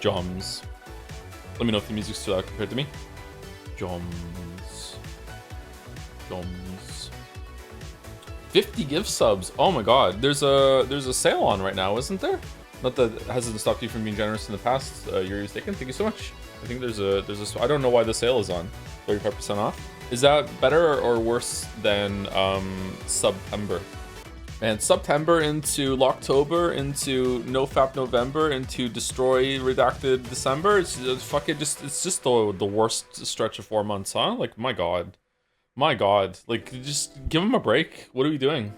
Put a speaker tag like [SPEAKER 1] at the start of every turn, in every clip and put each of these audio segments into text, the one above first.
[SPEAKER 1] Joms. Let me know if the music's too loud compared to me. Joms. Joms. 50 gift subs. Oh my god. There's a sale on right now, isn't there? Not that it hasn't stopped you from being generous in the past. You're taken. Thank you so much. I think there's a I don't know why the sale is on. 35% off. Is that better or worse than September? And September into Locktober into NoFap November into Destroy Redacted December. It's just the worst stretch of 4 months, huh? Like my god. Like just give them a break. What are we doing?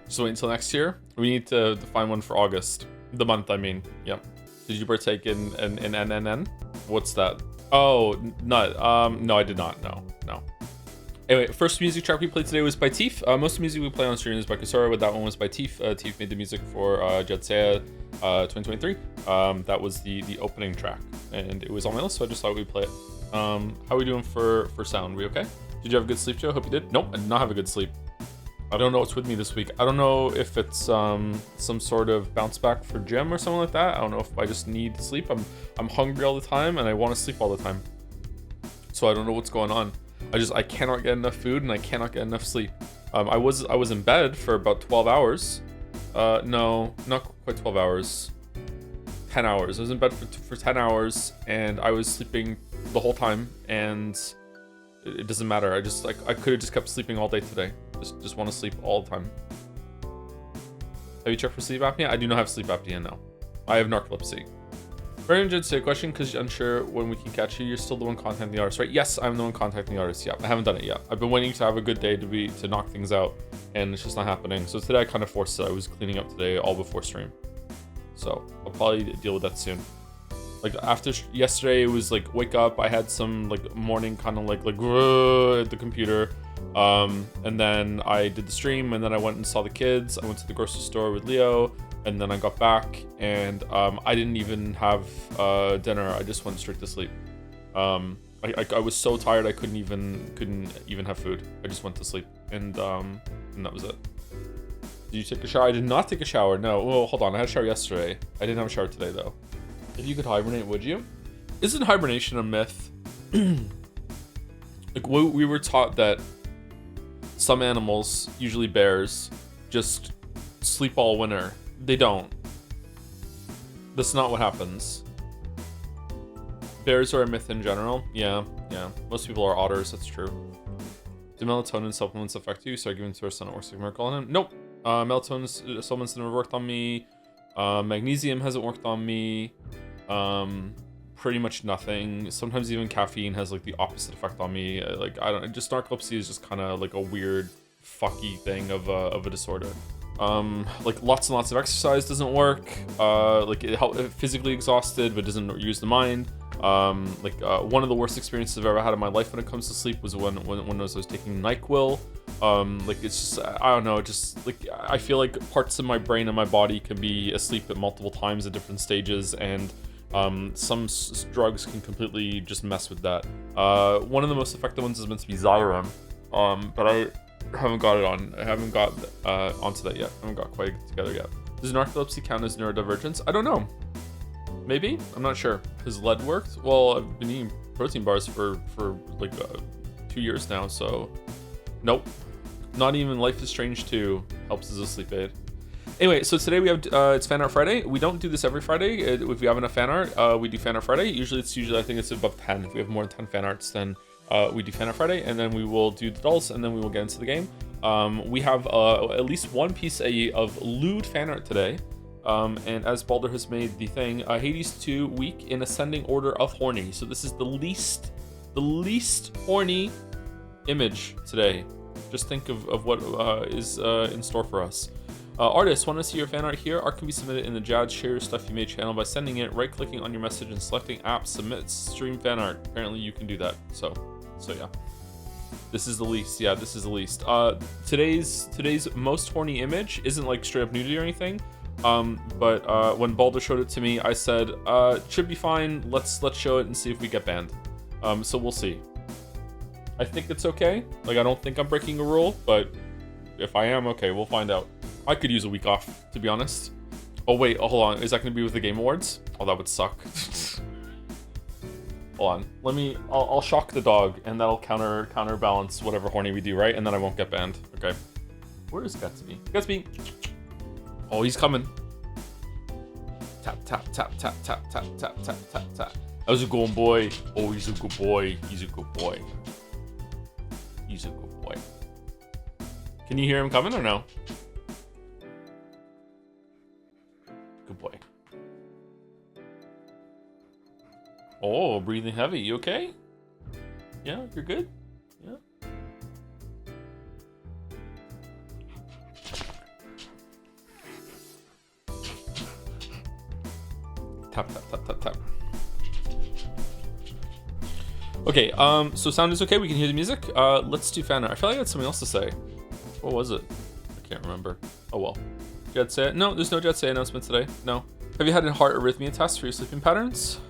[SPEAKER 1] Just wait until next year. We need to find one for August. The month, I mean. Yep. Did you partake in NNN? What's that? Oh, not. No, I did not. No. Anyway, first music track we played today was by Teef. Most of the music we play on stream is by Kusara, but that one was by Teef. Teef made the music for Jetsea 2023. That was the opening track, and it was on my list, so I just thought we'd play it. How are we doing for sound? We okay? Did you have a good sleep, Joe? Hope you did. Nope, I did not have a good sleep. I don't know what's with me this week. I don't know if it's some sort of bounce back for gym or something like that. I don't know if I just need sleep. I'm hungry all the time and I want to sleep all the time. So I don't know what's going on. I cannot get enough food and I cannot get enough sleep. I was in bed for about 12 hours. No, not quite 12 hours. 10 hours. I was in bed for 10 hours and I was sleeping the whole time, and it doesn't matter. I could have just kept sleeping all day today. Just want to sleep all the time. Have you checked for sleep apnea? I do not have sleep apnea, no. I have narcolepsy. Very interesting question, because you're unsure when we can catch you. You're still the one contacting the artist, right? Yes, I'm the one contacting the artist. Yeah, I haven't done it yet. I've been waiting to have a good day to knock things out, and it's just not happening. So today I kind of forced it. I was cleaning up today all before stream. So I'll probably deal with that soon. Like after yesterday, it was like wake up. I had some like morning kind of like at the computer. And then I did the stream, and then I went and saw the kids. I went to the grocery store with Leo, and then I got back, and I didn't even have dinner. I just went straight to sleep. I was so tired I couldn't even have food. I just went to sleep, and that was it. Did you take a shower? I did not take a shower. No. Well, hold on. I had a shower yesterday. I didn't have a shower today though. If you could hibernate, would you? Isn't hibernation a myth? Like we were taught that some animals, usually bears, just sleep all winter. They don't. That's not what happens. Bears are a myth in general. Yeah. Most people are otters, that's true. Do melatonin supplements affect you? Start giving to our son, it works like a miracle on him? Nope. Melatonin supplements never worked on me. Magnesium hasn't worked on me. Pretty much nothing. Sometimes even caffeine has like the opposite effect on me. Just narcolepsy is just kind of like a weird fucky thing of a disorder. Like lots and lots of exercise doesn't work. Like it physically exhausted but doesn't use the mind. One of the worst experiences I've ever had in my life when it comes to sleep was when I was taking NyQuil. It's just, I don't know, just like I feel like parts of my brain and my body can be asleep at multiple times at different stages, and some drugs can completely just mess with that. One of the most effective ones is meant to be Xyrem, but I haven't got it on. I haven't got onto that yet. I haven't got quite together yet. Does narcolepsy count as neurodivergence? I don't know. Maybe? I'm not sure. Has lead worked? Well, I've been eating protein bars for like 2 years now, so nope. Not even Life is Strange 2 helps as a sleep aid. Anyway, so today we have it's Fanart Friday. We don't do this every Friday. If we have enough fan art, we do Fanart Friday. Usually I think it's above 10. If we have more than 10 fan arts, then we do Fanart Friday, and then we will do the dolls, and then we will get into the game. We have at least one piece of lewd fan art today. And as Balder has made the thing, Hades 2 week in ascending order of horny. So this is the least horny image today. Just think of what is in store for us. Artists, want to see your fan art here? Art can be submitted in the Jad Share Your Stuff You Made channel by sending it, right-clicking on your message and selecting app, submit, stream fan art. Apparently you can do that. So yeah. This is the least. Yeah, this is the least. Today's most horny image isn't like straight up nudity or anything. But when Balder showed it to me, I said, should be fine. Let's show it and see if we get banned. So we'll see. I think it's okay. Like, I don't think I'm breaking a rule, but if I am, okay, we'll find out. I could use a week off, to be honest. Oh wait, hold on. Is that going to be with the Game Awards? Oh, that would suck. Hold on. I'll shock the dog, and that'll counterbalance whatever horny we do, right? And then I won't get banned. Okay. Where is Gatsby? Gatsby! Oh, he's coming. Tap, tap, tap, tap, tap, tap, tap, tap, tap, tap. How's it going, boy? Oh, he's a good boy. He's a good boy. He's a good boy. Can you hear him coming or no? Good boy. Oh, breathing heavy. You okay? Yeah, you're good? Yeah. Tap, tap, tap, tap, tap. Okay, so sound is okay? We can hear the music? Let's do Fanart. I feel like I had something else to say. What was it? I can't remember. Oh well. Jet Say? No, there's no Jet Say announcement today. No. Have you had a heart arrhythmia test for your sleeping patterns?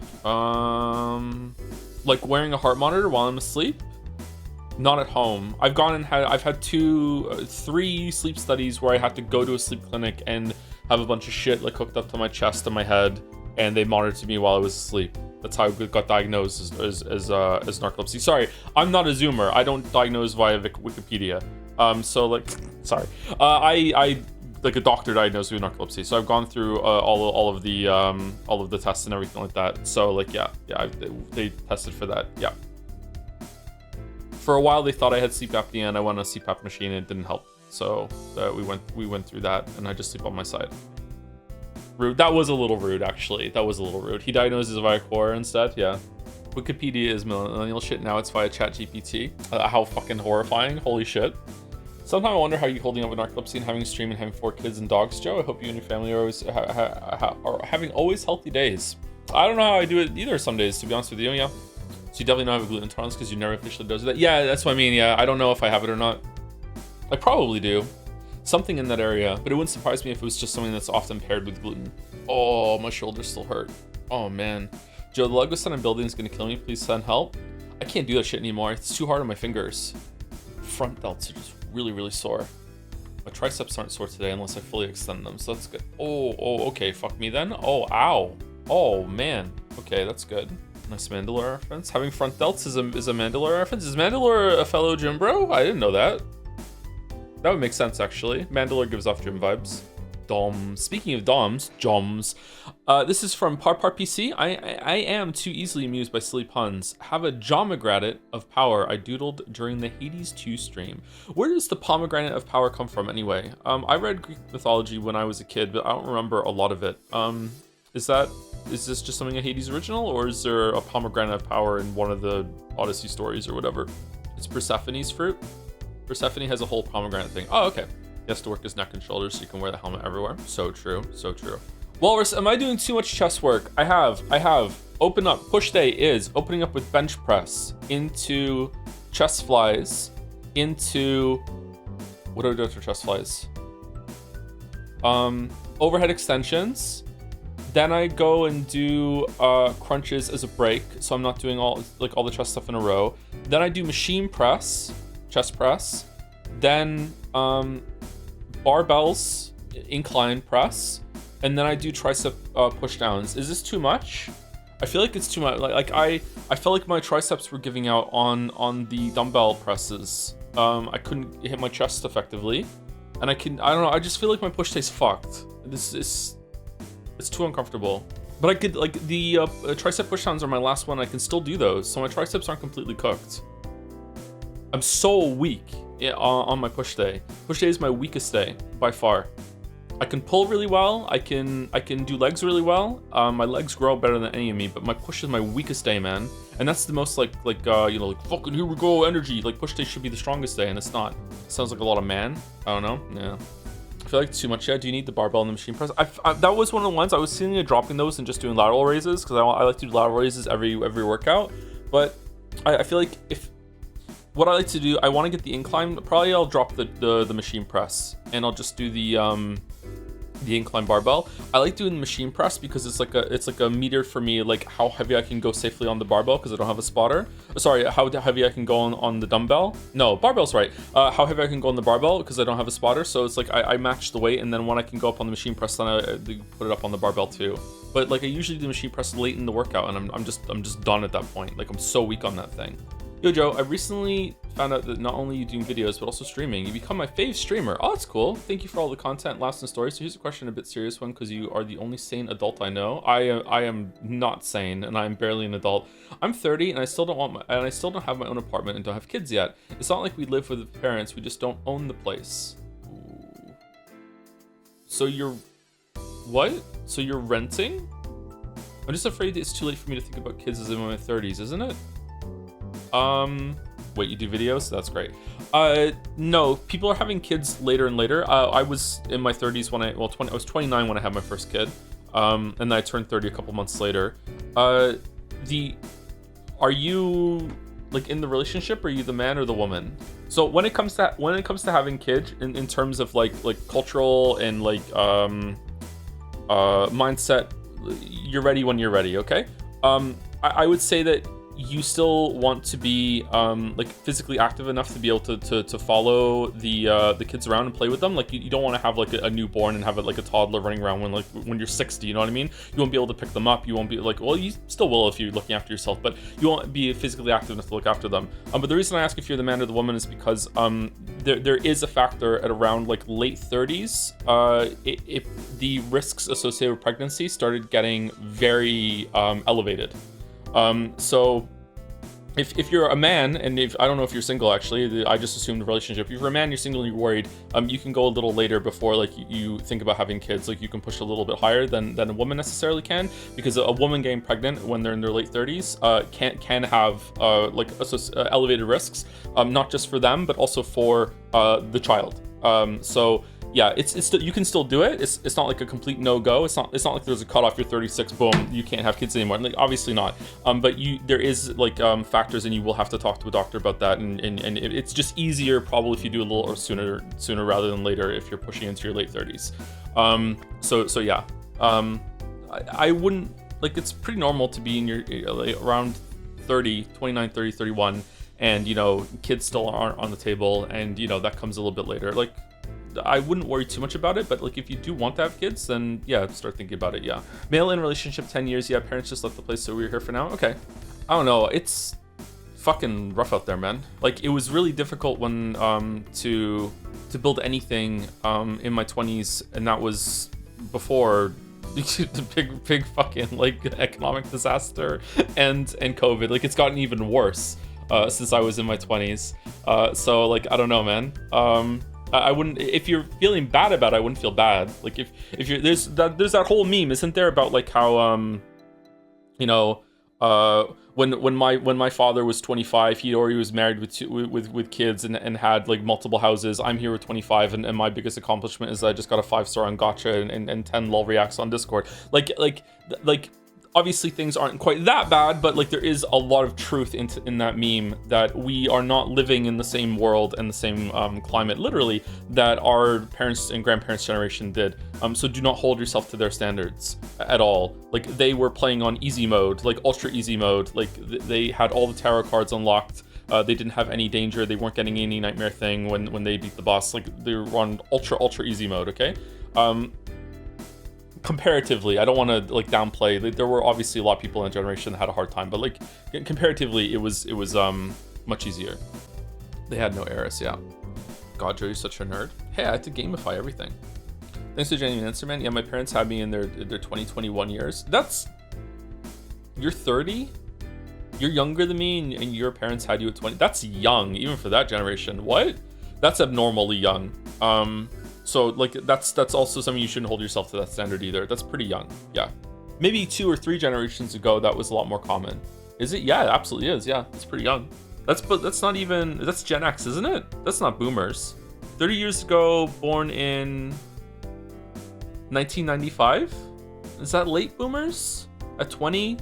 [SPEAKER 1] Like wearing a heart monitor while I'm asleep? Not at home. I've had 3 sleep studies where I had to go to a sleep clinic and have a bunch of shit like hooked up to my chest and my head, and they monitored me while I was asleep. That's how I got diagnosed as narcolepsy. Sorry, I'm not a Zoomer. I don't diagnose via Wikipedia. So like, sorry. I like a doctor diagnosed me with narcolepsy. So I've gone through all of the tests and everything like that. So like, yeah, they tested for that. Yeah. For a while they thought I had sleep apnea, and I went on a CPAP machine and it didn't help. So we went through that, and I just sleep on my side. Rude. That was a little rude, actually. That was a little rude. He diagnosed as via Quora instead. Yeah. Wikipedia is millennial shit. Now it's via ChatGPT. How fucking horrifying. Holy shit. Sometimes I wonder how you're holding up with narcolepsy and having a stream and having 4 kids and dogs, Joe. I hope you and your family are always are having always healthy days. I don't know how I do it either some days, to be honest with you. Yeah. So you definitely don't have a gluten intolerance because you never officially dosed that. Yeah, that's what I mean. Yeah, I don't know if I have it or not. I probably do. Something in that area, but it wouldn't surprise me if it was just something that's often paired with gluten. Oh, my shoulders still hurt. Oh man. Joe, the Lego set I'm building is gonna kill me. Please send help. I can't do that shit anymore. It's too hard on my fingers. Front delts are just really, really sore. My triceps aren't sore today unless I fully extend them, so that's good. Oh, okay, fuck me then. Oh, ow. Oh man. Okay, that's good. Nice Mandalore reference. Having front delts is a Mandalore reference. Is Mandalore a fellow gym bro? I didn't know that. That would make sense, actually. Mandalore gives off gym vibes. Doms. Speaking of doms, joms. This is from PC. I am too easily amused by silly puns. Have a pomegranate of power I doodled during the Hades 2 stream. Where does the pomegranate of power come from anyway? I read Greek mythology when I was a kid, but I don't remember a lot of it. Is this just something a Hades original, or is there a pomegranate of power in one of the Odyssey stories or whatever? It's Persephone's fruit. Persephone has a whole pomegranate thing. Oh, okay. He has to work his neck and shoulders so you can wear the helmet everywhere. So true, so true. Walrus, am I doing too much chest work? I have. Open up. Push day is opening up with bench press into chest flies into... What do I do for chest flies? Overhead extensions. Then I go and do crunches as a break, so I'm not doing all the chest stuff in a row. Then I do machine press, chest press. Then barbells, incline press, and then I do tricep push downs. Is this too much? I feel like it's too much. I felt like my triceps were giving out on the dumbbell presses. I couldn't hit my chest effectively, and I don't know. I just feel like my push day's fucked. It's too uncomfortable. But I could, like, the tricep pushdowns are my last one. I can still do those, so my triceps aren't completely cooked. I'm so weak on my push day. Push day is my weakest day by far. I can pull really well. I can do legs really well. My legs grow better than any of me, but my push is my weakest day, man. And that's the most like fucking here we go energy. Like push day should be the strongest day, and it's not. It sounds like a lot of man. I don't know. Yeah. I feel like too much. Yeah, do you need the barbell and the machine press? That was one of the ones I was thinking of dropping those and just doing lateral raises, because I like to do lateral raises every workout. But I feel like what I like to do, I want to get the incline. Probably I'll drop the machine press and I'll just do the the incline barbell. I like doing the machine press because it's like a meter for me, like how heavy I can go safely on the barbell because I don't have a spotter. Sorry, how heavy I can go on the dumbbell. No, barbell's right. How heavy I can go on the barbell because I don't have a spotter. So it's like I match the weight, and then when I can go up on the machine press, then I put it up on the barbell too. But like I usually do the machine press late in the workout, and I'm just done at that point. Like I'm so weak on that thing. Yo, Joe, I recently found out that not only are you doing videos, but also streaming. You become my fave streamer. Oh, that's cool. Thank you for all the content, laughs, and stories. So here's a question, a bit serious one, because you are the only sane adult I know. I am not sane, and I am barely an adult. I'm 30, and I still don't have my own apartment and don't have kids yet. It's not like we live with parents. We just don't own the place. Ooh. So you're... What? So you're renting? I'm just afraid it's too late for me to think about kids as I'm in my 30s, isn't it? Wait, you do videos? That's great. No, people are having kids later and later. I was in my 30s when I was 29 when I had my first kid. And then I turned 30 a couple months later. Are you like in the relationship? Or are you the man or the woman? So when it comes to having kids in terms of like cultural and like mindset, you're ready when you're ready, okay? I would say that you still want to be like physically active enough to be able to follow the kids around and play with them. Like you don't want to have like a newborn and have it like a toddler running around when you're 60, you know what I mean? You won't be able to pick them up. You won't be like, well, you still will if you're looking after yourself, but you won't be physically active enough to look after them. But the reason I ask if you're the man or the woman is because there is a factor at around like late 30s. If the risks associated with pregnancy started getting very elevated. So if you're a man, and if I don't know if you're single, actually, I just assumed a relationship. If you're a man, you're single and you're worried, you can go a little later before like you think about having kids. Like you can push a little bit higher than a woman necessarily can, because a woman getting pregnant when they're in their late 30s can have elevated risks, not just for them but also for the child. So yeah, it's still, you can still do it. It's not like a complete no-go. It's not like there's a cutoff. You're 36, boom, you can't have kids anymore. Like obviously not. But there is like factors, and you will have to talk to a doctor about that. And it's just easier probably if you do a little or sooner rather than later if you're pushing into your late 30s. So yeah. I wouldn't, like, it's pretty normal to be in your like, around 30, 29, 30, 31, and you know kids still aren't on the table, and you know that comes a little bit later. Like, I wouldn't worry too much about it, but like if you do want to have kids, then yeah, start thinking about it. Yeah, male in relationship 10 years. Yeah, parents just left the place, so we're here for now. Okay, I don't know. It's fucking rough out there, man. Like it was really difficult when to build anything in my 20s, and that was before the big fucking like economic disaster and COVID. Like it's gotten even worse since I was in my 20s. So like I don't know, man. I wouldn't, if you're feeling bad about it, I wouldn't feel bad. Like if you're, there's that whole meme, isn't there, about like how you know, when my father was 25, he already was married with kids and had like multiple houses. I'm here with 25, and my biggest accomplishment is that I just got a 5-star on Gacha and 10 lol reacts on Discord. Like obviously things aren't quite that bad, but like there is a lot of truth in that meme, that we are not living in the same world and the same climate, literally, that our parents and grandparents generation did. So do not hold yourself to their standards at all. Like they were playing on easy mode, like ultra easy mode. Like they had all the tarot cards unlocked. They didn't have any danger. They weren't getting any nightmare thing when they beat the boss. Like they were on ultra easy mode. Okay. Comparatively, I don't want to like downplay. There were obviously a lot of people in a generation that had a hard time, but like comparatively, it was much easier. They had no errors. Yeah. God, Joe, you're such a nerd. Hey, I had to gamify everything. Thanks for the genuine answer, man. Yeah, my parents had me in their 20-21 years. You're 30. You're younger than me, and your parents had you at 20. That's young, even for that generation. What? That's abnormally young. So like that's also something you shouldn't hold yourself to that standard either. That's pretty young. Yeah, maybe 2 or 3 generations ago that was a lot more common. Is it? Yeah, it absolutely is. Yeah, it's pretty young. That's not even, that's Gen X, isn't it? That's not boomers. 30 years ago, born in 1995. Is that late boomers? At 20?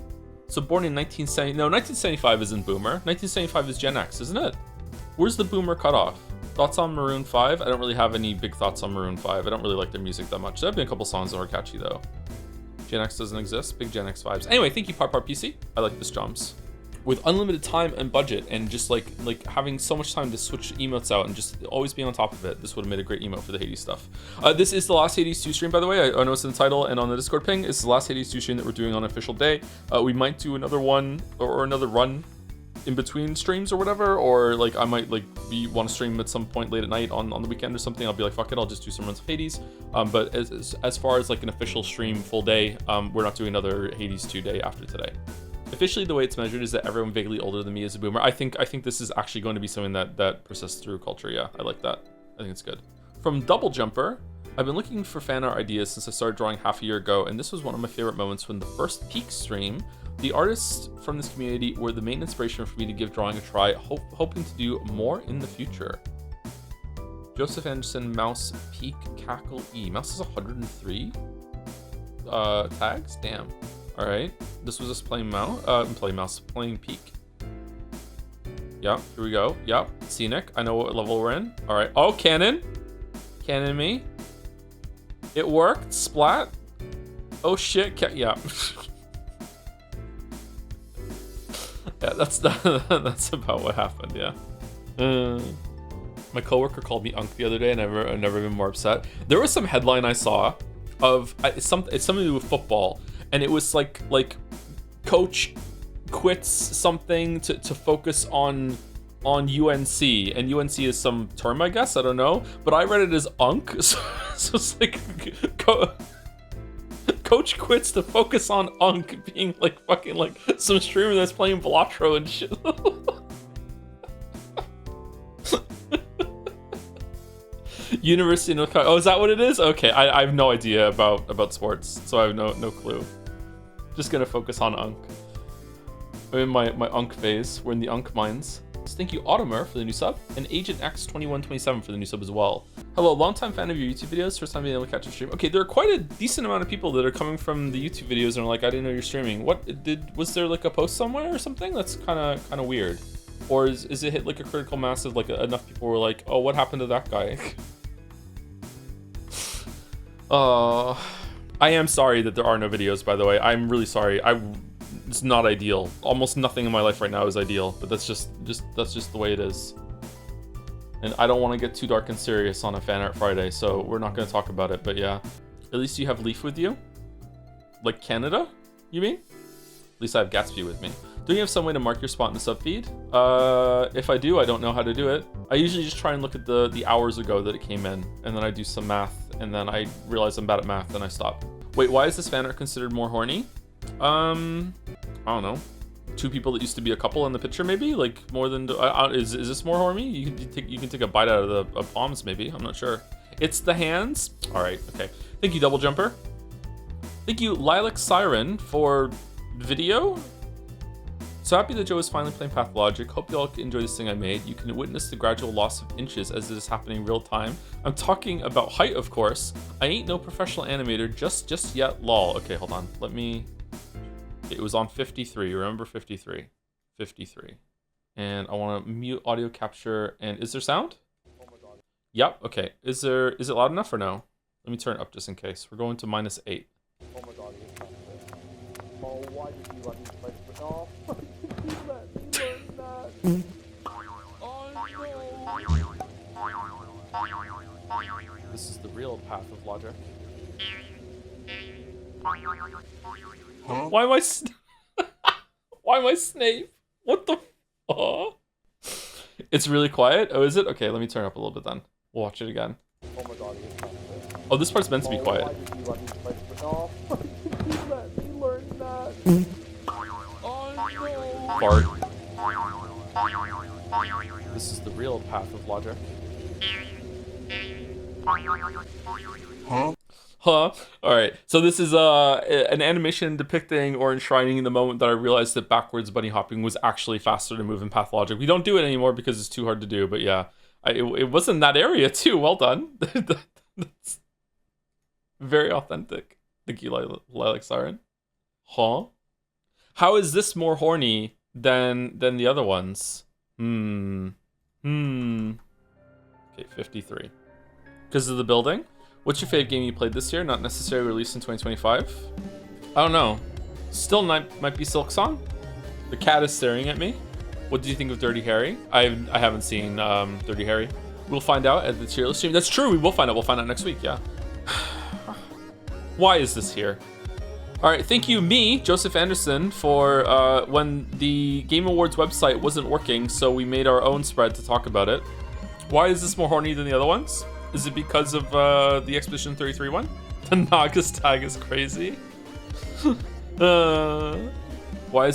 [SPEAKER 1] So born in 1970. No, 1975 isn't boomer. 1975 is Gen X, isn't it? Where's the boomer cutoff? Thoughts on Maroon 5? I don't really have any big thoughts on Maroon 5. I don't really like their music that much. There have been a couple songs that were catchy though. Gen X doesn't exist. Big Gen X vibes. Anyway, thank you, PC. I like this jumps. With unlimited time and budget, and just like having so much time to switch emotes out and just always being on top of it, this would have made a great emote for the Hades stuff. This is the last Hades 2 stream, by the way. I know it's in the title and on the Discord ping. It's the last Hades 2 stream that we're doing on an official day. We might do another one or another run in between streams or whatever, or like I might like want to stream at some point late at night on the weekend or something. I'll be like, fuck it, I'll just do some runs of Hades. But as far as like an official stream full day, we're not doing another Hades 2 day after today. Officially, the way it's measured is that everyone vaguely older than me is a boomer. I think this is actually going to be something that persists through culture. Yeah, I like that. I think it's good. From Double Jumper, I've been looking for fan art ideas since I started drawing half a year ago, and this was one of my favorite moments when the first peak stream, the artists from this community were the main inspiration for me to give drawing a try, hoping to do more in the future. Joseph Anderson, Mouse, Peak, Cackle, E. Mouse is 103 tags? Damn. All right, this was just playing playing Peak. Yep, here we go. Yep, Scenic. I know what level we're in. All right. Oh, Cannon me. It worked. Splat. Oh shit. Yeah. Yeah, that's about what happened. Yeah. My coworker called me Unk the other day, and I've never been more upset. There was some headline I saw of it's something to do with football. And it was like coach quits something to focus on UNC, and UNC is some term, I guess, I don't know, but I read it as Unk, so it's like coach quits to focus on Unk being like fucking like some streamer that's playing Velatro and shit. University of North Carolina. Oh, is that what it is? Okay, I have no idea about sports, so I have no clue. Just gonna focus on Unk. I'm in my Unk phase. We're in the Unk mines. Thank you, Automer, for the new sub, and Agent X2127 for the new sub as well. Hello, longtime fan of your YouTube videos. First time being able to catch a stream. Okay, there are quite a decent amount of people that are coming from the YouTube videos and are like, I didn't know you're streaming. Was there like a post somewhere or something? That's kind of weird. Or is it hit like a critical mass of like enough people were like, oh, what happened to that guy? I am sorry that there are no videos, by the way. I'm really sorry. It's not ideal. Almost nothing in my life right now is ideal, but that's just the way it is. And I don't want to get too dark and serious on a Fan Art Friday, so we're not going to talk about it, but yeah. At least you have Leaf with you? Like Canada, you mean? At least I have Gatsby with me. Do you have some way to mark your spot in the sub feed? If I do, I don't know how to do it. I usually just try and look at the hours ago that it came in, and then I do some math, and then I realize I'm bad at math, and I stop. Wait, why is this fan art considered more horny? I don't know. Two people that used to be a couple in the picture, maybe? Like more than is this more horny? You can take a bite out of the palms, maybe. I'm not sure. It's the hands. All right, okay. Thank you, Double Jumper. Thank you, Lilac Siren, for video. So happy that Joe is finally playing Pathologic. Hope you all enjoy this thing I made. You can witness the gradual loss of inches as it is happening real time. I'm talking about height, of course. I ain't no professional animator just yet, lol. Okay, hold on. Let me... It was on 53. Remember 53? 53. And I want to mute audio capture. And is there sound? Oh my god. Yep. Okay. Is it loud enough or no? Let me turn it up just in case. We're going to -8. Oh my god. Oh, why did you let me play for... Oh, you let me learn that. Oh no. This is the real path of logic. Huh? Why am I Why am I Snape? What the It's really quiet? Oh, is it? Okay, let me turn it up a little bit then. We'll watch it again. Oh my god. Oh, this part's meant to be quiet. Fart. This is the real path of logic. Huh? Huh? Alright, so this is an animation depicting or enshrining the moment that I realized that backwards bunny hopping was actually faster to move in Pathologic. We don't do it anymore because it's too hard to do, but yeah. It was in that area too, well done. That's very authentic. Thank you, Lilac Siren. Huh? How is this more horny than the other ones? Okay, Okay, 53. Because of the building? What's your favorite game you played this year? Not necessarily released in 2025? I don't know. Still might be Silk Song? The cat is staring at me. What do you think of Dirty Harry? I haven't seen Dirty Harry. We'll find out at the tier list stream. That's true, we will find out. We'll find out next week, yeah. Why is this here? All right, thank you, me, Joseph Anderson, for when the Game Awards website wasn't working, so we made our own spread to talk about it. Why is this more horny than the other ones? Is it because of the Expedition 33 one? The Nagas tag is crazy. Why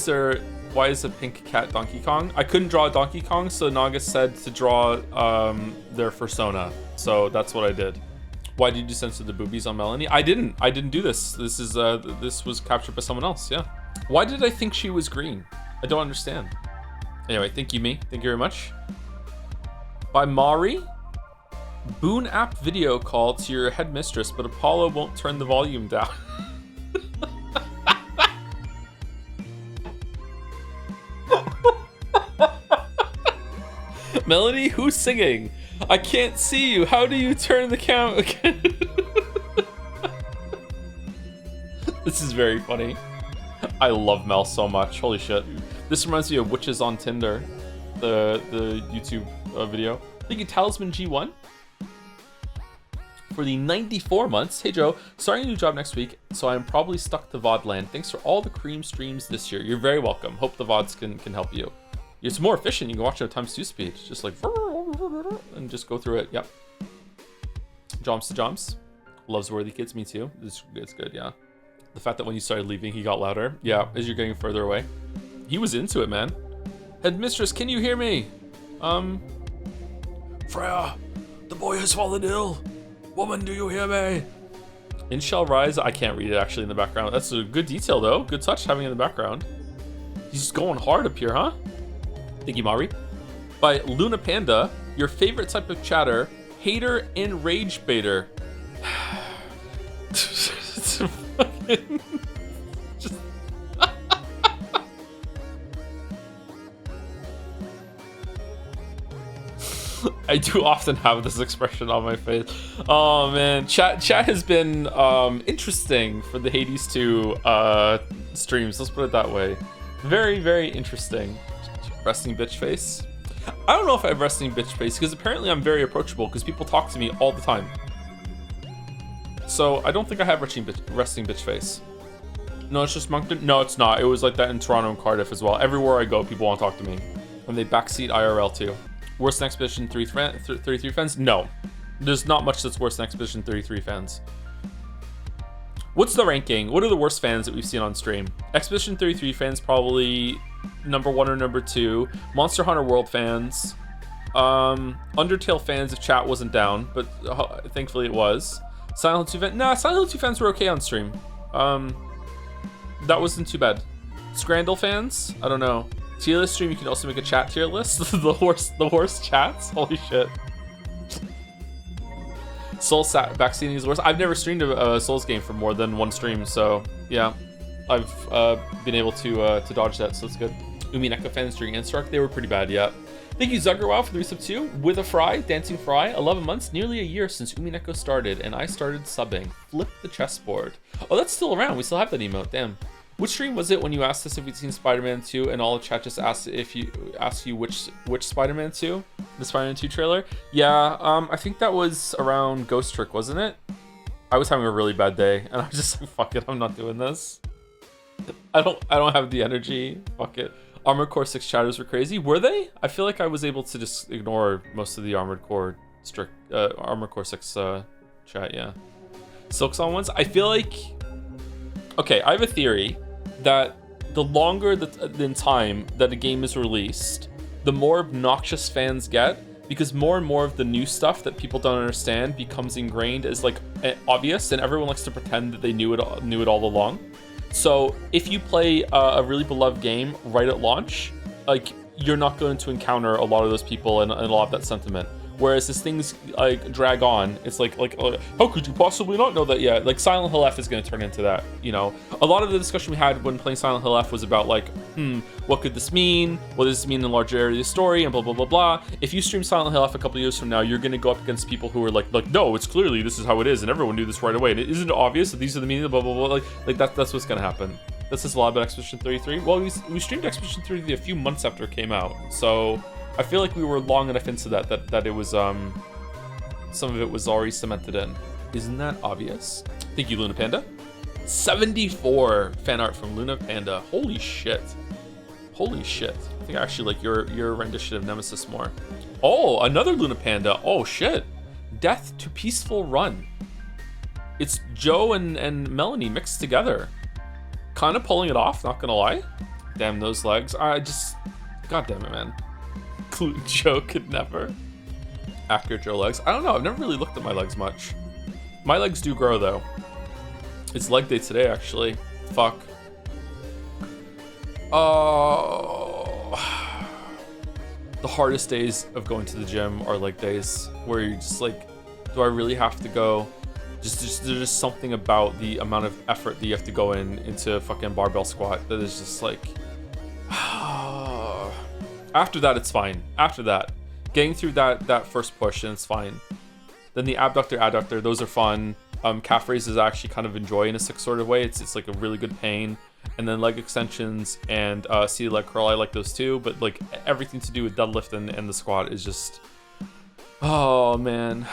[SPEAKER 1] is a pink cat Donkey Kong? I couldn't draw Donkey Kong, so Naga said to draw their persona. So that's what I did. Why did you censor the boobies on Melanie? I didn't do this. This was captured by someone else, yeah. Why did I think she was green? I don't understand. Anyway, thank you, me. Thank you very much. By Mari. Boon app video call to your headmistress, but Apollo won't turn the volume down. Melanie, who's singing? I can't see you. How do you turn the camera again? This is very funny. I love Mel so much. Holy shit. This reminds me of Witches on Tinder, the YouTube video. Thank you, Talisman G1. For the 94 months. Hey Joe, starting a new job next week, so I'm probably stuck to VOD land. Thanks for all the cream streams this year. You're very welcome. Hope the VODs can help you. It's more efficient. You can watch it at times 2 speed. Just like and just go through it. Yep. Joms to Joms. Loves worthy kids. Me too. It's good. Yeah. The fact that when you started leaving, he got louder. Yeah. As you're getting further away, he was into it, man. Headmistress, can you hear me? Freya, the boy has fallen ill. Woman, do you hear me? In Shall Rise. I can't read it actually in the background. That's a good detail though. Good touch having it in the background. He's going hard up here, huh? Thank you, Mari. By Luna Panda, your favorite type of chatter, hater and rage baiter. I do often have this expression on my face. Oh man, chat has been interesting for the Hades 2 streams. Let's put it that way. Very, very interesting. Resting bitch face. I don't know if I have resting bitch face because apparently I'm very approachable because people talk to me all the time. So I don't think I have resting bitch face. No, it's just Moncton. No, it's not. It was like that in Toronto and Cardiff as well. Everywhere I go, people want to talk to me. And they backseat IRL too. Worse than Expedition 33 fans? No. There's not much that's worse than Expedition 33 fans. What's the ranking? What are the worst fans that we've seen on stream? Expedition 33 fans probably number 1 or number 2. Monster Hunter World fans. Undertale fans if chat wasn't down, but thankfully it was. Silent Hill 2 fans. Nah, Silent Hill 2 fans were okay on stream. That wasn't too bad. Scrandal fans? I don't know. Tier list stream, you can also make a chat tier list. the worst chats? Holy shit. Souls backseating is the worst. I've never streamed a Souls game for more than 1 stream, so yeah. I've been able to dodge that, so it's good. Umineko fans during Instark, they were pretty bad, yeah. Thank you, Zuggerwow, for the resub too. With a Fry, Dancing Fry, 11 months, nearly a year since Umineko started, and I started subbing. Flip the chessboard. Oh, that's still around. We still have that emote, damn. Which stream was it when you asked us if we'd seen Spider-Man 2 and all the chat just asked you which Spider-Man 2? The Spider-Man 2 trailer? Yeah, I think that was around Ghost Trick, wasn't it? I was having a really bad day and I was just like, fuck it, I'm not doing this. I don't have the energy. Fuck it. Armored Core 6 chatters were crazy. Were they? I feel like I was able to just ignore most of the Armored Core 6 chat, yeah. Silksong ones? I feel like... Okay, I have a theory that the longer than time that a game is released, the more obnoxious fans get, because more and more of the new stuff that people don't understand becomes ingrained as like obvious, and everyone likes to pretend that they knew it all along. So if you play a really beloved game right at launch, like you're not going to encounter a lot of those people and a lot of that sentiment. Whereas as things like drag on, it's like how could you possibly not know that yet? Like Silent Hill F is going to turn into that, you know. A lot of the discussion we had when playing Silent Hill F was about like, what could this mean? What does this mean in a larger area of the story? And blah blah blah blah. If you stream Silent Hill F a couple years from now, you're going to go up against people who are like no, it's clearly this is how it is, and everyone knew this right away. And it isn't obvious that these are the meaning of blah blah blah. Like that's what's going to happen. That says a lot about Expedition 33. Well, we streamed Expedition 33 a few months after it came out, so I feel like we were long enough into that it was some of it was already cemented in. Isn't that obvious? Thank you, Luna Panda. 74 fan art from Luna Panda. Holy shit. Holy shit. I think I actually like your rendition of Nemesis more. Oh, another Luna Panda. Oh shit. Death to Peaceful Run. It's Joe and Melanie mixed together. Kind of pulling it off, not gonna lie. Damn those legs. God damn it, man. Joe could never. Accurate Joe legs. I don't know. I've never really looked at my legs much. My legs do grow though. It's leg day today, actually. Fuck. Oh. The hardest days of going to the gym are leg days where you're just like, do I really have to go? There's just something about the amount of effort that you have to go into fucking barbell squat that is just like. After that, it's fine. After that, getting through that first push, and it's fine. Then the abductor, adductor, those are fun. Calf raises I actually kind of enjoy in a sick sort of way. It's like a really good pain. And then leg extensions and seated leg curl, I like those too. But like everything to do with deadlift and the squat is just, oh man.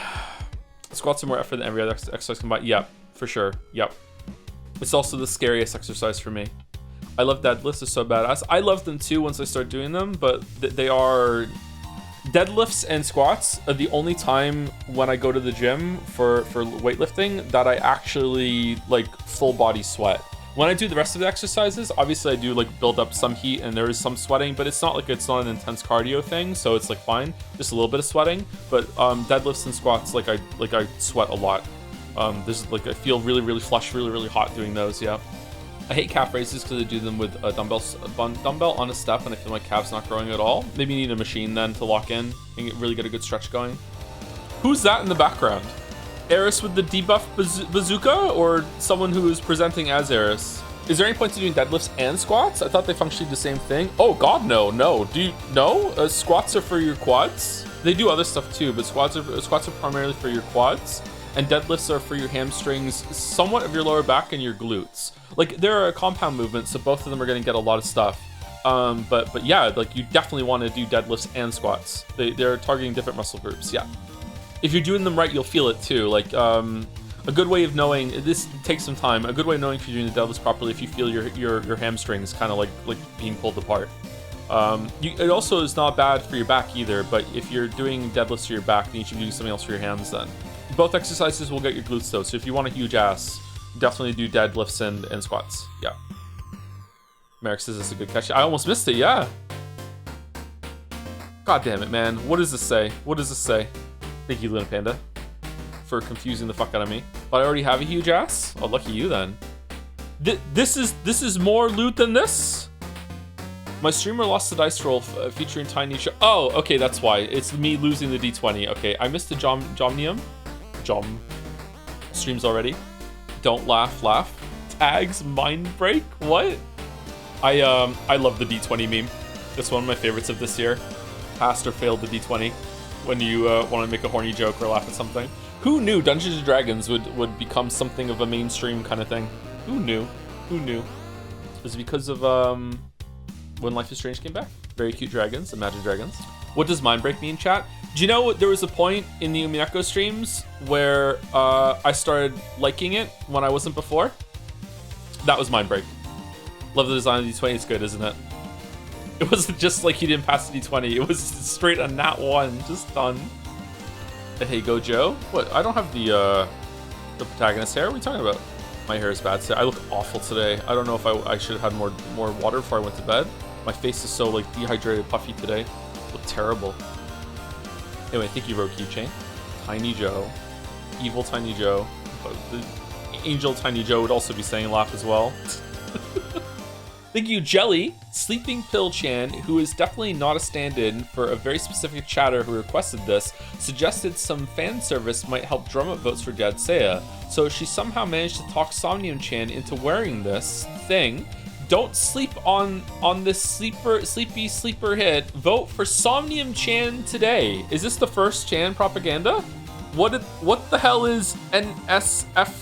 [SPEAKER 1] Squats are more effort than every other exercise combined. Yep, for sure. Yep. It's also the scariest exercise for me. I love deadlifts, they're so badass. I love them too once I start doing them, but they are... Deadlifts and squats are the only time when I go to the gym for weightlifting that I actually like full body sweat. When I do the rest of the exercises, obviously I do like build up some heat and there is some sweating, but it's not an intense cardio thing, so it's like fine, just a little bit of sweating. But deadlifts and squats, like I sweat a lot. There's like I feel really flush, really hot doing those. Yeah. I hate calf raises because I do them with a dumbbell on a step, and I feel my calf's not growing at all. Maybe you need a machine then to lock in and really get a good stretch going. Who's that in the background? Eris with the debuff bazooka, or someone who is presenting as Eris? Is there any point to doing deadlifts and squats? I thought they functioned the same thing. Oh God, no. Do you know? Squats are for your quads. They do other stuff too, but squats are primarily for your quads, and deadlifts are for your hamstrings, somewhat of your lower back, and your glutes. Like they're a compound movement, so both of them are going to get a lot of stuff. But yeah, like you definitely want to do deadlifts and squats. They're targeting different muscle groups. Yeah, if you're doing them right, you'll feel it too. Like a good way of knowing, this takes some time. A good way of knowing if you're doing the deadlifts properly, if you feel your hamstrings kind of like being pulled apart. It also is not bad for your back either. But if you're doing deadlifts for your back, then you should be doing something else for your hands. Then both exercises will get your glutes though. So if you want a huge ass, definitely do deadlifts and squats. Yeah. Merrick says it's a good catch. I almost missed it. Yeah. God damn it, man. What does this say? What does this say? Thank you, Luna Panda, for confusing the fuck out of me. But I already have a huge ass? Oh, lucky you then. This is more loot than this? My streamer lost the dice roll featuring Tiny Show. Oh, okay, that's why. It's me losing the D20. Okay, I missed the Jomnium. Streams already. Don't laugh. Tags mind break. What? I love the D20 meme. It's one of my favorites of this year. Passed or failed the D20 when you want to make a horny joke or laugh at something. Who knew Dungeons and Dragons would become something of a mainstream kind of thing? Who knew? It was because of When Life is Strange came back. Very cute dragons, Imagine Dragons. What does mind break mean, chat? Do you know there was a point in the Umineko streams where I started liking it when I wasn't before? That was mind break. Love the design of the D20. It's good, isn't it? It wasn't just like he didn't pass the D20. It was straight on nat 1. Just done. Hey, go Joe. What? I don't have the protagonist hair. What are we talking about? My hair is bad today. I look awful today. I don't know if I should have had more water before I went to bed. My face is so like dehydrated, puffy today. I look terrible. Anyway, thank you, Rogue Keychain. Tiny Joe. Evil Tiny Joe. The Angel Tiny Joe would also be saying laugh as well. Thank you, Jelly, Sleeping Pill Chan, who is definitely not a stand-in for a very specific chatter who requested this, suggested some fan service might help drum up votes for Dead Seiya. So she somehow managed to talk Somnium Chan into wearing this thing. Don't sleep on this sleepy sleeper hit. Vote for Somnium Chan today. Is this the first Chan propaganda? What the hell is NSFKD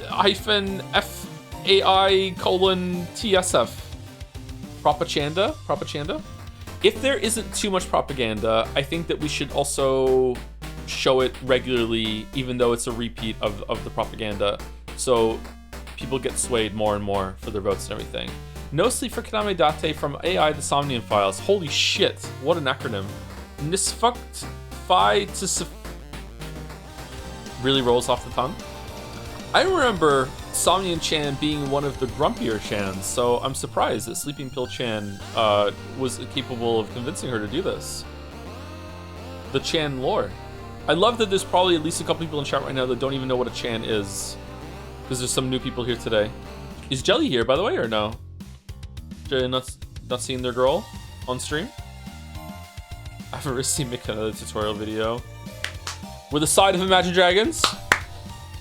[SPEAKER 1] hyphen FAI:TSF? Propaganda? If there isn't too much propaganda, I think that we should also show it regularly, even though it's a repeat of the propaganda. So people get swayed more and more for their votes and everything. No sleep for Kaname Date from AI the Somnium Files. Holy shit, what an acronym. Nisfucked Phi to really rolls off the tongue. I remember Somnium Chan being one of the grumpier Chans, so I'm surprised that Sleeping Pill Chan was capable of convincing her to do this. The Chan lore. I love that there's probably at least a couple people in chat right now that don't even know what a Chan is, because there's some new people here today. Is Jelly here, by the way, or no? Jelly not seeing their girl on stream? I've never seen make another tutorial video. With a side of Imagine Dragons?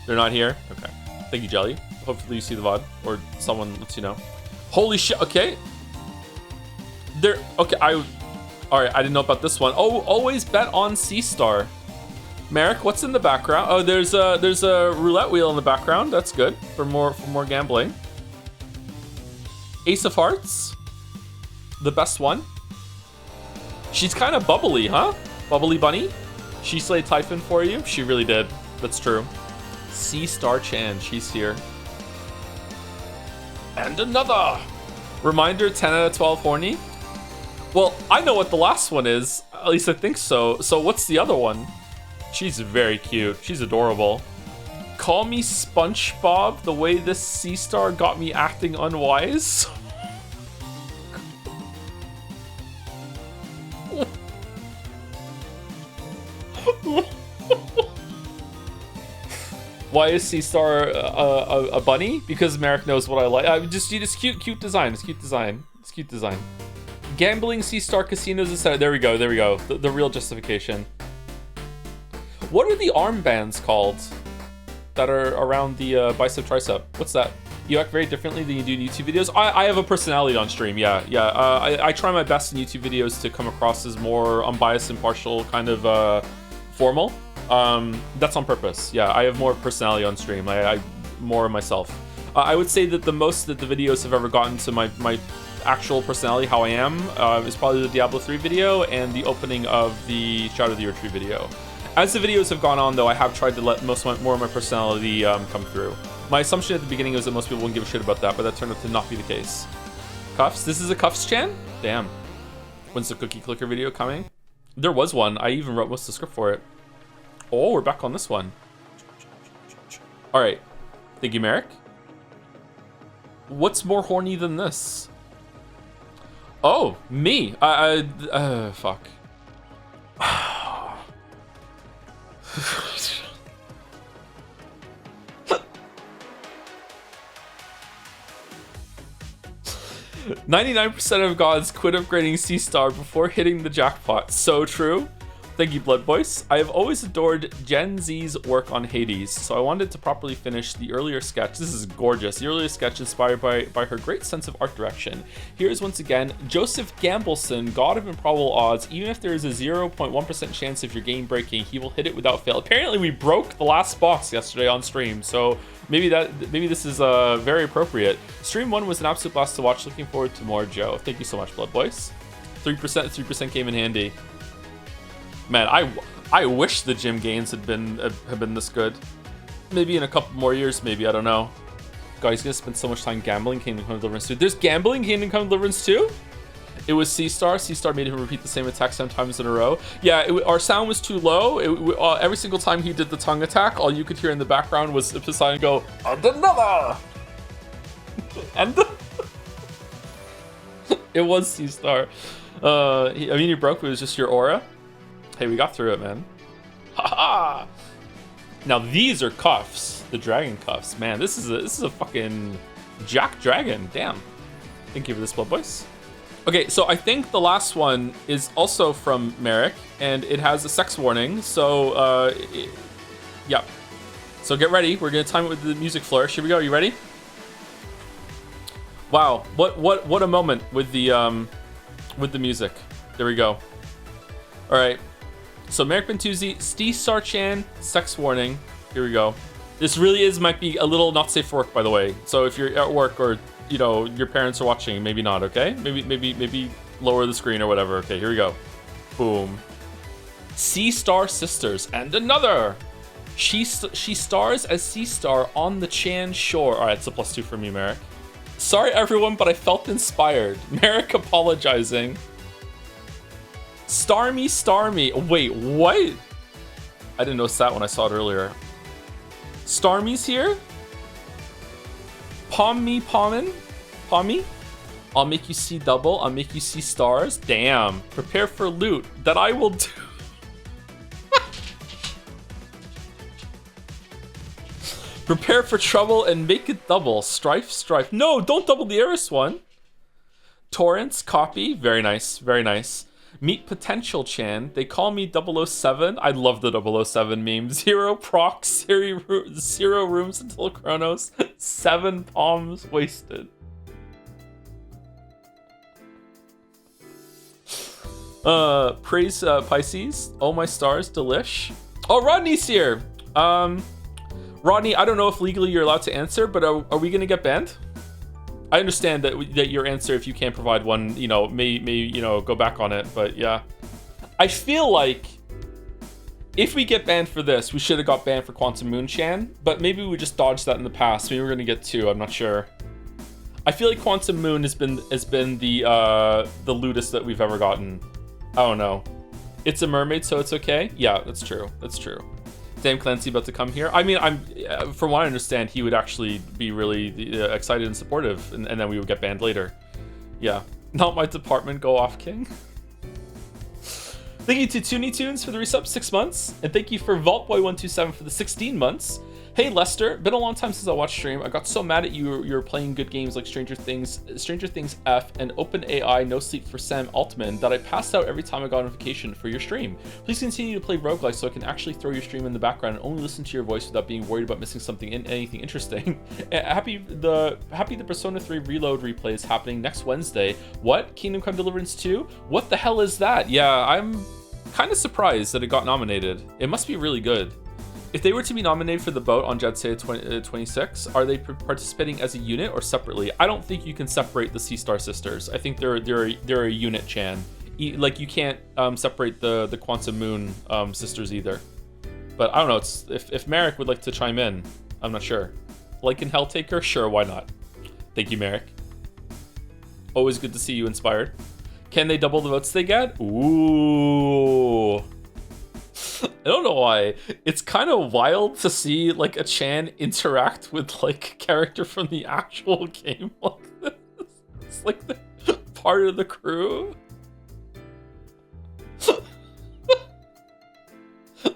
[SPEAKER 1] They're not here? Okay. Thank you, Jelly. Hopefully you see the VOD, or someone lets you know. Holy shit, okay. Okay, alright, I didn't know about this one. Oh, always bet on C-Star. Merrick, what's in the background? Oh, there's a roulette wheel in the background. That's good for more gambling. Ace of Hearts, the best one. She's kind of bubbly, huh? Bubbly bunny. She slayed Typhon for you. She really did. That's true. C-Star Chan, she's here. And another reminder: 10 out of 12 horny. Well, I know what the last one is. At least I think so. So what's the other one? She's very cute. She's adorable. Call me SpongeBob, the way this C-Star got me acting unwise. Why is C-Star a bunny? Because Merrick knows what I like. Just cute design. It's cute design. It's cute design. Gambling C-Star casinos, etc. There we go. The real justification. What are the armbands called that are around the bicep tricep? What's that? You act very differently than you do in YouTube videos. I have a personality on stream. Yeah. I try my best in YouTube videos to come across as more unbiased, impartial, kind of formal. That's on purpose. Yeah, I have more personality on stream. I more of myself. I would say that the most that the videos have ever gotten to my actual personality, how I am, is probably the Diablo 3 video and the opening of the Shadow of the Erdtree video. As the videos have gone on, though, I have tried to let more of my personality come through. My assumption at the beginning was that most people wouldn't give a shit about that, but that turned out to not be the case. Cuffs? This is a Cuffs Chan? Damn. When's the Cookie Clicker video coming? There was one. I even wrote most of the script for it. Oh, we're back on this one. All right. Thank you, Merrick. What's more horny than this? Oh, me. Fuck. 99% of gods quit upgrading C-Star before hitting the jackpot. So true. Thank you, Blood Boys. I have always adored Gen Z's work on Hades, so I wanted to properly finish the earlier sketch. This is gorgeous. The earlier sketch inspired by her great sense of art direction. Here's once again Joseph Gambleson, god of improbable odds. Even if there is a 0.1% chance of your game breaking, he will hit it without fail. Apparently, we broke the last box yesterday on stream, so maybe this is very appropriate. Stream 1 was an absolute blast to watch. Looking forward to more, Joe. Thank you so much, Blood Boys. 3% came in handy. Man, I wish the gym gains had been this good. Maybe in a couple more years, maybe, I don't know. God, he's gonna spend so much time gambling Kingdom Come Deliverance 2. There's gambling Kingdom Come Deliverance 2? It was C-Star. C-Star made him repeat the same attack 7 times in a row. Yeah, our sound was too low. Every single time he did the tongue attack, all you could hear in the background was Poseidon go, and another! And it was C-Star. I mean, you broke, but it was just your aura. Hey, we got through it, man. Ha ha! Now these are cuffs, the dragon cuffs. Man, this is a fucking Jack Dragon, damn. Thank you for this blood, boys. Okay, so I think the last one is also from Merrick, and it has a sex warning, so, yeah. So get ready, we're gonna time it with the music flourish. Here we go, you ready? Wow, what a moment with the music. There we go. All right, so Merrick Bentuzzi, Steve Sarchan, sex warning. Here we go. This really might be a little not safe for work, by the way. So if you're at work or, you know, your parents are watching, maybe not, okay? Maybe lower the screen or whatever. Okay, here we go. Boom. Sea Star Sisters and another. She stars as Sea Star on the Chan shore. All right, it's a +2 from you, Merrick. Sorry, everyone, but I felt inspired. Merrick apologizing. Starmy. Wait, what? I didn't notice that when I saw it earlier. Starmy's here? Pommy? I'll make you see double. I'll make you see stars. Damn. Prepare for loot that I will do. Prepare for trouble and make it double. Strife. No, don't double the Eris one. Torrents, copy. Very nice. Meet Potential Chan. They call me 007. I love the 007 meme. 0 procs, 0 rooms until Chronos. 7 palms wasted. Praise Pisces. Oh my stars, delish. Oh, Rodney's here. Rodney, I don't know if legally you're allowed to answer, but are we gonna get banned? I understand that your answer, if you can't provide one, you know, may you know, go back on it. But yeah, I feel like if we get banned for this, we should have got banned for Quantum Moon Chan. But maybe we just dodged that in the past. Maybe we're gonna get 2. I'm not sure. I feel like Quantum Moon has been the lewdest that we've ever gotten. I don't know. It's a mermaid, so it's okay. Yeah, that's true. Sam Clancy about to come here. I mean, from what I understand, he would actually be really excited and supportive, and then we would get banned later. Yeah, not my department. Go off, King. Thank you to Toonie Tunes for the resub 6 months, and thank you for VaultBoy127 for the 16 months. Hey Lester, been a long time since I watched stream. I got so mad at you were playing good games like Stranger Things F, and OpenAI No Sleep for Sam Altman that I passed out every time I got a notification for your stream. Please continue to play roguelike so I can actually throw your stream in the background and only listen to your voice without being worried about missing something in anything interesting. happy the Persona 3 Reload replay is happening next Wednesday. What? Kingdom Come Deliverance 2? What the hell is that? Yeah, I'm kind of surprised that it got nominated. It must be really good. If they were to be nominated for the boat on Jetsea 26, are they participating as a unit or separately? I don't think you can separate the Sea Star Sisters. I think they're a unit, Chan. Like, you can't separate the Quantum Moon sisters either. But I don't know. If Merrick would like to chime in, I'm not sure. Like in Helltaker, sure, why not? Thank you, Merrick. Always good to see you inspired. Can they double the votes they get? Ooh. I don't know why. It's kind of wild to see like a Chan interact with like a character from the actual game like this. It's like the part of the crew.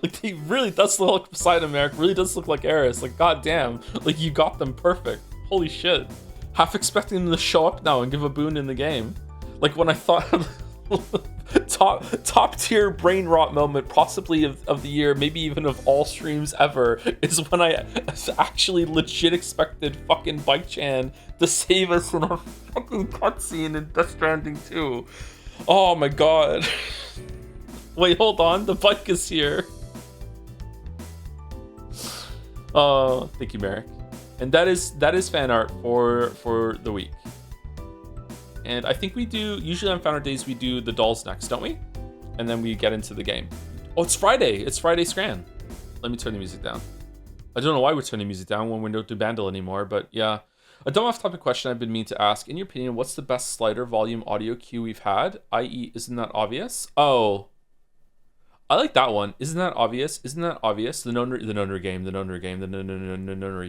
[SPEAKER 1] Like, he really does look like Poseidon, Merrick. Really does look like Eris. Like, goddamn. Like, you got them perfect. Holy shit. Half expecting them to show up now and give a boon in the game. Like, when I thought top tier brain rot moment possibly of the year, maybe even of all streams ever, is when I actually legit expected fucking Bike Chan to save us in a fucking cutscene in Death Stranding 2. Oh my god. Wait, hold on, the bike is here. Oh, thank you, Merrick. And that is fan art for the week. And I think we do, usually on Fanart days, we do the dolls next, don't we? And then we get into the game. Oh, it's Friday. It's Friday Scran. Let me turn the music down. I don't know why we're turning music down when we don't do Bandle anymore, but yeah. A dumb off-topic question I've been meaning to ask. In your opinion, what's the best slider volume audio cue we've had? I.e., isn't that obvious? Oh, I like that one. Isn't that obvious? Isn't that obvious? The Nonary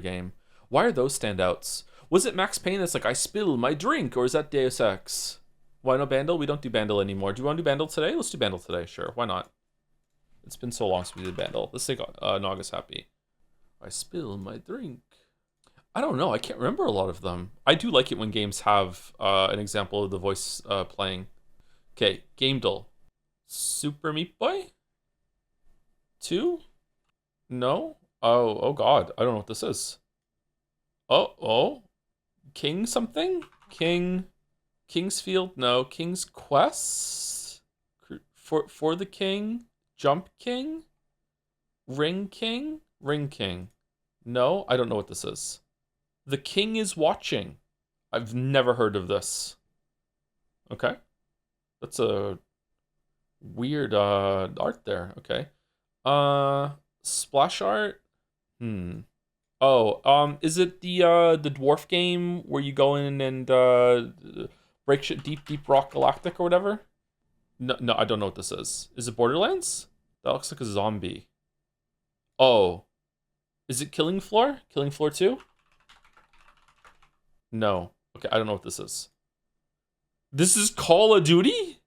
[SPEAKER 1] game. Why are those standouts? Was it Max Payne that's like, I spill my drink, or is that Deus Ex? Why no Bandle? We don't do Bandle anymore. Do you want to do Bandle today? Let's do Bandle today, sure. Why not? It's been so long since we did Bandle. Let's take Naga's happy. I spill my drink. I don't know. I can't remember a lot of them. I do like it when games have an example of the voice playing. Okay, Game Dull. Super Meat Boy? 2? No? Oh god. I don't know what this is. Oh. King something? Kingsfield? No. King's Quest? For the King? Jump King? Ring King? Ring King. No, I don't know what this is. The King is Watching. I've never heard of this. Okay. That's a weird art there. Okay. Splash art? Oh, is it the dwarf game where you go in and break shit Deep Rock Galactic or whatever? No, I don't know what this is. Is it Borderlands? That looks like a zombie. Oh. Is it Killing Floor? Killing Floor 2? No. Okay, I don't know what this is. This is Call of Duty?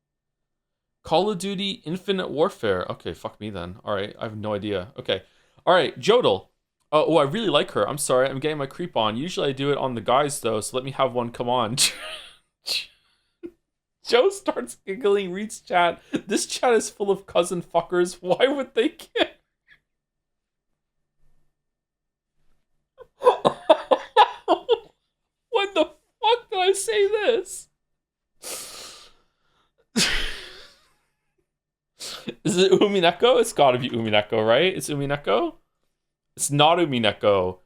[SPEAKER 1] Call of Duty Infinite Warfare. Okay, fuck me then. Alright, I have no idea. Okay. Alright, Jodel. Oh, I really like her. I'm sorry, I'm getting my creep on. Usually I do it on the guys, though, so let me have one. Come on. Joe starts giggling, reads chat. This chat is full of cousin fuckers. Why would they care? When the fuck did I say this? Is it Umineko? It's gotta be Umineko, right? It's Umineko? It's not Umineko.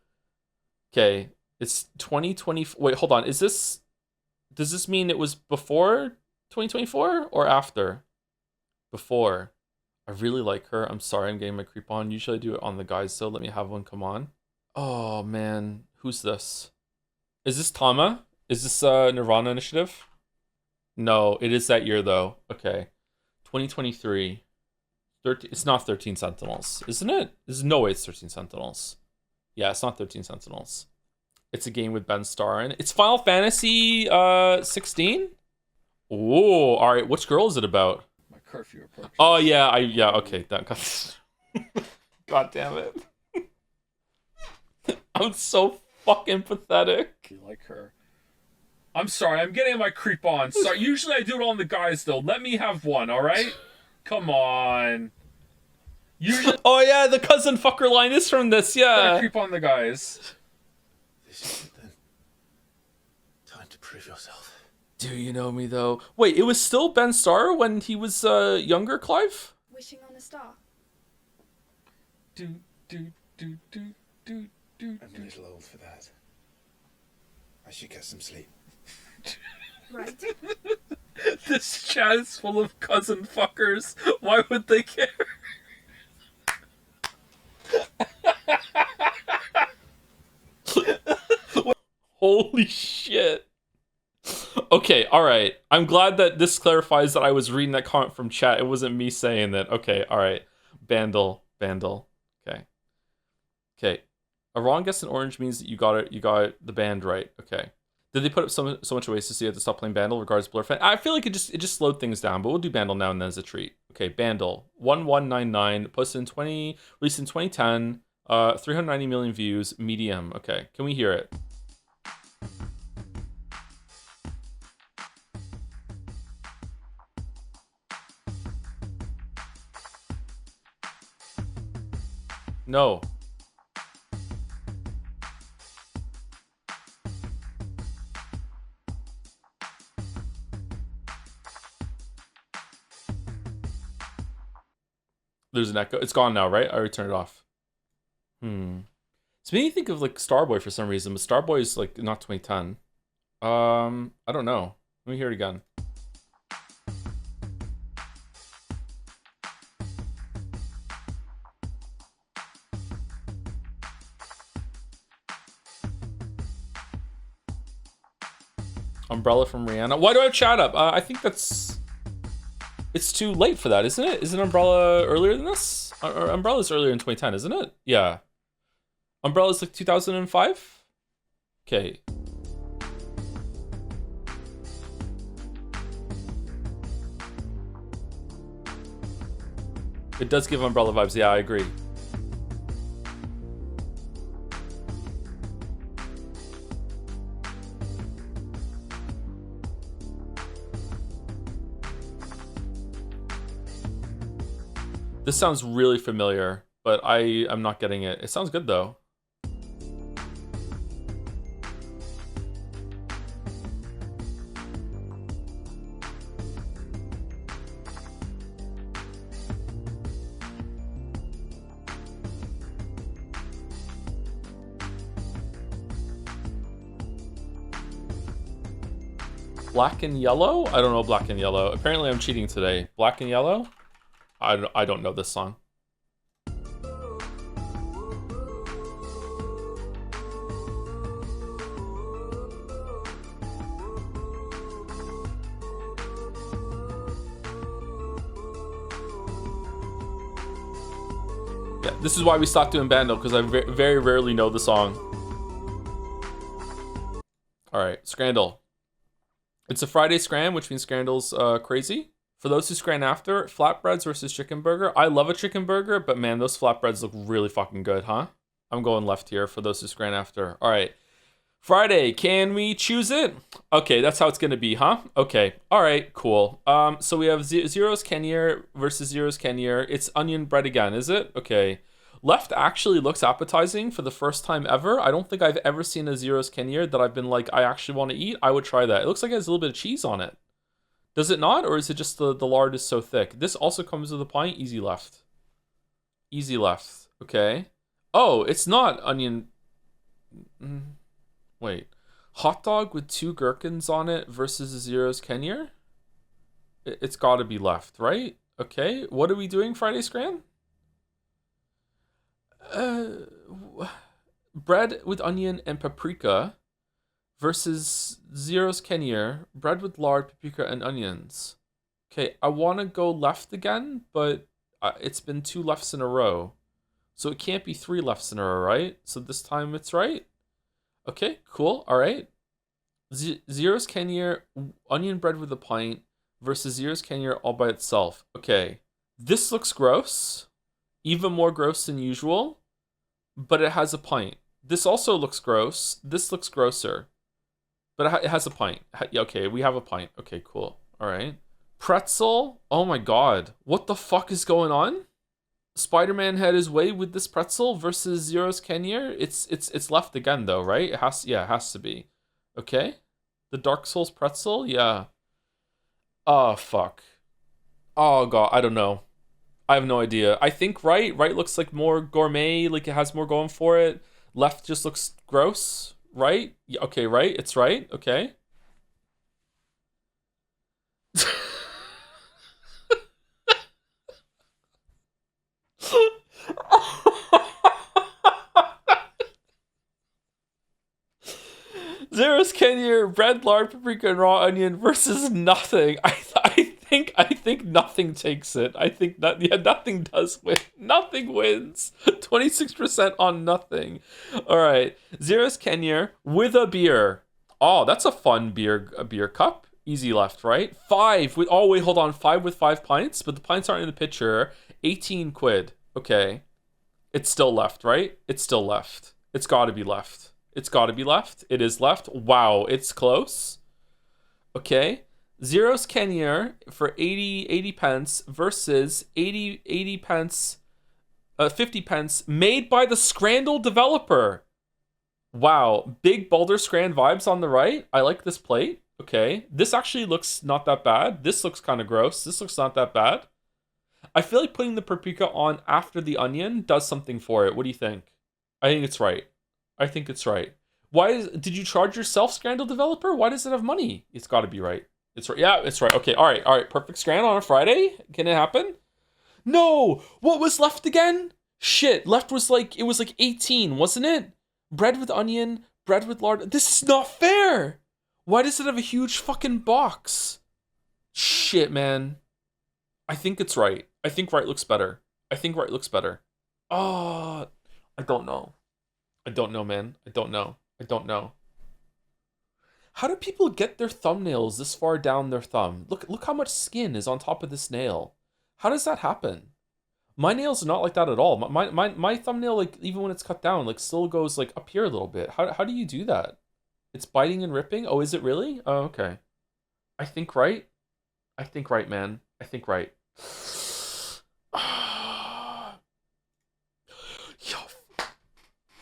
[SPEAKER 1] Okay. It's 2020. Wait, hold on. Does this mean it was before 2024 or after? Before. I really like her. I'm sorry, I'm getting my creep on. Usually I do it on the guys, so let me have one. Come on. Oh, man. Who's this? Is this Tama? Is this Nirvana Initiative? No, it is that year, though. Okay. 2023. It's not 13 Sentinels, isn't it? There's no way it's 13 Sentinels. Yeah, it's not 13 Sentinels. It's a game with Ben Starr in it. It's Final Fantasy 16? Oh, all right. Which girl is it about?
[SPEAKER 2] My curfew approaches.
[SPEAKER 1] Oh, yeah. Okay. God damn it. I'm so fucking pathetic.
[SPEAKER 2] You like her. I'm sorry, I'm getting my creep on. Sorry, usually I do it on the guys, though. Let me have one, all right? Come on. Usually.
[SPEAKER 1] Oh yeah, the cousin fucker line is from this. Yeah.
[SPEAKER 2] Creep on the guys.
[SPEAKER 3] This is it then. Time to prove yourself.
[SPEAKER 1] Do you know me though? Wait, it was still Ben Starr when he was younger, Clive?
[SPEAKER 4] Wishing on a star.
[SPEAKER 2] Do.
[SPEAKER 3] I'm a little old for that. I should get some sleep.
[SPEAKER 4] Right.
[SPEAKER 2] This chat is full of cousin fuckers. Why would they care?
[SPEAKER 1] Holy shit. Okay, alright. I'm glad that this clarifies that I was reading that comment from chat. It wasn't me saying that. Okay, alright. Bandle. Okay. A wrong guess in orange means that you got the band right. Okay. Did they put up so much ways to see you had to stop playing Bandle regards Blur fan? I feel like it just slowed things down, but we'll do Bandle now and then as a treat. Okay, Bandle 1199, posted in 20, released in 2010, 390 million views, medium. Okay, can we hear it? No. There's an echo. It's gone now, right? I already turned it off. It's making me think of like Starboy for some reason, but Starboy is like not 2010. I don't know. Let me hear it again. Umbrella from Rihanna. Why do I have chat up? I think it's too late for that, isn't it? Isn't Umbrella earlier than this? Or Umbrella's earlier in 2010, isn't it? Yeah. Umbrella's like 2005? Okay. It does give Umbrella vibes. Yeah, I agree. This sounds really familiar, but I'm not getting it. It sounds good though. Black and yellow? I don't know black and yellow. Apparently I'm cheating today. Black and yellow? I don't know this song. Yeah, this is why we stopped doing Bando, because I very rarely know the song. Alright, Scrandle. It's a Friday scram, which means Scrandle's crazy. For those who scran after, flatbreads versus chicken burger. I love a chicken burger, but man, those flatbreads look really fucking good, huh? I'm going left here for those who scran after. All right. Friday, can we choose it? Okay, that's how it's gonna be, huh? Okay, all right, cool. So we have Zero's Kenya versus Zero's Kenya. It's onion bread again, is it? Okay. Left actually looks appetizing for the first time ever. I don't think I've ever seen a Zero's Kenya that I've been like, I actually want to eat. I would try that. It looks like it has a little bit of cheese on it. Does it not? Or is it just the lard is so thick? This also comes with a pint. Easy left. Easy left. Okay. Oh, it's not onion. Wait. Hot dog with 2 gherkins on it versus a Zero's Kenya? It's got to be left, right? Okay. What are we doing Friday Scram? Bread with onion and paprika versus Zero's Kenya, bread with lard, paprika, and onions. Okay, I want to go left again, but it's been 2 lefts in a row. So it can't be 3 lefts in a row, right? So this time it's right. Okay, cool, all right. Zero's Kenya, onion bread with a pint versus Zero's Kenya all by itself. Okay, this looks gross. Even more gross than usual, but it has a pint. This also looks gross. This looks grosser, but it has a pint. Okay, we have a pint. Okay, cool. All right. Pretzel. Oh my god. What the fuck is going on? Spider-Man had his way with this pretzel versus Zero's Kenya. It's left again though, right? It has to be. Okay. The Dark Souls pretzel. Yeah. Oh fuck. Oh god. I don't know. I have no idea. I think right looks like more gourmet, like it has more going for it. Left just looks gross, right? Yeah, okay, right? It's right. Okay. Zero's Kenya, bread, lard, paprika, and raw onion versus nothing. I think nothing takes it. I think that nothing does win. Nothing wins. 26% on nothing. All right. Zero's Kenya with a beer. Oh, that's a fun a beer cup. Easy left, right? 5 with wait, hold on. 5 with 5 pints, but the pints aren't in the picture. 18 quid. Okay. It's still left, right? It's still left. It's got to be left. It's got to be left. It is left. Wow, it's close. Okay. Zero's Kenya for 80 pence versus 80 pence, 50 pence made by the Scrandle developer. Wow, big Boulder Scran vibes on the right. I like this plate. Okay, this actually looks not that bad. This looks kind of gross. This looks not that bad. I feel like putting the paprika on after the onion does something for it. What do you think? I think it's right. I think it's right. Did you charge yourself, Scrandle developer? Why does it have money? It's got to be right. It's right. Yeah, it's right. Okay, all right. Perfect Scran on a Friday. Can it happen? No! What was left again? Shit, left was like, it was like 18, wasn't it? Bread with onion, bread with lard. This is not fair! Why does it have a huge fucking box? Shit, man. I think it's right. I think right looks better. Oh, I don't know. I don't know, man. I don't know. How do people get their thumbnails this far down their thumb? Look how much skin is on top of this nail. How does that happen? My nails are not like that at all. My thumbnail, like, even when it's cut down, like, still goes, like, up here a little bit. How do you do that? It's biting and ripping? Oh, is it really? Oh, okay. I think right, man. I think right.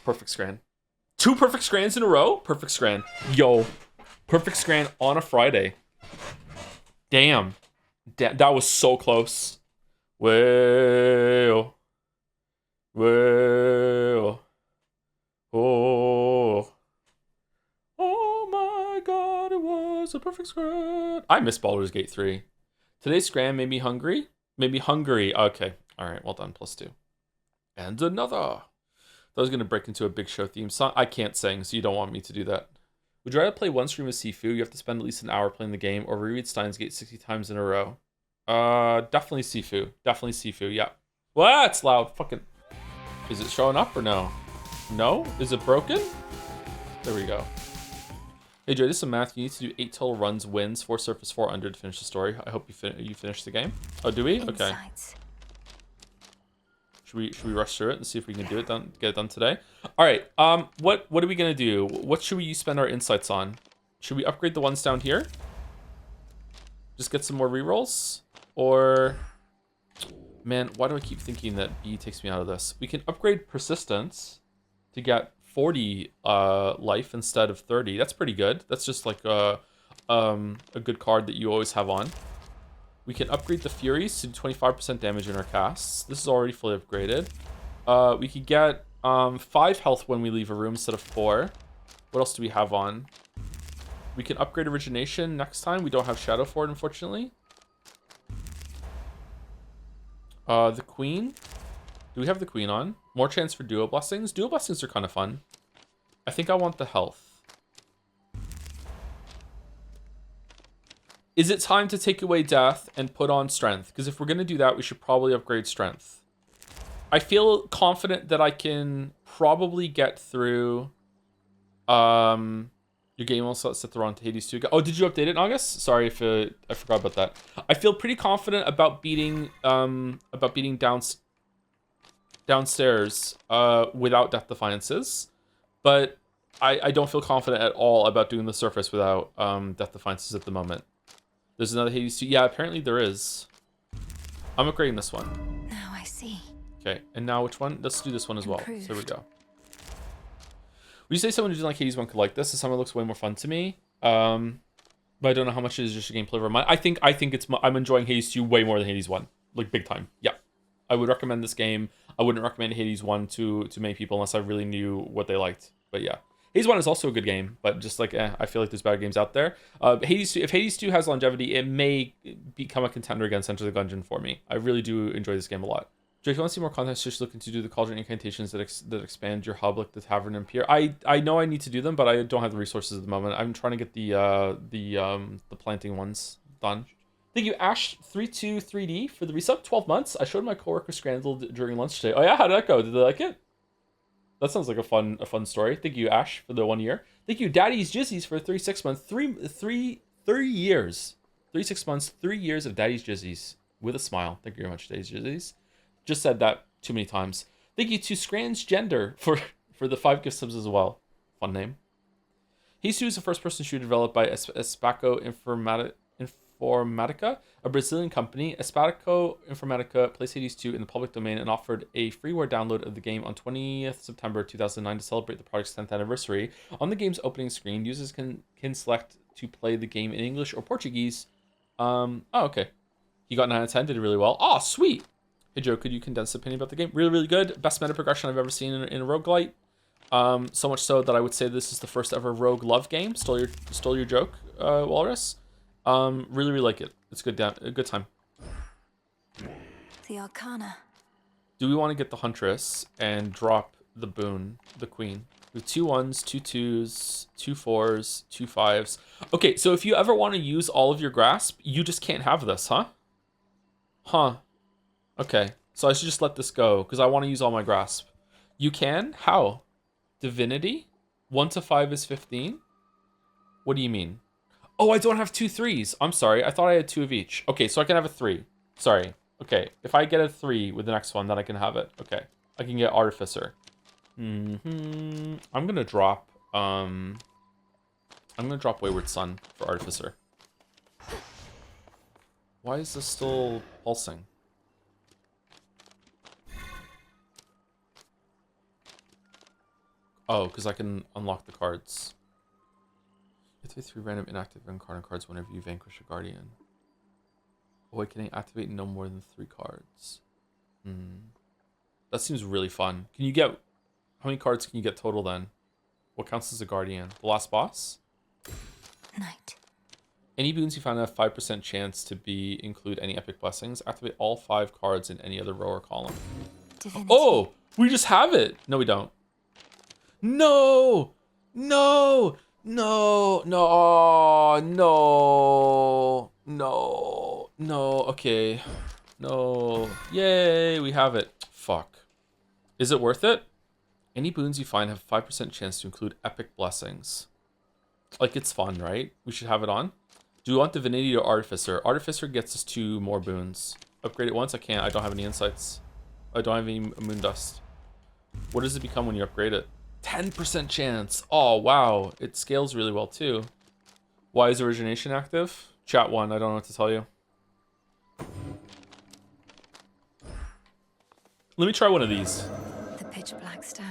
[SPEAKER 1] Perfect scran. 2 perfect scrans in a row? Perfect scran. Yo. Perfect scran on a Friday. Damn. That was so close. Well. Well. Oh. Oh my god, it was a perfect scran. I miss Baldur's Gate 3. Today's scran made me hungry. Made me hungry. Okay. Alright, well done. +2. And another. I was going to break into a big show theme song. I can't sing, so you don't want me to do that. Would you rather play one stream of Sifu? You have to spend at least an hour playing the game, or reread Steins Gate 60 times in a row. Definitely Sifu. Definitely Sifu, yeah. What? It's loud. Fucking. Is it showing up or no? No? Is it broken? There we go. Hey Joe, this is some math. You need to do 8 total runs, wins, 4 surface, 4 under to finish the story. I hope you finish the game. Oh, do we? Okay.
[SPEAKER 5] Insights.
[SPEAKER 1] Should we rush through it and see if we can get it done today? All right. What are we gonna do? What should we spend our insights on? Should we upgrade the ones down here? Just get some more rerolls, or man, why do I keep thinking that B takes me out of this? We can upgrade persistence to get 40 life instead of 30. That's pretty good. That's just like a good card that you always have on. We can upgrade the Furies to do 25% damage in our casts. This is already fully upgraded. We could get 5 health when we leave a room instead of 4. What else do we have on? We can upgrade Origination next time. We don't have Shadow for it, unfortunately. The Queen. Do we have the Queen on? More chance for Duo Blessings. Duo Blessings are kind of fun. I think I want the health. Is it time to take away death and put on strength? Because if we're going to do that, we should probably upgrade strength. I feel confident that I can probably get through your game will set the wrong to Hades 2. Oh, did you update it in August? Sorry if I forgot about that. I feel pretty confident about beating downstairs without Death Defiances, but I don't feel confident at all about doing the surface without Death Defiances at the moment. There's another Hades 2. Yeah, apparently there is. I'm upgrading this one.
[SPEAKER 5] Now I see.
[SPEAKER 1] Okay, and now which one? Let's do this one as well.
[SPEAKER 5] Improved.
[SPEAKER 1] So here we go. Would you say someone who didn't like Hades 1 could like this? This summer looks way more fun to me. But I don't know how much it is just a gameplay over mine. I think I'm enjoying Hades 2 way more than Hades 1. Like, big time. Yeah. I would recommend this game. I wouldn't recommend Hades 1 to many people unless I really knew what they liked. But yeah. Hades 1 is also a good game, but just like, I feel like there's better games out there. Hades 2, if Hades 2 has longevity, it may become a contender against Enter the Gungeon for me. I really do enjoy this game a lot. Jake, if you want to see more content, just looking to do the cauldron incantations that expand your hub, like the Tavern and Pier. I know I need to do them, but I don't have the resources at the moment. I'm trying to get the planting ones done. Thank you, Ash323D, for the resub. 12 months. I showed my coworker Scrandled during lunch today. Oh yeah, how did that go? Did they like it? That sounds like a fun story. Thank you, Ash, for the 1 year. Thank you, Daddy's Jizzies, for 36 months. 3 years. 36 months, 3 years of Daddy's Jizzies. With a smile. Thank you very much, Daddy's Jizzies. Just said that too many times. Thank you to Scrans Gender for the 5 gift subs as well. Fun name. Hades 2 is a first-person shooter developed by Espaco Informatica, a Brazilian company. Espaco Informatica placed Hades 2 in the public domain and offered a freeware download of the game on 20th September 2009 to celebrate the project's 10th anniversary. On the game's opening screen, users can select to play the game in English or Portuguese. Oh, okay. He got 9 out of 10, did really well. Oh, sweet! Hey Joe, could you condense the opinion about the game? Really, really good. Best meta progression I've ever seen in a roguelite. So much so that I would say this is the first ever rogue love game. Stole your joke, Walrus. Really, really like it. It's a good time.
[SPEAKER 5] The Arcana.
[SPEAKER 1] Do we want to get the Huntress and drop the boon, the Queen? With 2 1s, 2 2s, 2 4s, 2 5s. Okay, so if you ever want to use all of your grasp, you just can't have this, huh? Huh. Okay, so I should just let this go, because I want to use all my grasp. You can? How? Divinity? 1 to 5 is 15? What do you mean? Oh, I don't have 2 3s. I'm sorry, I thought I had 2 of each. Okay, so I can have a 3. Sorry. Okay, if I get a 3 with the next one, then I can have it. Okay, I can get Artificer. I'm gonna drop Wayward Son for Artificer. Why is this still pulsing? Oh, because I can unlock the cards. Activate 3 random inactive incarnate cards whenever you vanquish a guardian. Awakening, activate no more than 3 cards. That seems really fun. Can you get... How many cards can you get total then? What counts as a guardian? The last boss?
[SPEAKER 5] Night.
[SPEAKER 1] Any boons you find have 5% chance to include any epic blessings. Activate all 5 cards in any other row or column.
[SPEAKER 5] Divinity.
[SPEAKER 1] Oh! We just have it! No, we don't. No! No! No! No! Oh, no! No! No! Okay. No. Yay! We have it. Fuck. Is it worth it? Any boons you find have 5% chance to include epic blessings. Like, it's fun, right? We should have it on. Do we want Divinity or Artificer? Artificer gets us 2 more boons. Upgrade it once? I can't. I don't have any insights. I don't have any moon dust. What does it become when you upgrade it? 10% chance. Oh, wow. It scales really well, too. Why is Origination active? Chat 1. I don't know what to tell you. Let me try one of these.
[SPEAKER 5] The pitch black stone.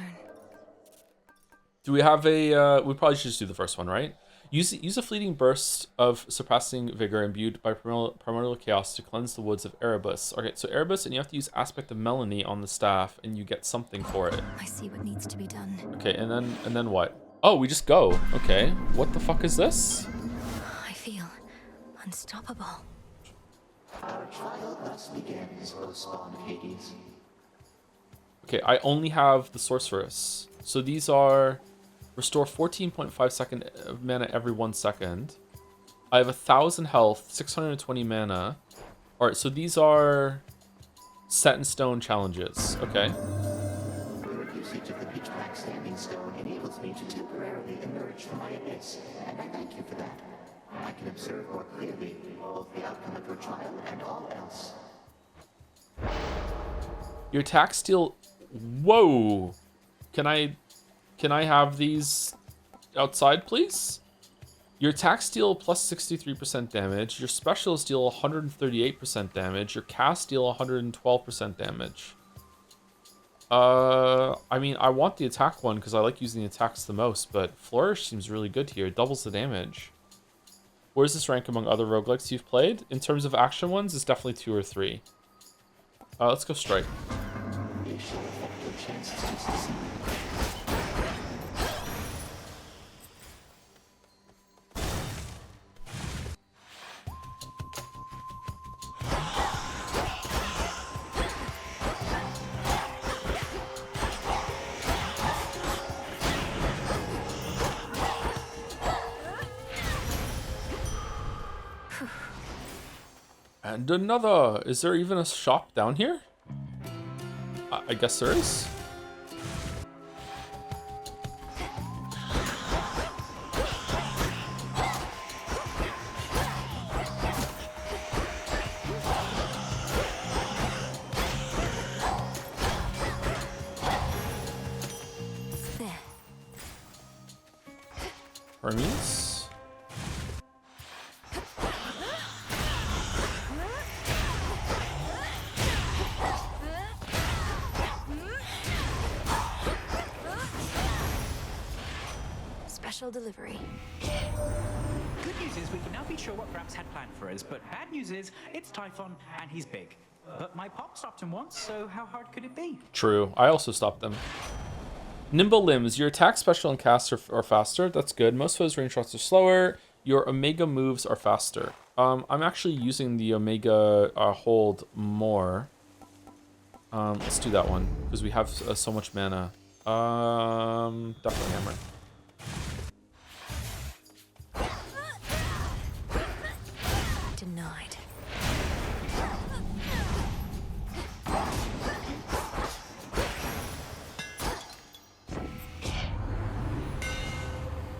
[SPEAKER 1] Do we have a... we probably should just do the first one, right? Use a fleeting burst of surpassing vigor imbued by primordial chaos to cleanse the woods of Erebus. Okay, so Erebus, and you have to use Aspect of Melanie on the staff, and you get something for it.
[SPEAKER 5] I see what needs to be done.
[SPEAKER 1] Okay, and then what? Oh, we just go. Okay, what the fuck is this?
[SPEAKER 5] I feel unstoppable.
[SPEAKER 6] Our trial thus begins, O spawn of Hades.
[SPEAKER 1] Okay, I only have the Sorceress. So these are... Restore 14.5 second of mana every 1 second. I have 1,000 health, 620 mana. Alright, so these are set in stone challenges. Okay.
[SPEAKER 6] Your usage of the pitch black standing stone enables me to temporarily emerge from my abyss, and I thank you for that. I can observe more clearly both the outcome of your trial and all else.
[SPEAKER 1] Your attack steal... Whoa! Can I have these outside, please? Your attacks deal plus 63% damage. Your specials deal 138% damage. Your cast deal 112% damage. I mean, I want the attack one because I like using the attacks the most, but Flourish seems really good here. It doubles the damage. Where does this rank among other roguelikes you've played? In terms of action ones, it's definitely 2 or 3. Let's go Strike.
[SPEAKER 6] This should affect your chances to succeed.
[SPEAKER 1] And another. Is there even a shop down here? I guess there is.
[SPEAKER 5] There.
[SPEAKER 1] Hermes?
[SPEAKER 5] Special delivery.
[SPEAKER 7] Good news is we can now be sure what Gramps had planned for us, but bad news is it's Typhon and he's big. But my pop stopped him once, so how hard could it be?
[SPEAKER 1] True. I also stopped them. Nimble Limbs. Your attack, special, and cast are faster. That's good. Most foes' range shots are slower. Your Omega moves are faster. I'm actually using the Omega hold more. Let's do that one because we have so much mana. Definitely Hammer.
[SPEAKER 5] Denied.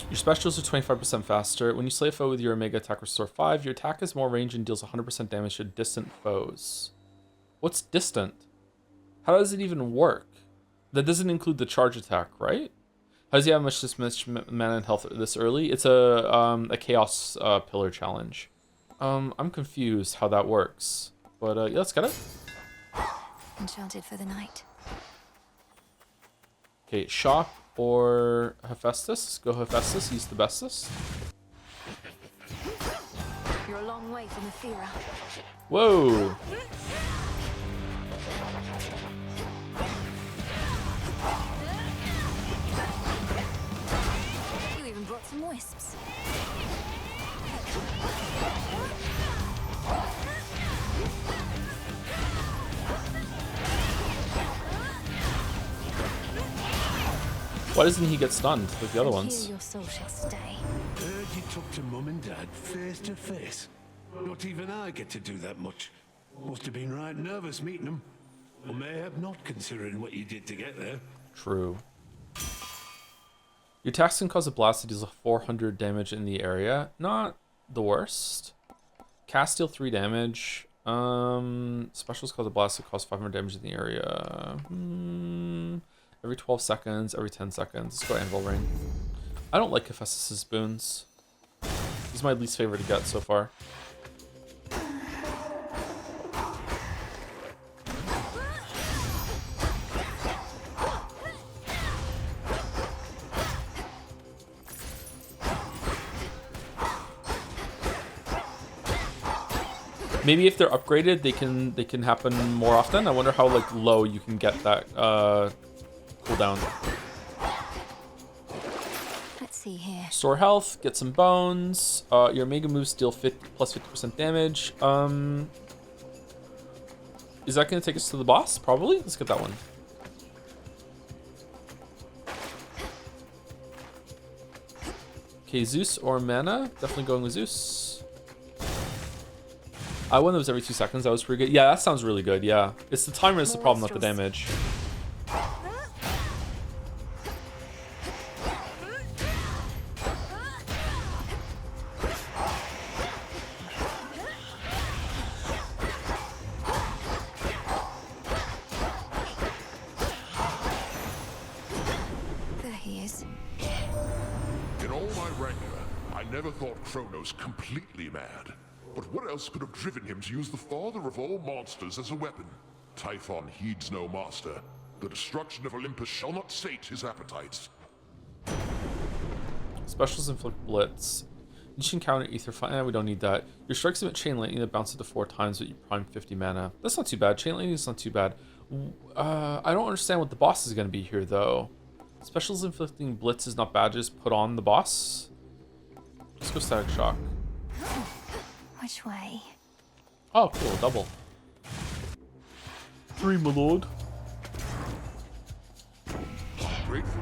[SPEAKER 1] Your specials are 25% faster. When you slay a foe with your Omega attack restore 5, your attack has more range and deals 100% damage to distant foes. What's distant? How does it even work? That doesn't include the charge attack, right? How does he have much mana and health this early? It's a Chaos Pillar challenge. I'm confused how that works. But yeah, let's get it.
[SPEAKER 5] Enchanted for the night.
[SPEAKER 1] Okay, shop or Hephaestus? Go Hephaestus, he's the bestest.
[SPEAKER 5] You're a long way from Athera.
[SPEAKER 1] Whoa!
[SPEAKER 5] You even brought some wisps.
[SPEAKER 1] Why doesn't he get stunned like the other
[SPEAKER 5] And
[SPEAKER 1] ones?
[SPEAKER 5] here your soul shall stay.
[SPEAKER 8] Heard you talk to Mum and Dad face to face. Not even I get to do that much. Must have been right nervous meeting them. Or mayhap not, considering what you did to get there.
[SPEAKER 1] True. Your attacks can cause a blast that deals 400 damage in the area. Not the worst. Cast deal 3 damage. Specials cause a blast that causes 500 damage in the area. Every 12 seconds, every 10 seconds. Let's go Anvil Ring. I don't like Hephaestus' boons. He's my least favorite to get so far. Maybe if they're upgraded, they can happen more often. I wonder how like low you can get that cooldown.
[SPEAKER 5] Let's see here.
[SPEAKER 1] Store health, get some bones. Your mega moves deal plus 50% damage. Is that going to take us to the boss? Probably. Let's get that one. Okay, Zeus or mana? Definitely going with Zeus. I won those every 2 seconds. That was pretty good. Yeah, that sounds really good. Yeah, it's the timer is the problem, not the damage.
[SPEAKER 5] There he is.
[SPEAKER 9] In all my rancor, I never thought Kronos completely mad. But what else could have driven him to use the father of all monsters as a weapon? Typhon heeds no master. The destruction of Olympus shall not sate his appetites.
[SPEAKER 1] Specials inflict blitz. You can counter ether fire. We don't need that. Your strikes emit chain lightning that bounces to 4 times, but you prime 50 mana. That's not too bad. Chain lightning is not too bad. I don't understand what the boss is going to be here though. Specials inflicting blitz is not bad. Just put on the boss. Let's go static shock.
[SPEAKER 5] Which way?
[SPEAKER 1] Oh, cool. Double. 3, my lord.
[SPEAKER 9] Grateful.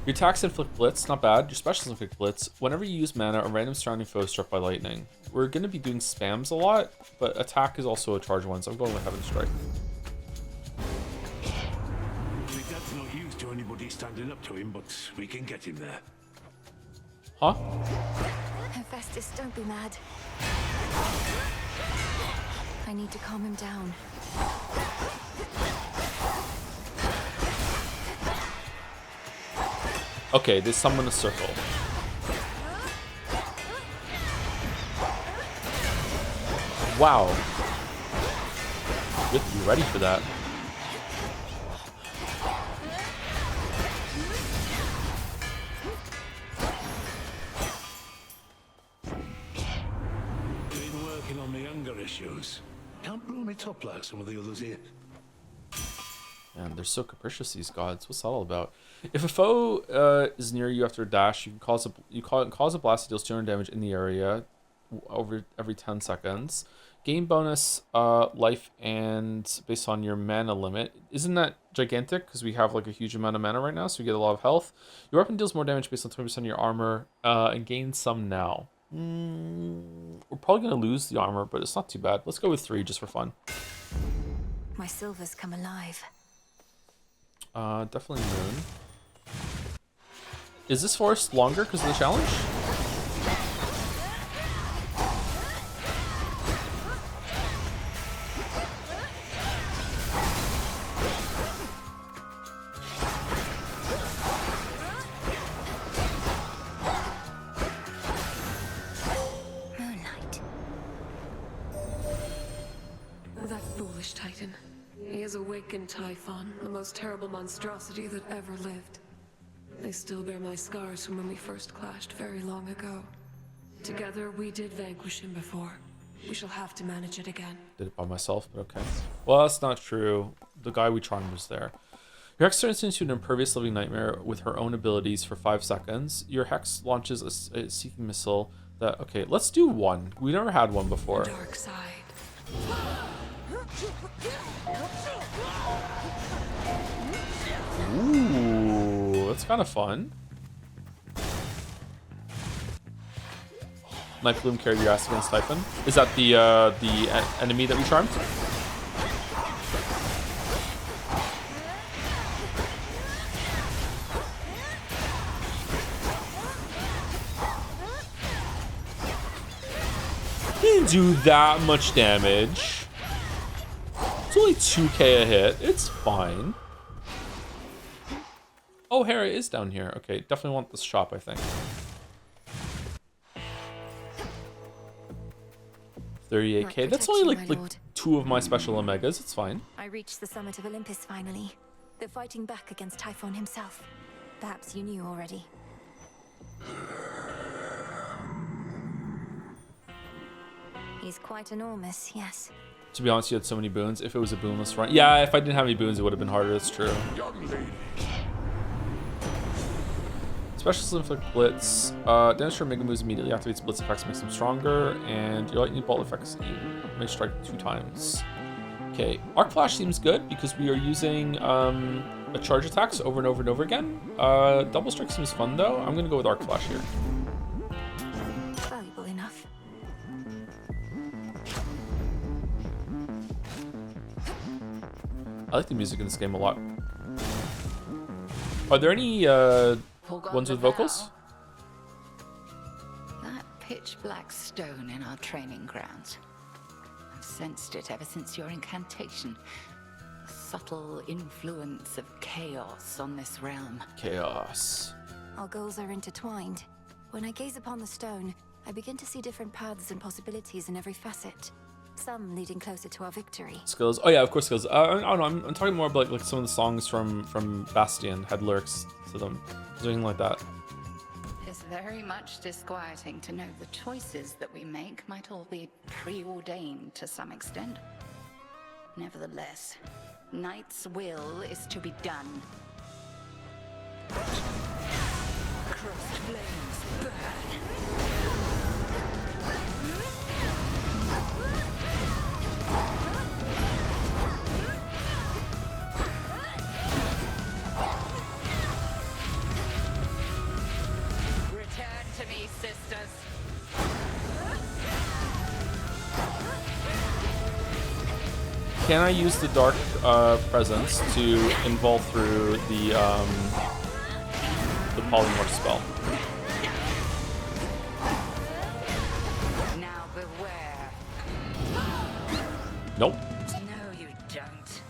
[SPEAKER 1] Your attacks inflict blitz, not bad. Your specials inflict blitz. Whenever you use mana, a random surrounding foe is struck by lightning. We're going to be doing spams a lot, but attack is also a charge one, so I'm going with Heaven Strike.
[SPEAKER 8] My dad's not used to anybody standing up to him, but we can get him there.
[SPEAKER 1] Huh?
[SPEAKER 5] Hephaestus, don't be mad. I need to calm him down.
[SPEAKER 1] Okay, they summon a circle. Wow. You have to be ready for that.
[SPEAKER 8] Been working on the younger issues. Can't blow me top like some of the others here.
[SPEAKER 1] Man, they're so capricious, these gods. What's that all about? If a foe is near you after a dash, you can cause a blast that deals 200 damage in the area over every 10 seconds. Gain bonus life and based on your mana limit. Isn't that gigantic? Because we have like a huge amount of mana right now, so we get a lot of health. Your weapon deals more damage based on 20% of your armor and gain some now. We're probably going to lose the armor, but it's not too bad. Let's go with 3 just for fun.
[SPEAKER 5] My silver's come alive.
[SPEAKER 1] Definitely Moon. Is this forest longer because of the challenge?
[SPEAKER 5] Moonlight.
[SPEAKER 10] That foolish Titan. He has awakened Typhon, the most terrible monstrosity that ever lived. I still bear my scars from when we first clashed very long ago. Together, we did vanquish him before. We shall have to manage it again.
[SPEAKER 1] Did it by myself, but okay. Well, that's not true. The guy we charmed was there. Your Hex turns into an impervious living nightmare with her own abilities for 5 seconds. Your Hex launches a seeking missile that... Okay, let's do one. We never had one before.
[SPEAKER 10] Dark side.
[SPEAKER 1] Ooh, that's kind of fun. Night Bloom carried your ass against Typhon. Is that the enemy that we charmed? Didn't do that much damage. It's only 2k a hit. It's fine. Oh, Hera is down here. Okay, definitely want this shop, I think. 38k. That's only like 2 of my special omegas. It's fine.
[SPEAKER 5] I reached the summit of Olympus finally. They're fighting back against Typhon himself. Perhaps you knew already. He's quite enormous, yes.
[SPEAKER 1] To be honest, you had so many boons. If it was a boonless run. Yeah, if I didn't have any boons, it would have been harder. That's true.
[SPEAKER 9] Young lady.
[SPEAKER 1] Special Inflict Blitz. Damage for Mega Moves immediately activates Blitz effects, makes them stronger, and your Lightning Bolt effects may strike 2 times. Okay, Arc Flash seems good because we are using a charge attacks over and over and over again. Double Strike seems fun though. I'm gonna go with Arc Flash here.
[SPEAKER 5] Valuable enough.
[SPEAKER 1] I like the music in this game a lot. Are there any ones with vocals?
[SPEAKER 11] That pitch black stone in our training grounds. I've sensed it ever since your incantation. A subtle influence of chaos on this realm.
[SPEAKER 1] Chaos.
[SPEAKER 5] Our goals are intertwined. When I gaze upon the stone, I begin to see different paths and possibilities in every facet. Some leading closer to our victory.
[SPEAKER 1] Skills. Oh yeah, of course skills. I don't know. I'm talking more about like some of the songs from Bastion had lyrics to them. Is there anything like that?
[SPEAKER 11] It's very much disquieting to know the choices that we make might all be preordained to some extent. Nevertheless, Knight's will is to be done. Crossed flames burn. Return to me, sisters.
[SPEAKER 1] Can I use the Dark Presence to involve through the Polymorph spell?
[SPEAKER 11] Now beware.
[SPEAKER 1] Nope.
[SPEAKER 11] No, you don't.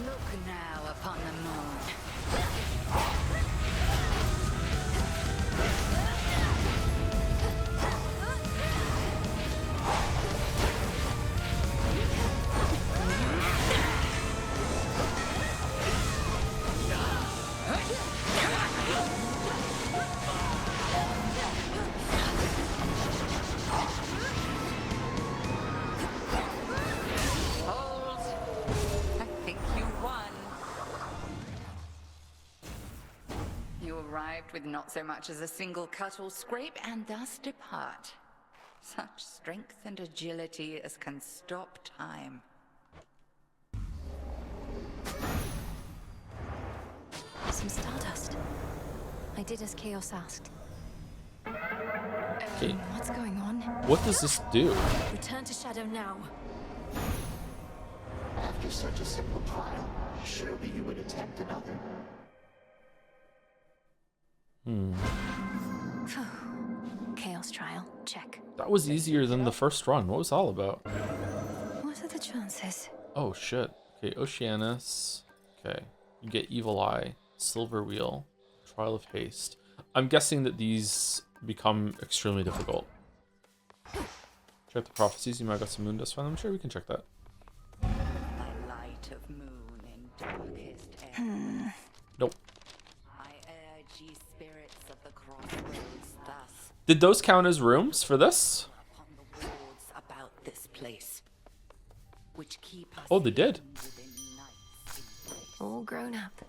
[SPEAKER 11] Look now upon the moon. Hold. I think you won. You arrived with not so much as a single cut or scrape, and thus depart. Such strength and agility as can stop time.
[SPEAKER 5] Some stardust. I did as Chaos asked.
[SPEAKER 1] Okay.
[SPEAKER 5] What's going on?
[SPEAKER 1] What does this do?
[SPEAKER 5] Return to Shadow now.
[SPEAKER 6] After such a simple trial, surely you would attempt another.
[SPEAKER 5] Chaos trial. Check.
[SPEAKER 1] That was easier than the first run. What was that all about?
[SPEAKER 5] What are the chances?
[SPEAKER 1] Oh shit. Okay, Oceanus. Okay. You get Evil Eye, Silver Wheel, Trial of Haste. I'm guessing that these become extremely difficult. Check the prophecies. You might have got some moon dust from them. I'm sure we can check that.
[SPEAKER 11] By light of moon in darkest air.
[SPEAKER 1] Nope.
[SPEAKER 11] I urge ye spirits of the crossroads thus.
[SPEAKER 1] Did those count as rooms for this?
[SPEAKER 11] Upon the wards about this place, which keep us
[SPEAKER 1] Oh, they did.
[SPEAKER 11] within night's embrace.
[SPEAKER 5] All grown up.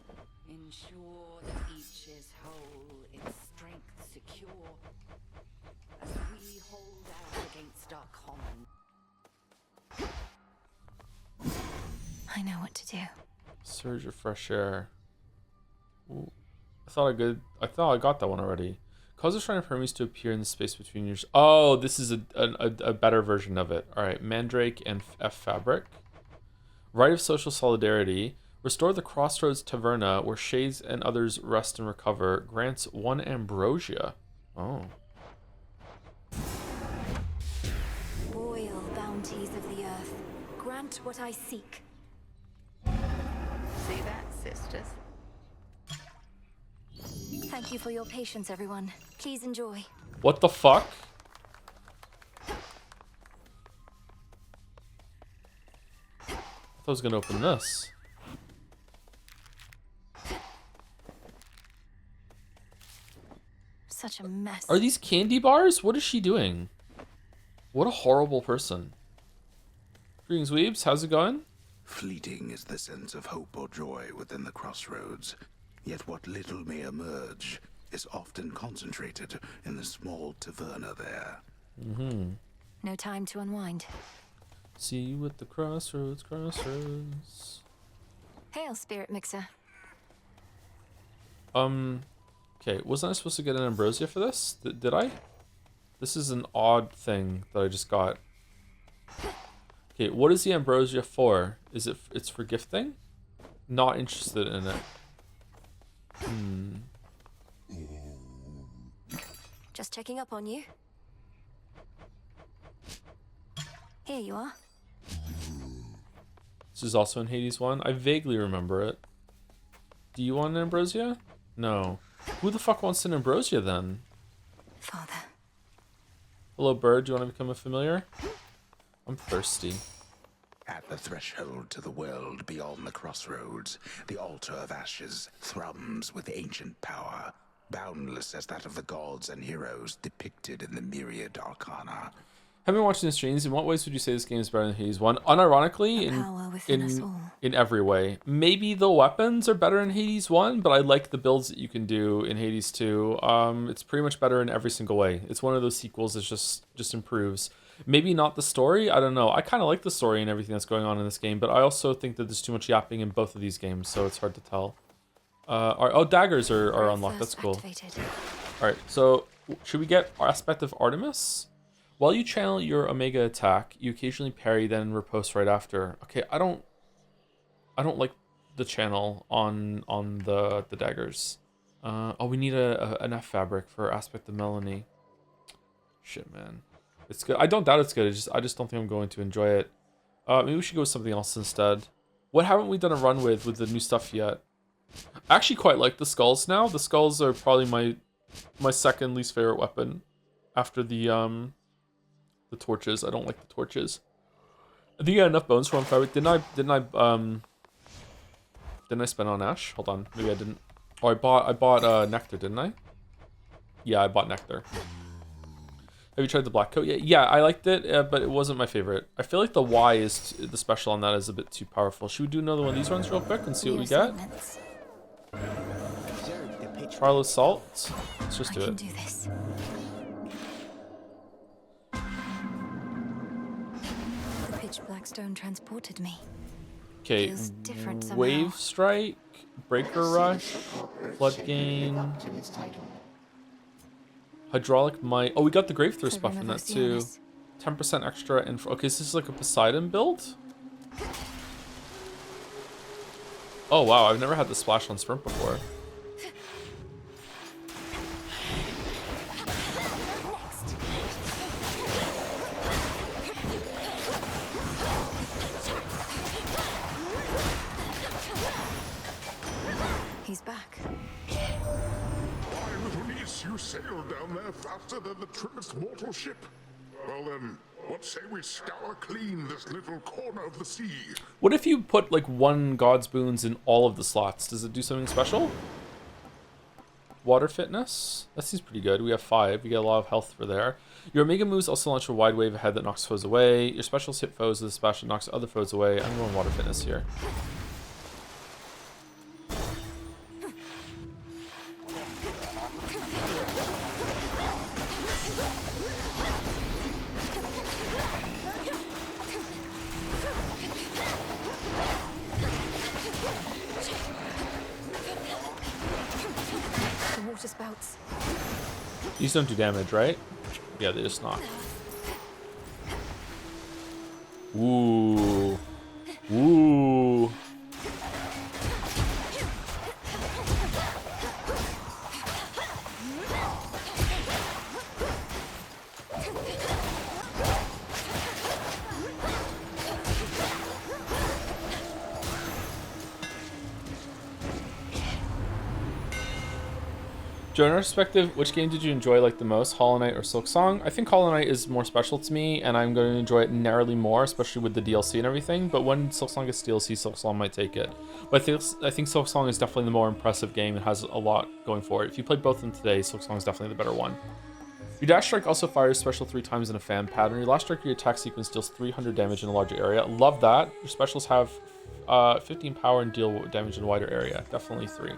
[SPEAKER 11] Ensure that each is whole, its strength secure, as we hold out against our common.
[SPEAKER 5] I know what to do.
[SPEAKER 1] Surge of fresh air. Ooh. I thought I got that one already. Cause the Shrine of Hermes to appear in the space between your... Oh, this is a better version of it. All right, Mandrake and F Fabric. Rite of Social Solidarity. Restore the Crossroads Taverna, where shades and others rest and recover. Grants 1 ambrosia. Oh.
[SPEAKER 5] Boil bounties of the earth. Grant what I seek.
[SPEAKER 11] See that, sisters?
[SPEAKER 5] Thank you for your patience, everyone. Please enjoy.
[SPEAKER 1] What the fuck? I thought I was gonna open this.
[SPEAKER 5] Such a mess.
[SPEAKER 1] Are these candy bars? What is she doing? What a horrible person. Greetings, weebs. How's it going?
[SPEAKER 12] Fleeting is the sense of hope or joy within the crossroads, yet what little may emerge is often concentrated in the small taverna there.
[SPEAKER 5] No time to unwind.
[SPEAKER 1] See you at the crossroads, crossroads.
[SPEAKER 5] Hail, Spirit Mixer.
[SPEAKER 1] Okay, wasn't I supposed to get an ambrosia for this? Did I? This is an odd thing that I just got. Okay, what is the ambrosia for? Is it? It's for gifting? Not interested in it.
[SPEAKER 5] Just checking up on you. Here you are.
[SPEAKER 1] This is also in Hades 1. I vaguely remember it. Do you want an ambrosia? No. Who the fuck wants an ambrosia then?
[SPEAKER 5] Father.
[SPEAKER 1] Hello, bird. Do you want to become a familiar? I'm thirsty.
[SPEAKER 12] At the threshold to the world beyond the crossroads, the altar of ashes thrums with ancient power, boundless as that of the gods and heroes depicted in the myriad arcana.
[SPEAKER 1] Have been watching the streams. In what ways would you say this game is better than Hades 1? Unironically, in every way. Maybe the weapons are better in Hades 1, but I like the builds that you can do in Hades 2. It's pretty much better in every single way. It's one of those sequels that just improves. Maybe not the story. I don't know. I kind of like the story and everything that's going on in this game, but I also think that there's too much yapping in both of these games, so it's hard to tell. Daggers are unlocked. That's cool. All right, so should we get Aspect of Artemis? While you channel your Omega attack, you occasionally parry, then riposte right after. Okay, I don't like the channel on the daggers. We need an F fabric for Aspect of Melanie. Shit, man, it's good. I don't doubt it's good. I just don't think I'm going to enjoy it. Maybe we should go with something else instead. What haven't we done a run with the new stuff yet? I actually quite like the skulls now. The skulls are probably my second least favorite weapon after the torches. I don't like the torches. I think I got enough bones for one fabric. Didn't I spend on Ash? Hold on, maybe I didn't. Oh, I bought Nectar, didn't I? Yeah, I bought Nectar. Have you tried the black coat yet? Yeah, I liked it, but it wasn't my favorite. I feel like the Y is the special on that is a bit too powerful. Should we do another one of these runs real quick and see what we get? Trial Assault. Let's just do it.
[SPEAKER 5] Do this. The pitch black stone transported me.
[SPEAKER 1] Okay,
[SPEAKER 5] Feels different somehow.
[SPEAKER 1] Wave Strike, Breaker Rush, Flood Gain, Hydraulic Might. Oh, we got the Grave Thirst buff in that too. 10% extra info. Okay, so this is like a Poseidon build? Oh wow, I've never had the splash on Sprint before.
[SPEAKER 5] He's back.
[SPEAKER 9] My little niece, you sailed down there faster than the trimmest mortal ship. Well then, what say we scour clean this little corner of the sea?
[SPEAKER 1] What if you put like 1 God's Boons in all of the slots? Does it do something special? Water fitness? That seems pretty good. We have 5. You get a lot of health for there. Your Omega moves also launch a wide wave ahead that knocks foes away. Your specials hit foes with a splash that knocks other foes away. I'm going water fitness here.
[SPEAKER 5] The water spouts.
[SPEAKER 1] These don't do damage, right? Yeah, they just knock. Ooh. Ooh. Joe, in retrospective, which game did you enjoy like the most, Hollow Knight or Silk Song? I think Hollow Knight is more special to me, and I'm going to enjoy it narrowly more, especially with the DLC and everything. But when Silk Song gets DLC, Silk Song might take it. But I think Silk Song is definitely the more impressive game. It has a lot going for it. If you played both of them today, Silk Song is definitely the better one. Your dash strike also fires special 3 times in a fan pattern. Your last strike, your attack sequence deals 300 damage in a larger area. Love that. Your specials have 15 power and deal damage in a wider area. Definitely 3.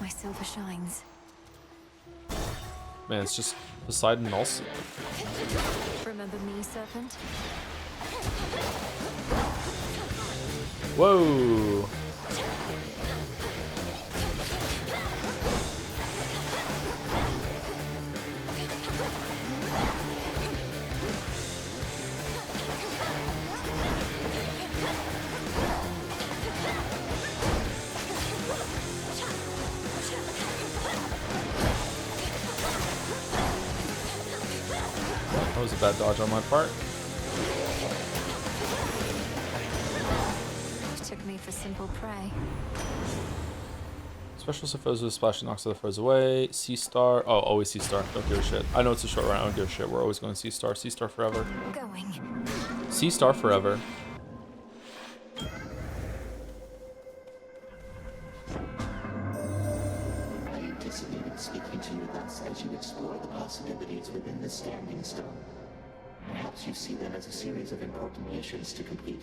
[SPEAKER 5] My silver shines.
[SPEAKER 1] Man, it's just Poseidon also.
[SPEAKER 5] Remember me, Serpent?
[SPEAKER 1] Whoa. That was a bad dodge on my part.
[SPEAKER 5] Took me for simple prey.
[SPEAKER 1] Special foes with a splash that knocks other foes away. C-Star. Oh, always C-Star. Don't give a shit. I know it's a short round. I don't give a shit. We're always going C-Star. C-Star forever.
[SPEAKER 5] Going.
[SPEAKER 1] C-Star forever.
[SPEAKER 6] I anticipated speaking to you thus as you explore the possibilities within the Standing Stone. Perhaps you see them as a series of important missions to complete,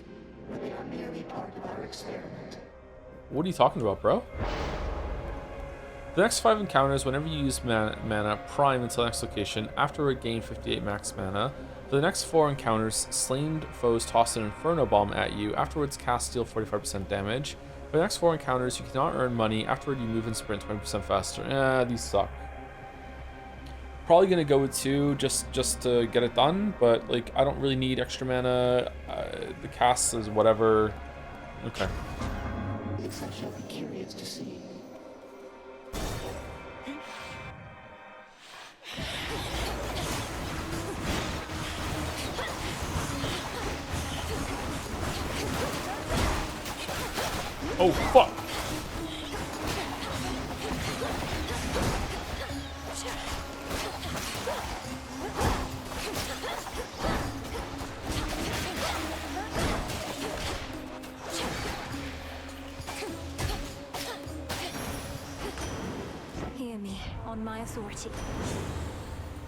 [SPEAKER 6] or they are merely part of our experiment.
[SPEAKER 1] What are you talking about, bro? The next 5 encounters, whenever you use mana, prime until the next location. Afterward, gain 58 max mana. For the next 4 encounters, slain foes toss an Inferno Bomb at you. Afterwards, cast deal 45% damage. For the next 4 encounters, you cannot earn money. Afterward, you move and sprint 20% faster. These suck. Probably gonna go with 2 just to get it done, but like I don't really need extra mana. The cast is whatever. Okay.
[SPEAKER 6] This I shall be curious to see.
[SPEAKER 1] Oh fuck!
[SPEAKER 5] Hear me, on my authority.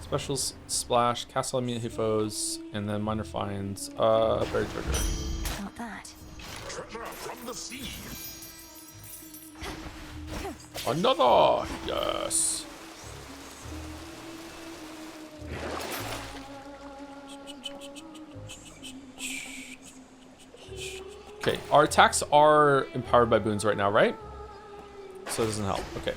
[SPEAKER 1] Specials splash, cast all immediate foes, and then minor finds. Buried treasure.
[SPEAKER 5] Not that.
[SPEAKER 9] Treasure from the sea.
[SPEAKER 1] Another! Yes! Okay, our attacks are empowered by boons right now, right? So it doesn't help. Okay.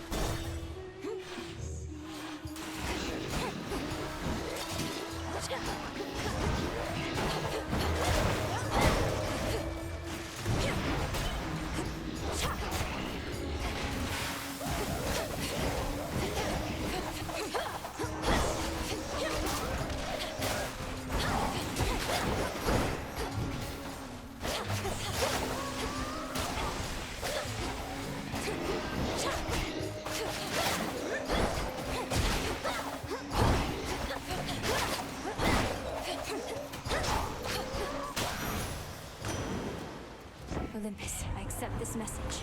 [SPEAKER 5] Olympus, I accept this message.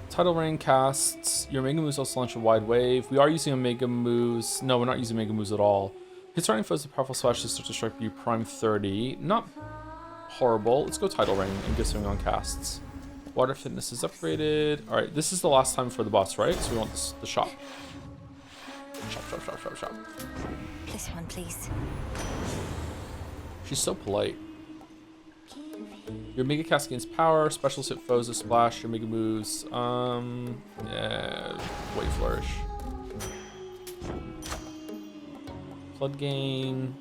[SPEAKER 1] Tidal Rain casts. Your Mega Moves also launch a wide wave. We are using a Mega Moves. No, we're not using Mega Moves at all. Hits starting foes with powerful slashes start to strike you prime 30. Not horrible. Let's go Tidal Rain and get something on casts. Water Fitness is upgraded. Alright, this is the last time for the boss, right? So we want the shop. Shop.
[SPEAKER 5] This one, please.
[SPEAKER 1] She's so polite. Your Mega Cast gains power, specials hit foes with splash, your Mega Moves, yeah, Wave Flourish. Flood Gain,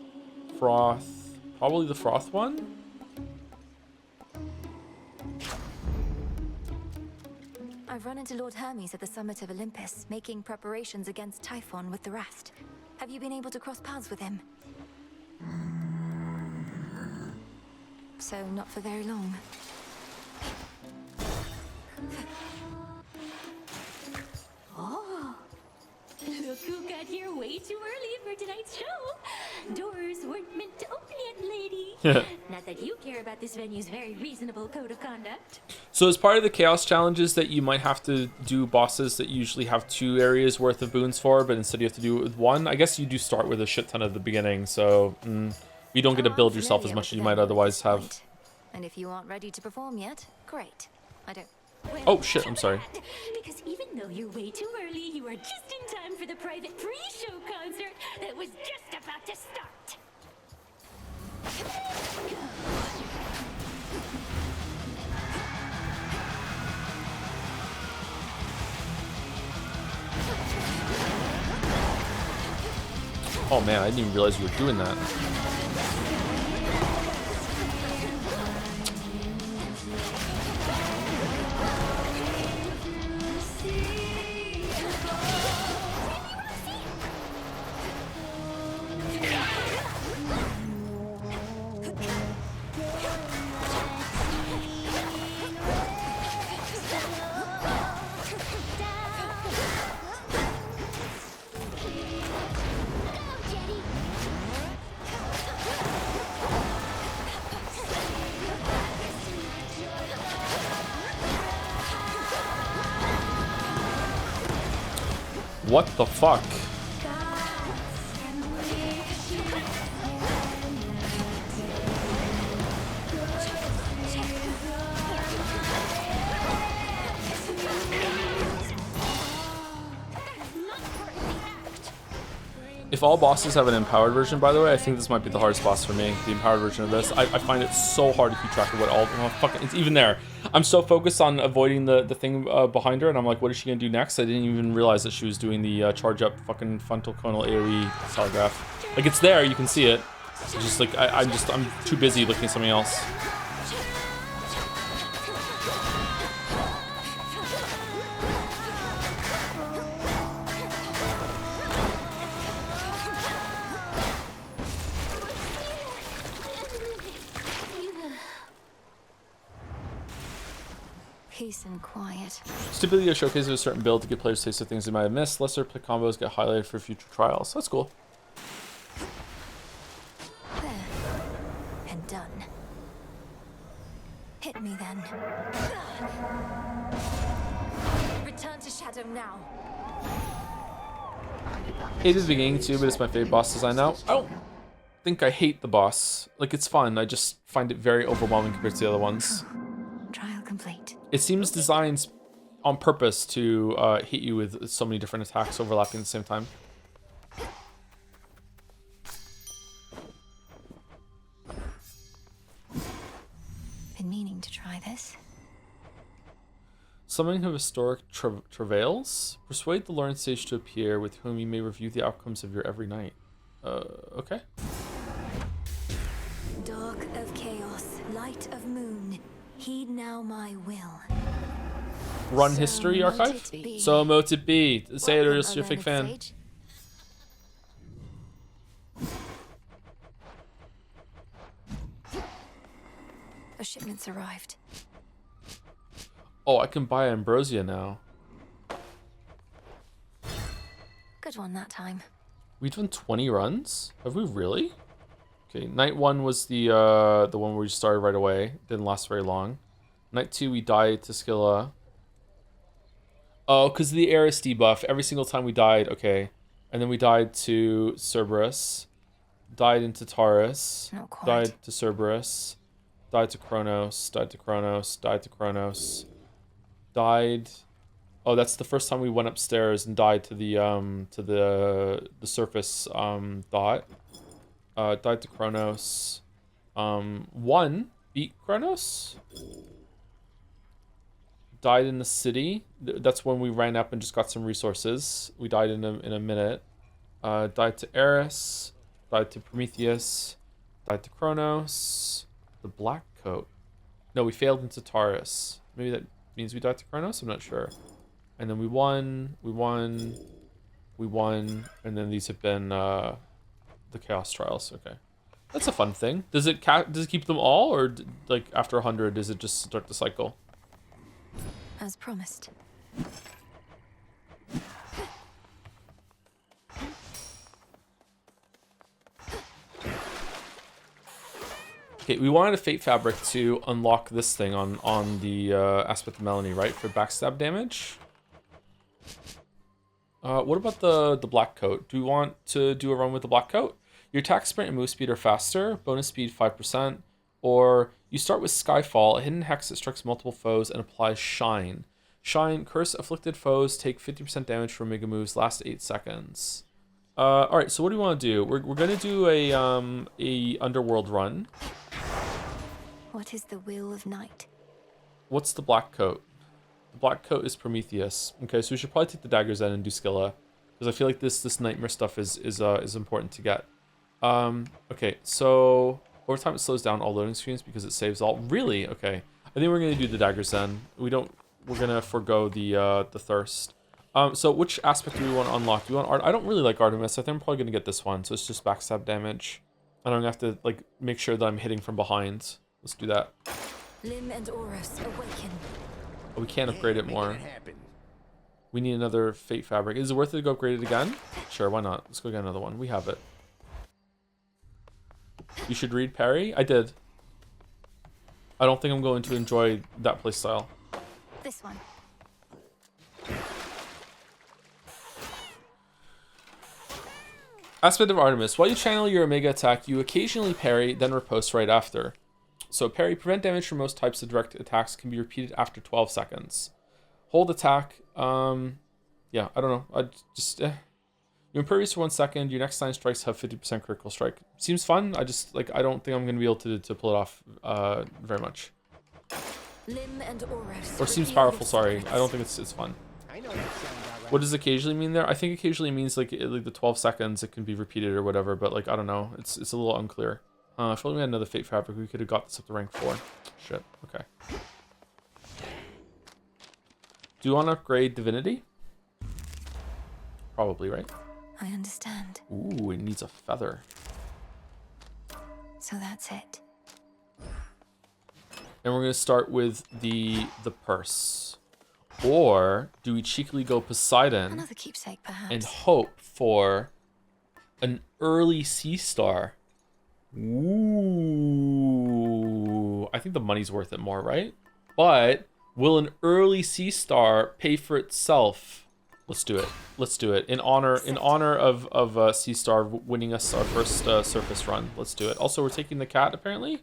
[SPEAKER 1] Froth, probably the Froth one?
[SPEAKER 5] I've run into Lord Hermes at the summit of Olympus, making preparations against Typhon with the rest. Have you been able to cross paths with him? So, not for very long.
[SPEAKER 13] Oh, look who got here way too early for tonight's show. Doors weren't meant to open yet, lady. Not that you care about this venue's very reasonable code of conduct.
[SPEAKER 1] So as part of the Chaos challenges that you might have to do bosses that usually have 2 areas worth of boons for, but instead you have to do it with 1. I guess you do start with a shit ton at the beginning, so you don't get to build yourself as much as you might otherwise have.
[SPEAKER 5] And if you aren't ready to perform yet, great. I don't...
[SPEAKER 1] Oh shit, I'm sorry.
[SPEAKER 13] Because even though you're way too early, you are just in time for the private pre-show concert that was just about to start.
[SPEAKER 1] Oh man, I didn't even realize you were doing that. What the fuck? If all bosses have an empowered version, by the way, I think this might be the hardest boss for me, the empowered version of this. I find it so hard to keep track of what all... Oh, fuck, it's even there. I'm so focused on avoiding the thing behind her, and I'm like, what is she going to do next? I didn't even realize that she was doing the charge up fucking frontal conal AoE telegraph. Like, it's there, you can see it. It's just like, I'm too busy looking at something else.
[SPEAKER 5] Peace and quiet.
[SPEAKER 1] Stability showcases a certain build to get players taste of things they might have missed. Lesser play combos get highlighted for future trials. That's cool.
[SPEAKER 5] There. And done. Hit me then. Return to Shadow now.
[SPEAKER 1] Hated the beginning too, but it's my favorite boss design now. I don't think I hate the boss. Like, it's fun. I just find it very overwhelming compared to the other ones.
[SPEAKER 5] Trial complete.
[SPEAKER 1] It seems designed on purpose to hit you with so many different attacks overlapping at the same time.
[SPEAKER 5] Been meaning to try this.
[SPEAKER 1] Summoning of historic travails. Persuade the Lorne sage to appear, with whom you may review the outcomes of your every night. Okay.
[SPEAKER 5] Dark of chaos, light of moon. Heed now my will.
[SPEAKER 1] Run history archive? So mote it be. Say it or else you're a fake fan.
[SPEAKER 5] Sage. A shipment's arrived.
[SPEAKER 1] Oh, I can buy Ambrosia now.
[SPEAKER 5] Good one that time.
[SPEAKER 1] We've done 20 runs? Have we really? Okay, night 1 was the one where we started right away. Didn't last very long. Night 2, we died to Scylla. Oh, because of the Eris debuff. Every single time we died. Okay. And then we died to Cerberus. Died into Taurus.
[SPEAKER 5] Not quite.
[SPEAKER 1] Died to Cerberus. Died to Kronos. Died to Kronos. Died to Kronos. Died... Oh, that's the first time we went upstairs and died to the surface dot. Died to Kronos. One beat Kronos. Died in the city. That's when we ran up and just got some resources. We died in a minute. Died to Eris. Died to Prometheus. Died to Kronos. The Black Coat. No, we failed into Taurus. Maybe that means we died to Kronos? I'm not sure. And then we won, and then these have been the Chaos Trials. Okay, that's a fun thing. Does it keep them all, or like after 100, does it just start the cycle?
[SPEAKER 5] As promised.
[SPEAKER 1] Okay, we wanted a Fate Fabric to unlock this thing on the Aspect of Melanie, right? For backstab damage. What about the Black Coat? Do we want to do a run with the Black Coat? Your attack, sprint, and move speed are faster. Bonus speed 5%. Or you start with Skyfall, a hidden hex that strikes multiple foes and applies Shine. Shine, curse afflicted foes take 50% damage from mega moves, last 8 seconds. Alright, so what do we want to do? We're going to do a Underworld run.
[SPEAKER 5] What is the will of night?
[SPEAKER 1] What's the Black Coat? The Black Coat is Prometheus. Okay, so we should probably take the daggers then and do Scylla, because I feel like this nightmare stuff is important to get. Okay, so over time it slows down all loading screens because it saves all. Really? Okay, I think we're gonna do the daggers then. We're gonna forego the thirst. So which aspect do we want to unlock? Do we want Art? I don't really like Artemis. I think I'm probably gonna get this one. So it's just backstab damage. I don't have to like make sure that I'm hitting from behind. Let's do that.
[SPEAKER 5] Lim and Oros awaken.
[SPEAKER 1] Oh, we can't upgrade it more. We need another Fate Fabric. Is it worth it to go upgrade it again? Sure, why not? Let's go get another one. We have it. You should read Parry? I did. I don't think I'm going to enjoy that playstyle.
[SPEAKER 5] This one.
[SPEAKER 1] Aspect of Artemis. While you channel your Omega attack, you occasionally parry, then riposte right after. So parry, prevent damage from most types of direct attacks, can be repeated after 12 seconds. Hold attack. Yeah, I don't know. I just... You're impervious for 1 second. Your next 9 strikes have 50% critical strike. Seems fun. I just, like, I don't think I'm going to be able to pull it off very much.
[SPEAKER 5] Lim and Oros.
[SPEAKER 1] Or seems powerful, sorry. I don't think it's fun. What does occasionally mean there? I think occasionally means like the 12 seconds it can be repeated or whatever, but like I don't know. It's a little unclear. If only we had another Fate Fabric, we could have got this up to rank 4. Shit. Okay. Do you want to upgrade Divinity? Probably, right?
[SPEAKER 5] I understand.
[SPEAKER 1] Ooh, it needs a feather.
[SPEAKER 5] So that's it.
[SPEAKER 1] And we're gonna start with the purse. Or do we cheekily go Poseidon
[SPEAKER 5] Another keepsake, perhaps.
[SPEAKER 1] and hope for an early sea star? Ooh, I think the money's worth it more, right? But will an early sea star pay for itself? Let's do it. Let's do it in honor of Sea Star winning us our first surface run. Let's do it. Also, we're taking the cat apparently.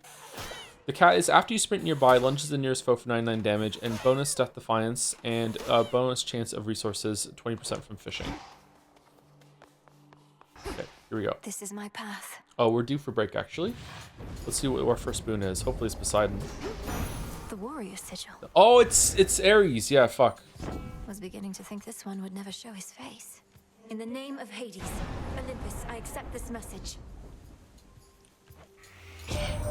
[SPEAKER 1] The cat is after you sprint nearby, lunges the nearest foe for 99 damage, and bonus Death Defiance, and bonus chance of resources, 20% from fishing. Okay, here we go.
[SPEAKER 5] This is my path.
[SPEAKER 1] Oh, we're due for break, actually. Let's see what our first boon is. Hopefully it's Poseidon.
[SPEAKER 5] The warrior sigil.
[SPEAKER 1] Oh, it's Ares. Yeah, fuck.
[SPEAKER 5] Was beginning to think this one would never show his face. In the name of Hades, Olympus, I accept this message.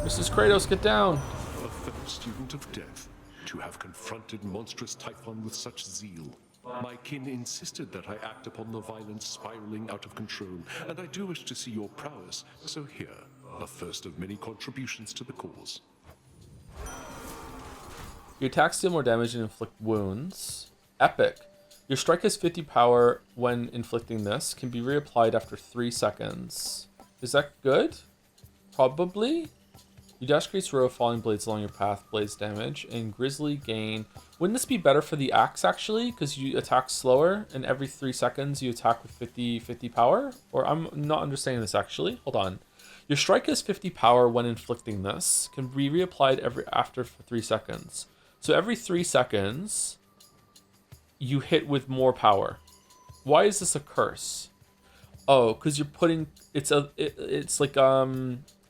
[SPEAKER 1] Mrs. Kratos, get down.
[SPEAKER 8] A fellow student of death, to have confronted monstrous Typhon with such zeal. My kin insisted that I act upon the violence spiraling out of control, and I do wish to see your prowess, so here, a first of many contributions to the cause.
[SPEAKER 1] Your attacks deal more damage and inflict wounds. Epic. Your strike has 50 power when inflicting this, can be reapplied after 3 seconds. Is that good? Probably. You dash creates a row of falling blades along your path, blades damage, and grizzly gain. Wouldn't this be better for the axe actually? Because you attack slower, and every 3 seconds you attack with 50 power? Or I'm not understanding this actually. Hold on. Your strike has 50 power when inflicting this. Can be reapplied after for 3 seconds. So every 3 seconds, you hit with more power. Why is this a curse? Oh, because you're putting it's like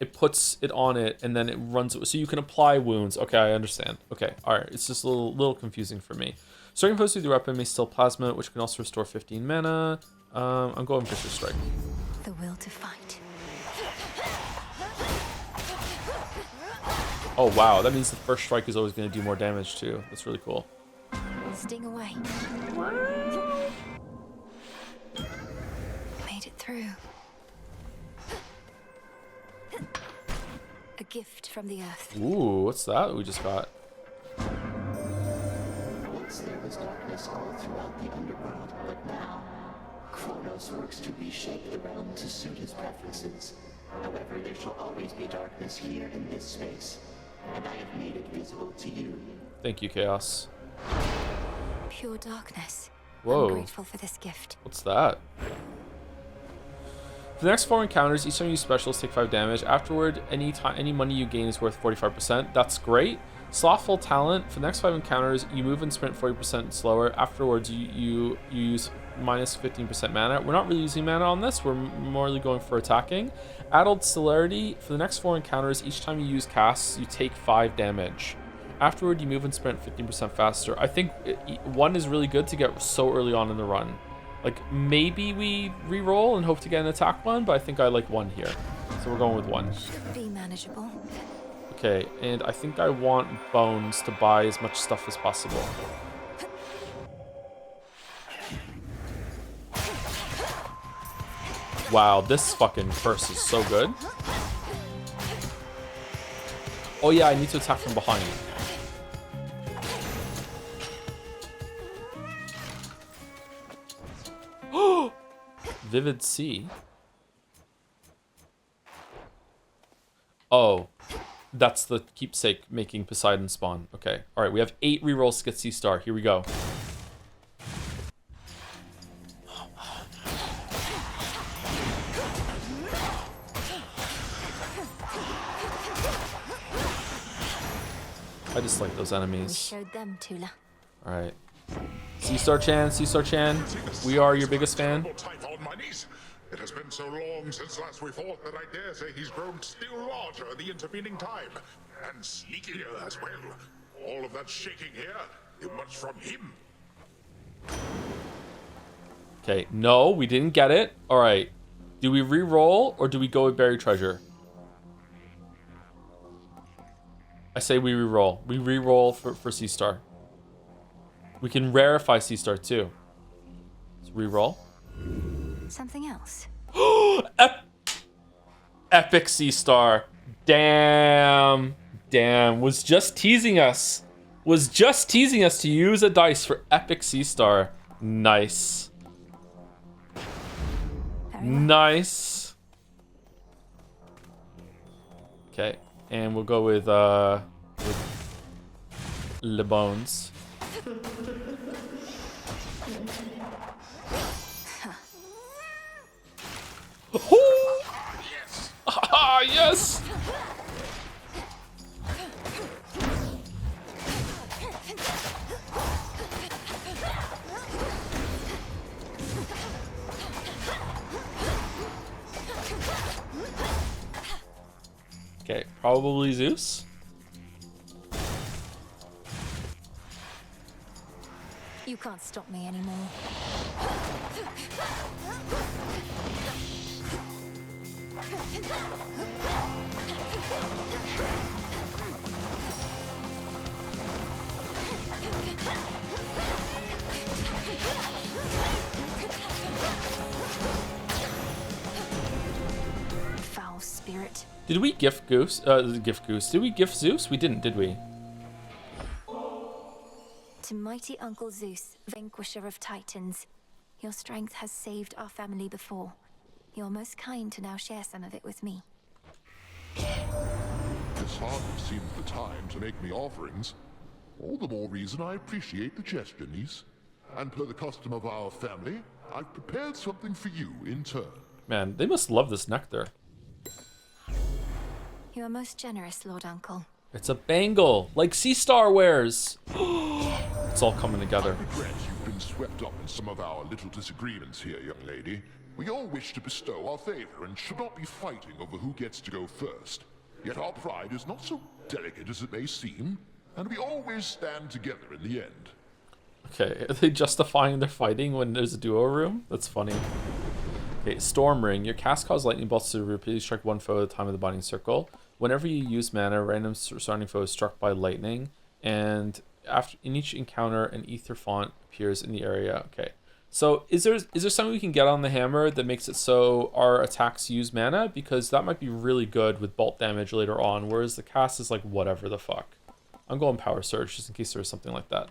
[SPEAKER 1] it puts it on it and then it runs it, so you can apply wounds. Okay, I understand. Okay, all right. It's just a little confusing for me. Striking foes with your weapon may still plasma, which can also restore 15 mana. I'm going Vicious Strike.
[SPEAKER 5] The will to fight.
[SPEAKER 1] Oh wow, that means the first strike is always going to do more damage too. That's really cool.
[SPEAKER 5] Sting away. Made it through. A gift from the earth.
[SPEAKER 1] Ooh, what's that we just got?
[SPEAKER 6] Once there was darkness all throughout the underworld, but now Kronos works to reshape the realm to suit his preferences. However, there shall always be darkness here in this space, and I have made it visible to you.
[SPEAKER 1] Thank you, Chaos.
[SPEAKER 5] Pure darkness.
[SPEAKER 1] Whoa.
[SPEAKER 5] I'm grateful for this gift.
[SPEAKER 1] What's that? For the next 4 encounters, each time you use specials, take 5 damage. Afterward, any money you gain is worth 45%. That's great. Slothful Talent. For the next 5 encounters, you move and sprint 40% slower. Afterwards, you use minus 15% mana. We're not really using mana on this. We're morely going for attacking. Addled Celerity. For the next 4 encounters, each time you use casts, you take 5 damage. Afterward, you move and sprint 15% faster. I think 1 is really good to get so early on in the run. Like, maybe we re-roll and hope to get an attack 1, but I think I like 1 here. So we're going with 1.
[SPEAKER 5] Should be manageable.
[SPEAKER 1] Okay, and I think I want bones to buy as much stuff as possible. Wow, this fucking curse is so good. Oh yeah, I need to attack from behind. Vivid Sea. Oh, that's the keepsake making Poseidon spawn. Okay, all right. We have 8 rerolls to get Sea Star. Here we go. I just like those enemies.
[SPEAKER 5] We showed them, Tula.
[SPEAKER 1] All right. Sea Star Chan, Sea Star Chan, we are your biggest fan.
[SPEAKER 9] It has been so long since last we fought that I dare say he's grown still larger in the intervening time. And sneakier as well. All of that shaking here, it was from him.
[SPEAKER 1] Okay, no, we didn't get it. All right. Do we re-roll or do we go with Buried Treasure? I say we re-roll. We re-roll for Sea Star. We can rarefy Sea Star too. Let's re-roll.
[SPEAKER 5] Something else.
[SPEAKER 1] Epic Sea Star. Damn. Damn. Was just teasing us. Was just teasing us to use a dice for Epic Sea Star. Nice. Nice. Okay. And we'll go with Le Bones. Yes! Ah, yes! Okay, probably Zeus.
[SPEAKER 5] You can't stop me anymore. Foul spirit.
[SPEAKER 1] Did we gift Goose? Did we gift Zeus? We didn't, did we?
[SPEAKER 5] To mighty Uncle Zeus, vanquisher of titans, your strength has saved our family before. You're most kind to now share some of it with me.
[SPEAKER 9] The this hardly seems the time to make me offerings. All the more reason I appreciate the gesture, niece. And per the custom of our family, I've prepared something for you in turn.
[SPEAKER 1] Man, they must love this nectar.
[SPEAKER 5] You are most generous, Lord Uncle.
[SPEAKER 1] It's a bangle, like Sea Star wears. It's all coming together.
[SPEAKER 9] I regret you've been swept up in some of our little disagreements here, young lady. We all wish to bestow our favor and should not be fighting over who gets to go first. Yet our pride is not so delicate as it may seem, and we always stand together in the end.
[SPEAKER 1] Okay, are they justifying their fighting when there's a duo room? That's funny. Okay, Storm Ring. Your cast causes lightning bolts to repeatedly strike one foe at the time of the binding circle. Whenever you use mana, random surrounding foe is struck by lightning, and in each encounter, an ether font appears in the area. Okay, so is there something we can get on the hammer that makes it so our attacks use mana? Because that might be really good with bolt damage later on, whereas the cast is like whatever the fuck. I'm going Power Surge just in case there was something like that.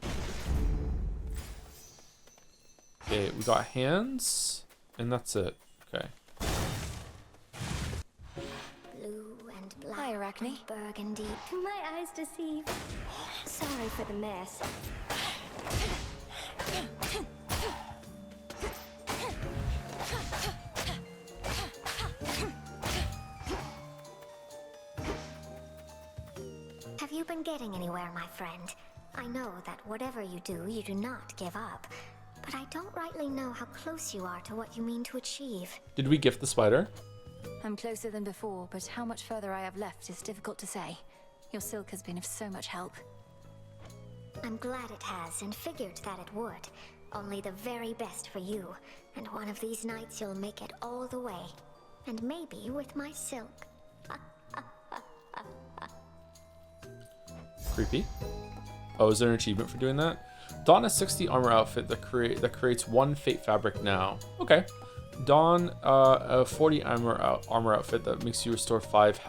[SPEAKER 1] Okay, we got hands, and that's it. Okay.
[SPEAKER 5] Hi, Arachne.
[SPEAKER 13] Burgundy. My eyes deceive. Sorry for the mess.
[SPEAKER 14] Have you been getting anywhere, my friend? I know that whatever you do not give up. But I don't rightly know how close you are to what you mean to achieve.
[SPEAKER 1] Did we gift the spider?
[SPEAKER 5] I'm closer than before, but how much further I have left is difficult to say. Your silk has been of so much help.
[SPEAKER 14] I'm glad it has, and figured that it would. Only the very best for you. And one of these nights you'll make it all the way. And maybe with my silk.
[SPEAKER 1] Creepy. Oh, is there an achievement for doing that? Don a 60 armor outfit that creates one fate fabric now. Okay. Don a 40 armor outfit that makes you restore 5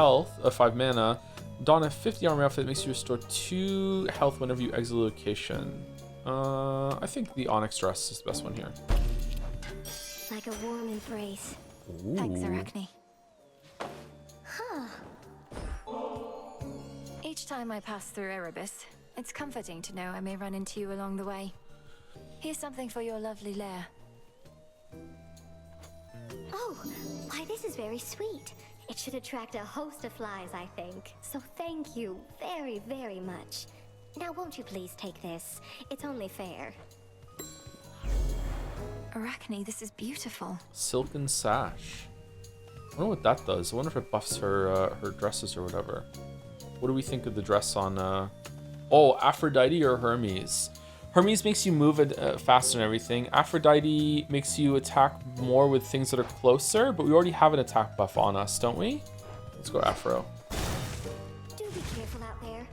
[SPEAKER 1] mana. Don a 50 armor outfit that makes you restore 2 health whenever you exit a location. I think the onyx dress is the best one here.
[SPEAKER 14] Like a warm embrace.
[SPEAKER 1] Ooh.
[SPEAKER 5] Thanks, Arachne.
[SPEAKER 14] Huh.
[SPEAKER 5] Each time I pass through Erebus, it's comforting to know I may run into you along the way. Here's something for your lovely lair.
[SPEAKER 14] Oh, why this is very sweet. It should attract a host of flies, I think. So thank you very, very much. Now won't you please take this? It's only fair.
[SPEAKER 5] Arachne, this is beautiful.
[SPEAKER 1] Silken sash. I wonder what that does. I wonder if it buffs her her dresses or whatever. What do we think of the dress on oh, Aphrodite or Hermes? Hermes makes you move faster and everything. Aphrodite makes you attack more with things that are closer, but we already have an attack buff on us, don't we? Let's go Aphro.
[SPEAKER 14] Do be careful out there.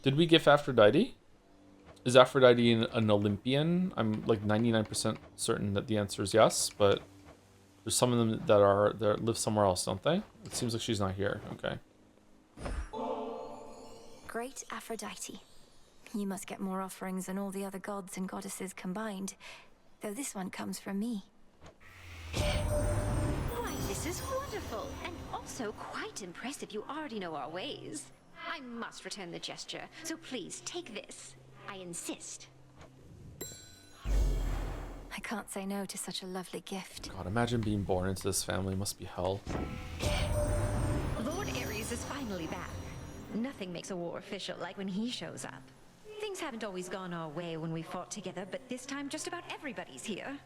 [SPEAKER 1] Did we gift Aphrodite? Is Aphrodite an Olympian? I'm like 99% certain that the answer is yes, but there's some of them that live somewhere else, don't they? It seems like she's not here. Okay.
[SPEAKER 5] Great Aphrodite. You must get more offerings than all the other gods and goddesses combined, though this one comes from me.
[SPEAKER 13] Why, this is wonderful, and also quite impressive. You already know our ways. I must return the gesture, so please take this. I insist.
[SPEAKER 5] I can't say no to such a lovely gift.
[SPEAKER 1] God, imagine being born into this family. Must be hell.
[SPEAKER 13] Lord Ares is finally back. Nothing makes a war official like when he shows up. Things haven't always gone our way when we fought together, but this time just about everybody's here.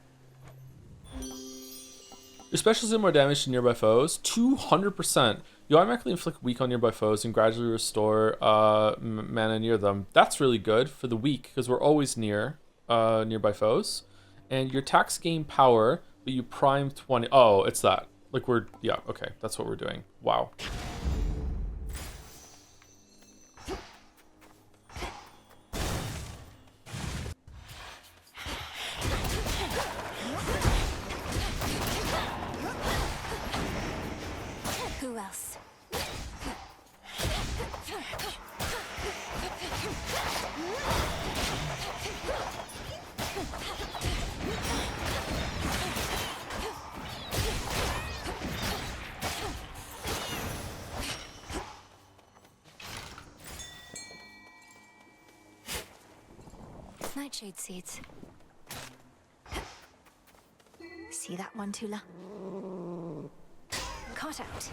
[SPEAKER 1] Your specials do more damage to nearby foes. 200%. You automatically inflict weak on nearby foes and gradually restore mana near them. That's really good for the weak because we're always near nearby foes. And your attacks gain power, but you prime 20. Oh, it's that. Like yeah, okay. That's what we're doing. Wow.
[SPEAKER 5] else. Nightshade seeds. See that one, Tula? Caught out.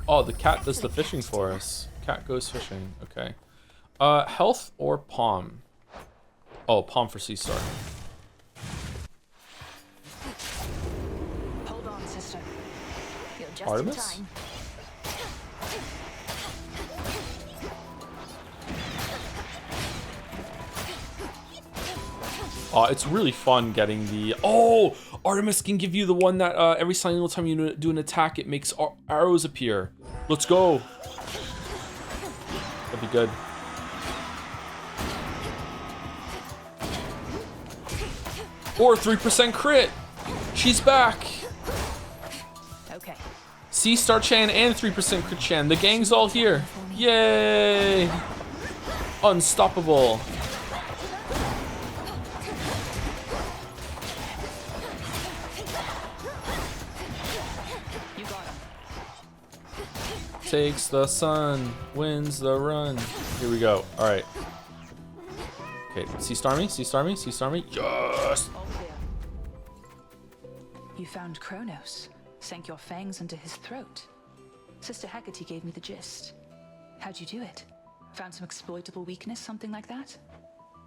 [SPEAKER 1] Oh, the cat does the fishing for us. Cat goes fishing. Okay. Health or palm? Oh, palm for Sea Star.
[SPEAKER 5] Hold on, sister. You're just
[SPEAKER 1] Artemis?
[SPEAKER 5] in time.
[SPEAKER 1] It's really fun getting the... Oh! Artemis can give you the one that every single time you do an attack, it makes arrows appear. Let's go. That'd be good. Or 3% crit. She's back.
[SPEAKER 5] Okay.
[SPEAKER 1] Sea Star Chan and 3% crit Chan. The gang's all here. Yay! Unstoppable. Takes the sun, wins the run. Here we go. All right. Okay, Sea Star me, Sea Star me, Sea Star me. Yes!
[SPEAKER 15] You found Kronos, sank your fangs into his throat. Sister Hecate gave me the gist. How'd you do it? Found some exploitable weakness, something like that?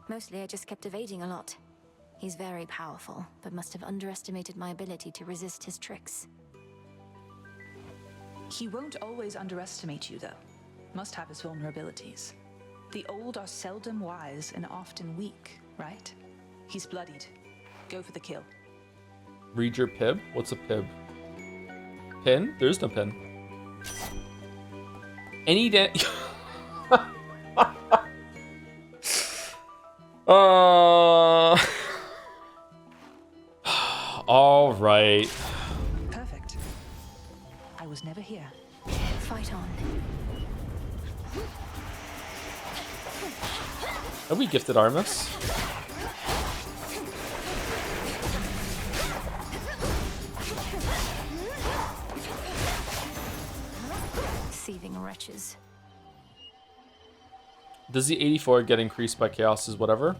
[SPEAKER 5] Mostly I just kept evading a lot. He's very powerful, but must have underestimated my ability to resist his tricks.
[SPEAKER 15] He won't always underestimate you, though. Must have his vulnerabilities. The old are seldom wise and often weak, right? He's bloodied. Go for the kill.
[SPEAKER 1] Read your pib? What's a pib? Pin? There's no pin. Any all right.
[SPEAKER 15] Perfect. I was never here.
[SPEAKER 5] Fight on.
[SPEAKER 1] Have we gifted Artemis?
[SPEAKER 5] Thieving wretches.
[SPEAKER 1] Does the 84 get increased by chaos's whatever?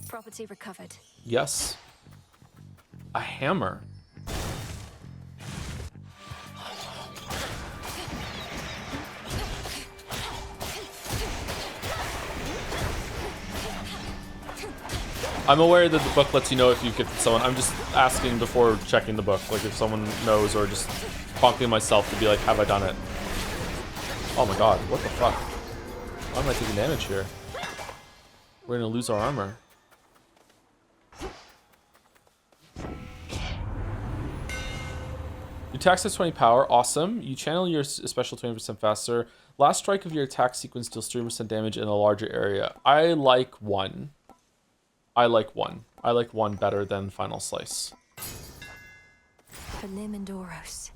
[SPEAKER 5] Property recovered.
[SPEAKER 1] Yes. A hammer. I'm aware that the book lets you know if you've gifted someone. I'm just asking before checking the book, like if someone knows, or just prompting myself to be like, have I done it? Oh my god, what the fuck? Why am I taking damage here? We're gonna lose our armor. Your attack has 20 power, awesome. You channel your special 20% faster. Last strike of your attack sequence deals 3% damage in a larger area. I like one. I like one better than Final Slice.
[SPEAKER 5] For Limandoros.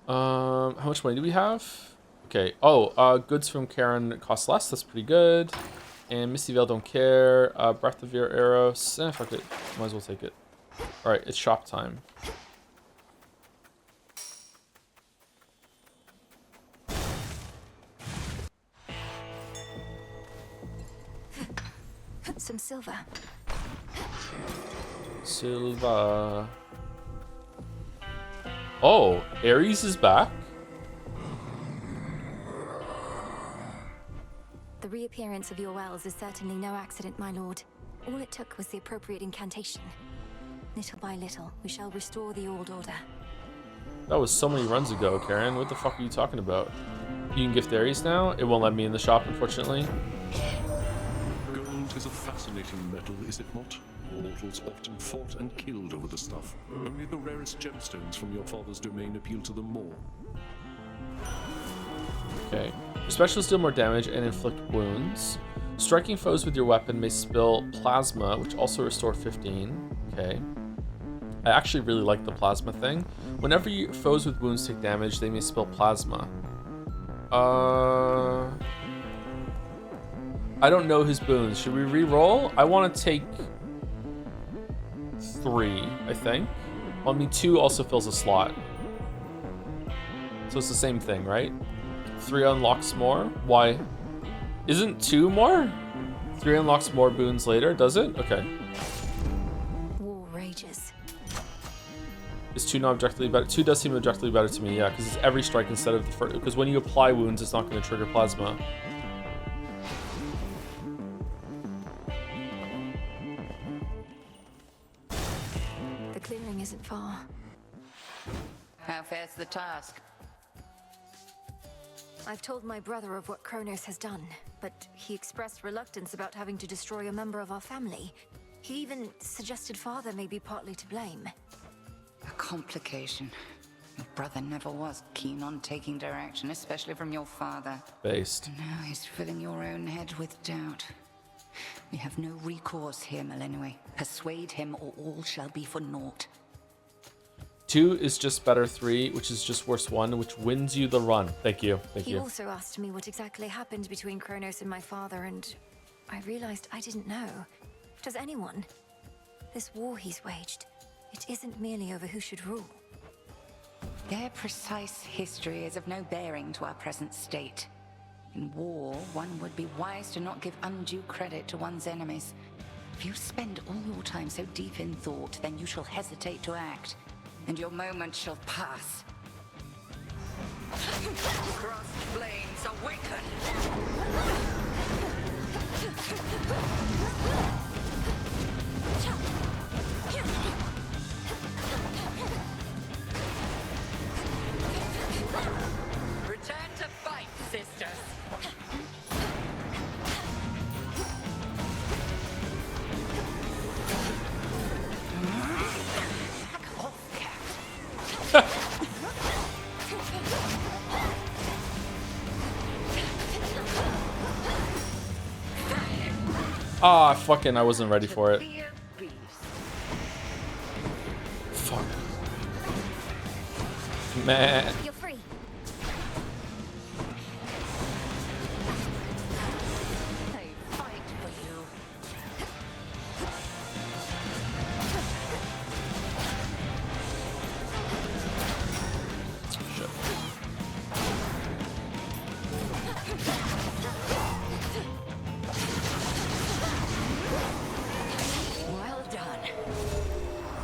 [SPEAKER 1] How much money do we have? Okay. Oh, goods from Karen cost less. That's pretty good. And Misty Veil don't care. Breath of your Eros. Fuck it. Might as well take it. All right, it's shop time.
[SPEAKER 5] Some silver.
[SPEAKER 1] Silva. Oh, Ares is back?
[SPEAKER 5] The reappearance of your wells is certainly no accident, my lord. All it took was the appropriate incantation. Little by little, we shall restore the old order.
[SPEAKER 1] That was so many runs ago, Karen. What the fuck are you talking about? You can gift Ares now? It won't let me in the shop, unfortunately.
[SPEAKER 8] Gold is a fascinating metal, is it not? Mortals often fought and killed over the stuff. Only the rarest gemstones from your father's domain appeal to them more.
[SPEAKER 1] Okay. Your specials deal more damage and inflict wounds. Striking foes with your weapon may spill plasma, which also restore 15. Okay. I actually really like the plasma thing. Whenever foes with wounds take damage, they may spill plasma. I don't know his boons. Should we re-roll? I want to take 3, I think. Well, I mean, 2 also fills a slot. So it's the same thing, right? 3 unlocks more. Why? Isn't 2 more? 3 unlocks more boons later, does it? Okay.
[SPEAKER 5] War rages.
[SPEAKER 1] Is 2 not objectively better? 2 does seem objectively better to me, yeah, because it's every strike instead of the first. Because when you apply wounds, it's not going to trigger plasma.
[SPEAKER 5] The clearing isn't far.
[SPEAKER 11] How fair's the task?
[SPEAKER 5] I've told my brother of what Kronos has done, but he expressed reluctance about having to destroy a member of our family. He even suggested father may be partly to blame.
[SPEAKER 11] A complication. Your brother never was keen on taking direction, especially from your father.
[SPEAKER 1] Based.
[SPEAKER 11] And now he's filling your own head with doubt. We have no recourse here, Melenue. Persuade him or all shall be for naught.
[SPEAKER 1] 2 is just better 3, which is just worse 1, which wins you the run. Thank you. Thank
[SPEAKER 5] He
[SPEAKER 1] you.
[SPEAKER 5] also asked me what exactly happened between Kronos and my father, and I realized I didn't know. Does anyone? This war he's waged, it isn't merely over who should rule.
[SPEAKER 11] Their precise history is of no bearing to our present state. In war, one would be wise to not give undue credit to one's enemies. If you spend all your time so deep in thought, then you shall hesitate to act, and your moment shall pass. Crossed flames awaken! Return to fight, sisters!
[SPEAKER 1] Ah, fucking, I wasn't ready for it. Fuck. Man.
[SPEAKER 14] You're free.
[SPEAKER 11] They fight for you.
[SPEAKER 1] Shit.
[SPEAKER 11] Well done.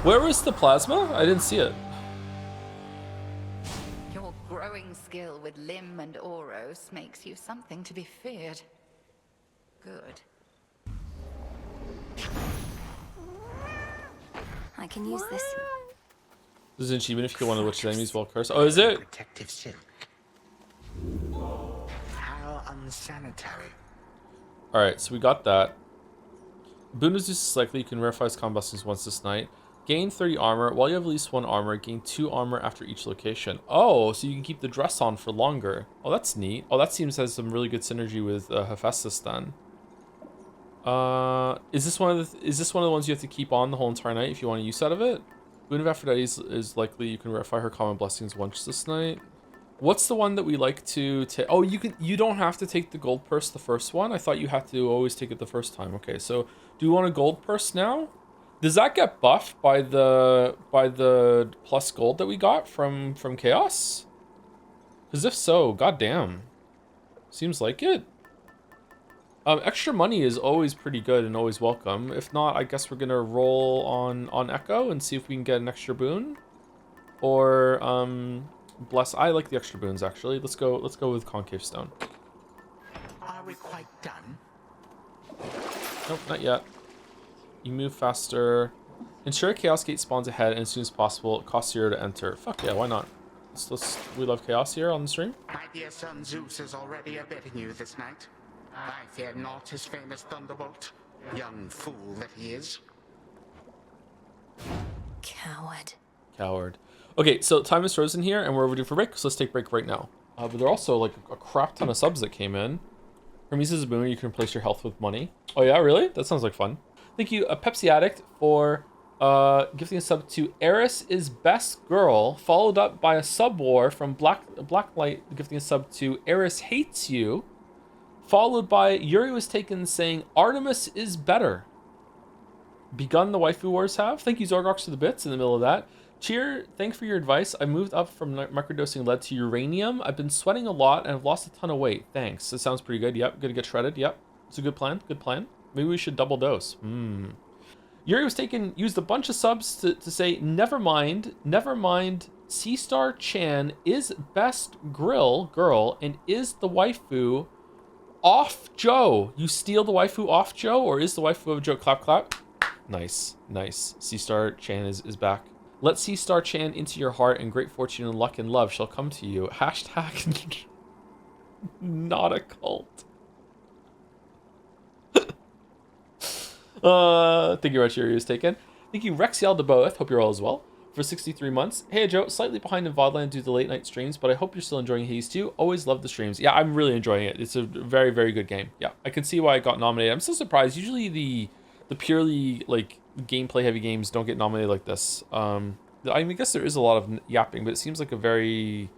[SPEAKER 1] Where was the plasma? I didn't see it.
[SPEAKER 11] Your growing skill with Lim and Oros makes you something to be feared. Good.
[SPEAKER 5] I can use this.
[SPEAKER 1] This is an achievement if you want to watch enemies while cursed. Oh, is it?
[SPEAKER 12] Protective silk. How unsanitary.
[SPEAKER 1] Alright, so we got that. Boon reduces likely you can verify his combat blessings once this night. Gain 30 armor. While you have at least 1 armor, gain 2 armor after each location. Oh, so you can keep the dress on for longer. Oh, that's neat. Oh, that seems to have some really good synergy with Hephaestus then. Is this one of the ones you have to keep on the whole entire night if you want to use out of it? Boon of Aphrodite is likely you can verify her common blessings once this night. What's the one that we like to take? Oh, you don't have to take the gold purse the first one. I thought you had to always take it the first time. Okay, so do you want a gold purse now? Does that get buffed by the plus gold that we got from Chaos? Because if so, goddamn, seems like it. Extra money is always pretty good and always welcome. If not, I guess we're gonna roll on Echo and see if we can get an extra boon, or bless. I like the extra boons actually. Let's go with Concave Stone.
[SPEAKER 12] Are we quite done?
[SPEAKER 1] Nope, not yet. You move faster. Ensure a Chaos Gate spawns ahead and as soon as possible. It costs 0 to enter. Fuck yeah, why not? We love chaos here on the stream.
[SPEAKER 12] My dear son Zeus is already abetting you this night. I fear not his famous thunderbolt. Young fool that he is.
[SPEAKER 5] Coward.
[SPEAKER 1] Okay, so time is frozen here, and we're overdue for break, so let's take break right now. But there are also like a crap ton of subs that came in. Hermes is a boon, you can replace your health with money. Oh yeah, really? That sounds like fun. Thank you, a Pepsi Addict, for Gifting a sub to Eris is best girl, followed up by a sub war from Blacklight gifting a sub to Eris hates you, followed by Yuri was taken saying Artemis is better. Begun the waifu wars have. Thank you Zorgox for the bits in the middle of that. Cheer, thanks for your advice. I moved up from microdosing lead to uranium. I've been sweating a lot and I've lost a ton of weight. Thanks. That sounds pretty good. Yep, gonna get shredded. Yep, it's a good plan. Good plan. Maybe we should double dose. Yuri was taken, used a bunch of subs to say, never mind, C-Star Chan is best girl, and is the waifu off Joe. You steal the waifu off Joe, or is the waifu of Joe? Clap, clap. Nice, nice. C-Star Chan is back. Let C-Star Chan into your heart, and great fortune and luck and love shall come to you. Hashtag not a cult. Thank you, Yuri is taken. Thank you, Rexiel DeBoeth. Hope you're all as well. For 63 months. Hey, Joe. Slightly behind in VODland due to late night streams, but I hope you're still enjoying Haze 2. Always love the streams. Yeah, I'm really enjoying it. It's a very, very good game. Yeah, I can see why it got nominated. I'm still surprised. Usually the purely, like, gameplay-heavy games don't get nominated like this. I mean, I guess there is a lot of yapping, but it seems like a very,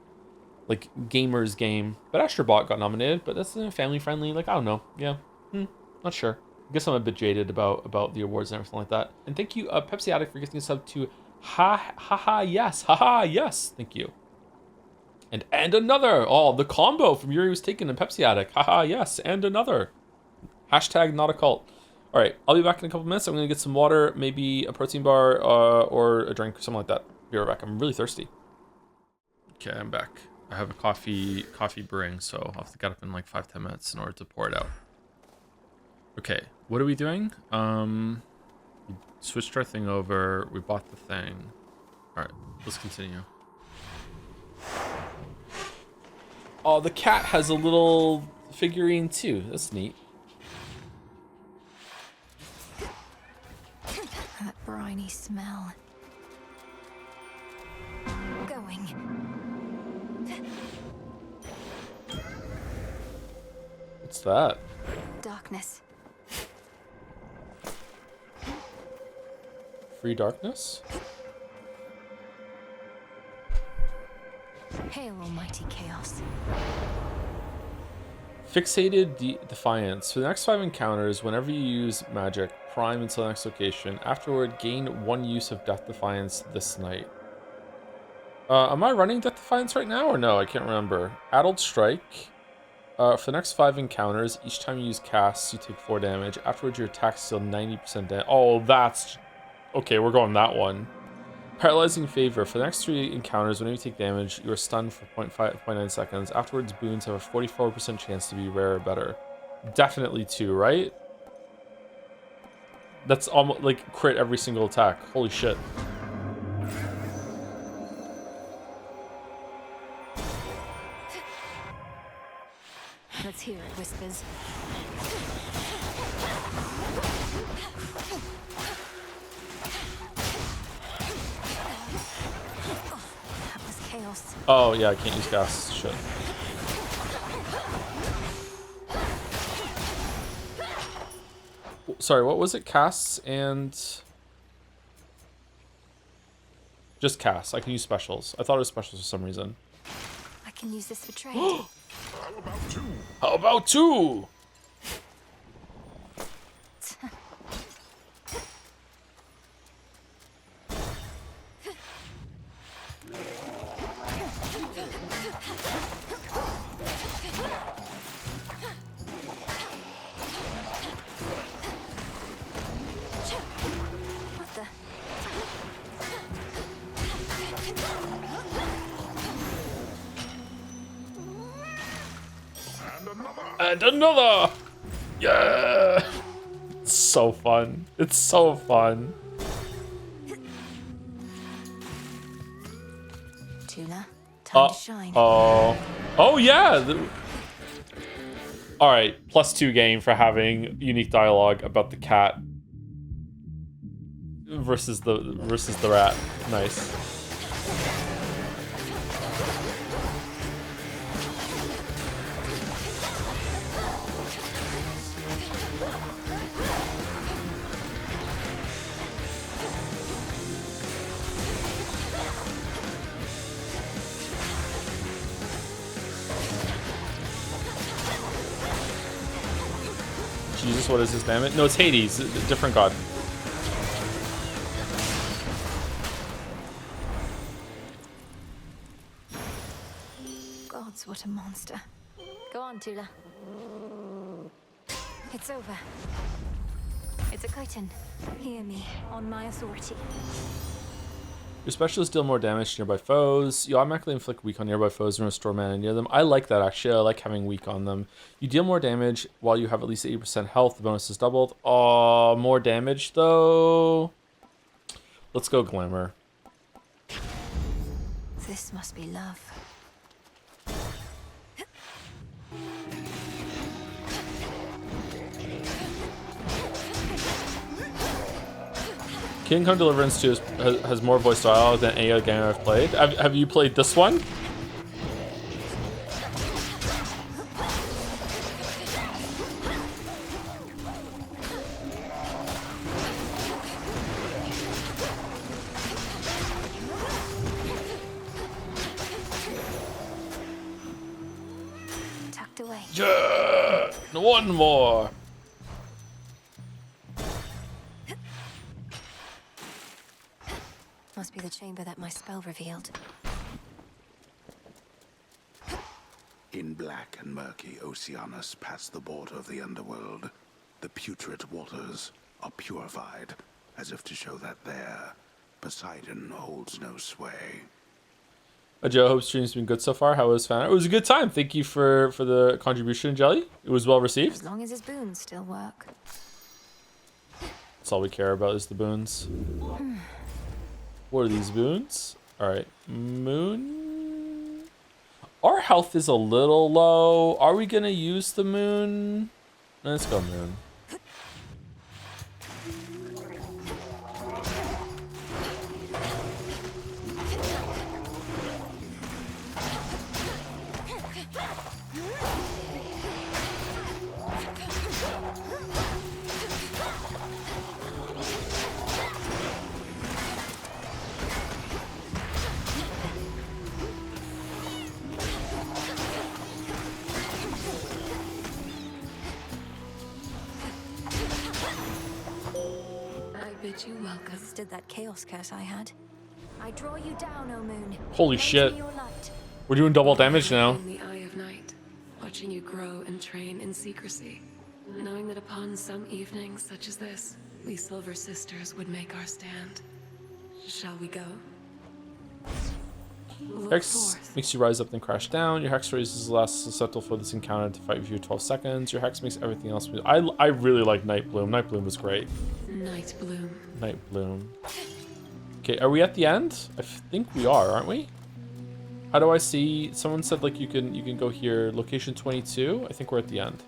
[SPEAKER 1] like, gamers game. But Astrobot got nominated, but that's family-friendly. Like, I don't know. Yeah. Not sure. I guess I'm a bit jaded about the awards and everything like that. And thank you, Pepsi Addict, for gifting a sub to yes. Thank you. And another. Oh, the combo from Yuri was taken and Pepsi Addict. Yes. And another. Hashtag not a cult. All right. I'll be back in a couple minutes. I'm going to get some water, maybe a protein bar or a drink, something like that. Be right back. I'm really thirsty. Okay, I'm back. I have a coffee brewing, so I'll have to get up in like 5-10 minutes in order to pour it out. Okay, what are we doing? We switched our thing over. We bought the thing. All right, let's continue. Oh, the cat has a little figurine too. That's neat.
[SPEAKER 5] That briny smell. Going.
[SPEAKER 1] What's that?
[SPEAKER 5] Darkness.
[SPEAKER 1] Free darkness?
[SPEAKER 5] Hail, almighty chaos.
[SPEAKER 1] Fixated Defiance. For the next 5 encounters, whenever you use magic, prime until the next location. Afterward, gain 1 use of Death Defiance this night. Am I running Death Defiance right now or no? I can't remember. Addled Strike. For the next 5 encounters, each time you use casts, you take 4 damage. Afterwards, your attacks deal 90% damage. Oh, that's... Okay, we're going that one. Paralyzing Favor. For the next 3 encounters, whenever you take damage, you are stunned for 0.9 seconds. Afterwards, boons have a 44% chance to be rare or better. Definitely 2, right? That's almost like crit every single attack. Holy shit.
[SPEAKER 5] Let's hear it, Whispers. That was chaos.
[SPEAKER 1] Oh, yeah, I can't use gas. Shit. Sorry, what was it? Casts and... Just casts. I can use specials. I thought it was specials for some reason.
[SPEAKER 5] I can use this for trade.
[SPEAKER 9] How about 2?
[SPEAKER 1] How about 2?
[SPEAKER 5] What the?
[SPEAKER 1] And another! Yeah! It's so fun. It's so fun.
[SPEAKER 5] Tuna, time to shine.
[SPEAKER 1] Oh yeah! Alright, +2 game for having unique dialogue about the cat versus the rat. Nice. Jesus, what is this, damn it? No, it's Hades, a different god.
[SPEAKER 5] Gods, what a monster. Go on, Tula. It's over. It's a chitin. Hear me, on my authority.
[SPEAKER 1] Your specialists deal more damage to nearby foes. You automatically inflict weak on nearby foes and restore mana near them. I like that, actually. I like having weak on them. You deal more damage while you have at least 80% health. The bonus is doubled. Oh, more damage, though. Let's go Glamour.
[SPEAKER 5] This must be love.
[SPEAKER 1] Kingdom Come Deliverance 2 has more voice dialogue than any other game I've played. Have you played this one?
[SPEAKER 5] Tucked away.
[SPEAKER 1] Yeah! One more!
[SPEAKER 5] Must be the chamber that my spell revealed.
[SPEAKER 12] In black and murky Oceanus past the border of the underworld, the putrid waters are purified, as if to show that there, Poseidon holds no sway.
[SPEAKER 1] Joe, hope stream's been good so far. How was Fanart? It was a good time. Thank you for the contribution, Jelly. It was well received.
[SPEAKER 5] As long as his boons still work.
[SPEAKER 1] That's all we care about is the boons. What are these boons? Alright. Moon. Our health is a little low. Are we gonna use the moon? Let's go moon.
[SPEAKER 10] You welcome.
[SPEAKER 5] Did that chaos curse I had. I draw you down, O moon.
[SPEAKER 1] Holy shit. We're doing double damage now.
[SPEAKER 10] In the eye of night, watching you grow and train in secrecy, knowing that upon some evening such as this, we Silver Sisters would make our stand. Shall we go? Look
[SPEAKER 1] Hex
[SPEAKER 10] forth.
[SPEAKER 1] makes you rise up then crash down. Your Hex raises the last susceptible for this encounter to fight with you 12 seconds. Your Hex makes everything else. I really like Night Bloom. Night Bloom was great.
[SPEAKER 10] Night Bloom.
[SPEAKER 1] Night Bloom. Okay, are we at the end? I think we are, aren't we? How do I see? Someone said like you can go here. Location 22. I think we're at the end.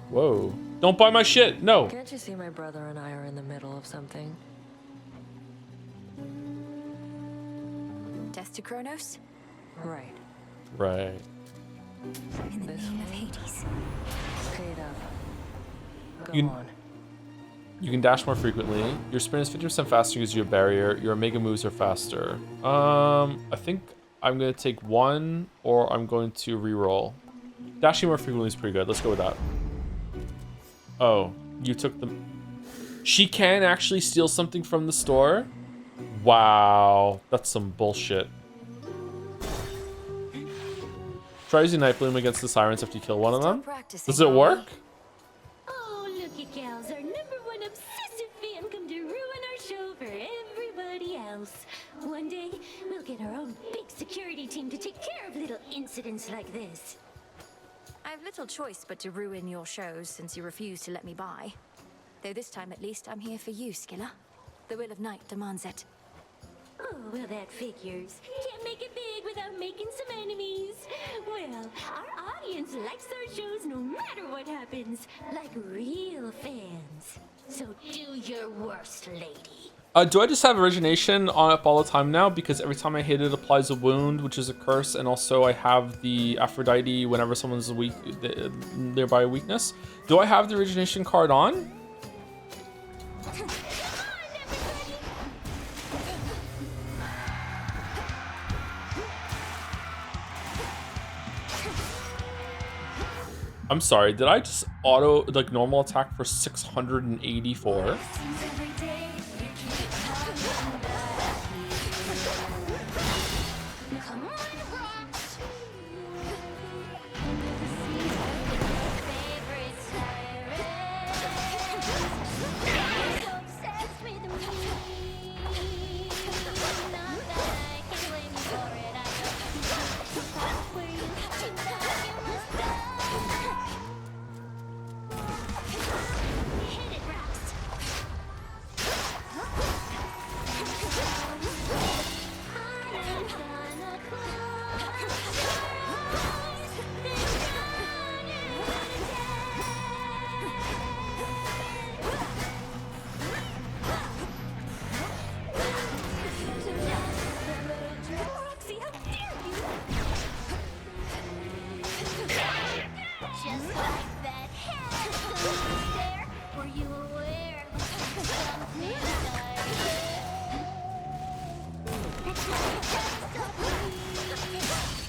[SPEAKER 1] Whoa! Don't buy my shit. No.
[SPEAKER 16] Can't you see my brother and I are in the middle of something?
[SPEAKER 5] Death to Kronos?
[SPEAKER 16] Right.
[SPEAKER 1] Right.
[SPEAKER 5] In the name of Hades.
[SPEAKER 16] Paid up. Go
[SPEAKER 1] You,
[SPEAKER 16] on.
[SPEAKER 1] you can dash more frequently. Your sprint is 50% faster because you have barrier. Your Omega moves are faster. I think I'm gonna take one, or I'm going to reroll. Dashing more frequently is pretty good. Let's go with that. Oh, you took the. She can actually steal something from the store. Wow, that's some bullshit. Try using Night Bloom against the Sirens after you kill one of them. Does it work?
[SPEAKER 13] Oh, look at gals, our #1 obsessive fan come to ruin our show for everybody else. One day, we'll get our own big security team to take care of little incidents like this.
[SPEAKER 5] I have little choice but to ruin your shows since you refuse to let me by. Though this time at least I'm here for you, Skilla. The will of Night demands it.
[SPEAKER 13] Oh, well, that figures. Can't make it big without making some enemies. Well, our audience likes our shows no matter what happens, like real fans. So do your worst, lady.
[SPEAKER 1] Do I just have origination on up all the time now? Because every time I hit it applies a wound, which is a curse, and also I have the Aphrodite whenever someone's weak, thereby a weakness. Do I have the origination card on? I'm sorry, did I just auto, like, normal attack for 684?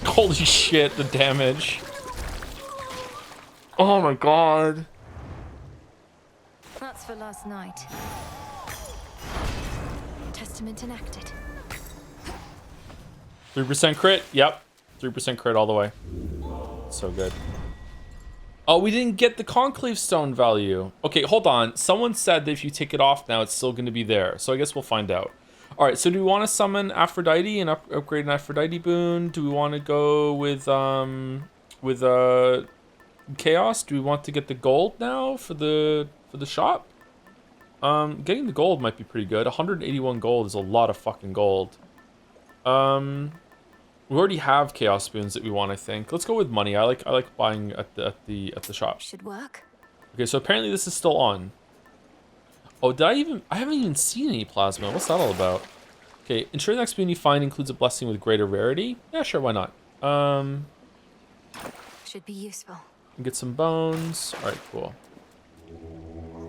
[SPEAKER 1] Holy shit, the damage. Oh my god.
[SPEAKER 5] That's for last night. Testament enacted.
[SPEAKER 1] 3% crit? Yep. 3% crit all the way. So good. Oh, we didn't get the Conclave Stone value. Okay, hold on. Someone said that if you take it off now, it's still going to be there. So I guess we'll find out. All right, so do we want to summon Aphrodite and upgrade an Aphrodite boon? Do we want to go with Chaos? Do we want to get the gold now for the shop? Getting the gold might be pretty good. 181 gold is a lot of fucking gold. We already have Chaos spoons that we want, I think. Let's go with money. I like buying at the shop.
[SPEAKER 5] Should work.
[SPEAKER 1] Okay, so apparently this is still on. Oh, I haven't even seen any plasma. What's that all about? Okay, ensure the next boon you find includes a blessing with greater rarity. Yeah, sure, why not?
[SPEAKER 5] Should be useful.
[SPEAKER 1] Get some bones. All right, cool.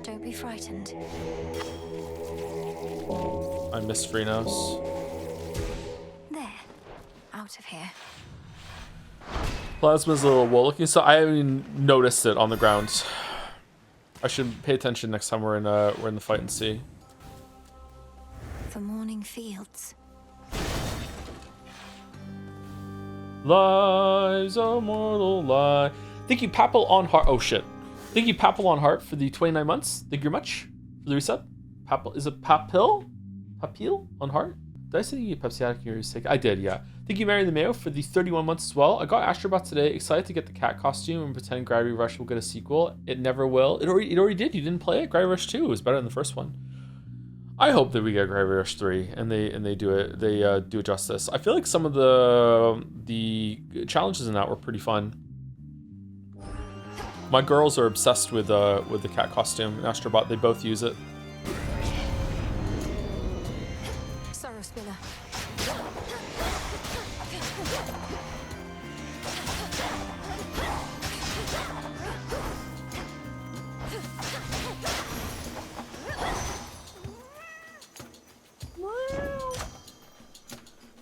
[SPEAKER 5] Don't be frightened.
[SPEAKER 1] I miss Freenos.
[SPEAKER 5] There. Out of here.
[SPEAKER 1] Plasma's a little wool looking, so I haven't even noticed it on the ground. I should pay attention next time we're in the fight and see.
[SPEAKER 5] The morning fields.
[SPEAKER 1] Lies a mortal lie. Thank you, Papal on Heart. Oh shit. Thank you, Papal on Heart, for the 29 months. Thank you very much for the reset. Papal, is it Papil? Papil on Heart? Did I say you get Pepsi out of your sake? I did, yeah. Thank you, Mary the Mayo, for the 31 months as well. I got Astrobot today. Excited to get the cat costume and pretend Gravity Rush will get a sequel. It never will. It already did. You didn't play it. Gravity Rush 2 was better than the first one. I hope that we get Gravity Rush 3 and they do it. They do it justice. I feel like some of the challenges in that were pretty fun. My girls are obsessed with the cat costume and Astrobot. They both use it.
[SPEAKER 5] Sorrow Spiller.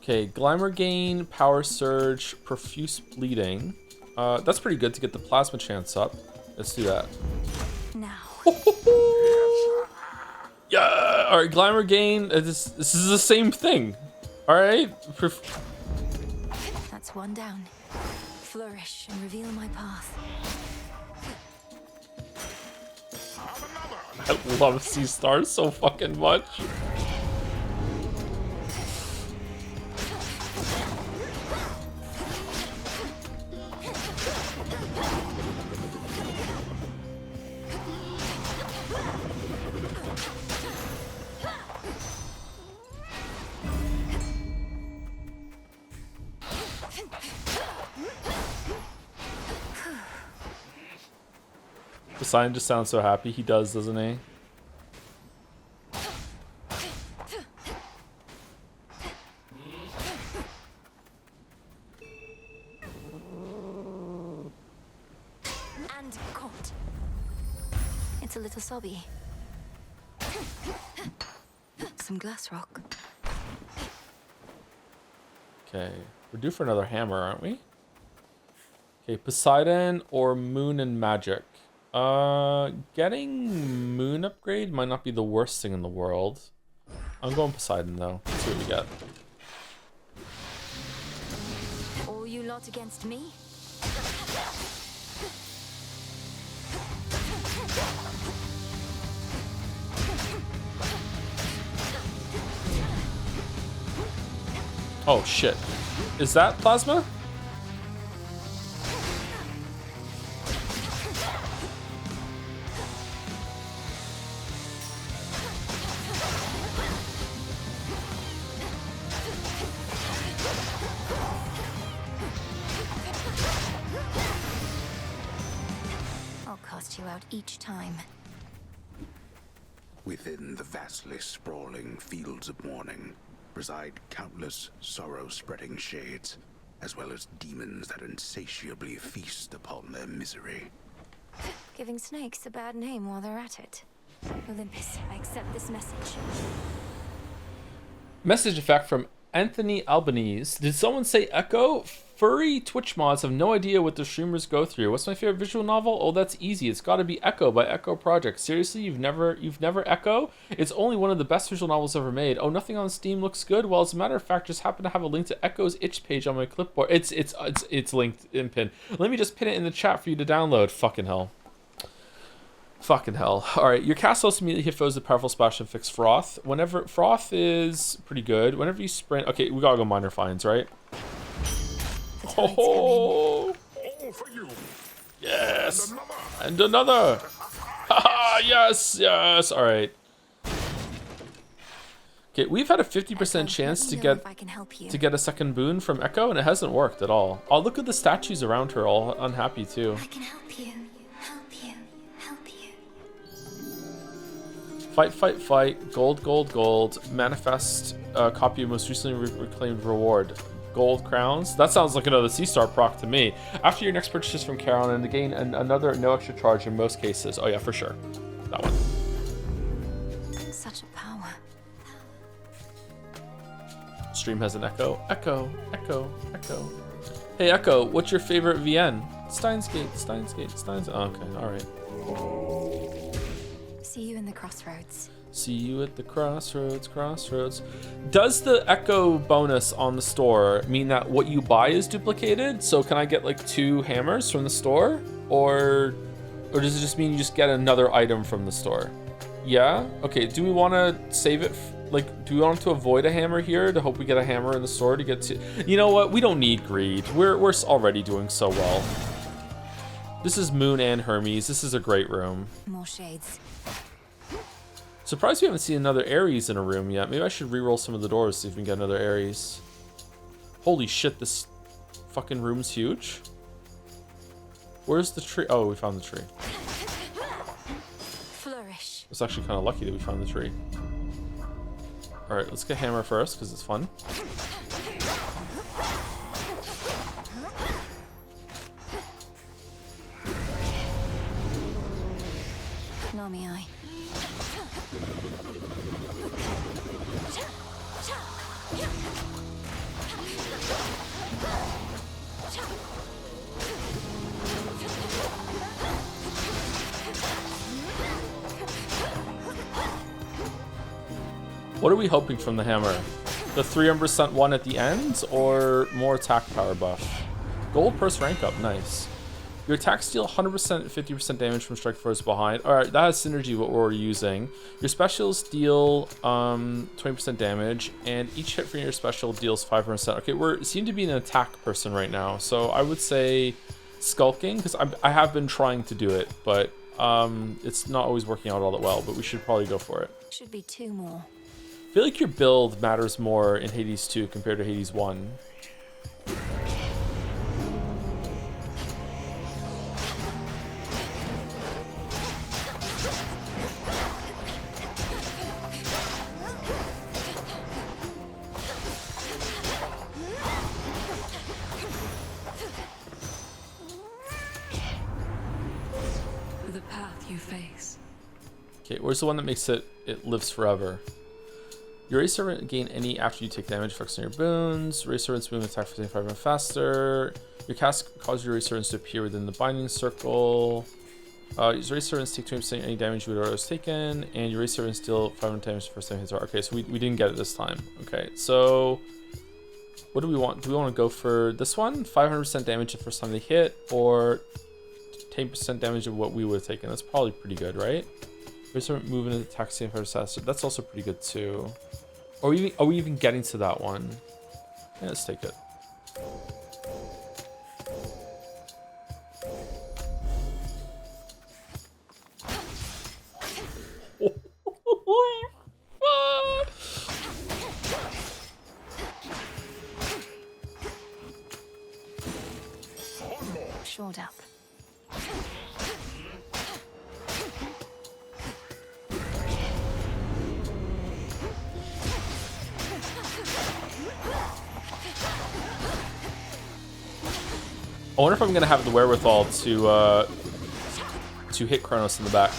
[SPEAKER 1] Okay, Glimmer Gain, Power Surge, Profuse Bleeding. That's pretty good to get the plasma chance up. Let's do that.
[SPEAKER 5] Now.
[SPEAKER 1] Yeah! Alright, Glimmer Gain. This is the same thing. Alright?
[SPEAKER 5] That's one down. Flourish and reveal my path.
[SPEAKER 1] I love Sea Stars so fucking much. Poseidon just sounds so happy. He does, doesn't he?
[SPEAKER 5] And caught. It's a little sobby. Some glass rock.
[SPEAKER 1] Okay. We're due for another hammer, aren't we? Okay, Poseidon or Moon and Magic. Getting Moon upgrade might not be the worst thing in the world. I'm going Poseidon though. Let's see what we get.
[SPEAKER 5] All you lot against me?
[SPEAKER 1] Oh shit. Is that plasma?
[SPEAKER 5] I'll cast you out each time.
[SPEAKER 12] Within the vastly sprawling fields of morning reside countless sorrow-spreading shades, as well as demons that insatiably feast upon their misery.
[SPEAKER 5] Giving snakes a bad name while they're at it. Olympus, I accept this message.
[SPEAKER 1] Message effect from Anthony Albanese. Did someone say Echo? Furry Twitch mods have no idea what the streamers go through. What's my favorite visual novel? Oh, that's easy. It's got to be Echo by Echo Project. Seriously, you've never Echo? It's only one of the best visual novels ever made. Oh, nothing on Steam looks good. Well, as a matter of fact, just happen to have a link to Echo's itch page on my clipboard. It's linked in pin. Let me just pin it in the chat for you to download. Fucking hell. Fucking hell. Alright, your cast also immediately hit foes with powerful splash and fix Froth. Whenever Froth is pretty good. Whenever you sprint. Okay, we gotta go minor finds, right? Oh,
[SPEAKER 9] for you.
[SPEAKER 1] Yes. And another. Haha, yes, yes. Alright. Okay, we've had a 50% chance to get a second boon from Echo, and it hasn't worked at all. Oh, look at the statues around her, all unhappy too.
[SPEAKER 5] I can help you.
[SPEAKER 1] Fight, fight, fight. Gold, gold, gold. Manifest copy of most recently reclaimed reward. Gold crowns. That sounds like another C-Star proc to me. After your next purchase from Caron, and again, another no extra charge in most cases. Oh yeah, for sure. That one.
[SPEAKER 5] Such a power.
[SPEAKER 1] Stream has an Echo. Echo, Echo, Echo. Hey Echo, what's your favorite VN? Steins Gate, Steins Gate, Steins. Oh, okay, alright.
[SPEAKER 5] See you in the crossroads.
[SPEAKER 1] See you at the crossroads, crossroads. Does the Echo bonus on the store mean that what you buy is duplicated? So can I get like 2 hammers from the store? Or does it just mean you just get another item from the store? Yeah? Okay, do we want to save it? Like, do we want to avoid a hammer here to hope we get a hammer in the store to get to... You know what? We don't need greed. We're already doing so well. This is Moon and Hermes. This is a great room.
[SPEAKER 5] More shades.
[SPEAKER 1] Surprised we haven't seen another Ares in a room yet. Maybe I should re-roll some of the doors, see if we can get another Ares. Holy shit, this fucking room's huge. Where's the tree? Oh, we found the tree.
[SPEAKER 5] Flourish.
[SPEAKER 1] It's actually kind of lucky that we found the tree. Alright, let's get hammer first, because it's fun.
[SPEAKER 5] Nami eye.
[SPEAKER 1] What are we hoping from the hammer? The 300% one at the end, or more attack power buff? Gold purse rank up, nice. Your attacks deal 100% 50% damage from strike force behind. Alright, that has synergy with what we're using. Your specials deal 20% damage, and each hit from your special deals 5%. Okay, we seem to be an attack person right now, so I would say skulking, because I have been trying to do it, but it's not always working out all that well, but we should probably go for it.
[SPEAKER 5] Should be 2 more.
[SPEAKER 1] I feel like your build matters more in Hades 2 compared to Hades 1.
[SPEAKER 10] The path you face.
[SPEAKER 1] Okay, where's the one that makes it lives forever? Your race servant gain any after you take damage effects on your boons. Race servants move and attack for 75% faster. Your cast causes your race servants to appear within the binding circle. Your race servants take 20% any damage you would otherwise taken, and your race servants deal 500 damage the first time hits. Okay, so we didn't get it this time. Okay, so what do we want? Do we want to go for this one? 500% damage the first time they hit, or 10% damage of what we would have taken? That's probably pretty good, right? Race servant moving and attack 75% faster. That's also pretty good too. Are we even getting to that one? Yeah, let's take it.
[SPEAKER 5] Shored up.
[SPEAKER 1] I wonder if I'm gonna have the wherewithal to hit Kronos in the back.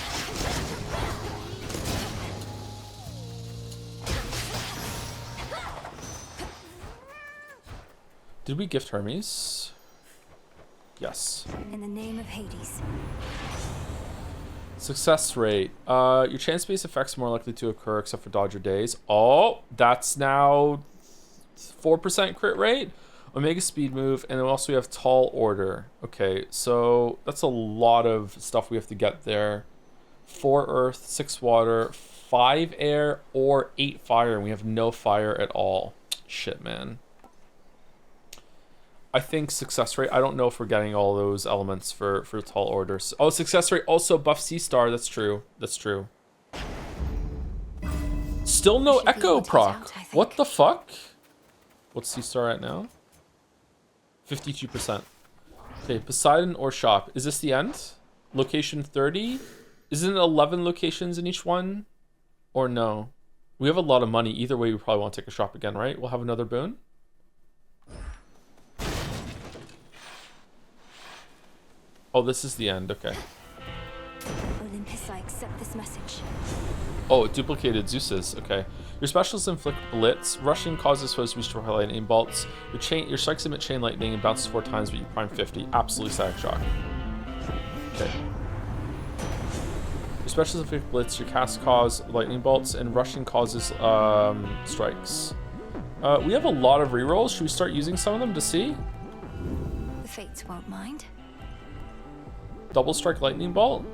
[SPEAKER 1] Did we gift Hermes? Yes.
[SPEAKER 5] In the name of Hades.
[SPEAKER 1] Success rate. Your chance-based effects are more likely to occur except for dodger days. Oh, that's now 4% crit rate. Omega speed move, and then also we have tall order. Okay, so that's a lot of stuff we have to get there. 4 earth, 6 water, 5 air, or 8 fire, and we have no fire at all. Shit, man. I think success rate. I don't know if we're getting all those elements for tall orders. Oh, success rate also buff C star. That's true. That's true. Still no echo proc. What the fuck? What's C star at now? 52%. Okay, Poseidon or shop. Is this the end? Location 30? Isn't it 11 locations in each one? Or no? We have a lot of money. Either way, we probably want to take a shop again, right? We'll have another boon. Oh, this is the end. Okay.
[SPEAKER 5] Olympus, I accept this message.
[SPEAKER 1] Oh, duplicated Zeus's. Okay. Your specials inflict blitz. Rushing causes foes to be struck by lightning bolts. Your strikes emit chain lightning and bounces 4 times, but you prime 50. Absolutely static shock. Okay. Your specials inflict blitz. Your cast cause lightning bolts, and rushing causes strikes. We have a lot of rerolls. Should we start using some of them to see?
[SPEAKER 5] The fates won't mind.
[SPEAKER 1] Double strike lightning bolt.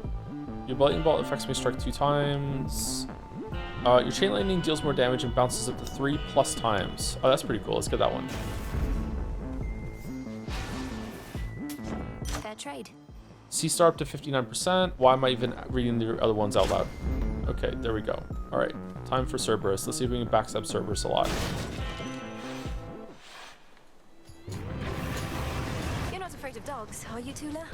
[SPEAKER 1] Your lightning bolt affects me strike 2 times. Your chain lightning deals more damage and bounces up to 3+ times. Oh, that's pretty cool. Let's get that one.
[SPEAKER 5] Fair trade.
[SPEAKER 1] C star up to 59%. Why am I even reading the other ones out loud? Okay, there we go. All right, time for Cerberus. Let's see if we can backstab Cerberus a lot.
[SPEAKER 5] You're not afraid of dogs, are you, Tula?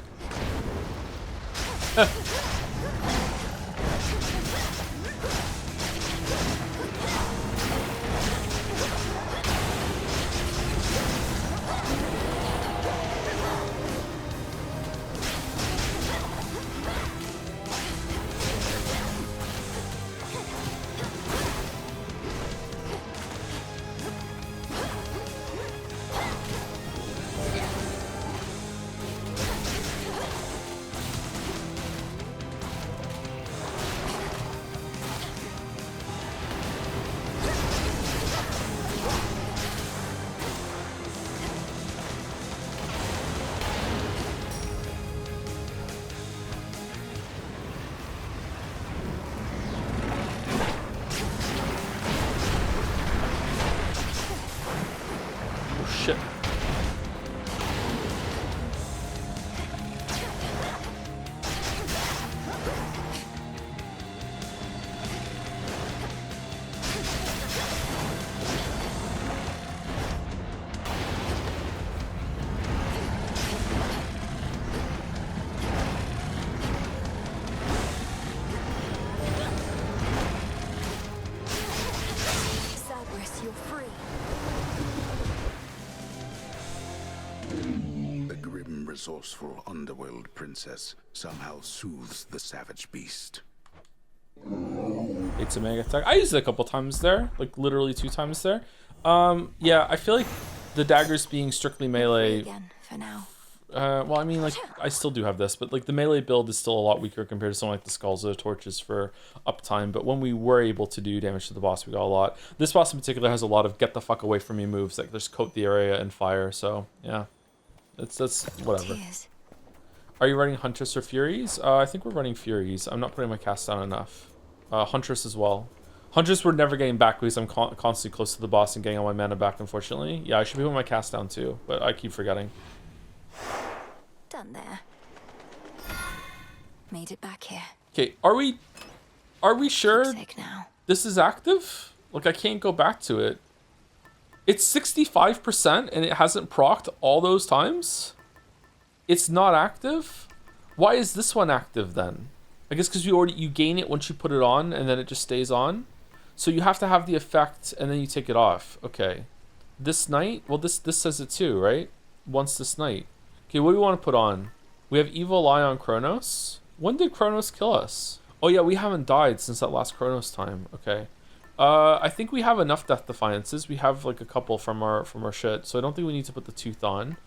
[SPEAKER 1] Shit.
[SPEAKER 5] Cerberus, you're free.
[SPEAKER 12] The grim, resourceful underworld princess somehow soothes the savage beast.
[SPEAKER 1] It's a mega attack. I used it a couple times there, like literally 2 times there. Yeah, I feel like the daggers being strictly melee.
[SPEAKER 5] Again, for now.
[SPEAKER 1] Well, I mean, like, I still do have this, but like the melee build is still a lot weaker compared to something like the skulls or the torches for uptime. But when we were able to do damage to the boss, we got a lot. This boss in particular has a lot of get the fuck away from me moves, like there's coat the area and fire. So yeah, that's whatever.
[SPEAKER 5] Tears.
[SPEAKER 1] Are you running Huntress or Furies? I think we're running Furies. I'm not putting my cast down enough. Huntress as well. Huntress we're never getting back because I'm constantly close to the boss and getting all my mana back, unfortunately. Yeah, I should be putting my cast down too, but I keep forgetting.
[SPEAKER 5] Done there. Made it back here.
[SPEAKER 1] Okay, are we sure
[SPEAKER 5] Now.
[SPEAKER 1] this is active? Like, I can't go back to it. It's 65% and it hasn't procced all those times? It's not active? Why is this one active then? I guess because you gain it once you put it on and then it just stays on. So you have to have the effect and then you take it off. Okay. This night? Well, this says it too, right? Once this night. Okay, what do we want to put on? We have Evil Eye on Kronos. When did Kronos kill us? Oh yeah, we haven't died since that last Kronos time. Okay. I think we have enough Death Defiances. We have like a couple from our shit, so I don't think we need to put the Tooth on.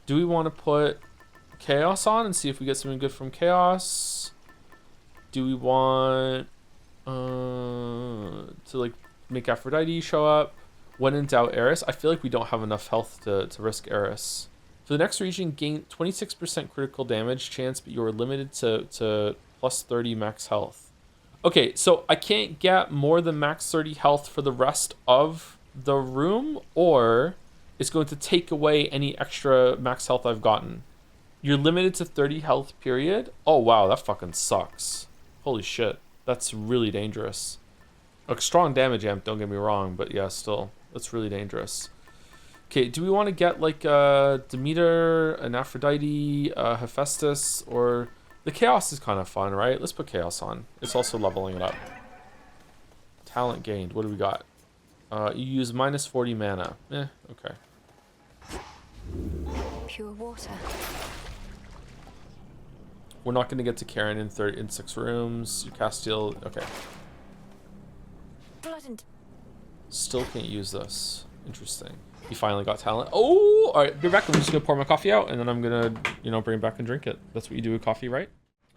[SPEAKER 1] Do we want to put Chaos on and see if we get something good from Chaos? Do we want to like make Aphrodite show up? When in doubt, Eris. I feel like we don't have enough health to risk Eris. For the next region, gain 26% critical damage chance, but you are limited to plus 30 max health. Okay, so I can't get more than max 30 health for the rest of the room, or it's going to take away any extra max health I've gotten. You're limited to 30 health, period. Oh, wow, that fucking sucks. Holy shit. That's really dangerous. A strong damage amp, don't get me wrong, but yeah, still, that's really dangerous. Okay, do we want to get like Demeter, an Aphrodite, Hephaestus, or the Chaos is kind of fun, right? Let's put Chaos on. It's also leveling it up. Talent gained. What do we got? You use minus 40 mana. Okay.
[SPEAKER 5] Pure water.
[SPEAKER 1] We're not going to get to Karen in 6 rooms. Your Castile. Okay.
[SPEAKER 5] Blood and...
[SPEAKER 1] Still can't use this. Interesting. He finally got talent. Oh, all right. Be back. I'm just gonna pour my coffee out, and then I'm gonna, bring it back and drink it. That's what you do with coffee, right?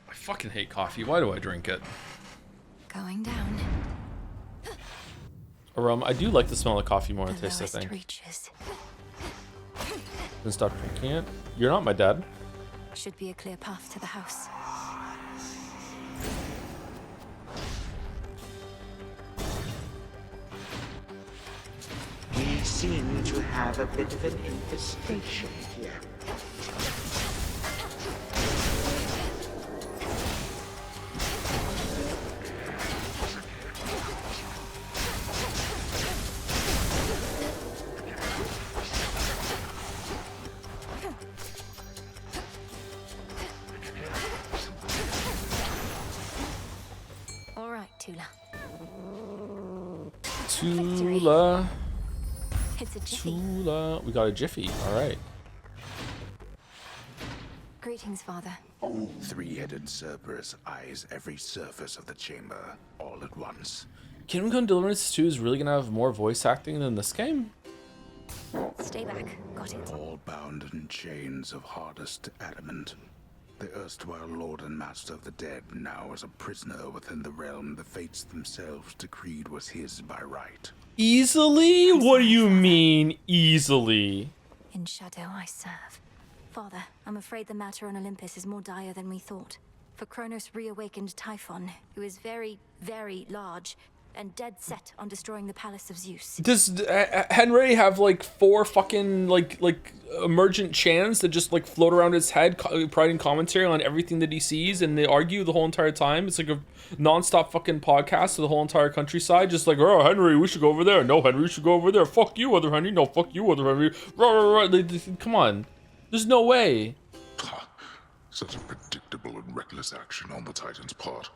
[SPEAKER 1] I fucking hate coffee. Why do I drink it?
[SPEAKER 5] Going down.
[SPEAKER 1] Aroma. I do like the smell of coffee more than taste. I think.
[SPEAKER 5] Reaches.
[SPEAKER 1] Then stop drinking it. You're not my dad.
[SPEAKER 5] Should be a clear path to the house.
[SPEAKER 6] We seem to have a bit of an infestation here.
[SPEAKER 5] All right, Tula.
[SPEAKER 1] Tula.
[SPEAKER 5] It's a jiffy.
[SPEAKER 1] Tula. We got a jiffy. All right.
[SPEAKER 5] Greetings, Father.
[SPEAKER 12] 3-headed Cerberus eyes every surface of the chamber all at once.
[SPEAKER 1] Kingdom Come Deliverance 2 is really gonna have more voice acting than this game?
[SPEAKER 5] Stay back. Got it.
[SPEAKER 12] All bound in chains of hardest adamant. The erstwhile lord and master of the dead now is a prisoner within the realm the fates themselves decreed was his by right.
[SPEAKER 1] Easily? What do you mean, easily?
[SPEAKER 5] In shadow I serve. Father, I'm afraid the matter on Olympus is more dire than we thought. For Kronos reawakened Typhon, who is very, very large, and dead set on destroying the palace of Zeus.
[SPEAKER 1] Does Henry have like 4 fucking like emergent chants that just like float around his head, providing commentary on everything that he sees, and they argue the whole entire time? It's like a non-stop fucking podcast to the whole entire countryside, just like, oh, Henry, we should go over there. No, Henry, we should go over there. Fuck you, other Henry. No, fuck you, other Henry. Come on. There's no way.
[SPEAKER 9] Such a predictable and reckless action on the Titan's part.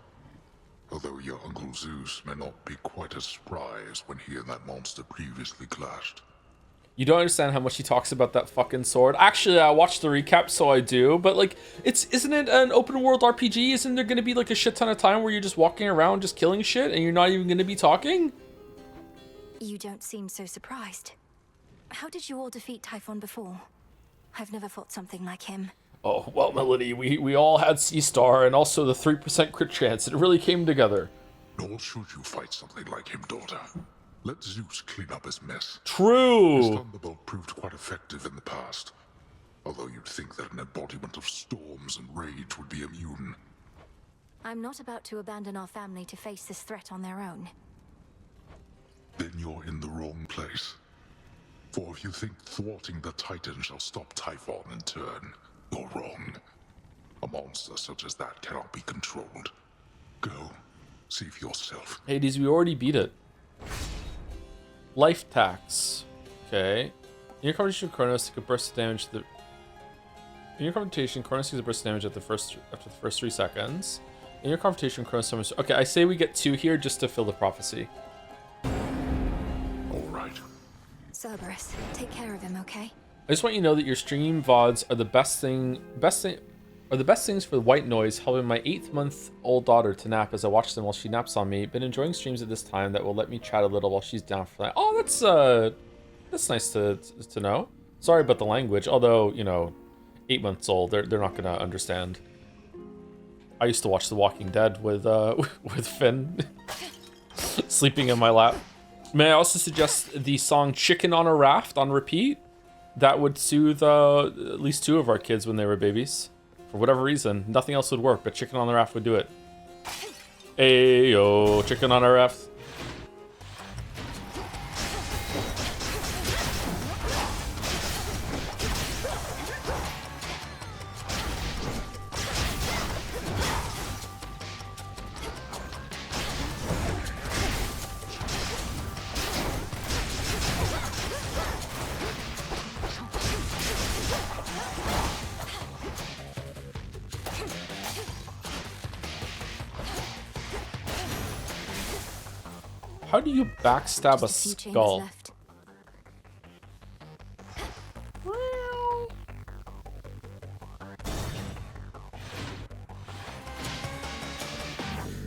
[SPEAKER 9] Although your Uncle Zeus may not be quite as spry as when he and that monster previously clashed.
[SPEAKER 1] You don't understand how much he talks about that fucking sword. Actually, I watched the recap, so I do. But like, isn't it an open world RPG? Isn't there gonna be like a shit ton of time where you're just walking around, just killing shit, and you're not even gonna be talking?
[SPEAKER 5] You don't seem so surprised. How did you all defeat Typhon before? I've never fought something like him.
[SPEAKER 1] Oh well, Melody, we all had Seastar and also the 3% crit chance. It really came together.
[SPEAKER 9] Nor should you fight something like him, daughter. Let Zeus clean up his mess.
[SPEAKER 1] True.
[SPEAKER 9] His thunderbolt proved quite effective in the past. Although you'd think that an embodiment of storms and rage would be immune.
[SPEAKER 5] I'm not about to abandon our family to face this threat on their own.
[SPEAKER 9] Then you're in the wrong place. For if you think thwarting the Titan shall stop Typhon in turn, you're wrong. A monster such as that cannot be controlled. Go, see for yourself.
[SPEAKER 1] Hades, we already beat it. Life tax. Okay. In your confrontation with Kronos, take a burst of damage to the... In your confrontation, Kronos takes a burst of damage after the first 3 seconds. In your confrontation, Kronos summons... Okay, I say we get 2 here just to fill the prophecy.
[SPEAKER 9] Alright.
[SPEAKER 5] Cerberus, take care of him, okay?
[SPEAKER 1] I just want you to know that your stream VODs are the best things for the white noise, helping my 8-month-old daughter to nap as I watch them while she naps on me. Been enjoying streams at this time that will let me chat a little while she's down for that. Oh, that's nice to know. Sorry about the language, although, you know, 8 months old, they're not gonna understand. I used to watch The Walking Dead with Finn sleeping in my lap. May I also suggest the song Chicken on a Raft on repeat? That would soothe at least 2 of our kids when they were babies. For whatever reason, nothing else would work, but Chicken on the Raft would do it. Ayo, Chicken on a Raft. How do you backstab a skull?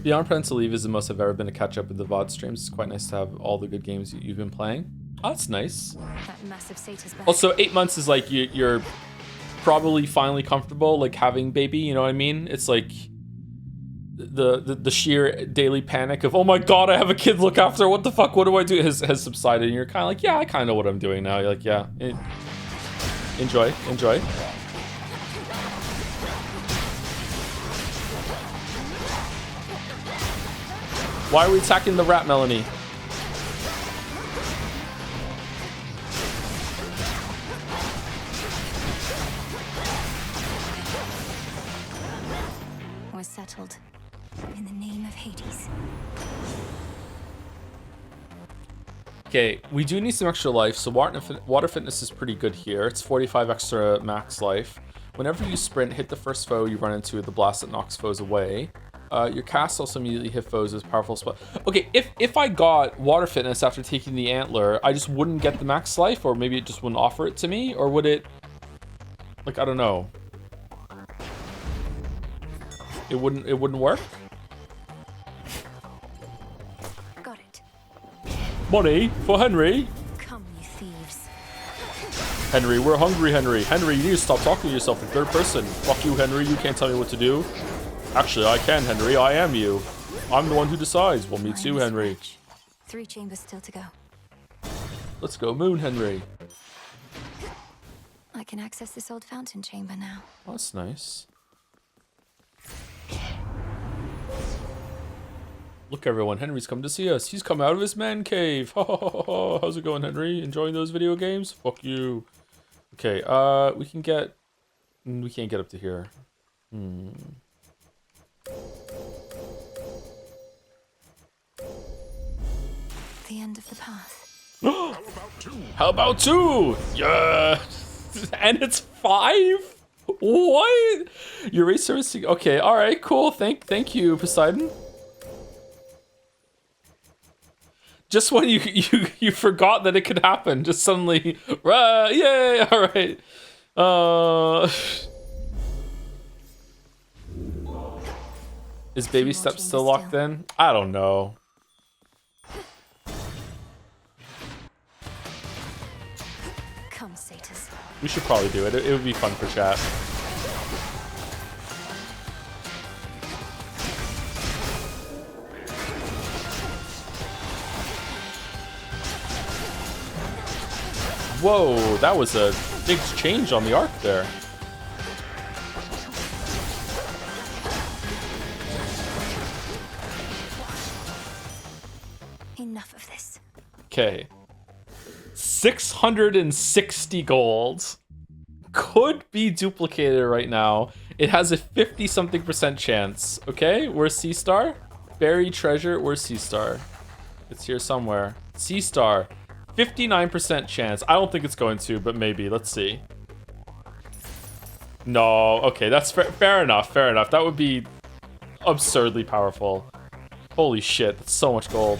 [SPEAKER 1] Beyond Parents to Leave is the most I've ever been to catch up with the VOD streams. It's quite nice to have all the good games you've been playing. Oh, that's nice.
[SPEAKER 5] That massive status back.
[SPEAKER 1] Also, 8 months is like you're probably finally comfortable, like having baby. You know what I mean? It's like the sheer daily panic of, oh my god, I have a kid to look after. What the fuck? What do I do? Has subsided, and you're kind of like, yeah, I kind of know what I'm doing now. You're like, yeah, enjoy. Why are we attacking the rat, Melanie?
[SPEAKER 5] We're settled. In the name of Hades.
[SPEAKER 1] Okay, we do need some extra life, so water fitness is pretty good here. It's 45 extra max life. Whenever you sprint, hit the first foe you run into with the blast that knocks foes away. Your cast also immediately hit foes with powerful spell. Okay, if I got water fitness after taking the antler, I just wouldn't get the max life, or maybe it just wouldn't offer it to me, or would it? Like, I don't know. It wouldn't work.
[SPEAKER 5] Got it.
[SPEAKER 1] Money for Henry.
[SPEAKER 5] Come, you thieves.
[SPEAKER 1] Henry, we're hungry, Henry. Henry, you need to stop talking to yourself in third person. Fuck you, Henry. You can't tell me what to do. Actually, I can, Henry. I am you. I'm the one who decides. Well, me too, Henry.
[SPEAKER 5] 3 chambers still to go.
[SPEAKER 1] Let's go moon, Henry.
[SPEAKER 5] I can access this old fountain chamber now.
[SPEAKER 1] Oh, that's nice. Look, everyone. Henry's come to see us. He's come out of his man cave. How's it going, Henry? Enjoying those video games? Fuck you. Okay, we can't get up to here.
[SPEAKER 5] The end of the path.
[SPEAKER 1] How about 2? Yeah. And it's 5? What? Your race service? Okay, all right, cool. Thank you, Poseidon. Just when you forgot that it could happen, just suddenly, yay! All right. Is baby steps still locked in? I don't know.
[SPEAKER 5] Come, satyrs.
[SPEAKER 1] We should probably do it. It would be fun for chat. Whoa, that was a big change on the arc there.
[SPEAKER 5] Enough of this.
[SPEAKER 1] Okay. 660 gold. Could be duplicated right now. It has a 50-something% chance. Okay, where's Sea Star? Buried treasure, where's Sea Star? It's here somewhere. Sea Star. 59% chance. I don't think it's going to, but maybe. Let's see. No, okay, that's fair enough. Fair enough. That would be absurdly powerful. Holy shit, that's so much gold.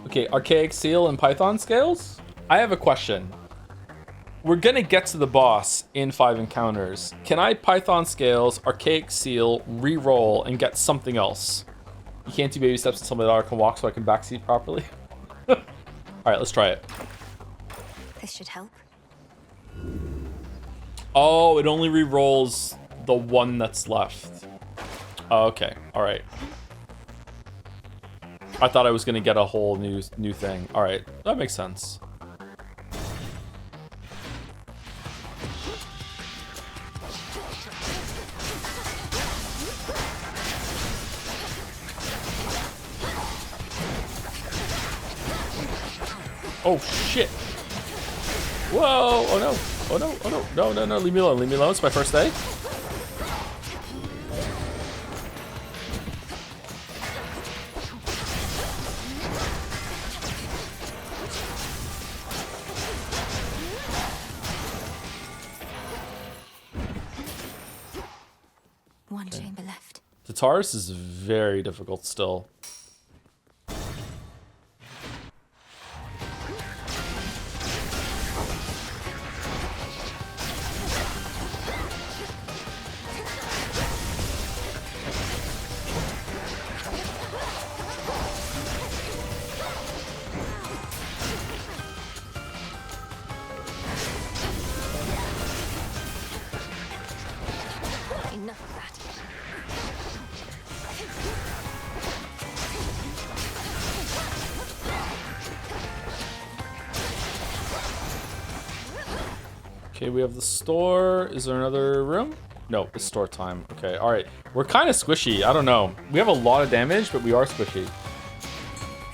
[SPEAKER 1] Okay, archaic seal and python scales? I have a question. We're gonna get to the boss in 5 encounters. Can I python scales, archaic seal, re-roll, and get something else? You can't do baby steps until my daughter can walk so I can backseat properly. Alright, let's try it.
[SPEAKER 5] This should help.
[SPEAKER 1] Oh, it only re-rolls the one that's left. Oh, okay, alright. I thought I was gonna get a whole new thing. Alright, that makes sense. Oh shit! Whoa! Oh no! Oh no! Oh no! No! No! No! Leave me alone! Leave me alone! It's my first day.
[SPEAKER 5] One chamber left.
[SPEAKER 1] Tataris is very difficult still.
[SPEAKER 5] Enough of that.
[SPEAKER 1] Okay, we have the store. Is there another room? No, it's store time. Okay, all right. We're kind of squishy. I don't know. We have a lot of damage, but we are squishy.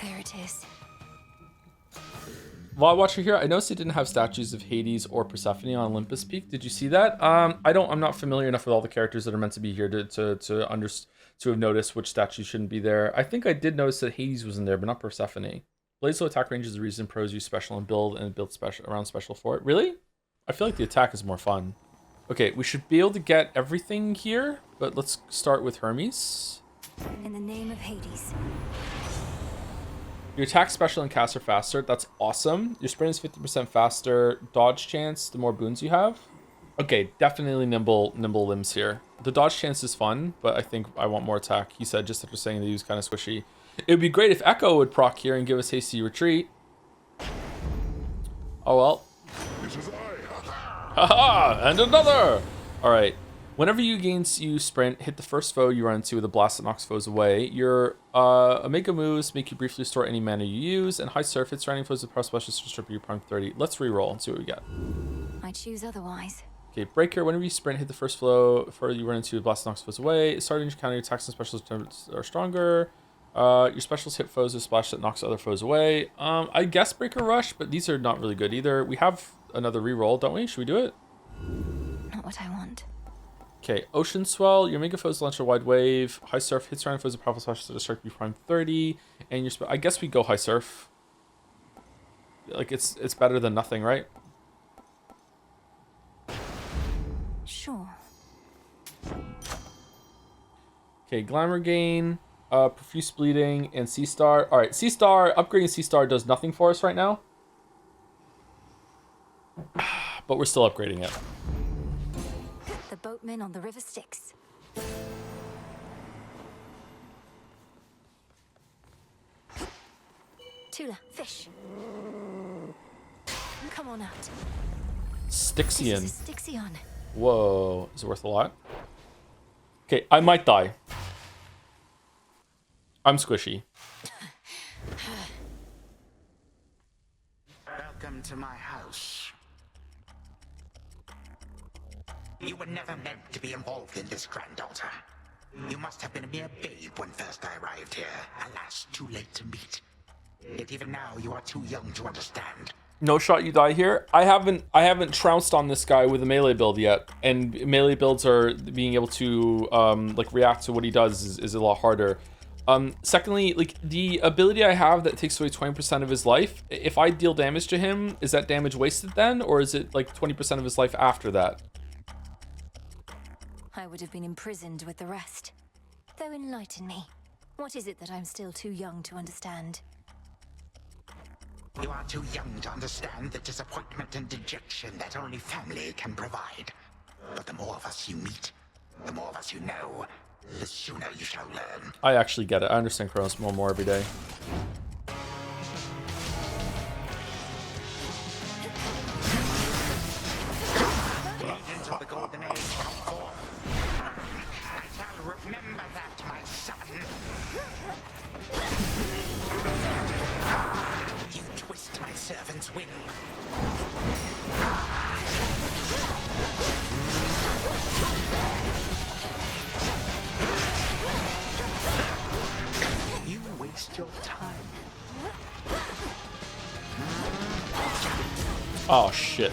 [SPEAKER 5] There it is.
[SPEAKER 1] While watching here, I noticed they didn't have statues of Hades or Persephone on Olympus Peak. Did you see that? I'm not familiar enough with all the characters that are meant to be here to have noticed which statues shouldn't be there. I think I did notice that Hades was in there, but not Persephone. Blaze low attack range is the reason pros use special and build special around special for it. Really? I feel like the attack is more fun. Okay, we should be able to get everything here, but let's start with Hermes.
[SPEAKER 5] In the name of Hades.
[SPEAKER 1] Your attack, special, and cast are faster. That's awesome. Your sprint is 50% faster. Dodge chance, the more boons you have. Okay, definitely nimble limbs here. The dodge chance is fun, but I think I want more attack. He said just after saying that he was kind of squishy. It would be great if Echo would proc here and give us hasty retreat. Oh well. Haha! And another! Alright. Whenever you sprint, hit the first foe you run into with a blast that knocks foes away. Your Omega moves make you briefly restore any mana you use, and high surf hits surrounding foes with power specials to strip you prime 30. Let's reroll and see what we get.
[SPEAKER 5] I choose otherwise.
[SPEAKER 1] Okay, Breaker. Whenever you sprint, hit the first flow, further you run into blast knocks foes away. Starting counter attacks and specials are stronger. Your specials hit foes with splash that knocks other foes away. I guess Breaker Rush, but these are not really good either. We have another reroll, don't we? Should we do it?
[SPEAKER 5] Not what I want.
[SPEAKER 1] Okay, Ocean Swell. Your Mega Foes launch a wide wave. High Surf hits around foes with powerful splashes that strike you prime 30. And your I guess we go High Surf. Like it's better than nothing, right?
[SPEAKER 5] Sure.
[SPEAKER 1] Okay, Glamour Gain, Profuse Bleeding, and Sea Star. All right, Sea Star, upgrading Sea Star does nothing for us right now. But we're still upgrading it.
[SPEAKER 5] The boatman on the river Styx. Tula, fish. Come on out.
[SPEAKER 1] Styxian.
[SPEAKER 5] This is a Styxian.
[SPEAKER 1] Whoa, is it worth a lot? Okay, I might die. I'm squishy.
[SPEAKER 12] Welcome to my house. You were never meant to be involved in this, granddaughter. You must have been a mere babe when first I arrived here. Alas, too late to meet. Yet even now, you are too young to understand.
[SPEAKER 1] No shot you die here. I haven't trounced on this guy with a melee build yet, and melee builds are being able to like react to what he does is a lot harder. Secondly, like the ability I have that takes away 20% of his life, if I deal damage to him, is that damage wasted then, or is it like 20% of his life after that?
[SPEAKER 5] I would have been imprisoned with the rest. Though enlighten me. What is it that I'm still too young to understand?
[SPEAKER 12] You are too young to understand the disappointment and dejection that only family can provide. But the more of us you meet, the more of us you know, the sooner you shall learn.
[SPEAKER 1] I actually get it. I understand Kronos more and more every day.
[SPEAKER 12] Agents of the Golden Age come forth. I shall remember that, my son. You twist my servant's will. You waste your time.
[SPEAKER 1] Oh shit.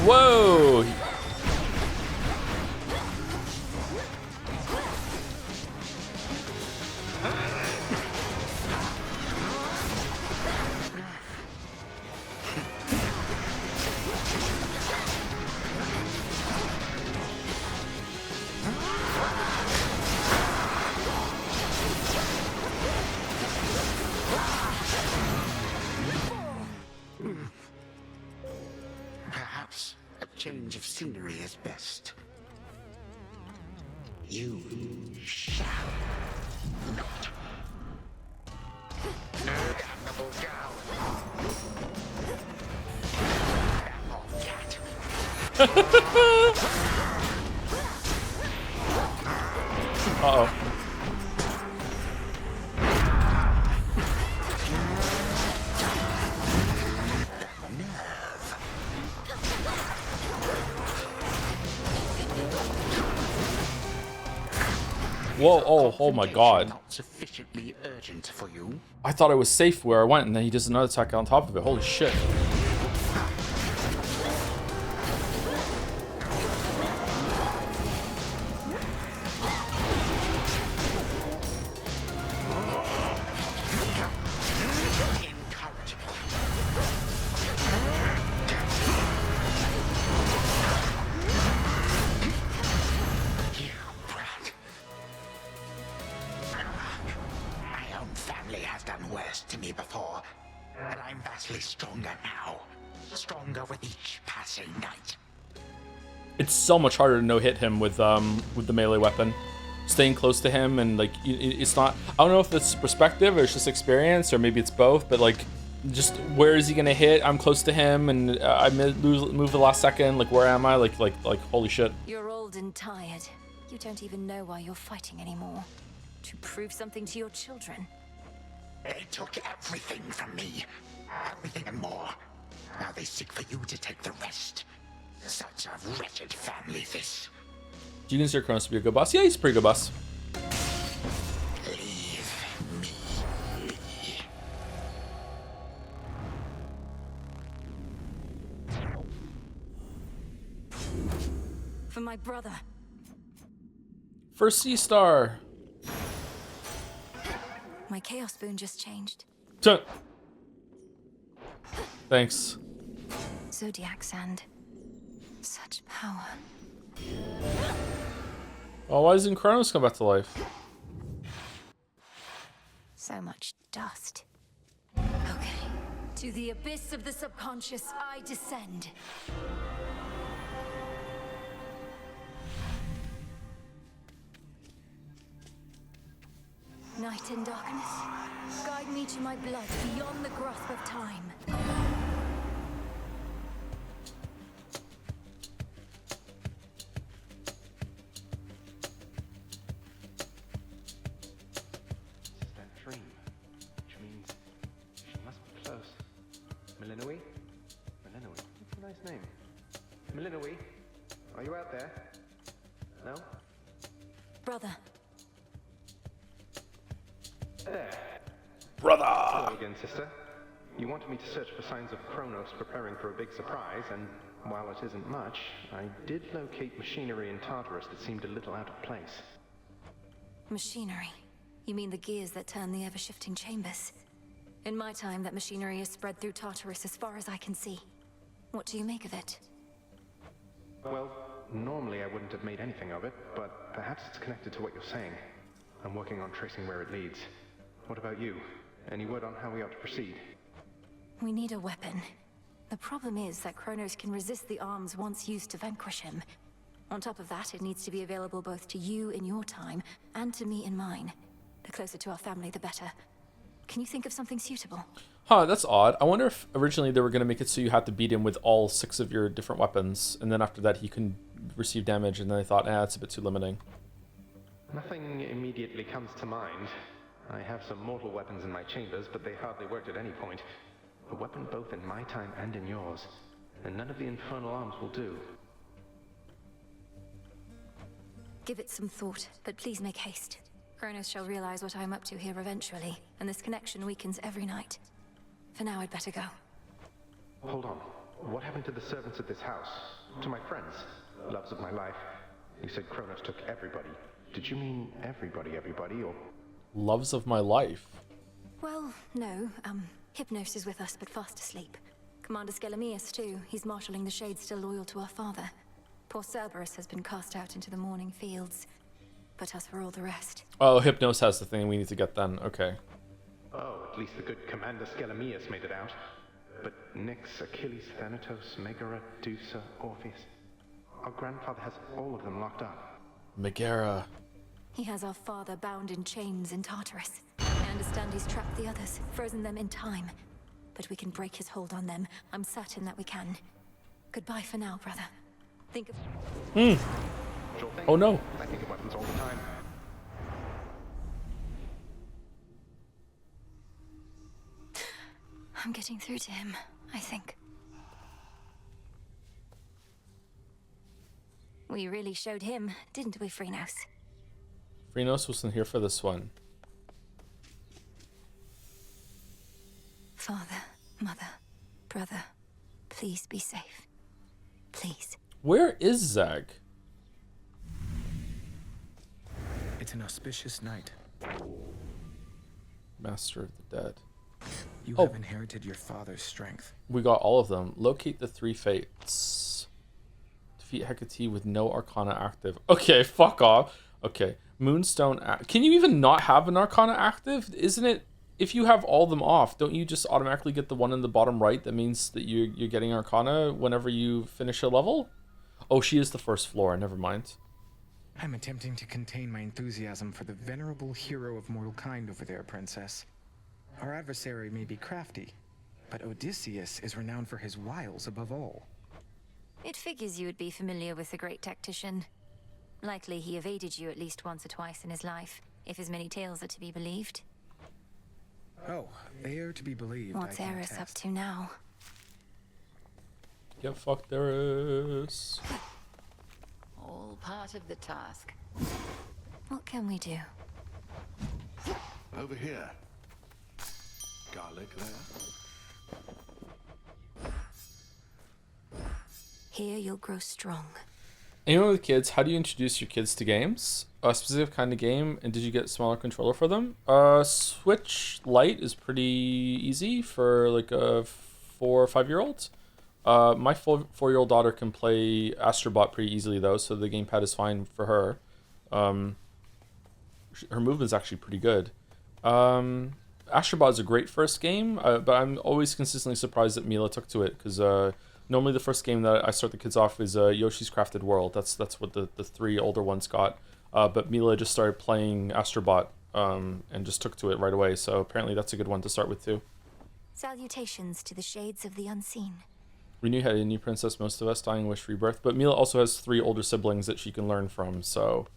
[SPEAKER 1] Whoa!
[SPEAKER 12] Perhaps a change of scenery is best. You shall not. Damnable gal. Apple cat.
[SPEAKER 1] Uh-oh. Whoa, oh my god.
[SPEAKER 12] Not sufficiently urgent for you.
[SPEAKER 1] I thought I was safe where I went, and then he does another attack on top of it. Holy shit.
[SPEAKER 12] My own family has done worse to me before, but I'm vastly stronger now. Stronger with each passing night.
[SPEAKER 1] It's so much harder to no-hit him with the melee weapon. Staying close to him and like it's not. I don't know if it's perspective or it's just experience or maybe it's both. But like, just where is he gonna hit? I'm close to him and I move the last second. Like where am I? Like holy shit.
[SPEAKER 5] You're old and tired. You don't even know why you're fighting anymore. To prove something to your children.
[SPEAKER 12] They took everything from me. Everything and more. Now they seek for you to take the rest. Such a wretched family, this.
[SPEAKER 1] Do you consider Kronos to be a good boss? Yeah, he's a pretty good boss.
[SPEAKER 12] Leave me be.
[SPEAKER 5] For my brother.
[SPEAKER 1] First sea star.
[SPEAKER 5] My chaos boon just changed.
[SPEAKER 1] Thanks.
[SPEAKER 5] Zodiac sand. Such power.
[SPEAKER 1] Oh, why doesn't Kronos come back to life?
[SPEAKER 5] So much dust. Okay. To the abyss of the subconscious, I descend. Night and darkness, guide me to my blood beyond the grasp of time.
[SPEAKER 17] That dream, which means she must be close. Melinoi? Melinoi? That's a nice name. Melinoi, are you out there? No?
[SPEAKER 5] Brother.
[SPEAKER 17] There.
[SPEAKER 1] Brother!
[SPEAKER 17] Hello again, sister. You wanted me to search for signs of Kronos preparing for a big surprise, and while it isn't much, I did locate machinery in Tartarus that seemed a little out of place.
[SPEAKER 5] Machinery? You mean the gears that turn the ever-shifting chambers? In my time, that machinery is spread through Tartarus as far as I can see. What do you make of it?
[SPEAKER 17] Well, normally I wouldn't have made anything of it, but perhaps it's connected to what you're saying. I'm working on tracing where it leads. What about you? Any word on how we ought to proceed?
[SPEAKER 5] We need a weapon. The problem is that Kronos can resist the arms once used to vanquish him. On top of that, it needs to be available both to you in your time, and to me in mine. The closer to our family, the better. Can you think of something suitable?
[SPEAKER 1] Huh, that's odd. I wonder if originally they were going to make it so you had to beat him with all 6 of your different weapons, and then after that he can receive damage, and then they thought, it's a bit too limiting.
[SPEAKER 17] Nothing immediately comes to mind. I have some mortal weapons in my chambers, but they hardly worked at any point. A weapon both in my time and in yours, and none of the infernal arms will do.
[SPEAKER 5] Give it some thought, but please make haste. Kronos shall realize what I am up to here eventually, and this connection weakens every night. For now, I'd better go.
[SPEAKER 17] Hold on. What happened to the servants at this house? To my friends? Loves of my life? You said Kronos took everybody. Did you mean everybody, or...
[SPEAKER 1] Loves of my life?
[SPEAKER 5] Well, no. Hypnos is with us, but fast asleep. Commander Skelemius, too. He's marshalling the Shades still loyal to our father. Poor Cerberus has been cast out into the morning fields. But as for all the rest...
[SPEAKER 1] Oh, Hypnos has the thing we need to get then. Okay.
[SPEAKER 17] Oh, at least the good Commander Skelemius made it out. But Nyx, Achilles, Thanatos, Megara, Dusa, Orpheus... Our grandfather has all of them locked up.
[SPEAKER 1] Megara.
[SPEAKER 5] He has our father bound in chains in Tartarus. I understand he's trapped the others, frozen them in time. But we can break his hold on them. I'm certain that we can. Goodbye for now, brother. Think of...
[SPEAKER 17] Sure thing.
[SPEAKER 1] Oh no.
[SPEAKER 17] I think of weapons all the time.
[SPEAKER 5] I'm getting through to him, I think. We really showed him, didn't we, Phrynos?
[SPEAKER 1] Phrynos wasn't here for this one.
[SPEAKER 5] Father, mother, brother, please be safe. Please.
[SPEAKER 1] Where is Zag?
[SPEAKER 18] It's an auspicious night.
[SPEAKER 1] Master of the Dead.
[SPEAKER 18] You have inherited your father's strength.
[SPEAKER 1] We got all of them. Locate the 3 fates. Defeat Hecate with no Arcana active. Okay, fuck off. Okay. Moonstone. Can you even not have an Arcana active? Isn't it? If you have all of them off, don't you just automatically get the one in the bottom right that means that you're getting Arcana whenever you finish a level? Oh, she is the first floor. Never mind.
[SPEAKER 18] I'm attempting to contain my enthusiasm for the venerable hero of mortal kind over there, Princess. Our adversary may be crafty, but Odysseus is renowned for his wiles above all.
[SPEAKER 5] It figures you would be familiar with the great tactician. Likely he evaded you at least once or twice in his life, if his many tales are to be believed.
[SPEAKER 18] Oh, they are to be believed.
[SPEAKER 5] What's
[SPEAKER 18] I can
[SPEAKER 5] Eris up
[SPEAKER 18] attest.
[SPEAKER 5] to now?
[SPEAKER 1] Get fucked, Eris.
[SPEAKER 11] All part of the task.
[SPEAKER 5] What can we do?
[SPEAKER 8] Over here. Garlic there.
[SPEAKER 5] Here you'll grow strong.
[SPEAKER 1] Anyone with kids, how do you introduce your kids to games? A specific kind of game, and did you get a smaller controller for them? Switch Lite is pretty easy for like a 4 or 5-year-old. My 4-year-old daughter can play Astrobot pretty easily though, so the gamepad is fine for her. Her movement's actually pretty good. Astrobot is a great first game, but I'm always consistently surprised that Mila took to it, because normally the first game that I start the kids off is Yoshi's Crafted World. That's what the 3 older ones got. But Mila just started playing Astrobot and just took to it right away, so apparently that's a good one to start with too.
[SPEAKER 5] Salutations to the shades of the unseen.
[SPEAKER 1] Renew had a new princess, most of us, Dying Wish, Rebirth, but Mila also has 3 older siblings that she can learn from, so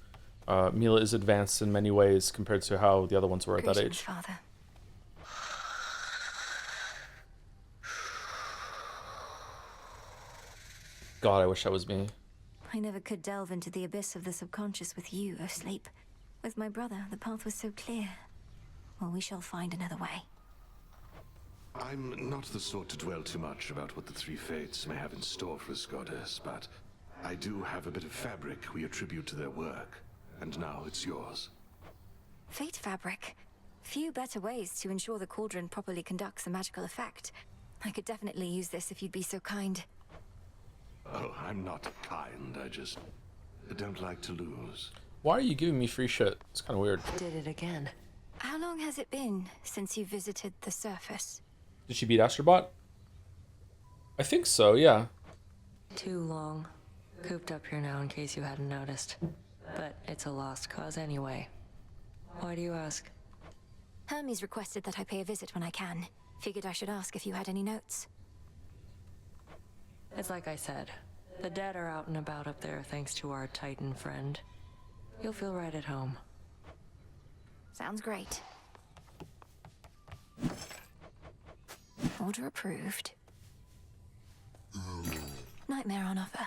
[SPEAKER 1] Mila is advanced in many ways compared to how the other ones were at that
[SPEAKER 5] Greetings,
[SPEAKER 1] age.
[SPEAKER 5] Father.
[SPEAKER 1] God, I wish that was me.
[SPEAKER 5] I never could delve into the abyss of the subconscious with you, O Sleep. With my brother, the path was so clear. Well, we shall find another way.
[SPEAKER 8] I'm not the sort to dwell too much about what the 3 fates may have in store for us, goddess, but I do have a bit of fabric we attribute to their work, and now it's yours.
[SPEAKER 5] Fate fabric. Few better ways to ensure the cauldron properly conducts a magical effect. I could definitely use this if you'd be so kind.
[SPEAKER 8] Oh, I'm not kind, I just don't like to lose.
[SPEAKER 1] Why are you giving me free shit? It's kind of weird.
[SPEAKER 16] Did it again.
[SPEAKER 5] How long has it been since you visited the surface?
[SPEAKER 1] Did she beat Astrobot? I think so, yeah.
[SPEAKER 16] Too long. Cooped up here now in case you hadn't noticed. But it's a lost cause anyway. Why do you ask?
[SPEAKER 5] Hermes requested that I pay a visit when I can. Figured I should ask if you had any notes.
[SPEAKER 16] It's like I said. The dead are out and about up there thanks to our Titan friend. You'll feel right at home.
[SPEAKER 5] Sounds great. Order approved. Nightmare on offer.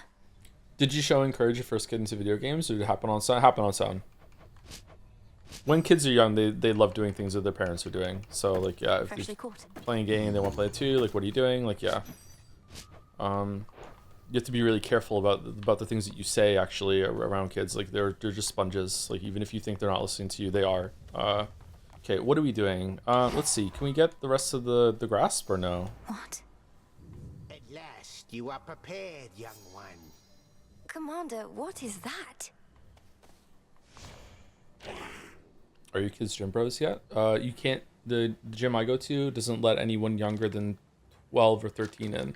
[SPEAKER 1] Did you show encourage your first kid into video games, or did it happen on sound? When kids are young, they love doing things that their parents are doing. So like, yeah, if
[SPEAKER 5] Freshly
[SPEAKER 1] you're
[SPEAKER 5] caught.
[SPEAKER 1] playing a game, they want to play it too. Like, what are you doing? Like, yeah. You have to be really careful about the things that you say actually around kids. Like, they're just sponges. Like, even if you think they're not listening to you, they are. Okay, what are we doing? Let's see. Can we get the rest of the grasp or no?
[SPEAKER 5] What?
[SPEAKER 19] At last, you are prepared, young one.
[SPEAKER 5] Commander, what is that?
[SPEAKER 1] Are your kids gym bros yet? You can't. The gym I go to doesn't let anyone younger than 12 or 13 in.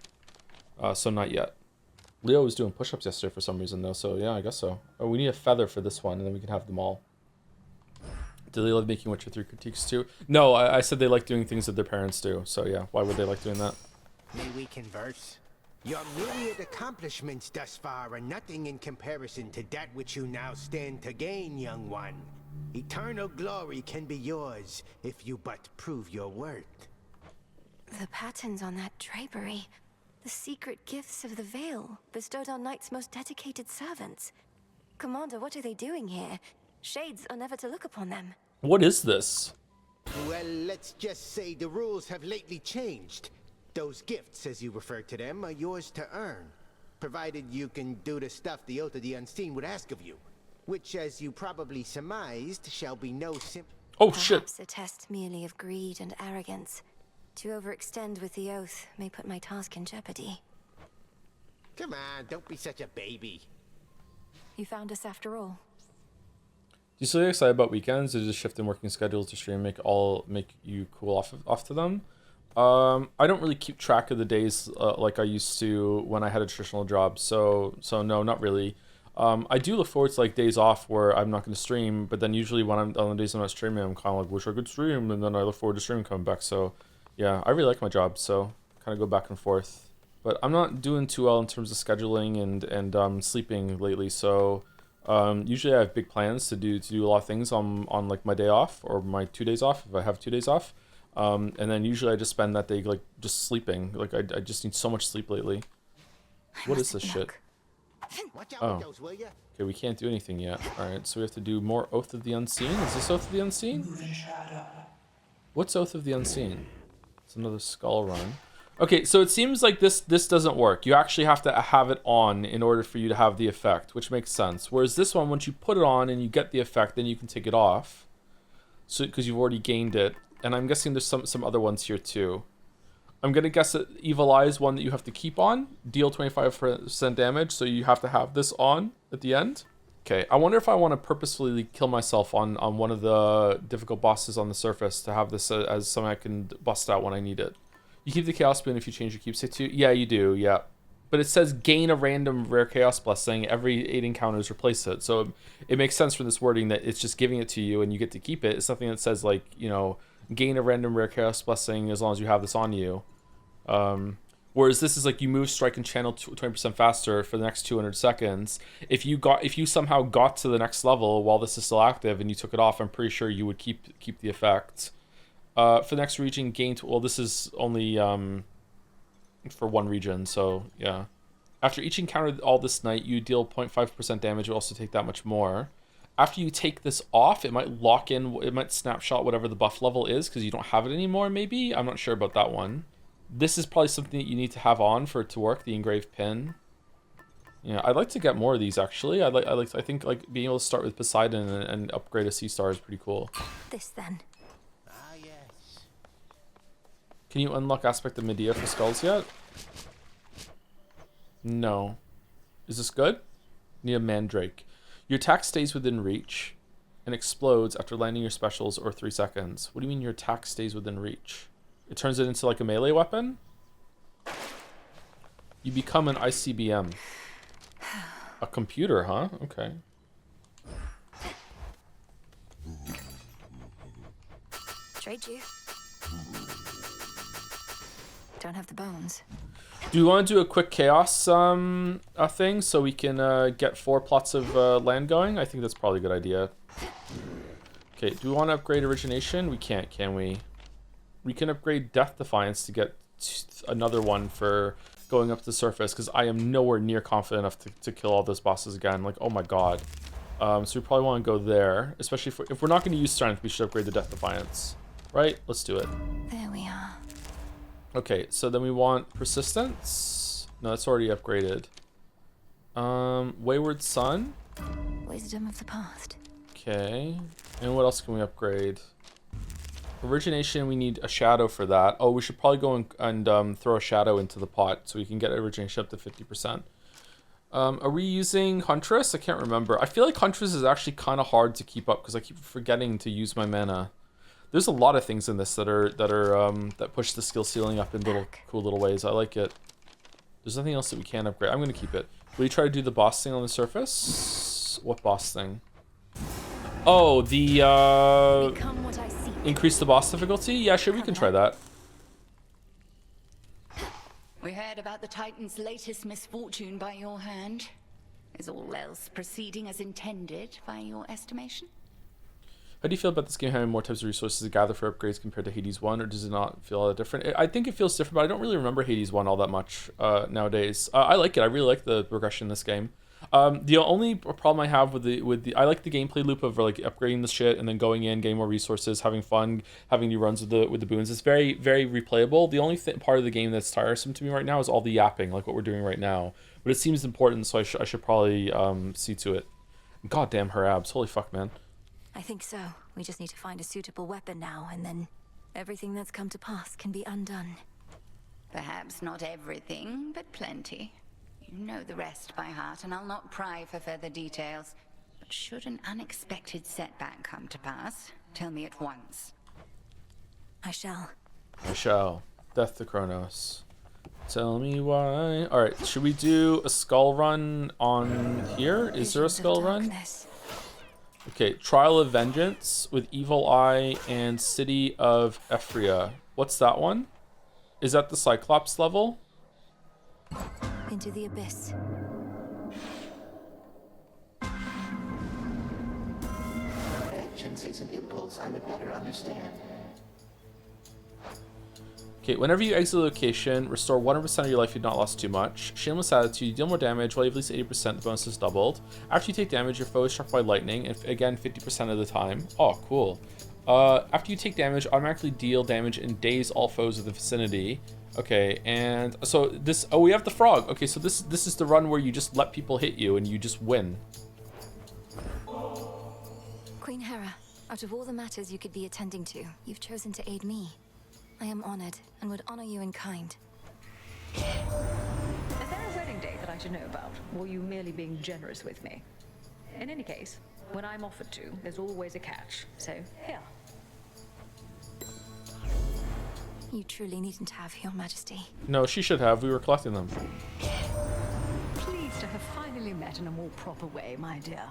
[SPEAKER 1] So not yet. Leo was doing push-ups yesterday for some reason though, so yeah, I guess so. Oh, we need a feather for this one, and then we can have them all. Do they love making Witcher 3 critiques too? No, I said they like doing things that their parents do. So yeah, why would they like doing that?
[SPEAKER 19] May we converse? Your myriad accomplishments thus far are nothing in comparison to that which you now stand to gain, young one. Eternal glory can be yours if you but prove your worth.
[SPEAKER 5] The patterns on that drapery. The secret gifts of the veil, bestowed on Knight's most dedicated servants. Commander, what are they doing here? Shades are never to look upon them.
[SPEAKER 1] What is this?
[SPEAKER 19] Well, let's just say the rules have lately changed. Those gifts, as you refer to them, are yours to earn, provided you can do the stuff the Oath of the Unseen would ask of you, which, as you probably surmised, shall be no
[SPEAKER 1] Oh, shit.
[SPEAKER 5] Perhaps a test merely of greed and arrogance. To overextend with the oath may put my task in jeopardy.
[SPEAKER 19] Come on, don't be such a baby.
[SPEAKER 5] You found us after all.
[SPEAKER 1] Do you still get excited about weekends, or just shift in working schedules to stream make you cool off to them? I don't really keep track of the days like I used to when I had a traditional job, so no, not really. I do look forward to like days off where I'm not going to stream, but then usually when I'm on the days I'm not streaming, I'm kind of like, wish I could stream, and then I look forward to streaming coming back. So yeah, I really like my job, so kind of go back and forth. But I'm not doing too well in terms of scheduling and sleeping lately, so usually I have big plans to do a lot of things on like my day off or my 2 days off if I have 2 days off. And then usually I just spend that day like just sleeping. Like I just need so much sleep lately. What is this shit? Oh. Okay, we can't do anything yet. Alright, so we have to do more Oath of the Unseen. Is this Oath of the Unseen? What's Oath of the Unseen? It's another skull run. Okay, so it seems like this doesn't work. You actually have to have it on in order for you to have the effect, which makes sense. Whereas this one, once you put it on and you get the effect, then you can take it off. So because you've already gained it. And I'm guessing there's some other ones here too. I'm gonna guess that Evil Eye is one that you have to keep on. Deal 25% damage, so you have to have this on at the end. Okay, I wonder if I want to purposefully kill myself on one of the difficult bosses on the surface to have this as something I can bust out when I need it. You keep the Chaos Boon if you change your keepsake to? Yeah, you do, yeah. But it says gain a random rare Chaos Blessing. Every 8 encounters replace it. So it makes sense from this wording that it's just giving it to you and you get to keep it. It's something that says like, you know, gain a random rare Chaos Blessing as long as you have this on you. Whereas this is like you move, strike, and channel 20% faster for the next 200 seconds. If you somehow got to the next level while this is still active and you took it off, I'm pretty sure you would keep the effect. For the next region, gain. Well, this is only for one region, so yeah. After each encounter all this night, you deal 0.5% damage. You also take that much more. After you take this off, it might lock in. It might snapshot whatever the buff level is because you don't have it anymore. Maybe I'm not sure about that one. This is probably something that you need to have on for it to work, the engraved pin. Yeah, I'd like to get more of these actually. I think like being able to start with Poseidon and upgrade a sea star is pretty cool.
[SPEAKER 5] This then.
[SPEAKER 19] Ah, yes.
[SPEAKER 1] Can you unlock Aspect of Medea for skulls yet? No. Is this good? Need a Mandrake. Your attack stays within reach and explodes after landing your specials or 3 seconds. What do you mean your attack stays within reach? It turns it into like a melee weapon? You become an ICBM. A computer, huh? Okay.
[SPEAKER 5] Trade you. Don't have the bones.
[SPEAKER 1] Do we want to do a quick chaos thing so we can get 4 plots of land going? I think that's probably a good idea. Okay, do we want to upgrade origination? We can't, can we? We can upgrade Death Defiance to get another one for going up to the surface because I am nowhere near confident enough to kill all those bosses again. Like, oh my god. So we probably want to go there, especially if we're not going to use strength, we should upgrade the Death Defiance. Right? Let's do it.
[SPEAKER 5] There we are.
[SPEAKER 1] Okay, so then we want Persistence. No, that's already upgraded. Wayward Sun.
[SPEAKER 5] Wisdom of the past.
[SPEAKER 1] Okay. And what else can we upgrade? Origination, we need a shadow for that. Oh, we should probably go and throw a shadow into the pot so we can get origination up to 50%. Are we using Huntress? I can't remember. I feel like Huntress is actually kind of hard to keep up because I keep forgetting to use my mana. There's a lot of things in this that push the skill ceiling up in cool little ways. I like it. There's nothing else that we can upgrade. I'm gonna keep it. Will you try to do the boss thing on the surface? What boss thing? Oh, the
[SPEAKER 5] Become what I see.
[SPEAKER 1] increase the boss difficulty? Yeah, sure, we can try that.
[SPEAKER 11] We heard about the Titan's latest misfortune by your hand. Is all else proceeding as intended by your estimation?
[SPEAKER 1] How do you feel about this game having more types of resources to gather for upgrades compared to Hades 1, or does it not feel all that different? I think it feels different, but I don't really remember Hades 1 all that much nowadays. I like it. I really like the progression in this game. The only problem I have with the I like the gameplay loop of like upgrading the shit and then going in, getting more resources, having fun, having new runs with the boons. It's very, very replayable. The only part of the game that's tiresome to me right now is all the yapping, like what we're doing right now. But it seems important, so I should probably see to it. Goddamn her abs! Holy fuck, man.
[SPEAKER 5] I think so. We just need to find a suitable weapon now, and then everything that's come to pass can be undone.
[SPEAKER 11] Perhaps not everything, but plenty. You know the rest by heart, and I'll not pry for further details. But should an unexpected setback come to pass, tell me at once.
[SPEAKER 5] I shall.
[SPEAKER 1] I shall. Death to Kronos. Tell me why. Alright, should we do a skull run on here? Is there a skull run? Okay, Trial of Vengeance with Evil Eye and City of Ephria. What's that one? Is that the Cyclops level?
[SPEAKER 5] Into the abyss.
[SPEAKER 6] Actions is an impulse I would better understand.
[SPEAKER 1] Okay, whenever you exit a location, restore 100% of your life you've not lost too much. Shameless attitude, you deal more damage while you have at least 80%, the bonus is doubled. After you take damage, your foe is struck by lightning, and again 50% of the time. Oh, cool. After you take damage, automatically deal damage and daze all foes in the vicinity. Okay, and so this, oh, we have the frog. Okay, so this is the run where you just let people hit you and you just win.
[SPEAKER 5] Queen Hera, out of all the matters you could be attending to, you've chosen to aid me. I am honored and would honor you in kind.
[SPEAKER 20] Is there a wedding date that I should know about, or are you merely being generous with me? In any case, when I'm offered to, there's always a catch. So, here.
[SPEAKER 5] You truly needn't have, Your Majesty.
[SPEAKER 1] No, she should have. We were collecting them.
[SPEAKER 20] Pleased to have finally met in a more proper way, my dear.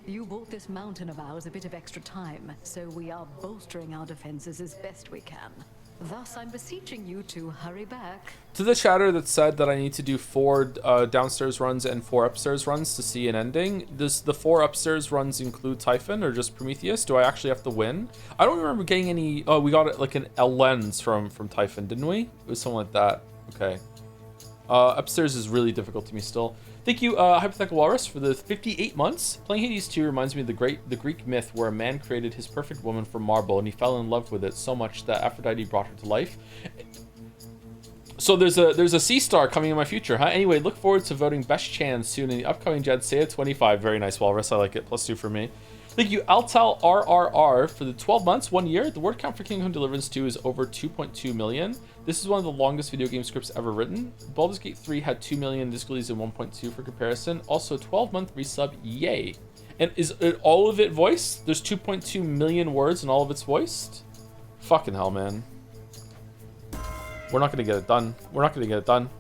[SPEAKER 20] You bought this mountain of ours a bit of extra time, so we are bolstering our defenses as best we can. Thus, I'm beseeching you to hurry back.
[SPEAKER 1] To the chatter that said that I need to do 4 downstairs runs and 4 upstairs runs to see an ending, does the 4 upstairs runs include Typhon or just Prometheus? Do I actually have to win? I don't remember getting any... Oh, we got it like a lens from Typhon, didn't we? It was something like that. Okay. Upstairs is really difficult to me still. Thank you, Hypothetical Walrus, for the 58 months. Playing Hades 2 reminds me of the Greek myth where a man created his perfect woman from marble and he fell in love with it so much that Aphrodite brought her to life. So there's a C star coming in my future, huh? Anyway, look forward to voting Best Chan soon in the upcoming Jed Seiya 25. Very nice, Walrus. I like it. +2 for me. Thank you, Altal RRR, for the 12 months, 1 year. The word count for Kingdom Deliverance 2 is over 2.2 million. This is one of the longest video game scripts ever written. Baldur's Gate 3 had 2 million disc releases and 1.2 for comparison. Also, 12-month resub, yay. And is it all of it voiced? There's 2.2 million words and all of it's voiced? Fucking hell, man. We're not gonna get it done. We're not gonna get it done.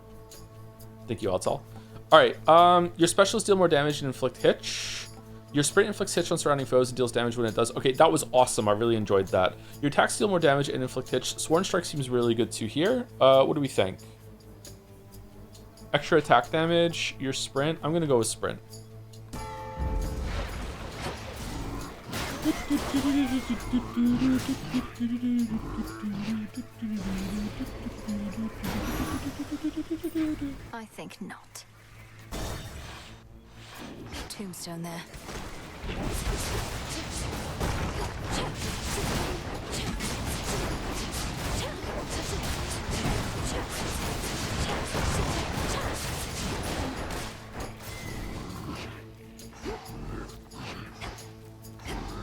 [SPEAKER 1] Thank you, Altal. Alright, your specials deal more damage and inflict hitch. Your sprint inflicts hits on surrounding foes and deals damage when it does. Okay, that was awesome. I really enjoyed that. Your attacks deal more damage and inflict hits. Sworn Strike seems really good too here. What do we think? Extra attack damage, your sprint. I'm gonna go with sprint.
[SPEAKER 5] I think not. Tombstone there.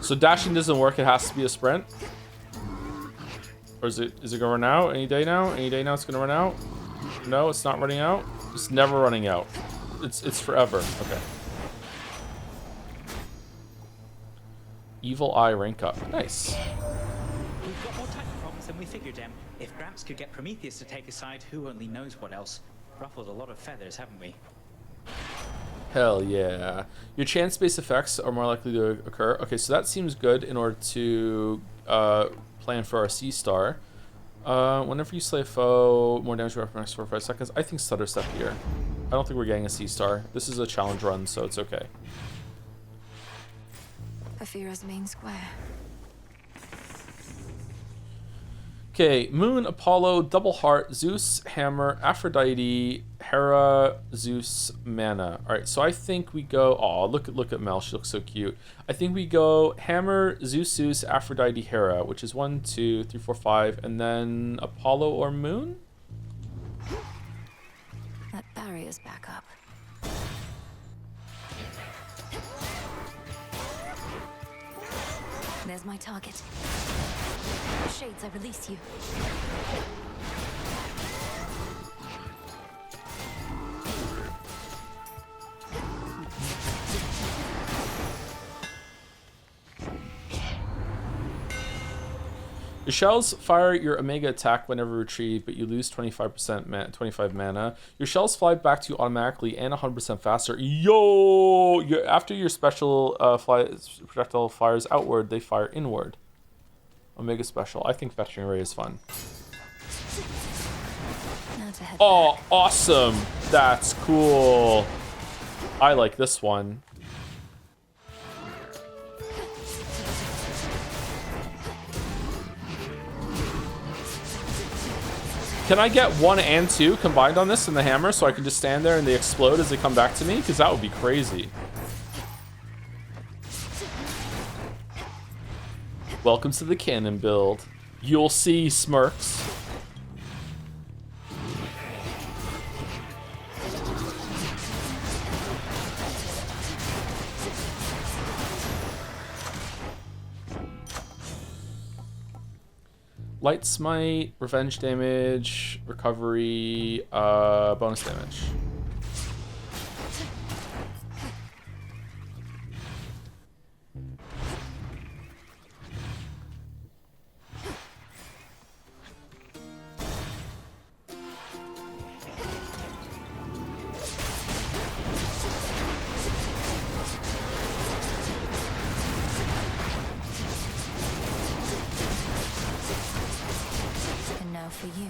[SPEAKER 1] So dashing doesn't work, it has to be a sprint? Or is it gonna run out any day now? Any day now it's gonna run out? No, it's not running out? It's never running out. It's forever. Okay. Evil Eye rank up. Nice.
[SPEAKER 7] We've got more Titan problems than we figured, Em. If Gramps could get Prometheus to take his side, who only knows what else. Ruffled a lot of feathers, haven't we?
[SPEAKER 1] Hell yeah. Your chance-based effects are more likely to occur. Okay, so that seems good in order to plan for our C star. Whenever you slay a foe, more damage for the next 4 or 5 seconds. I think Stutter Step here. I don't think we're getting a C star. This is a challenge run, so it's okay.
[SPEAKER 5] Aphira's main square.
[SPEAKER 1] Okay, Moon, Apollo, Double Heart, Zeus, Hammer, Aphrodite, Hera, Zeus, Mana. All right, so I think we go. Oh, look at Mel. She looks so cute. I think we go Hammer, Zeus, Aphrodite, Hera, which is 1, 2, 3, 4, 5, and then Apollo or Moon.
[SPEAKER 5] That barrier's back up. There's my target. Shades, I release you.
[SPEAKER 1] Your shells fire your Omega attack whenever retrieved, but you lose 25 mana. Your shells fly back to you automatically and 100% faster. Yo! After your special projectile fires outward, they fire inward. Omega special. I think Fetching Array is fun. Oh, awesome! That's cool. I like this one. Can I get 1 and 2 combined on this in the hammer so I can just stand there and they explode as they come back to me? Because that would be crazy. Welcome to the cannon build. You'll see, smirks. Light smite, revenge damage, recovery, bonus damage.
[SPEAKER 5] For you.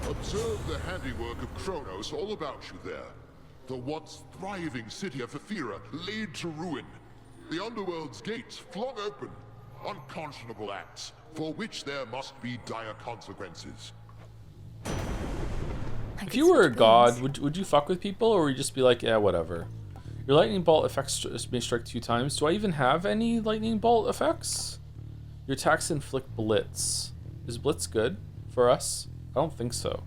[SPEAKER 9] Observe the handiwork of Kronos all about you there. The once thriving city of Ephyra laid to ruin. The underworld's gates flung open. Unconscionable acts, for which there must be dire consequences.
[SPEAKER 1] If you were a god, would you fuck with people, or would you just be like, yeah, whatever? Your lightning bolt effects may strike 2 times. Do I even have any lightning bolt effects? Your attacks inflict blitz. Is blitz good for us? I don't think so.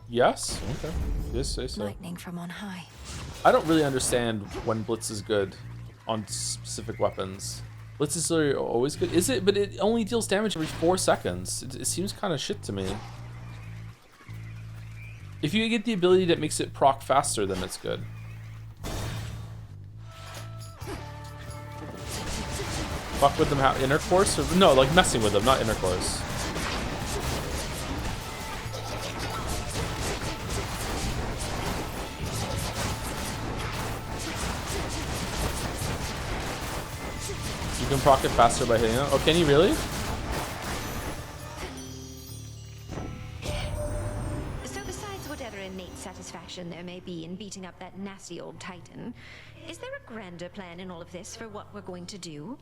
[SPEAKER 1] Yes? Okay. Yes, say so.
[SPEAKER 5] Lightning from on high.
[SPEAKER 1] I don't really understand when blitz is good on specific weapons. Blitz is always good. Is it? But it only deals damage every 4 seconds. It seems kind of shit to me. If you get the ability that makes it proc faster, then it's good. Fuck with them, intercourse? Or, no, like messing with them, not intercourse. You can proc it faster by hitting them. Oh, can you really?
[SPEAKER 13] So besides whatever innate satisfaction there may be in beating up that nasty old Titan, is there a grander plan in all of this for what we're going to do?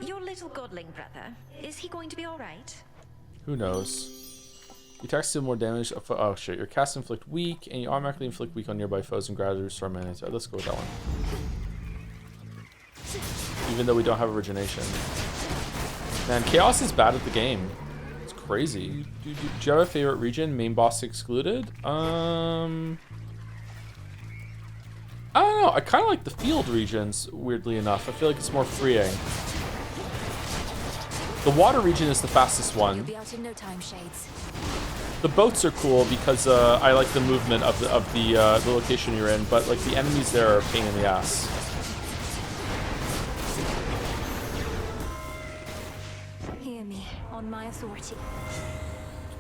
[SPEAKER 13] Your little godling brother, is he going to be alright?
[SPEAKER 1] Who knows? You attacks deal more damage. Oh shit, your cast inflict weak, and you automatically inflict weak on nearby foes and gradually restore mana. Let's go with that one. Even though we don't have origination. Man, Chaos is bad at the game. It's crazy. Do you have a favorite region? Main boss excluded? I don't know. I kind of like the field regions, weirdly enough. I feel like it's more freeing. The water region is the fastest one.
[SPEAKER 5] You'll be out in no time, Shades.
[SPEAKER 1] The boats are cool because I like the movement of the location you're in, but like the enemies there are a pain in the ass.
[SPEAKER 5] Hear me, on my authority.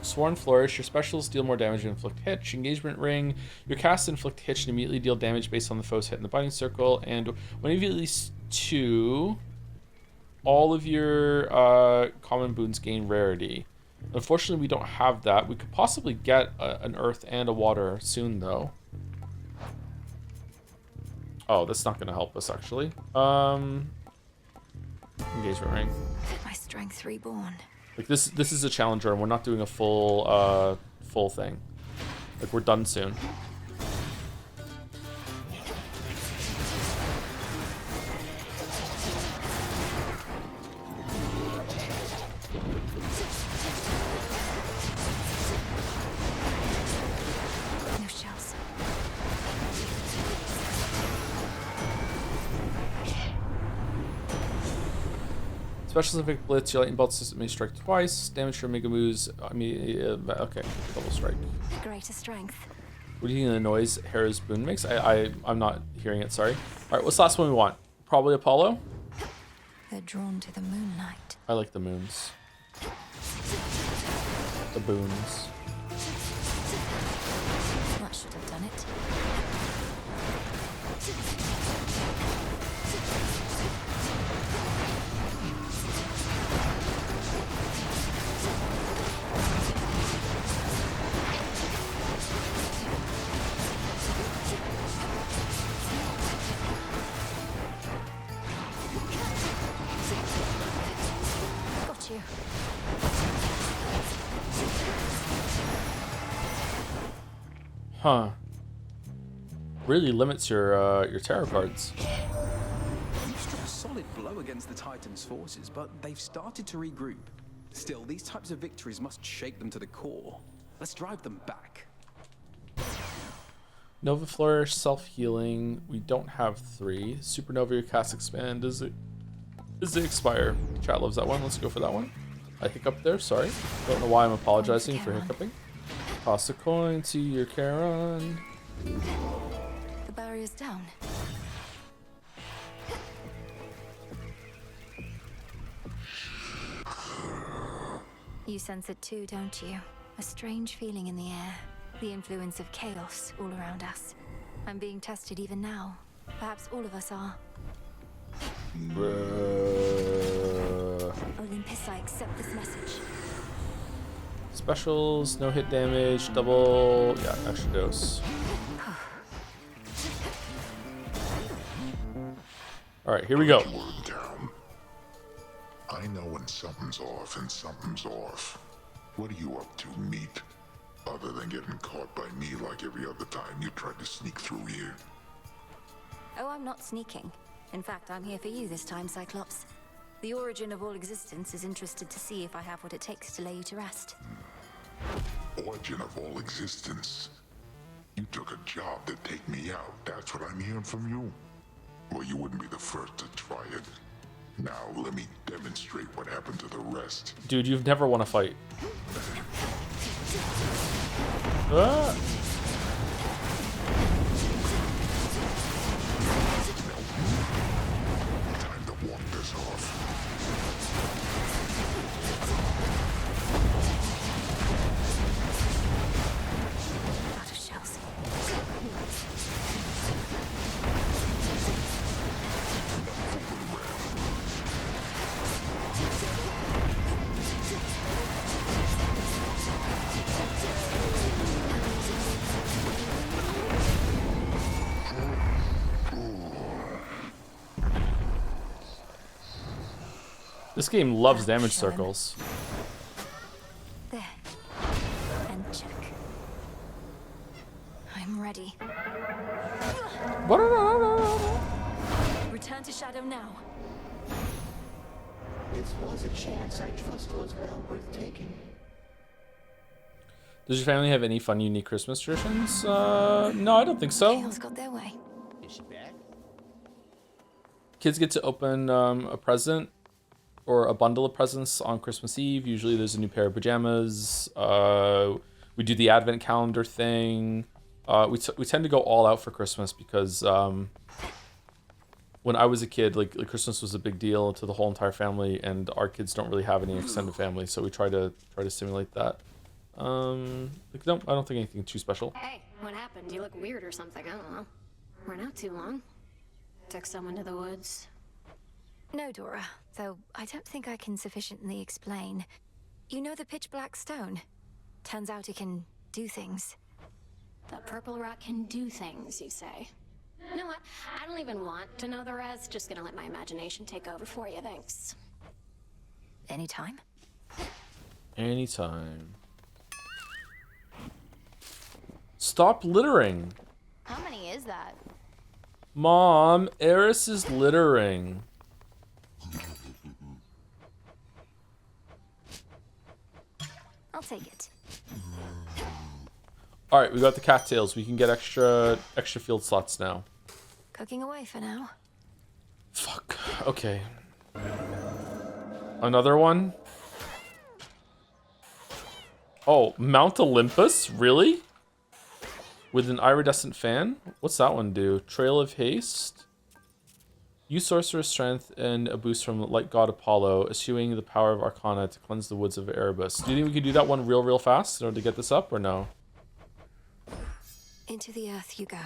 [SPEAKER 1] Sworn Flourish, your specials deal more damage and inflict hitch. Engagement Ring, your casts inflict hitch and immediately deal damage based on the foe's hit in the binding circle. And when you have at least 2, all of your common boons gain rarity. Unfortunately, we don't have that. We could possibly get an earth and a water soon, though. Oh, that's not going to help us, actually. Engagement Ring.
[SPEAKER 5] My strength reborn.
[SPEAKER 1] Like this is a challenger, and we're not doing a full thing. Like we're done soon.
[SPEAKER 5] No shells.
[SPEAKER 1] Special inflict blitz. Your lightning bolt system may strike twice. Damage from mega moves. I mean, okay, double strike.
[SPEAKER 5] Greater strength.
[SPEAKER 1] What do you think of the noise Hera's boon makes? I'm not hearing it. Sorry. All right, what's the last one we want? Probably Apollo.
[SPEAKER 5] They're drawn to the moonlight.
[SPEAKER 1] I like the moons. The boons.
[SPEAKER 5] That should have done it. Got you.
[SPEAKER 1] Huh. Really limits your tarot cards.
[SPEAKER 21] You've struck a solid blow against the Titans' forces, but they've started to regroup. Still, these types of victories must shake them to the core. Let's drive them back.
[SPEAKER 1] Nova Flourish, self-healing. We don't have 3. Supernova, your cast expand. Does it expire? Chat loves that one. Let's go for that one. I hiccup there, sorry. Don't know why I'm apologizing for hiccuping. Toss a coin to your Charon.
[SPEAKER 5] The barrier's down. You sense it too, don't you? A strange feeling in the air. The influence of chaos all around us. I'm being tested even now. Perhaps all of us are. Olympus, I accept this message.
[SPEAKER 1] Specials, no hit damage, double, yeah, extra dose. Alright, here we go.
[SPEAKER 9] I know when something's off and something's off. What are you up to, meat? Other than getting caught by me like every other time you tried to sneak through here.
[SPEAKER 5] Oh, I'm not sneaking. In fact, I'm here for you this time, Cyclops. The origin of all existence is interested to see if I have what it takes to lay you to rest.
[SPEAKER 9] Origin of all existence? You took a job to take me out, that's what I'm hearing from you? Well, you wouldn't be the first to try it. Now, let me demonstrate what happened to the rest.
[SPEAKER 1] Dude, you've never won a fight. Ah.
[SPEAKER 9] Time to walk this off.
[SPEAKER 5] Out of shells.
[SPEAKER 1] This game loves damage circles.
[SPEAKER 5] There. And check. I'm ready. Return to Shadow now.
[SPEAKER 6] This was a chance I trust was well worth taking.
[SPEAKER 1] Does your family have any fun, unique Christmas traditions? No, I don't think so.
[SPEAKER 5] Chaos got their way.
[SPEAKER 19] Is she back?
[SPEAKER 1] Kids get to open a present or a bundle of presents on Christmas Eve. Usually there's a new pair of pajamas. We do the advent calendar thing. We tend to go all out for Christmas because when I was a kid, like Christmas was a big deal to the whole entire family, and our kids don't really have any extended family, so we try to simulate that. No, I don't think anything too special.
[SPEAKER 22] Hey, what happened? You look weird or something. I don't know. We're not too long. Took someone to the woods.
[SPEAKER 5] No, Dora. Though I don't think I can sufficiently explain. You know the pitch black stone? Turns out it can do things.
[SPEAKER 22] The purple rock can do things, you say? You know what? I don't even want to know the rest. Just gonna let my imagination take over for you, thanks.
[SPEAKER 5] Anytime?
[SPEAKER 1] Anytime. Stop littering.
[SPEAKER 22] How many is that?
[SPEAKER 1] Mom, Eris is littering.
[SPEAKER 5] I'll take it.
[SPEAKER 1] All right, we got the cattails. We can get extra field slots now.
[SPEAKER 5] Cooking away for now.
[SPEAKER 1] Fuck. Okay. Another one? Oh, Mount Olympus? Really? With an iridescent fan? What's that one do? Trail of Haste? Use Sorcerer's Strength and a boost from Light God Apollo, eschewing the power of Arcana to cleanse the woods of Erebus. Do you think we could do that one real fast in order to get this up, or no?
[SPEAKER 5] Into the earth you go.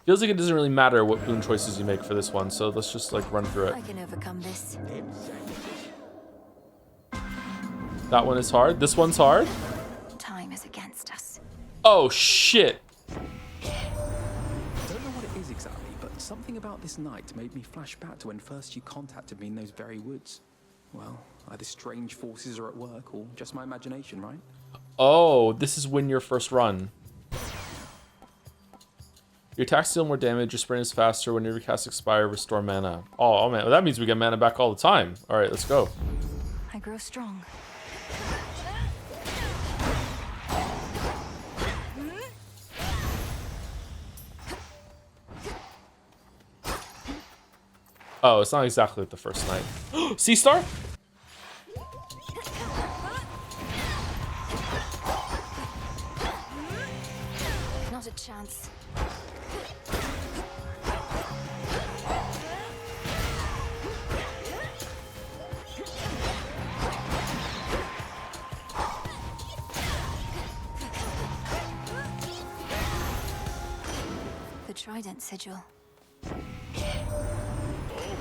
[SPEAKER 1] Feels like it doesn't really matter what boon choices you make for this one, so let's just like run through it.
[SPEAKER 5] I can overcome this.
[SPEAKER 1] That one is hard. This one's hard.
[SPEAKER 5] Time is against us.
[SPEAKER 1] Oh shit!
[SPEAKER 21] Don't know what it is exactly, but something about this night made me flash back to when first you contacted me in those very woods. Well, either strange forces are at work or just my imagination, right?
[SPEAKER 1] Oh, this is win your first run. Your attacks deal more damage, your sprint is faster, whenever your cast expire, restore mana. Oh man, well, that means we get mana back all the time. Alright, let's go.
[SPEAKER 5] I grow strong.
[SPEAKER 1] Oh, it's not exactly like the first night. Sea Star?
[SPEAKER 5] Not a chance. The Trident Sigil.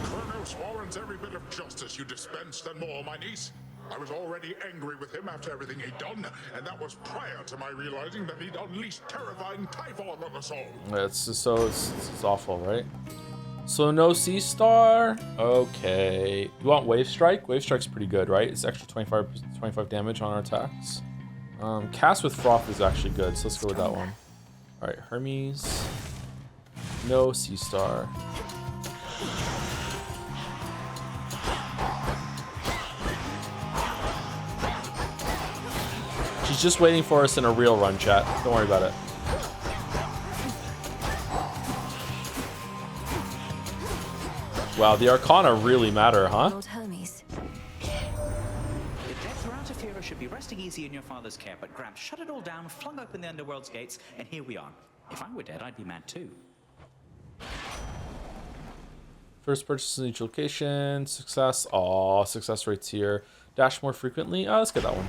[SPEAKER 9] Kronos warrants every bit of justice you dispensed and more, my niece. I was already angry with him after everything he'd done, and that was prior to my realizing that he'd unleashed terrifying Typhon on us all.
[SPEAKER 1] Yeah, it's awful, right? So no Sea Star. Okay. You want Wave Strike? Wave Strike's pretty good, right? It's extra 25 damage on our attacks. Cast with Froth is actually good, so let's go with that one. Alright, Hermes. No Sea Star. She's just waiting for us in a real run, chat. Don't worry about it. Wow, the Arcana really matter, huh?
[SPEAKER 7] The death route of Hero should be resting easy in your father's care, but Gramps shut it all down, flung open the Underworld's gates, and here we are. If I were dead, I'd be mad too.
[SPEAKER 1] First purchase in each location. Success. Aw, success rates here. Dash more frequently. Oh, let's get that one.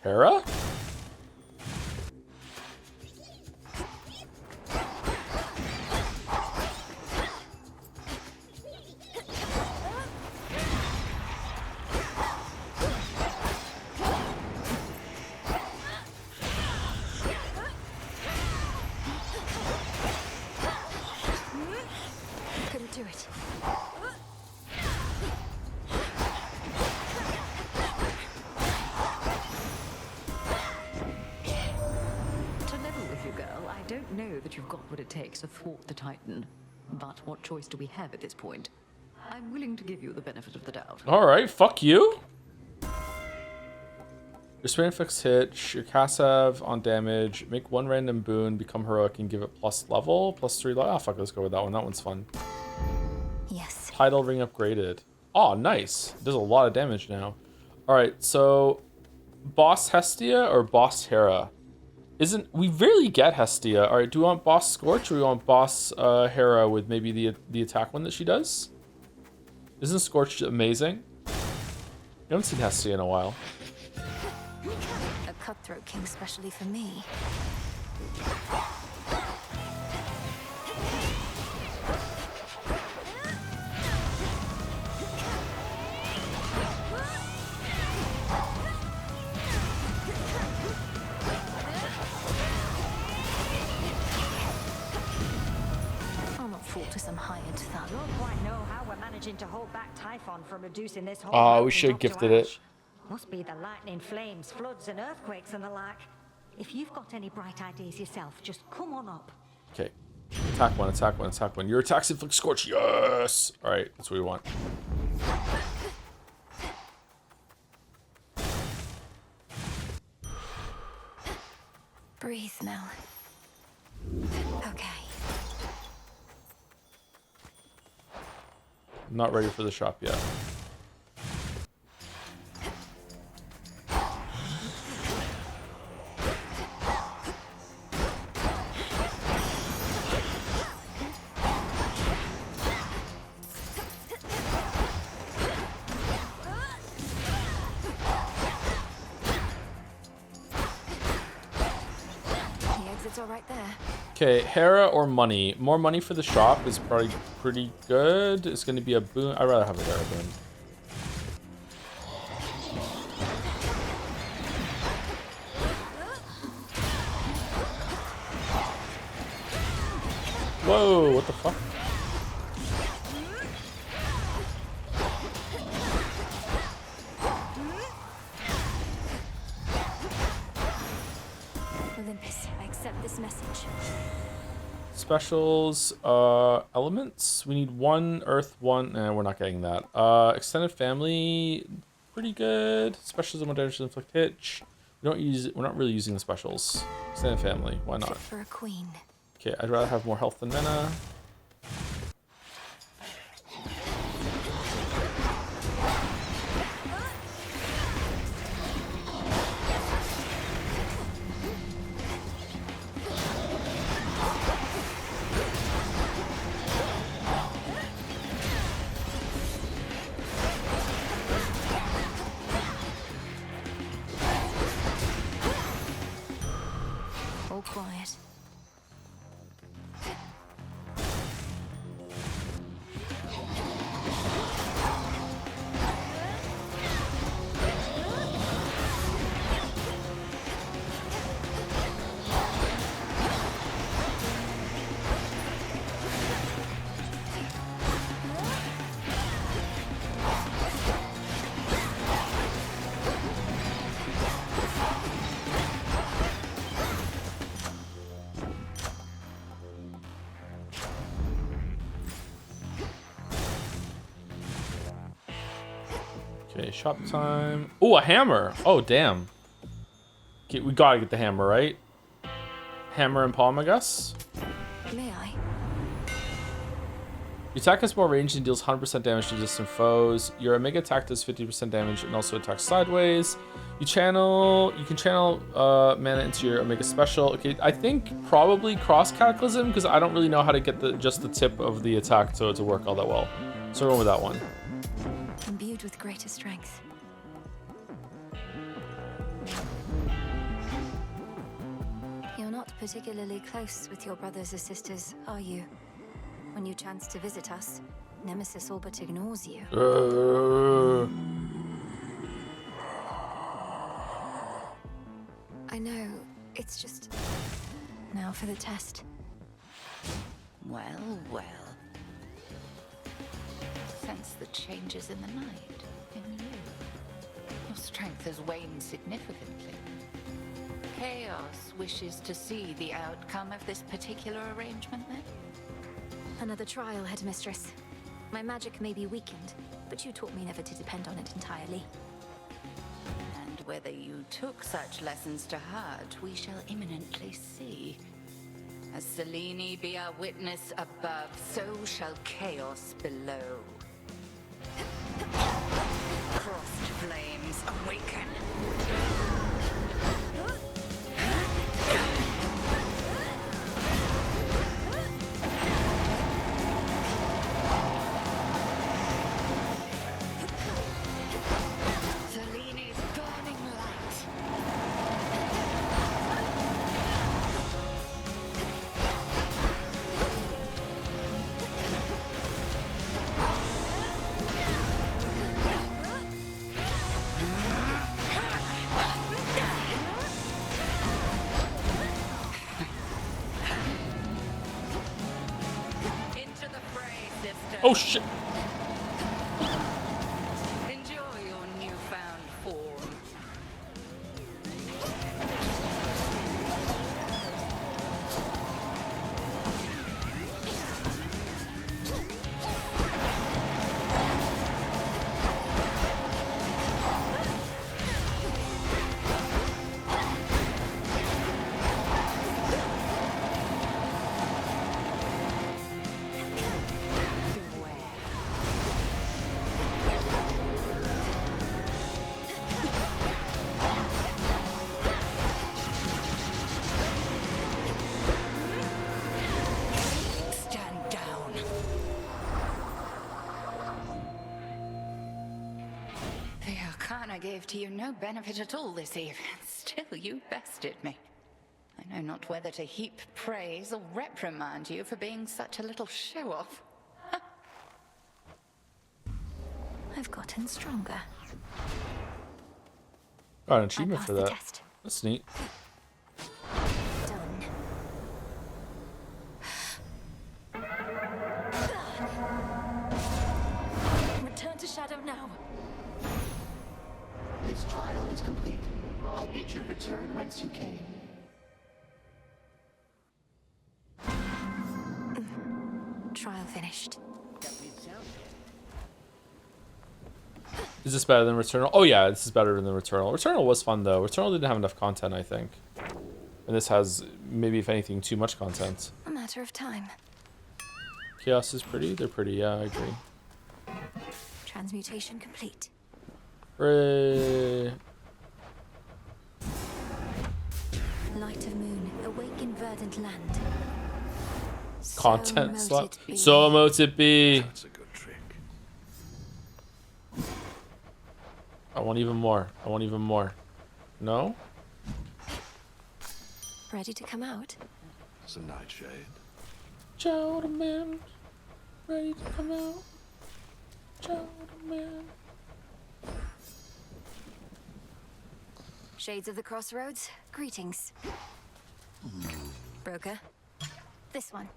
[SPEAKER 1] Hera?
[SPEAKER 5] Couldn't do it.
[SPEAKER 20] To level with you, girl, I don't know that you've got what it takes to thwart the Titan. But what choice do we have at this point? I'm willing to give you the benefit of the doubt.
[SPEAKER 1] Alright, fuck you. Your sprint effects hit, your cast have on damage, make one random boon, become heroic, and give it plus level, plus 3 level. Oh, fuck, let's go with that one. That one's fun.
[SPEAKER 5] Yes.
[SPEAKER 1] Tidal ring upgraded. Oh, nice. Does a lot of damage now. Alright, so Boss Hestia or Boss Hera? We rarely get Hestia. Alright, do we want Boss Scorch or do we want Boss Hera with maybe the attack one that she does? Isn't Scorch amazing? We haven't seen Hestia in a while.
[SPEAKER 5] A cutthroat king specially for me. I'll not fall to some hired thug.
[SPEAKER 3] Don't quite know how we're managing to hold back Typhon from reducing this whole
[SPEAKER 1] Oh, we
[SPEAKER 3] mountain
[SPEAKER 1] should have
[SPEAKER 3] top to
[SPEAKER 1] gifted it.
[SPEAKER 3] ash. Must be the lightning, flames, floods, and earthquakes and the like. If you've got any bright ideas yourself, just come on up.
[SPEAKER 1] Okay. Attack one, attack one, attack one. Your attacks inflict Scorch. Yes! Alright, that's what we want.
[SPEAKER 5] Breathe, Mel. Okay.
[SPEAKER 1] I'm not ready for the shop yet.
[SPEAKER 5] The exit's store right there.
[SPEAKER 1] Okay, Hera or money? More money for the shop is probably pretty good. It's going to be a boon. I'd rather have a Hera boon. Whoa, what the fuck?
[SPEAKER 5] Olympus, I accept this message.
[SPEAKER 1] Specials, elements. We need 1 earth, 1. Nah, we're not getting that. Extended family, pretty good. Specials and damage to inflict hitch. We're not really using the specials. Extended family, why not?
[SPEAKER 5] Fit for a queen.
[SPEAKER 1] Okay, I'd rather have more health than mana.
[SPEAKER 5] All quiet.
[SPEAKER 1] Okay, shop time. Oh, a hammer. Oh, damn. Okay, we gotta get the hammer, right? Hammer and palm, I guess.
[SPEAKER 5] May I?
[SPEAKER 1] Your attack has more range and deals 100% damage to distant foes. Your Omega attack does 50% damage and also attacks sideways. You can channel mana into your Omega special. Okay, I think probably cross cataclysm because I don't really know how to get just the tip of the attack to work all that well. So we're going with that one.
[SPEAKER 5] Imbued with greater strength. You're not particularly close with your brothers or sisters, are you? When you chance to visit us, Nemesis all but ignores you. I know, it's just... Now for the test.
[SPEAKER 11] Well, well. Sense the changes in the night, in you. Your strength has waned significantly. Chaos wishes to see the outcome of this particular arrangement, then?
[SPEAKER 5] Another trial, Headmistress. My magic may be weakened, but you taught me never to depend on it entirely.
[SPEAKER 11] And whether you took such lessons to heart, we shall imminently see. As Selene be our witness above, so shall chaos below. Crossed flames awaken. Selene's burning light.
[SPEAKER 1] Oh shit!
[SPEAKER 11] Enjoy your newfound form. Stand down. The Arcana gave to you no benefit at all this eve. Still, you bested me. I I know not whether to heap praise or reprimand you for being such a little show-off.
[SPEAKER 5] I've gotten stronger.
[SPEAKER 1] Got an achievement
[SPEAKER 5] I
[SPEAKER 1] for
[SPEAKER 5] passed the
[SPEAKER 1] that.
[SPEAKER 5] test.
[SPEAKER 1] That's neat.
[SPEAKER 5] Done. Return to Shadow now.
[SPEAKER 6] This trial is complete. I bid you return whence you came.
[SPEAKER 5] Trial finished.
[SPEAKER 1] Is this better than Returnal? Oh yeah, this is better than Returnal. Returnal was fun though. Returnal didn't have enough content, I think. And this has, maybe if anything, too much content.
[SPEAKER 5] A matter of time.
[SPEAKER 1] Chaos is pretty? They're pretty, yeah, I agree.
[SPEAKER 5] Transmutation complete.
[SPEAKER 1] Hooray.
[SPEAKER 5] Light of moon, awaken verdant land.
[SPEAKER 1] Content
[SPEAKER 5] So
[SPEAKER 1] slot.
[SPEAKER 5] mote it be.
[SPEAKER 1] So mote it be.
[SPEAKER 8] That's a good trick.
[SPEAKER 1] I want even more. I want even more. No?
[SPEAKER 5] Ready to come out?
[SPEAKER 8] It's a nightshade.
[SPEAKER 1] Gentleman, ready to come out. Gentleman.
[SPEAKER 5] Shades of the Crossroads, greetings. Broker, this one.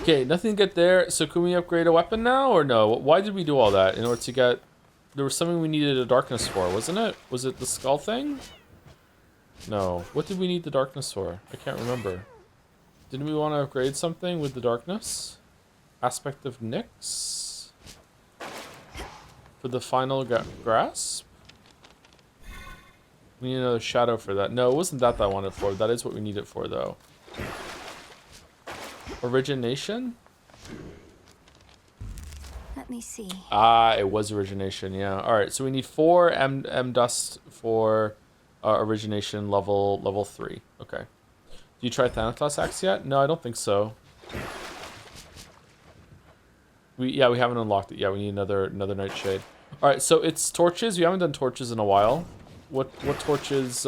[SPEAKER 1] Okay, nothing to get there. So can we upgrade a weapon now or no? Why did we do all that? In order to get... There was something we needed a darkness for, wasn't it? Was it the skull thing? No. What did we need the darkness for? I can't remember. Didn't we want to upgrade something with the darkness? Aspect of Nyx? For the final grasp? We need another shadow for that. No, it wasn't that I wanted for. That is what we need it for, though. Origination?
[SPEAKER 5] Let me see.
[SPEAKER 1] Ah, it was origination, yeah. Alright, so we need 4 M dust for origination level 3. Okay. Do you try Thanatos Axe yet? No, I don't think so. We haven't unlocked it. Yeah, we need another Nightshade. Alright, so it's torches. We haven't done torches in a while. What torches?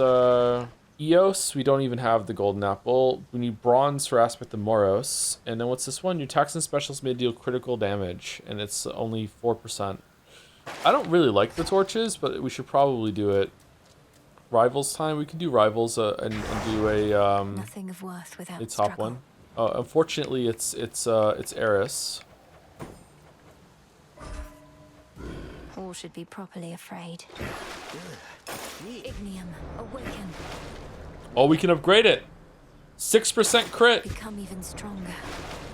[SPEAKER 1] Eos, we don't even have the golden apple. We need bronze for Aspect of Moros. And then what's this one? Your attacks and specials may deal critical damage, and it's only 4%. I don't really like the torches, but we should probably do it. Rivals time? We can do rivals and do a
[SPEAKER 5] Nothing of worth without
[SPEAKER 1] a top
[SPEAKER 5] struggle.
[SPEAKER 1] one. Unfortunately, it's Eris.
[SPEAKER 5] All should be properly afraid. Ignium, awaken.
[SPEAKER 1] Oh, we can upgrade it. 6% crit.
[SPEAKER 5] Become even stronger.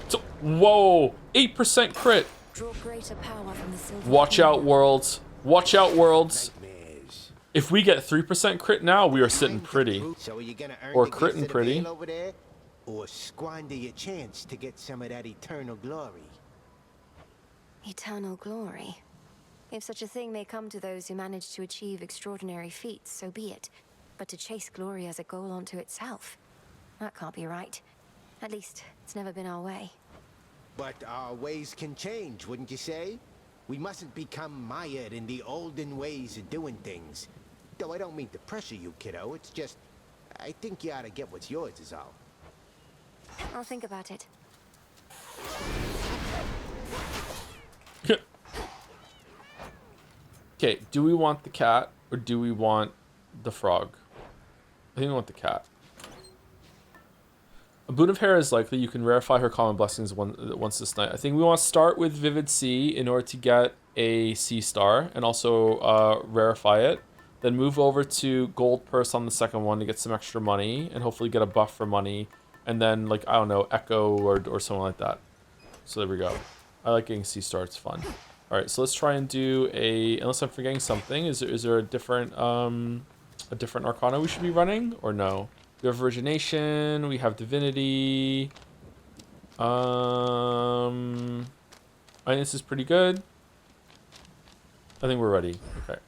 [SPEAKER 1] So, whoa, 8% crit.
[SPEAKER 5] Draw greater power from the silver.
[SPEAKER 1] Watch out, worlds. Watch out, worlds. If we get 3% crit now, we are sitting pretty.
[SPEAKER 19] So are you gonna earn
[SPEAKER 1] Or
[SPEAKER 19] the gifts
[SPEAKER 1] critting
[SPEAKER 19] of the
[SPEAKER 1] pretty.
[SPEAKER 19] veil over there, or squander your chance to get some of that eternal glory?
[SPEAKER 5] Eternal glory. If such a thing may come to those who manage to achieve extraordinary feats, so be it. But to chase glory as a goal unto itself, that can't be right. At least, it's never been our way.
[SPEAKER 19] But our ways can change, wouldn't you say? We mustn't become mired in the olden ways of doing things. Though I don't mean to pressure you, kiddo. It's just, I think you ought to get what's yours is all.
[SPEAKER 5] I'll think about it.
[SPEAKER 1] Okay, do we want the cat or do we want the frog? I think we want the cat. A boon of hair is likely. You can verify her common blessings once this night. I think we want to start with Vivid Sea in order to get a sea star and also verify it. Then move over to Gold Purse on the second one to get some extra money and hopefully get a buff for money. And then, like, I don't know, Echo or something like that. So there we go. I like getting sea star. It's fun. All right, so let's try and do a. Unless I'm forgetting something, is there a different Arcana we should be running or no? We have Origination. We have Divinity. I think this is pretty good. I think we're ready. Okay.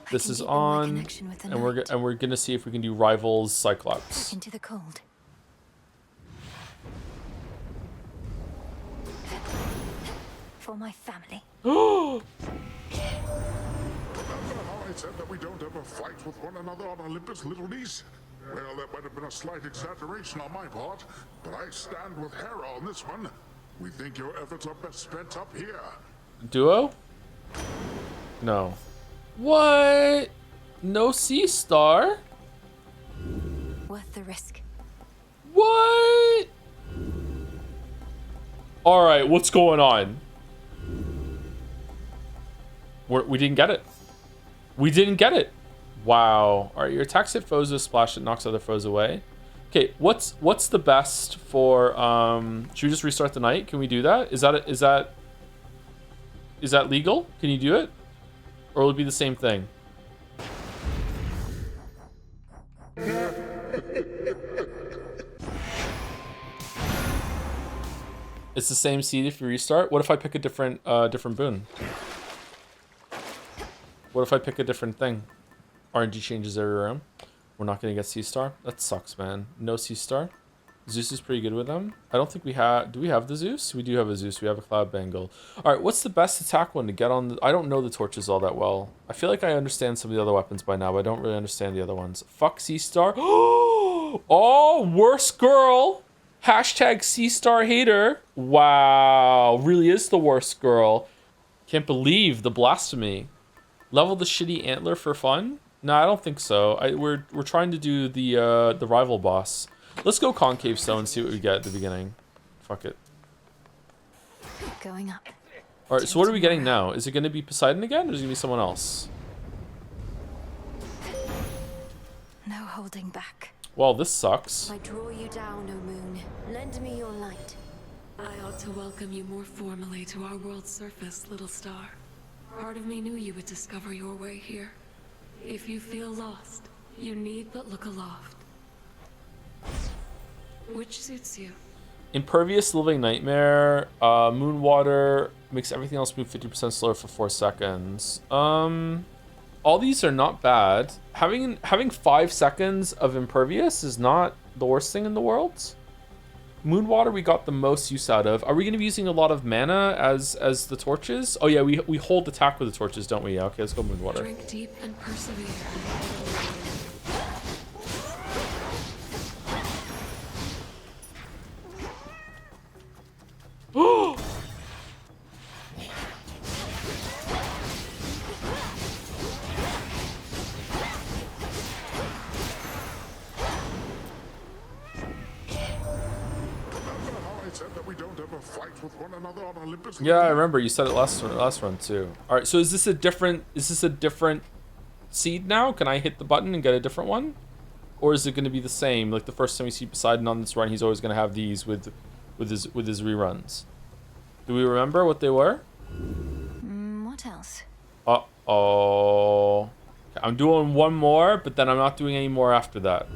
[SPEAKER 1] This is on, and we're gonna see if we can do Rivals Cyclops.
[SPEAKER 5] Back into the cold. For my family.
[SPEAKER 9] I said that we don't ever fight with one another on Olympus, little niece? Well, that might have been a slight exaggeration on my part, but I stand with Hera on this one. We think your efforts are best spent up here.
[SPEAKER 1] Duo? No. What? No sea star?
[SPEAKER 5] Worth the risk.
[SPEAKER 1] What? All right, what's going on? We didn't get it. We didn't get it. Wow. All right, your attacks hit foes with a splash that knocks other foes away. Okay, what's the best for should we just restart the night? Can we do that? Is that legal? Can you do it? Or will it be the same thing? It's the same seed if you restart. What if I pick a different boon? What if I pick a different thing? RNG changes every round. We're not gonna get C-Star. That sucks, man. No C-Star. Zeus is pretty good with them. I don't think we have... Do we have the Zeus? We do have a Zeus. We have a Cloud Bangle. All right, what's the best attack one to get on? I don't know the torches all that well. I feel like I understand some of the other weapons by now, but I don't really understand the other ones. Fuck C-Star. Oh, worst girl. Hashtag C-Star hater. Wow, really is the worst girl. Can't believe the blasphemy. Level the shitty antler for fun? No, I don't think so. We're trying to do the rival boss. Let's go concave stone and see what we get at the beginning. Fuck it.
[SPEAKER 5] Going up.
[SPEAKER 1] All right, so what are we getting now? Is it going to be Poseidon again, or is it going to be someone else?
[SPEAKER 5] No holding back.
[SPEAKER 1] Well, this sucks.
[SPEAKER 5] I draw you down, O moon. Lend me your light.
[SPEAKER 10] I ought to welcome you more formally to our world's surface, little star. Part of me knew you would discover your way here. If you feel lost, you need but look aloft. Which suits you?
[SPEAKER 1] Impervious Living Nightmare, Moon Water makes everything else move 50% slower for 4 seconds. All these are not bad. Having 5 seconds of Impervious is not the worst thing in the world. Moon Water we got the most use out of. Are we going to be using a lot of mana as the torches? Oh yeah, we hold attack with the torches, don't we? Yeah, okay, let's go Moon Water.
[SPEAKER 10] Drink deep and persevere.
[SPEAKER 1] Yeah, I remember you said it last run too. All right, so is this a different seed now? Can I hit the button and get a different one, or is it going to be the same? Like the first time we see Poseidon on this run, he's always going to have these with his reruns. Do we remember what they were?
[SPEAKER 5] What else?
[SPEAKER 1] Uh-oh. I'm doing one more, but then I'm not doing any more after that.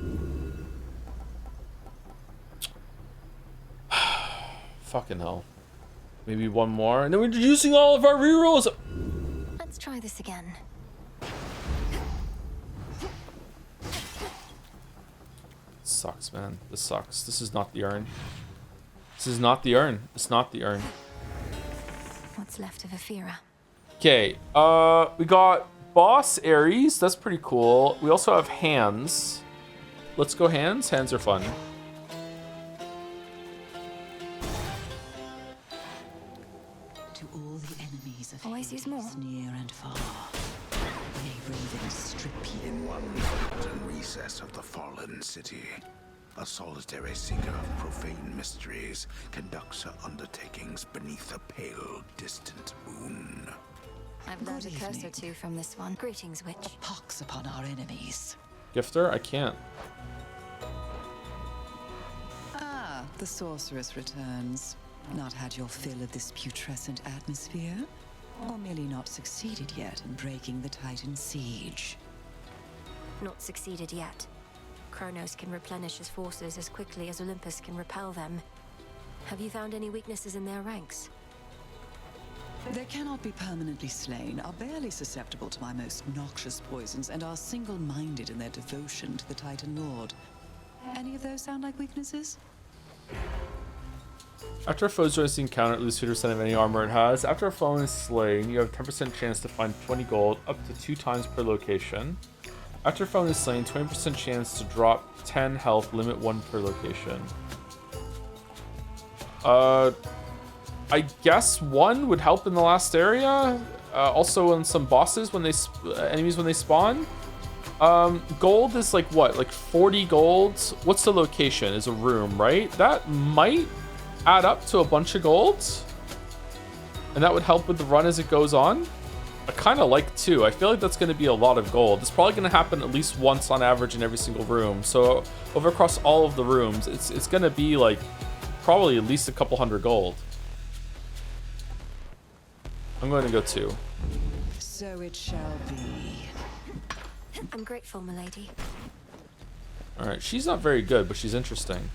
[SPEAKER 1] Fucking hell. Maybe one more, and then we're using all of our rerolls.
[SPEAKER 5] Let's try this again.
[SPEAKER 1] Sucks, man. This sucks. This is not the urn. This is not the urn. It's not the urn.
[SPEAKER 5] What's left of Aphira?
[SPEAKER 1] Okay, we got Boss Ares. That's pretty cool. We also have hands. Let's go hands. Hands are fun.
[SPEAKER 2] To all the enemies of
[SPEAKER 5] Always use more.
[SPEAKER 2] Near and far, may Raven strip you.
[SPEAKER 12] In one forgotten recess of the fallen city, a solitary seeker of profane mysteries conducts her undertakings beneath a pale, distant moon.
[SPEAKER 5] I've learned a curse or two from this one. Greetings, witch.
[SPEAKER 2] Pox upon our enemies.
[SPEAKER 1] Gifter? I can't.
[SPEAKER 2] Ah, the sorceress returns. Not had your fill of this putrescent atmosphere? Or merely not succeeded yet in breaking the Titan siege?
[SPEAKER 5] Not succeeded yet. Kronos can replenish his forces as quickly as Olympus can repel them. Have you found any weaknesses in their ranks?
[SPEAKER 2] They cannot be permanently slain, are barely susceptible to my most noxious poisons, and are single-minded in their devotion to the Titan Lord. Any of those sound like weaknesses?
[SPEAKER 1] After a foe's joins the encounter, it loses 50% of any armor it has. After a foe is slain, you have a 10% chance to find 20 gold, up to 2 times per location. After a foe is slain, 20% chance to drop 10 health, limit 1 per location. I guess 1 would help in the last area. Also on some bosses when they enemies when they spawn. Gold is like what? Like 40 golds. What's the location? Is a room, right? That might add up to a bunch of golds, and that would help with the run as it goes on. I kind of like 2. I feel like that's going to be a lot of gold. It's probably going to happen at least once on average in every single room. So over across all of the rooms, it's going to be like probably at least a couple hundred gold. I'm going to go 2.
[SPEAKER 2] So it shall be.
[SPEAKER 5] I'm grateful, milady.
[SPEAKER 1] All right, she's not very good, but she's interesting.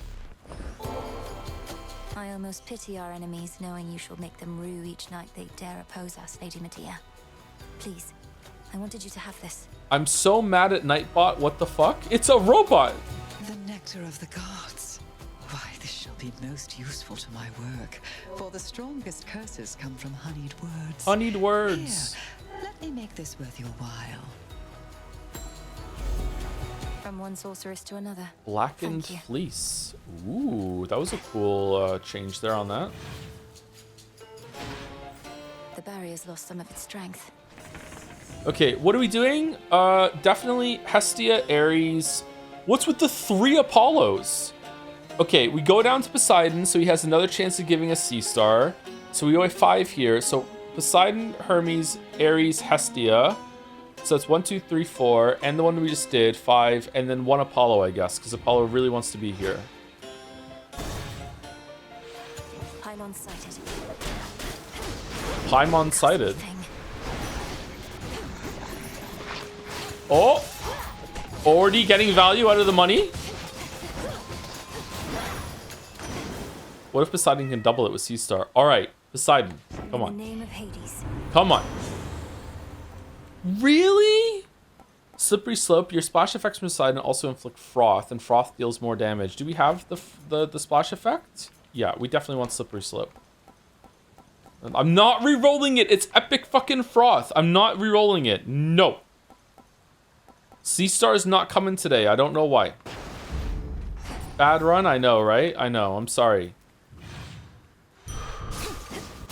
[SPEAKER 5] I almost pity our enemies, knowing you shall make them rue each night they dare oppose us, Lady Medea. Please, I wanted you to have this.
[SPEAKER 1] I'm so mad at Nightbot. What the fuck? It's a robot.
[SPEAKER 2] The nectar of the gods. Why, this shall be most useful to my work, for the strongest curses come from honeyed words.
[SPEAKER 1] Honeyed words.
[SPEAKER 2] Here, let me make this worth your while.
[SPEAKER 5] From one sorceress to another.
[SPEAKER 1] Blackened fleece. Ooh, that was a cool change there on that.
[SPEAKER 5] The barrier's lost some of its strength.
[SPEAKER 1] Okay, what are we doing? Definitely Hestia, Ares. What's with the 3 Apollos? Okay, we go down to Poseidon, so he has another chance of giving us Sea Star. So we go at 5 here. So Poseidon, Hermes, Ares, Hestia. So it's 1, 2, 3, 4, and the one we just did, 5, and then 1 Apollo, I guess, because Apollo really wants to be here.
[SPEAKER 5] Paimon sighted.
[SPEAKER 1] Paimon sighted. Oh! Already getting value out of the money? What if Poseidon can double it with Sea Star? Alright, Poseidon, come on.
[SPEAKER 5] In the name of Hades.
[SPEAKER 1] Come on. Really? Slippery Slope. Your splash effects from Poseidon also inflict froth, and froth deals more damage. Do we have the splash effect? Yeah, we definitely want Slippery Slope. I'm not re-rolling it. It's epic fucking froth. I'm not re-rolling it. No. Sea Star is not coming today. I don't know why. Bad run? I know, right? I know. I'm sorry.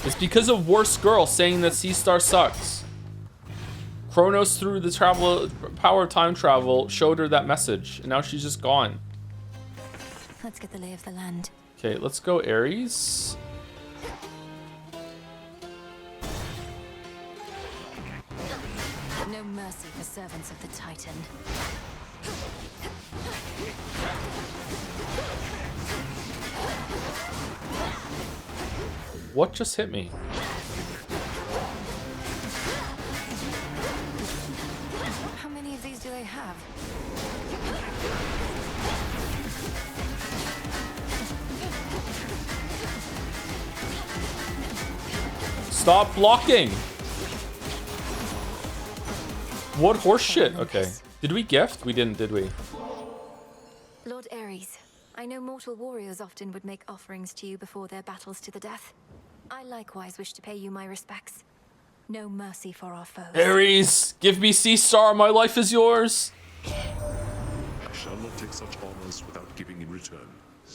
[SPEAKER 1] It's because of Worst Girl saying that Sea Star sucks. Kronos, through the power of time travel, showed her that message, and now she's just gone.
[SPEAKER 5] Let's get the lay of the land.
[SPEAKER 1] Okay, let's go Ares.
[SPEAKER 5] No mercy for servants of the Titan.
[SPEAKER 1] What just hit me?
[SPEAKER 5] How many of these do they have?
[SPEAKER 1] Stop blocking! What horse shit? Okay. Did we gift? We didn't, did we?
[SPEAKER 5] Lord Ares, I know mortal warriors often would make offerings to you before their battles to the death. I likewise wish to pay you my respects. No mercy for our foes.
[SPEAKER 1] Ares, give me Sea Star. My life is yours.
[SPEAKER 8] I shall not take such honors without giving in return,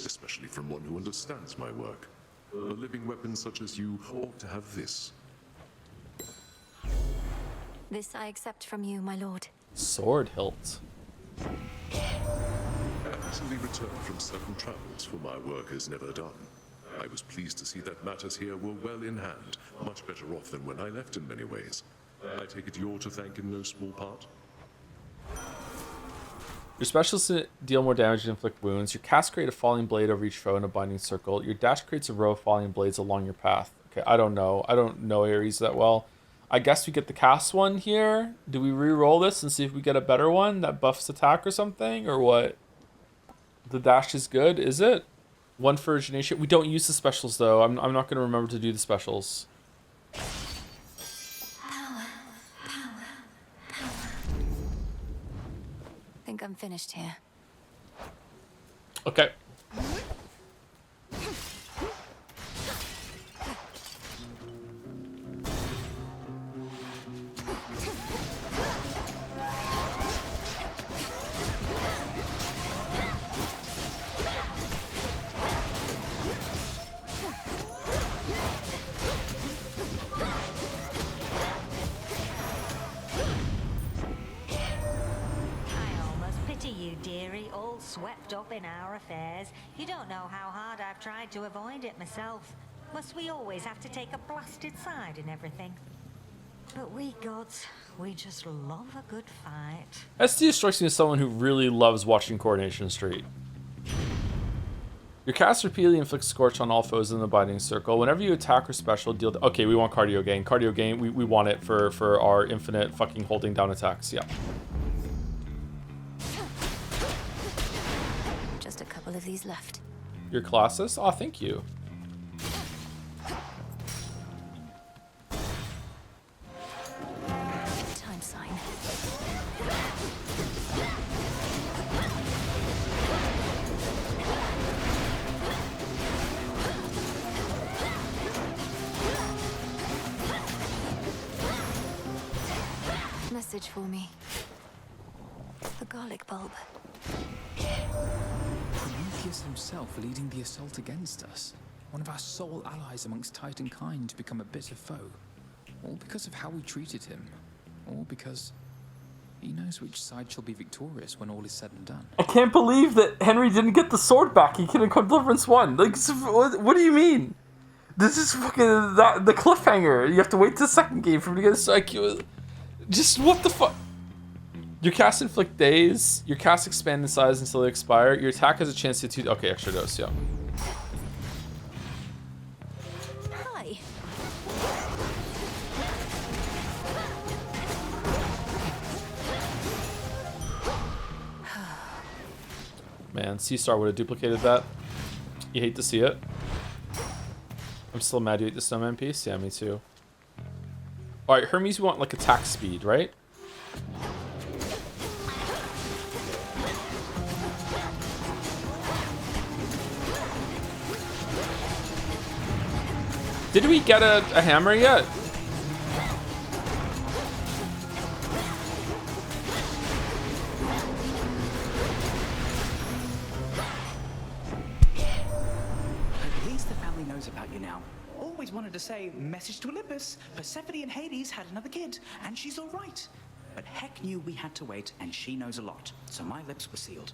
[SPEAKER 8] especially from one who understands my work. A living weapon such as you ought to have this.
[SPEAKER 5] This I accept from you, my lord.
[SPEAKER 1] Sword hilt.
[SPEAKER 8] I recently returned from certain travels for my work is never done. I was pleased to see that matters here were well in hand, much better off than when I left in many ways. I take it you're to thank in no small part?
[SPEAKER 1] Your specials deal more damage and inflict wounds. Your cast create a falling blade over each foe in a binding circle. Your dash creates a row of falling blades along your path. Okay, I don't know. I don't know Ares that well. I guess we get the cast one here. Do we re-roll this and see if we get a better one that buffs attack or something? Or what? The dash is good, is it? One for origination. We don't use the specials though. I'm not going to remember to do the specials.
[SPEAKER 5] Power. Think I'm finished here.
[SPEAKER 3] swept up in our affairs. You don't know how hard I've tried to avoid it myself. Must we always have to take a blasted side in everything? But we gods, we just love a good fight.
[SPEAKER 1] ST strikes me as someone who really loves watching Coronation Street. Your cast repeatedly inflicts Scorch on all foes in the Binding Circle. Whenever you attack or special, deal... Okay, we want Cardio Gain. Cardio Gain, we want it for our infinite fucking holding down attacks. Yeah.
[SPEAKER 5] Just a couple of these left.
[SPEAKER 1] Your classes? Oh, thank you.
[SPEAKER 5] Time sign. Message for me. The garlic bulb.
[SPEAKER 21] Prometheus himself leading the assault against us. One of our sole allies amongst Titan kind to become a bitter foe. All because of how we treated him. All because he knows which side shall be victorious when all is said and done.
[SPEAKER 1] I can't believe that Henry didn't get the sword back. He couldn't come Deliverance 1. Like, what do you mean? This is fucking the cliffhanger. You have to wait to the second game for him to get a strike. Just what the fuck? Your cast inflict daze. Your cast expand in size until they expire. Your attack has a chance to do... Okay, extra dose, yeah.
[SPEAKER 5] Hi.
[SPEAKER 1] Man, C-Star would have duplicated that. You hate to see it. I'm still mad you ate the snowman piece. Yeah, me too. Alright, Hermes, we want like attack speed, right? Did we get a hammer yet?
[SPEAKER 7] At least the family knows about you now. Always wanted to say, message to Olympus, Persephone and Hades had another kid, and she's all right. But Heck knew we had to wait, and she knows a lot, so my lips were sealed.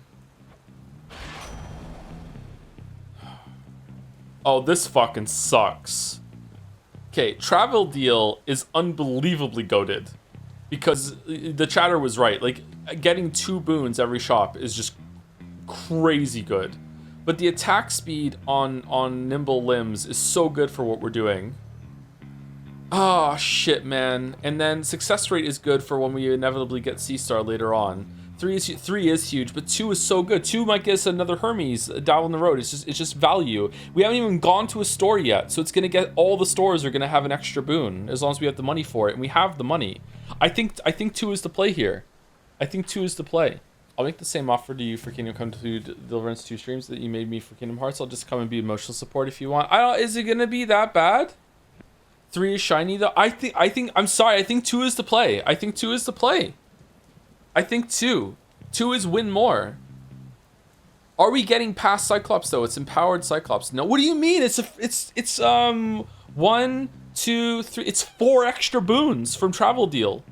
[SPEAKER 1] Oh, this fucking sucks. Okay, Travel Deal is unbelievably goated. Because the chatter was right. Like, getting 2 boons every shop is just crazy good. But the attack speed on Nimble Limbs is so good for what we're doing. Oh, shit, man. And then success rate is good for when we inevitably get C-Star later on. 3 is huge, but 2 is so good. 2 might get us another Hermes down the road. It's just value. We haven't even gone to a store yet, so it's gonna get all the stores are gonna have an extra boon as long as we have the money for it, and we have the money. I think 2 is the play here. I think 2 is the play. I'll make the same offer to you for Kingdom Come 2 Deliverance 2 streams that you made me for Kingdom Hearts. I'll just come and be emotional support if you want. Is it gonna be that bad? 3 is shiny though. I'm sorry. I think 2 is the play. I think 2 is the play. I think 2. 2 is win more. Are we getting past Cyclops though? It's empowered Cyclops. No. What do you mean? It's 1, 2, 3. It's 4 extra boons from Travel Deal.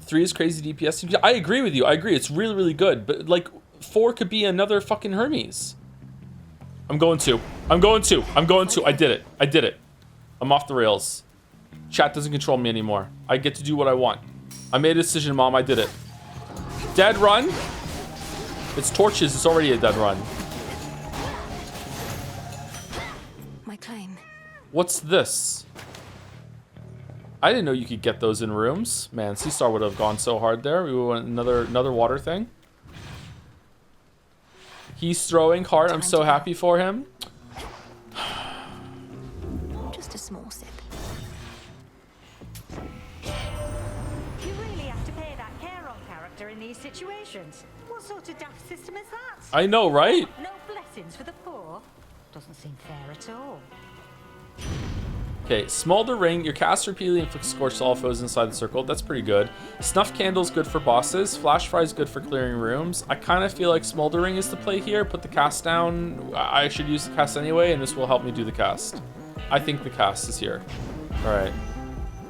[SPEAKER 1] 3 is crazy DPS. I agree with you. I agree. It's really, really good. But like 4 could be another fucking Hermes. I'm going 2. I'm going 2. I'm going 2. I did it. I did it. I'm off the rails. Chat doesn't control me anymore. I get to do what I want. I made a decision, Mom. I did it. Dead run? It's torches. It's already a dead run.
[SPEAKER 5] My claim.
[SPEAKER 1] What's this? I didn't know you could get those in rooms. Man, C-Star would have gone so hard there. We want another water thing. He's throwing hard. I'm so happy for him.
[SPEAKER 5] Just a small sip.
[SPEAKER 3] You really have to pay that Charon character in these situations. What sort of daft system is that?
[SPEAKER 1] I know, right?
[SPEAKER 3] No blessings for the poor? Doesn't seem fair at all.
[SPEAKER 1] Okay, Smolder Ring. Your cast repeatedly inflicts scorch to all foes inside the circle. That's pretty good. Snuff Candle's good for bosses. Flash Fry's good for clearing rooms. I kind of feel like Smolder Ring is the play here. Put the cast down. I should use the cast anyway, and this will help me do the cast. I think the cast is here. All right.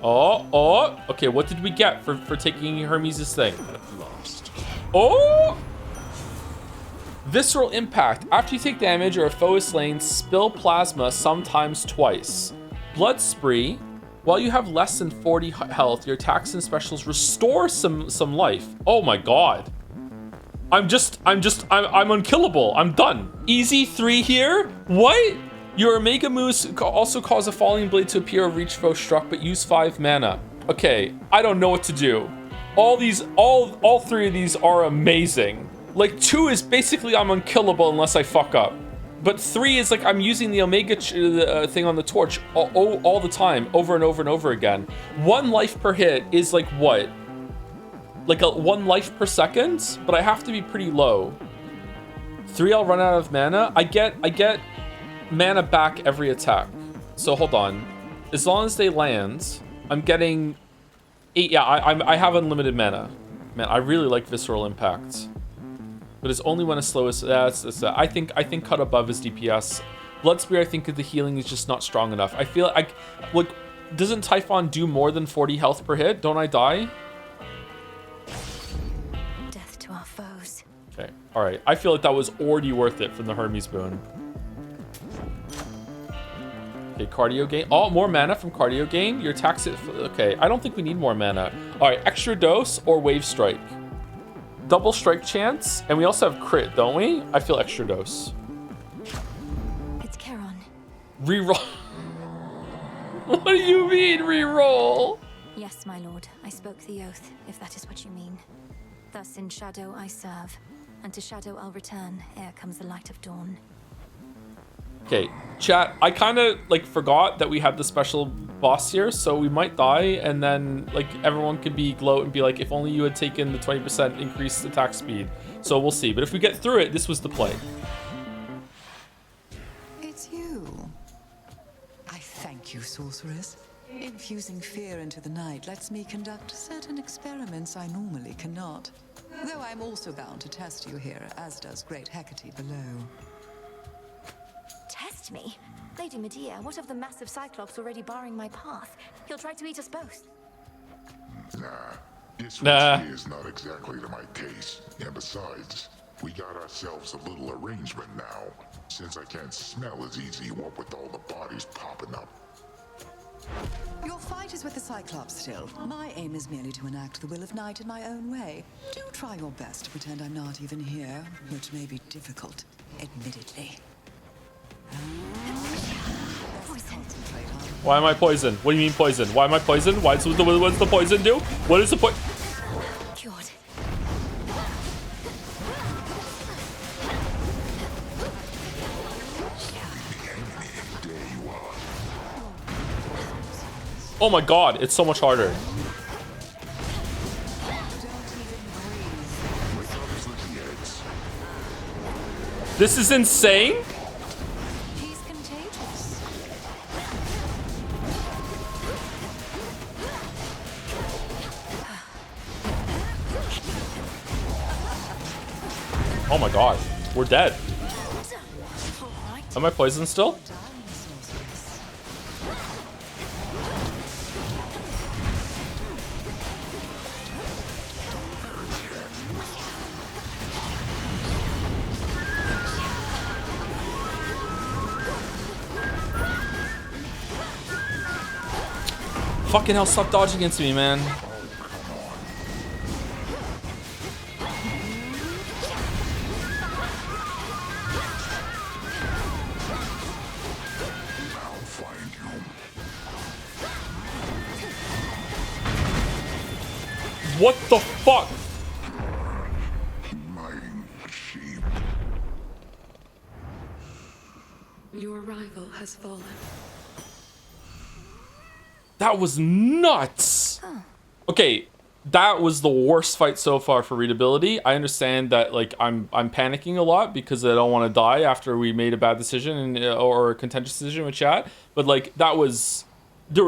[SPEAKER 1] Oh. Okay, what did we get for taking Hermes' thing? Oh! Visceral impact. After you take damage or a foe is slain, spill plasma sometimes twice. Blood spree. While you have less than 40 health, your attacks and specials restore some life. Oh my god. I'm unkillable. I'm done. Easy 3 here. What? Your Omega moves also cause a falling blade to appear over each foe struck, but use 5 mana. Okay, I don't know what to do. All 3 of these are amazing. Like 2 is basically I'm unkillable unless I fuck up. But 3 is like I'm using the Omega thing on the torch all the time, over and over and over again. 1 life per hit is like what? Like 1 life per second? But I have to be pretty low. 3, I'll run out of mana. I get mana back every attack. So hold on. As long as they land, I'm getting 8. Yeah, I have unlimited mana. Man, I really like Visceral Impact. But it's only when a slow is... I think cut above is DPS. Blood Spear, I think the healing is just not strong enough. I feel like... Look, doesn't Typhon do more than 40 health per hit? Don't I die?
[SPEAKER 5] Death to our foes.
[SPEAKER 1] Okay, alright. I feel like that was already worth it from the Hermes boon. Okay, cardio gain. Oh, more mana from cardio gain. Your attacks... Okay, I don't think we need more mana. Alright, extra dose or wave strike. Double strike chance, and we also have crit, don't we? I feel extra dose.
[SPEAKER 5] It's Charon.
[SPEAKER 1] Reroll. What do you mean, reroll?
[SPEAKER 5] Yes, my lord. I spoke the oath, if that is what you mean. Thus in shadow I serve, and to shadow I'll return ere comes the light of dawn.
[SPEAKER 1] Okay, chat, I kind of like forgot that we had the special boss here, so we might die, and then like everyone could be gloat and be like, if only you had taken the 20% increased attack speed. So we'll see, but if we get through it, this was the play.
[SPEAKER 2] It's you. I thank you, sorceress. Infusing fear into the night lets me conduct certain experiments I normally cannot. Though I'm also bound to test you here, as does great Hecate below.
[SPEAKER 5] Test me? Lady Medea, what of the massive Cyclops already barring my path? He'll try to eat us both.
[SPEAKER 9] Nah, this one is not exactly to my taste. And besides, we got ourselves a little arrangement now. Since I can't smell as easy, what with all the bodies popping up.
[SPEAKER 2] Your fight is with the Cyclops still. My aim is merely to enact the will of night in my own way. Do try your best to pretend I'm not even here, which may be difficult, admittedly.
[SPEAKER 1] Why am I poisoned? What do you mean poison? Why am I poisoned? What's the poison do? What is the point? Oh my god, it's so much harder. This is insane.
[SPEAKER 2] He's contagious.
[SPEAKER 1] Oh my god, we're dead. Am I poisoned still? Fucking hell, stop dodging against me, man. What the fuck?
[SPEAKER 10] Your rival has fallen.
[SPEAKER 1] That was nuts. Okay, that was the worst fight so far for readability. I understand that like I'm panicking a lot because I don't want to die after we made a bad decision or a contentious decision with chat. But like there was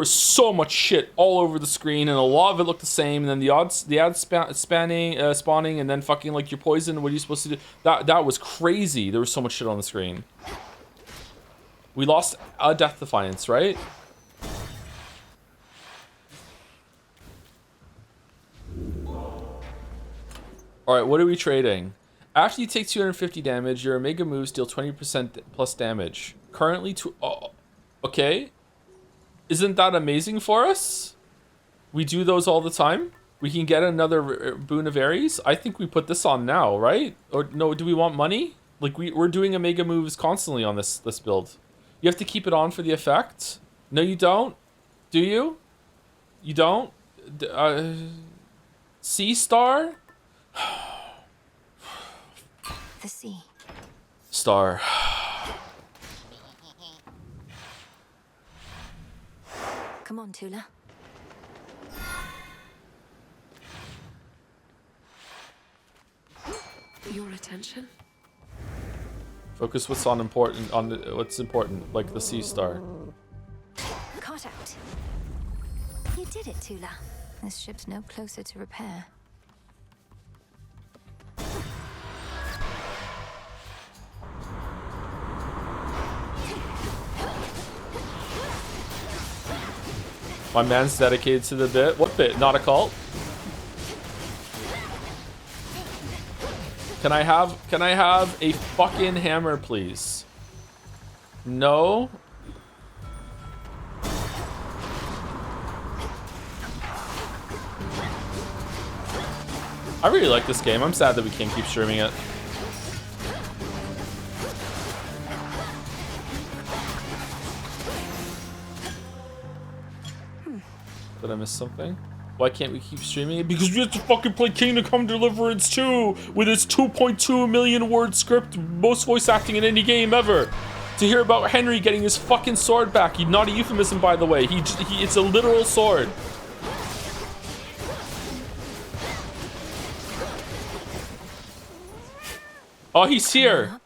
[SPEAKER 1] so much shit all over the screen, and a lot of it looked the same. And then the ads spawning, and then fucking like you're poisoned. What are you supposed to do? That was crazy. There was so much shit on the screen. We lost a Death Defiance, right? All right, what are we trading? After you take 250 damage, your Omega moves deal 20% plus damage. Currently, okay. Isn't that amazing for us? We do those all the time. We can get another Boon of Ares. I think we put this on now, right? Or no, do we want money? Like we're doing Omega moves constantly on this build. You have to keep it on for the effect. No, you don't. Do you? You don't? Sea Star?
[SPEAKER 5] The sea.
[SPEAKER 1] Star.
[SPEAKER 5] Come on, Tula.
[SPEAKER 10] Your attention?
[SPEAKER 1] Focus what's what's important, like the Sea Star.
[SPEAKER 5] Caught out. You did it, Tula. This ship's no closer to repair.
[SPEAKER 1] My man's dedicated to the bit. What bit? Not a cult? Can I have a fucking hammer, please? No? I really like this game. I'm sad that we can't keep streaming it. Did I miss something? Why can't we keep streaming it? Because we have to fucking play Kingdom Come Deliverance 2 with its 2.2 million word script, most voice acting in any game ever. To hear about Henry getting his fucking sword back. Not a euphemism, by the way. It's a literal sword. Oh, he's here.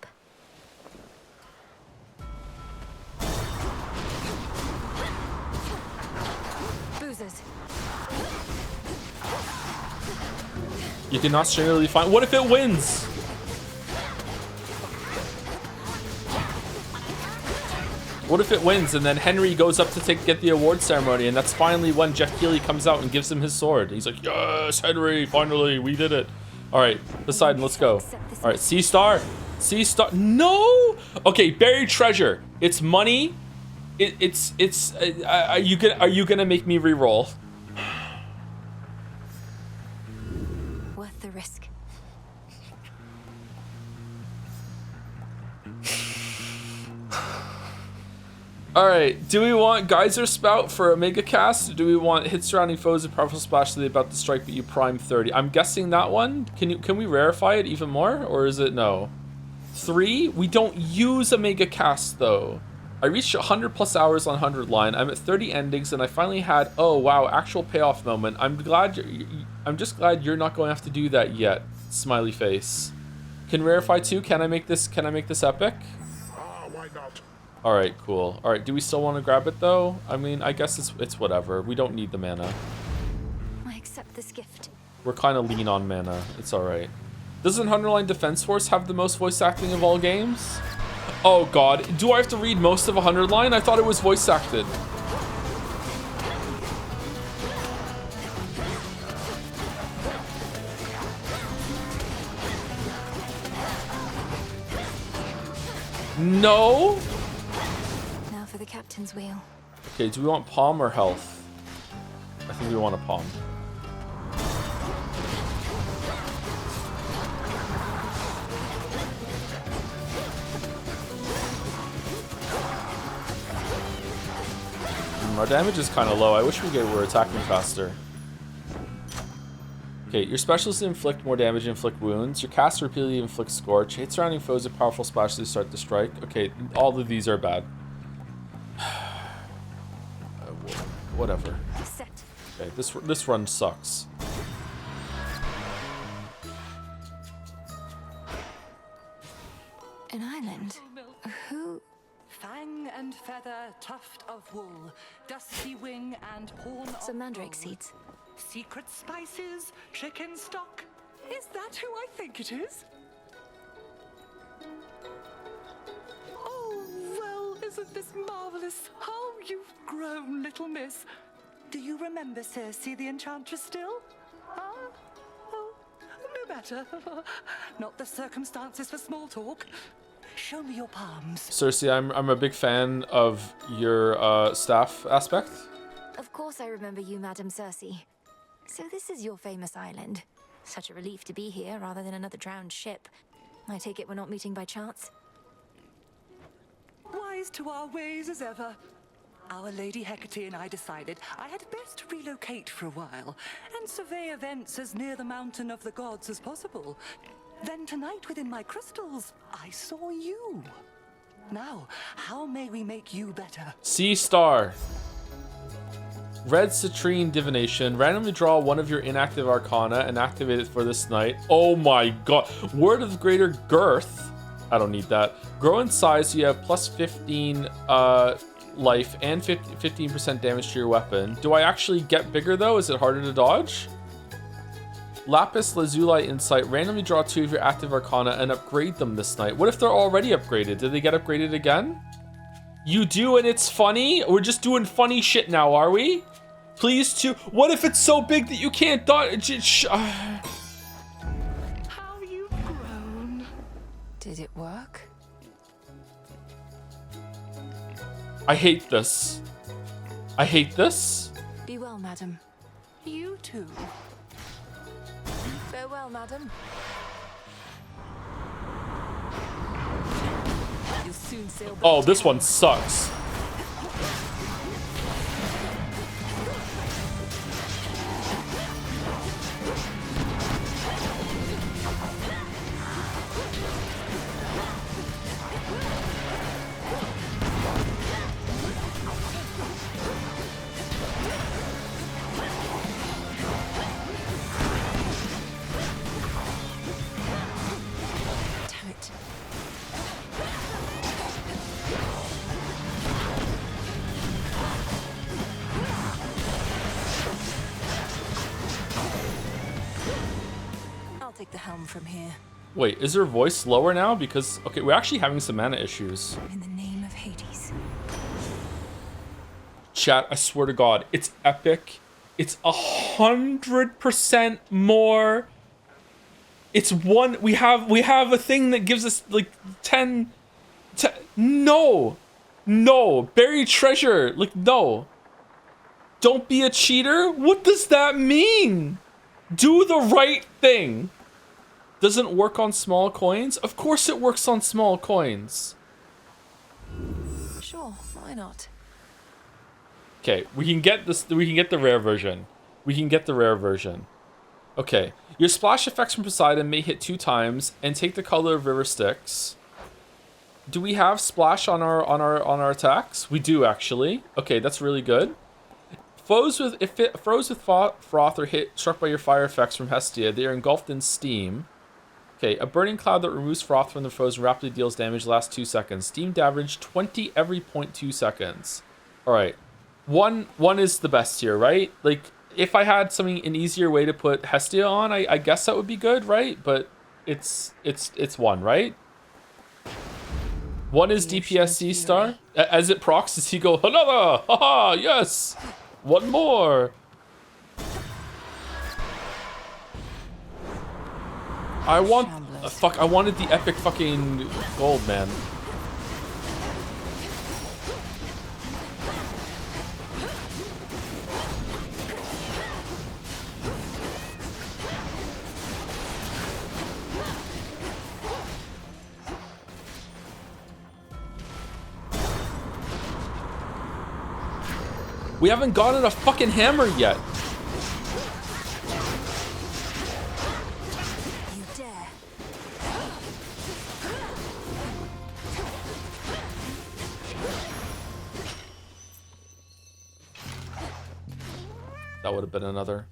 [SPEAKER 1] You cannot streamily find. What if it wins? What if it wins and then Henry goes up to get the award ceremony, and that's finally when Jeff Keighley comes out and gives him his sword. He's like, yes, Henry, finally, we did it. All right, Poseidon, let's go. All right, Sea Star. Sea Star. No. Okay, buried treasure. It's money. Are you gonna make me re-roll?
[SPEAKER 5] Worth the risk.
[SPEAKER 1] Alright, do we want Geyser Spout for Omega Cast? Or do we want hit surrounding foes and powerful splash so they about to strike but you prime 30? I'm guessing that one. Can we rarefy it even more? Or is it no? 3? We don't use Omega Cast though. I reached 100 plus hours on 100 line. I'm at 30 endings and I finally had, oh wow, actual payoff moment. I'm just glad you're not going to have to do that yet. Smiley face. Can rarefy 2? Can I make this epic?
[SPEAKER 9] Why not?
[SPEAKER 1] All right, cool. All right, do we still want to grab it though? I mean, I guess it's whatever. We don't need the mana.
[SPEAKER 5] I accept this gift.
[SPEAKER 1] We're kind of lean on mana. It's all right. Doesn't Underline Defense Force have the most voice acting of all games? Oh god, do I have to read most of 100 line? I thought it was voice acted. No.
[SPEAKER 5] Now for the captain's wheel.
[SPEAKER 1] Okay, do we want palm or health? I think we want a palm. Our damage is kind of low. I wish were attacking faster. Okay, your specialists inflict more damage and inflict wounds. Your cast repeatedly inflicts scorch. Hit surrounding foes with powerful splash as they start to strike. Okay, all of these are bad. Whatever. Okay, this run sucks.
[SPEAKER 5] An island? Who?
[SPEAKER 4] Fang and feather, tuft of wool, dusky wing and horn of
[SPEAKER 5] Some mandrake seeds.
[SPEAKER 4] Secret spices, chicken stock. Is that who I think it is? Oh, well, isn't this marvelous? How you've grown, little miss. Do you remember Circe the Enchantress still? Huh? Oh, no matter. Not the circumstances for small talk. Show me your palms.
[SPEAKER 1] Cersei, I'm a big fan of your staff aspect.
[SPEAKER 5] Of course I remember you, Madam Cersei. So this is your famous island. Such a relief to be here rather than another drowned ship. I take it we're not meeting by chance?
[SPEAKER 4] Wise to our ways as ever. Our Lady Hecate and I decided I had best relocate for a while and survey events as near the mountain of the gods as possible. Then tonight within my crystals, I saw you. Now, how may we make you better?
[SPEAKER 1] Sea Star. Red Citrine Divination. Randomly draw one of your inactive arcana and activate it for this night. Oh my god. Word of greater girth. I don't need that. Grow in size so you have plus 15 life and 15% damage to your weapon. Do I actually get bigger though? Is it harder to dodge? Lapis Lazuli Insight. Randomly draw 2 of your active arcana and upgrade them this night. What if they're already upgraded? Did they get upgraded again? You do and it's funny? We're just doing funny shit now, are we? Please too. What if it's so big that you can't dodge?
[SPEAKER 4] How you've grown.
[SPEAKER 5] Did it work?
[SPEAKER 1] I hate this. I hate this.
[SPEAKER 5] Be well, madam.
[SPEAKER 4] You too.
[SPEAKER 5] Farewell, madam. You'll soon sail back.
[SPEAKER 1] Oh, this one sucks.
[SPEAKER 5] Take the helm from here.
[SPEAKER 1] Wait, is her voice lower now? Because, okay, we're actually having some mana issues.
[SPEAKER 5] In the name of Hades.
[SPEAKER 1] Chat, I swear to God, it's epic. It's 100% more. It's one, we have a thing that gives us like 10, no, buried treasure, like no. Don't be a cheater? What does that mean? Do the right thing. Doesn't work on small coins? Of course it works on small coins.
[SPEAKER 5] Sure, why not?
[SPEAKER 1] Okay, we can get this. We can get the rare version. Okay, your splash effects from Poseidon may hit 2 times and take the color of river Styx. Do we have splash on our attacks? We do actually. Okay, that's really good. Foes with froth or hit struck by your fire effects from Hestia, they are engulfed in steam. Okay, a burning cloud that removes froth from the foes and rapidly deals damage lasts 2 seconds. Steamed average 20 every 0.2 seconds. All right, one is the best here, right? Like if I had an easier way to put Hestia on, I guess that would be good, right? But it's 1, right? 1 is DPS Sea Star. As it procs, does he go another? Haha, yes. 1 more. I want I wanted the epic fucking gold, man. We haven't gotten a fucking hammer yet.
[SPEAKER 5] You dare.
[SPEAKER 1] That would have been another.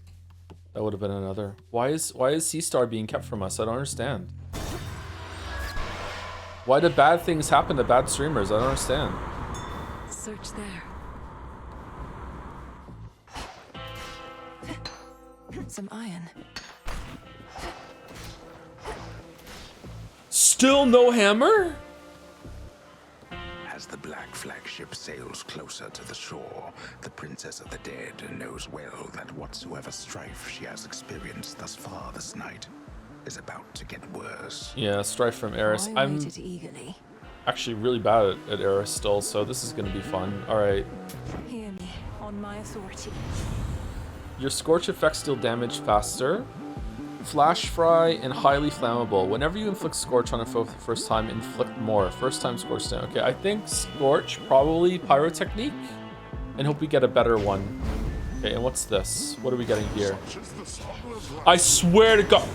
[SPEAKER 1] That would have been another. Why is Sea Star being kept from us? I don't understand. Why do bad things happen to bad streamers? I don't understand.
[SPEAKER 10] Search there.
[SPEAKER 5] Some iron.
[SPEAKER 1] Still no hammer?
[SPEAKER 12] As the black flagship sails closer to the shore, the Princess of the Dead knows well that whatsoever strife she has experienced thus far this night is about to get worse.
[SPEAKER 1] Yeah, strife from Eris.
[SPEAKER 2] I
[SPEAKER 1] I'm
[SPEAKER 2] waited eagerly.
[SPEAKER 1] actually really bad at Eris still, so this is gonna be fun. Alright.
[SPEAKER 2] Hear me, on my authority.
[SPEAKER 1] Your Scorch effects deal damage faster. Flash Fry and highly flammable. Whenever you inflict Scorch on a foe for the first time, inflict more. First time Scorch damage. Okay, I think Scorch, probably Pyrotechnique. And hope we get a better one. Okay, and what's this? What are we getting here? I swear to God.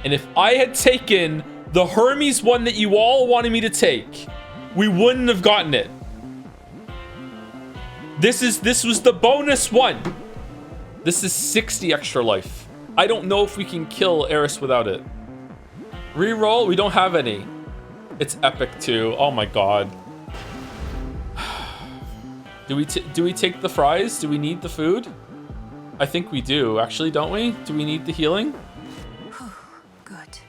[SPEAKER 1] And if I had taken the Hermes one that you all wanted me to take, we wouldn't have gotten it. This was the bonus one. This is 60 extra life. I don't know if we can kill Eris without it. Reroll, we don't have any. It's epic too. Oh my god. Do we take the fries? Do we need the food? I think we do, actually, don't we? Do we need the healing?
[SPEAKER 2] Good.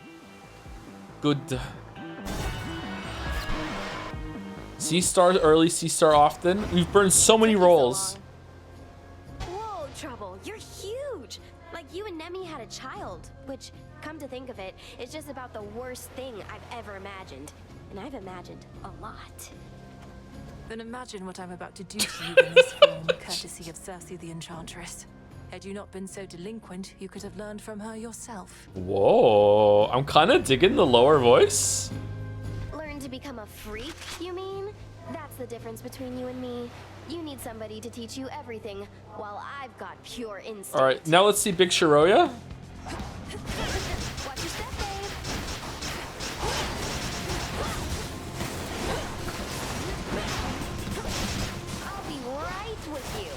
[SPEAKER 1] Good. C-star early, C-star often. We've burned so many rolls.
[SPEAKER 14] Whoa, Trouble, you're huge! Like you and Nemi had a child, which, come to think of it, is just about the worst thing I've ever imagined. And I've imagined a lot.
[SPEAKER 2] Then imagine what I'm about to do to you in this form, courtesy of Circe the Enchantress. Had you not been so delinquent, you could have learned from her yourself.
[SPEAKER 1] Whoa, I'm kind of digging the lower voice.
[SPEAKER 14] Learn to become a freak, you mean? That's the difference between you and me. You need somebody to teach you everything, while I've got pure instinct.
[SPEAKER 1] All right, now let's see Big Shiroya.
[SPEAKER 14] Watch your step, babe. I'll be right with you.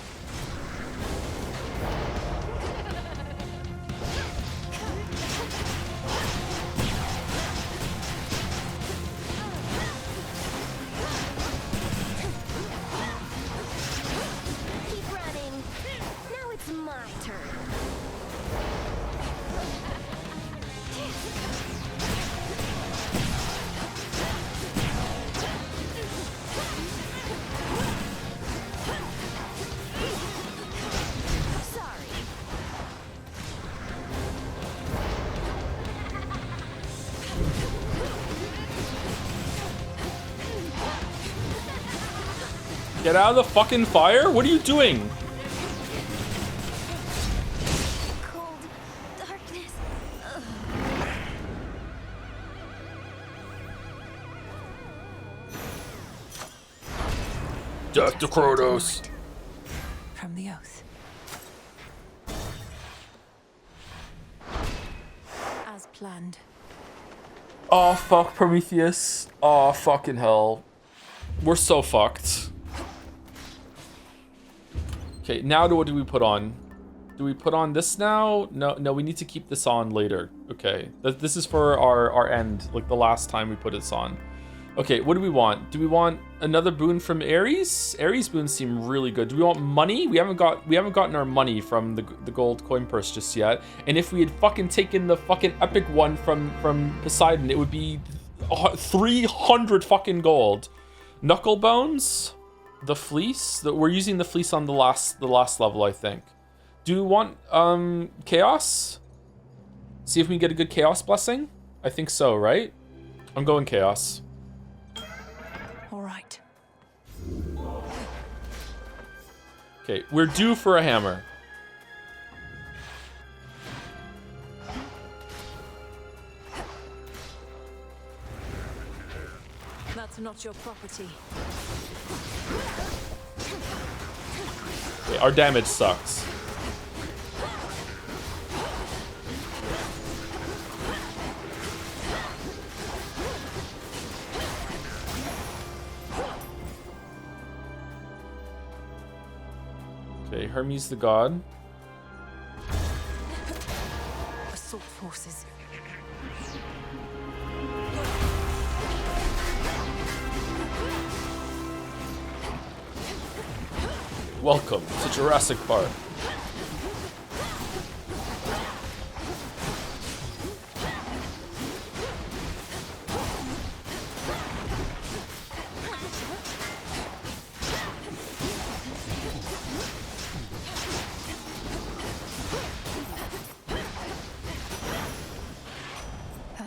[SPEAKER 14] Keep running. Now it's my turn.
[SPEAKER 1] Get out of the fucking fire? What are you doing?
[SPEAKER 14] Cold darkness.
[SPEAKER 1] Death to Kronos.
[SPEAKER 2] From the oath. As planned.
[SPEAKER 1] Oh, fuck, Prometheus. Oh, fucking hell. We're so fucked. Okay, now what do we put on? Do we put on this now? No, we need to keep this on later. Okay, this is for our end, like the last time we put this on. Okay, what do we want? Do we want another boon from Ares? Ares boons seem really good. Do we want money? We haven't gotten our money from the gold coin purse just yet. And if we had fucking taken the fucking epic one from Poseidon, it would be 300 fucking gold. Knuckle bones, the fleece. We're using the fleece on the last level, I think. Do we want chaos? See if we can get a good chaos blessing. I think so, right? I'm going chaos.
[SPEAKER 2] All right.
[SPEAKER 1] Okay, we're due for a hammer.
[SPEAKER 2] That's not your property.
[SPEAKER 1] Okay, our damage sucks. Okay, Hermes the god.
[SPEAKER 2] Assault forces.
[SPEAKER 1] Welcome to Jurassic Park.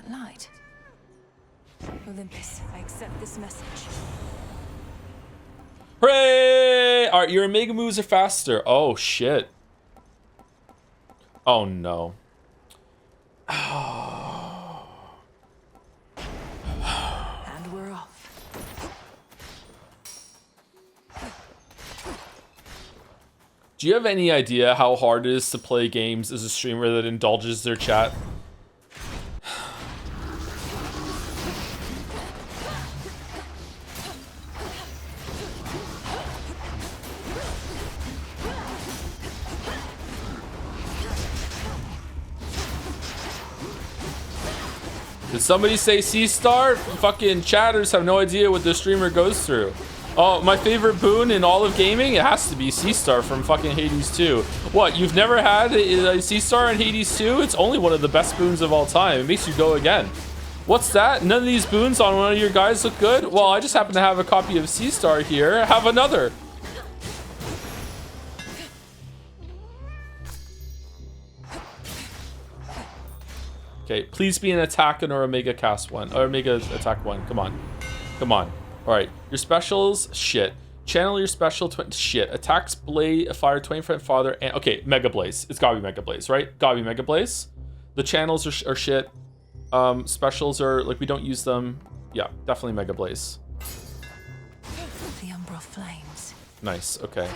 [SPEAKER 5] that light? Olympus, I accept this message.
[SPEAKER 1] Hooray! Alright, your Omega moves are faster. Oh, shit. Oh, no.
[SPEAKER 5] And we're off.
[SPEAKER 1] Do you have any idea how hard it is to play games as a streamer that indulges their chat? Did somebody say C-Star? Fucking chatters have no idea what the streamer goes through. Oh, my favorite boon in all of gaming? It has to be C-Star from fucking Hades 2. What, you've never had a C-Star in Hades 2? It's only one of the best boons of all time. It makes you go again. What's that? None of these boons on one of your guys look good? Well, I just happen to have a copy of C-Star here. Have another. Okay, please be an attack and or Omega cast one. Or Omega attack one. Come on. Come on. Alright. Your specials, shit. Channel your special, shit. Attacks blade, fire 20% farther, and okay, Mega Blaze. It's gotta be Mega Blaze, right? Gotta be Mega Blaze. The channels are shit. Specials are, like, we don't use them. Yeah, definitely Mega Blaze.
[SPEAKER 5] The Umbral Flames.
[SPEAKER 1] Nice, okay.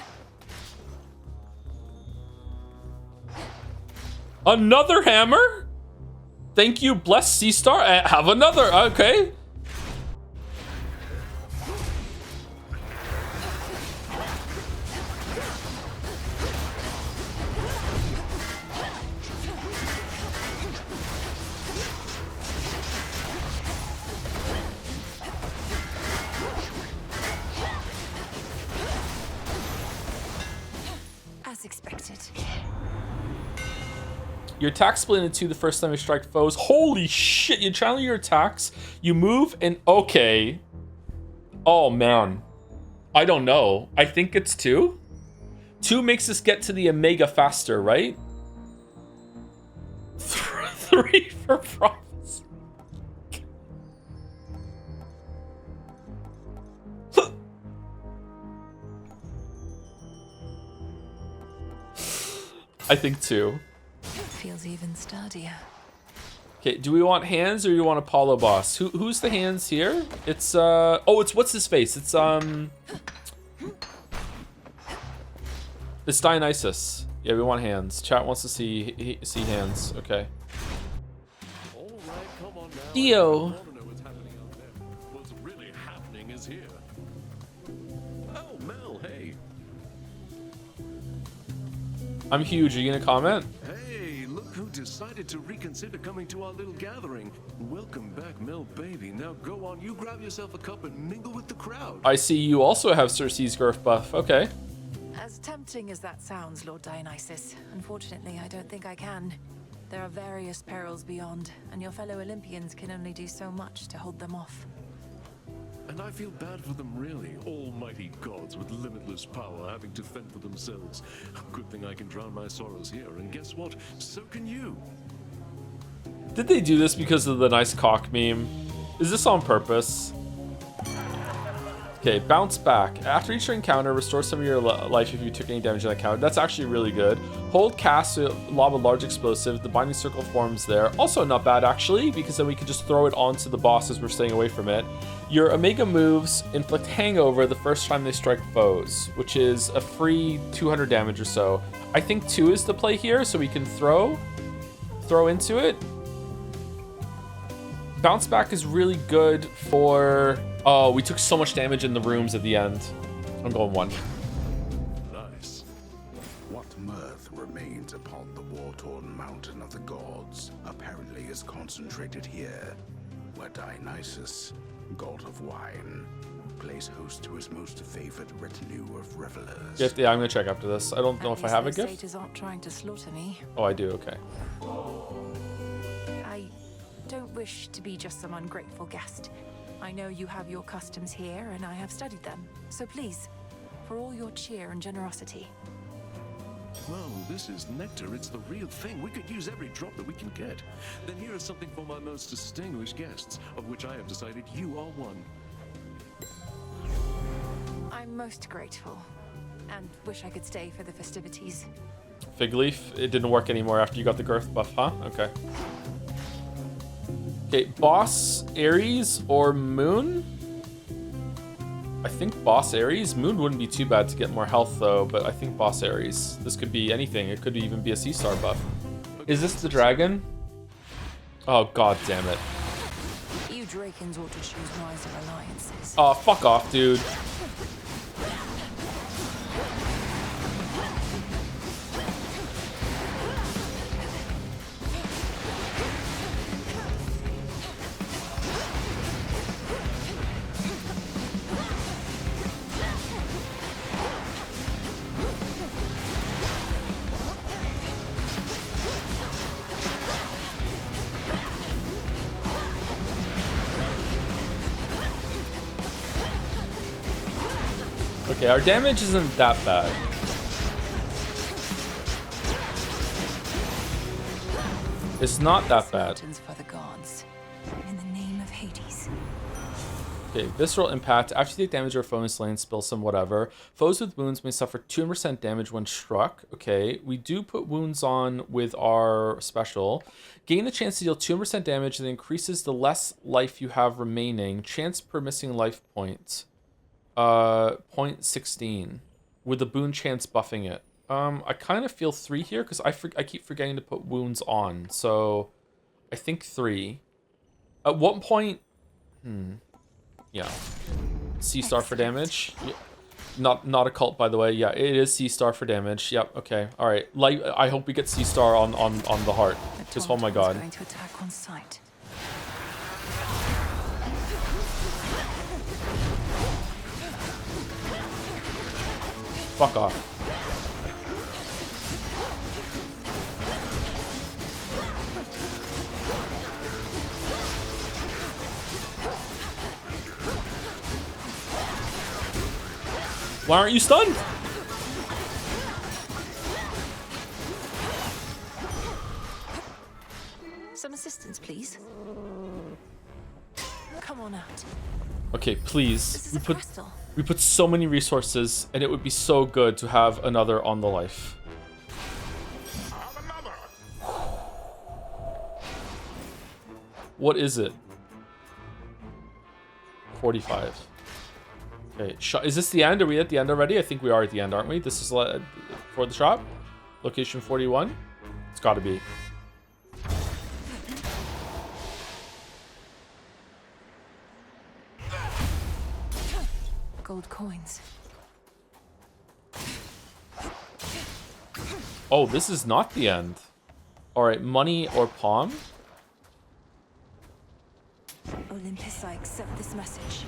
[SPEAKER 1] Another hammer? Thank you, bless C-Star. Have another, okay.
[SPEAKER 5] As expected.
[SPEAKER 1] Your attacks split into two the first time you strike foes. Holy shit, you channel your attacks, you move, and okay. Oh, man. I don't know. I think it's 2. 2 makes us get to the Omega faster, right? 3 for prophecy. I think 2.
[SPEAKER 5] Feels even sturdier.
[SPEAKER 1] Okay, do we want hands or do you want Apollo boss? Who's the hands here? It's oh, it's what's his face? It's Dionysus. Yeah, we want hands. Chat wants to see hands. Okay. Dio.
[SPEAKER 8] What's really happening is here. Oh, Mel, hey.
[SPEAKER 1] I'm huge. Are you gonna comment?
[SPEAKER 8] Hey, look who decided to reconsider coming to our little gathering. Welcome back, Mel baby. Now go on, you grab yourself a cup and mingle with the crowd.
[SPEAKER 1] I see you also have Cersei's girth buff. Okay.
[SPEAKER 5] As tempting as that sounds, Lord Dionysus, unfortunately, I don't think I can. There are various perils beyond, and your fellow Olympians can only do so much to hold them off.
[SPEAKER 8] And I feel bad for them, really. Almighty gods with limitless power having to fend for themselves. Good thing I can drown my sorrows here, and guess what? So can you.
[SPEAKER 1] Did they do this because of the nice cock meme? Is this on purpose? Okay, bounce back. After each encounter, restore some of your life if you took any damage in that encounter. That's actually really good. Hold cast to lob a large explosive. The binding circle forms there. Also not bad, actually, because then we can just throw it onto the boss as we're staying away from it. Your Omega moves inflict hangover the first time they strike foes, which is a free 200 damage or so. I think 2 is the play here, so we can throw into it. Bounce back is really good for... Oh, we took so much damage in the rooms at the end. I'm going 1.
[SPEAKER 8] Nice.
[SPEAKER 12] What mirth remains upon the war-torn mountain of the gods apparently is concentrated here, where Dionysus, god of wine, plays host to his most favored retinue of revelers.
[SPEAKER 1] Gift? Yeah, I'm gonna check after this. I don't know if I have a gift.
[SPEAKER 5] Satyrs aren't trying to slaughter me.
[SPEAKER 1] Oh, I do. Okay.
[SPEAKER 5] I don't wish to be just some ungrateful guest. I know you have your customs here, and I have studied them. So please, for all your cheer and generosity.
[SPEAKER 8] Whoa, this is nectar. It's the real thing. We could use every drop that we can get. Then here is something for my most distinguished guests, of which I have decided you are one.
[SPEAKER 15] I'm most grateful, and wish I could stay for the festivities.
[SPEAKER 1] Fig leaf. It didn't work anymore after you got the girth buff, huh? Okay. Okay, boss Ares or Moon? I think boss Ares. Moon wouldn't be too bad to get more health though, but I think boss Ares. This could be anything. It could even be a sea star buff. Is this the dragon? Oh god damn it.
[SPEAKER 15] You Drakens ought to choose wiser alliances.
[SPEAKER 1] Oh, fuck off, dude. Okay, our damage isn't that bad. It's not that bad.
[SPEAKER 15] For the gods, in the name of Hades.
[SPEAKER 1] Okay, visceral impact. After you take damage or foe is slain, spill some whatever. Foes with wounds may suffer 2% damage when struck. Okay, we do put wounds on with our special. Gain the chance to deal 2% damage that increases the less life you have remaining. Chance per missing life point. 0.16 with the boon chance buffing it. I kind of feel 3 here because I keep forgetting to put wounds on, so I think 3. At what point? Yeah, C star for damage. Yeah. Not a cult, by the way. Yeah, it is C star for damage. Yep. Okay. All right. Like, I hope we get C star on the heart. Because oh my god.
[SPEAKER 15] Going to attack on sight.
[SPEAKER 1] Fuck off. Why aren't you stunned?
[SPEAKER 15] Some assistance, please. Come on out.
[SPEAKER 1] Okay, please.
[SPEAKER 15] This is a crystal.
[SPEAKER 1] We put so many resources, and it would be so good to have another on the life. What is it? 45. Okay, is this the end? Are we at the end already? I think we are at the end, aren't we? This is for the shop? Location 41? It's gotta be.
[SPEAKER 15] Gold coins.
[SPEAKER 1] Oh, this is not the end. Alright, money or palm?
[SPEAKER 15] Olympus, I accept this message.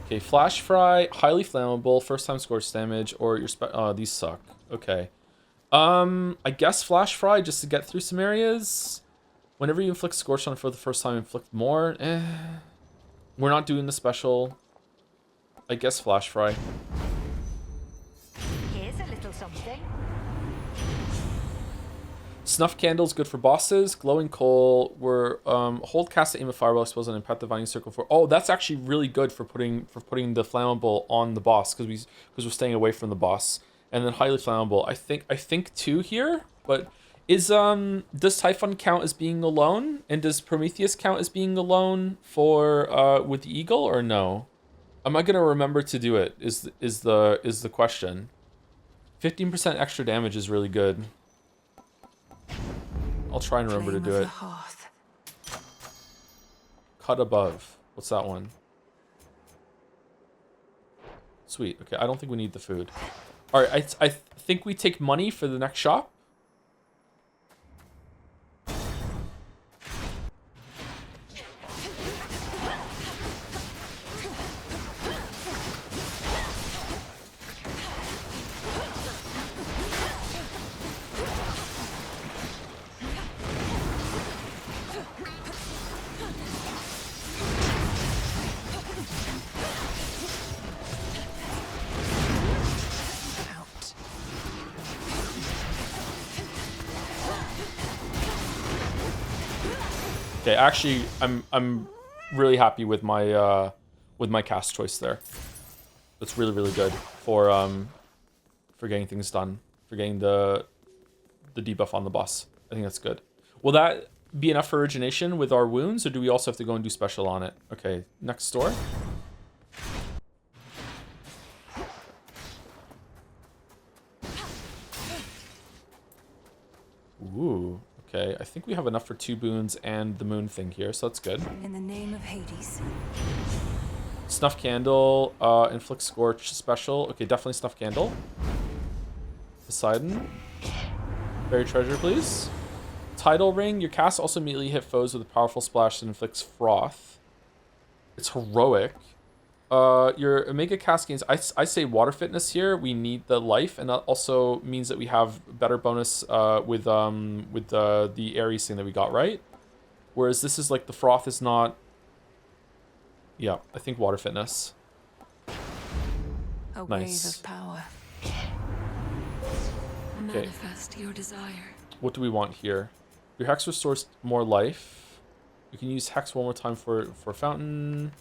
[SPEAKER 1] Okay, flash fry, highly flammable, first time scores damage, or your oh, these suck. Okay. I guess flash fry just to get through some areas. Whenever you inflict scorch on for the first time, inflict more. We're not doing the special. I guess flash fry.
[SPEAKER 3] Here's a little something.
[SPEAKER 1] Snuff candles good for bosses. Glowing coal were hold cast aim of fireball explodes and impact the dividing circle for. Oh, that's actually really good for putting the flammable on the boss because we're staying away from the boss. And then highly flammable. I think 2 here, but does Typhon count as being alone? And does Prometheus count as being alone for with the eagle or no? Am I gonna remember to do it? Is the question. 15% extra damage is really good. I'll try and remember to do it. Cut above. What's that one? Sweet. Okay, I don't think we need the food. All right, I think we take money for the next shop. Okay, actually, I'm really happy with my cast choice there. That's really, really good for getting things done, for getting the debuff on the boss. I think that's good. Will that be enough for origination with our wounds, or do we also have to go and do special on it? Okay, next door. Ooh, okay. I think we have enough for 2 boons and the moon thing here, so that's good.
[SPEAKER 15] In the name of Hades.
[SPEAKER 1] Snuff Candle, Inflict Scorch special. Okay, definitely Snuff Candle. Poseidon. Fairy Treasure, please. Tidal Ring. Your cast also immediately hit foes with a powerful splash that inflicts froth. It's heroic. Your Omega cast gains, I say Water Fitness here. We need the life, and that also means that we have better bonus with the Ares thing that we got, right? Whereas this is like the froth is not. Yeah, I think Water Fitness.
[SPEAKER 15] A
[SPEAKER 1] Nice.
[SPEAKER 15] wave of power.
[SPEAKER 1] Okay.
[SPEAKER 10] Manifest your desire.
[SPEAKER 1] What do we want here? Your Hex restores more life. You can use Hex one more time for Fountain.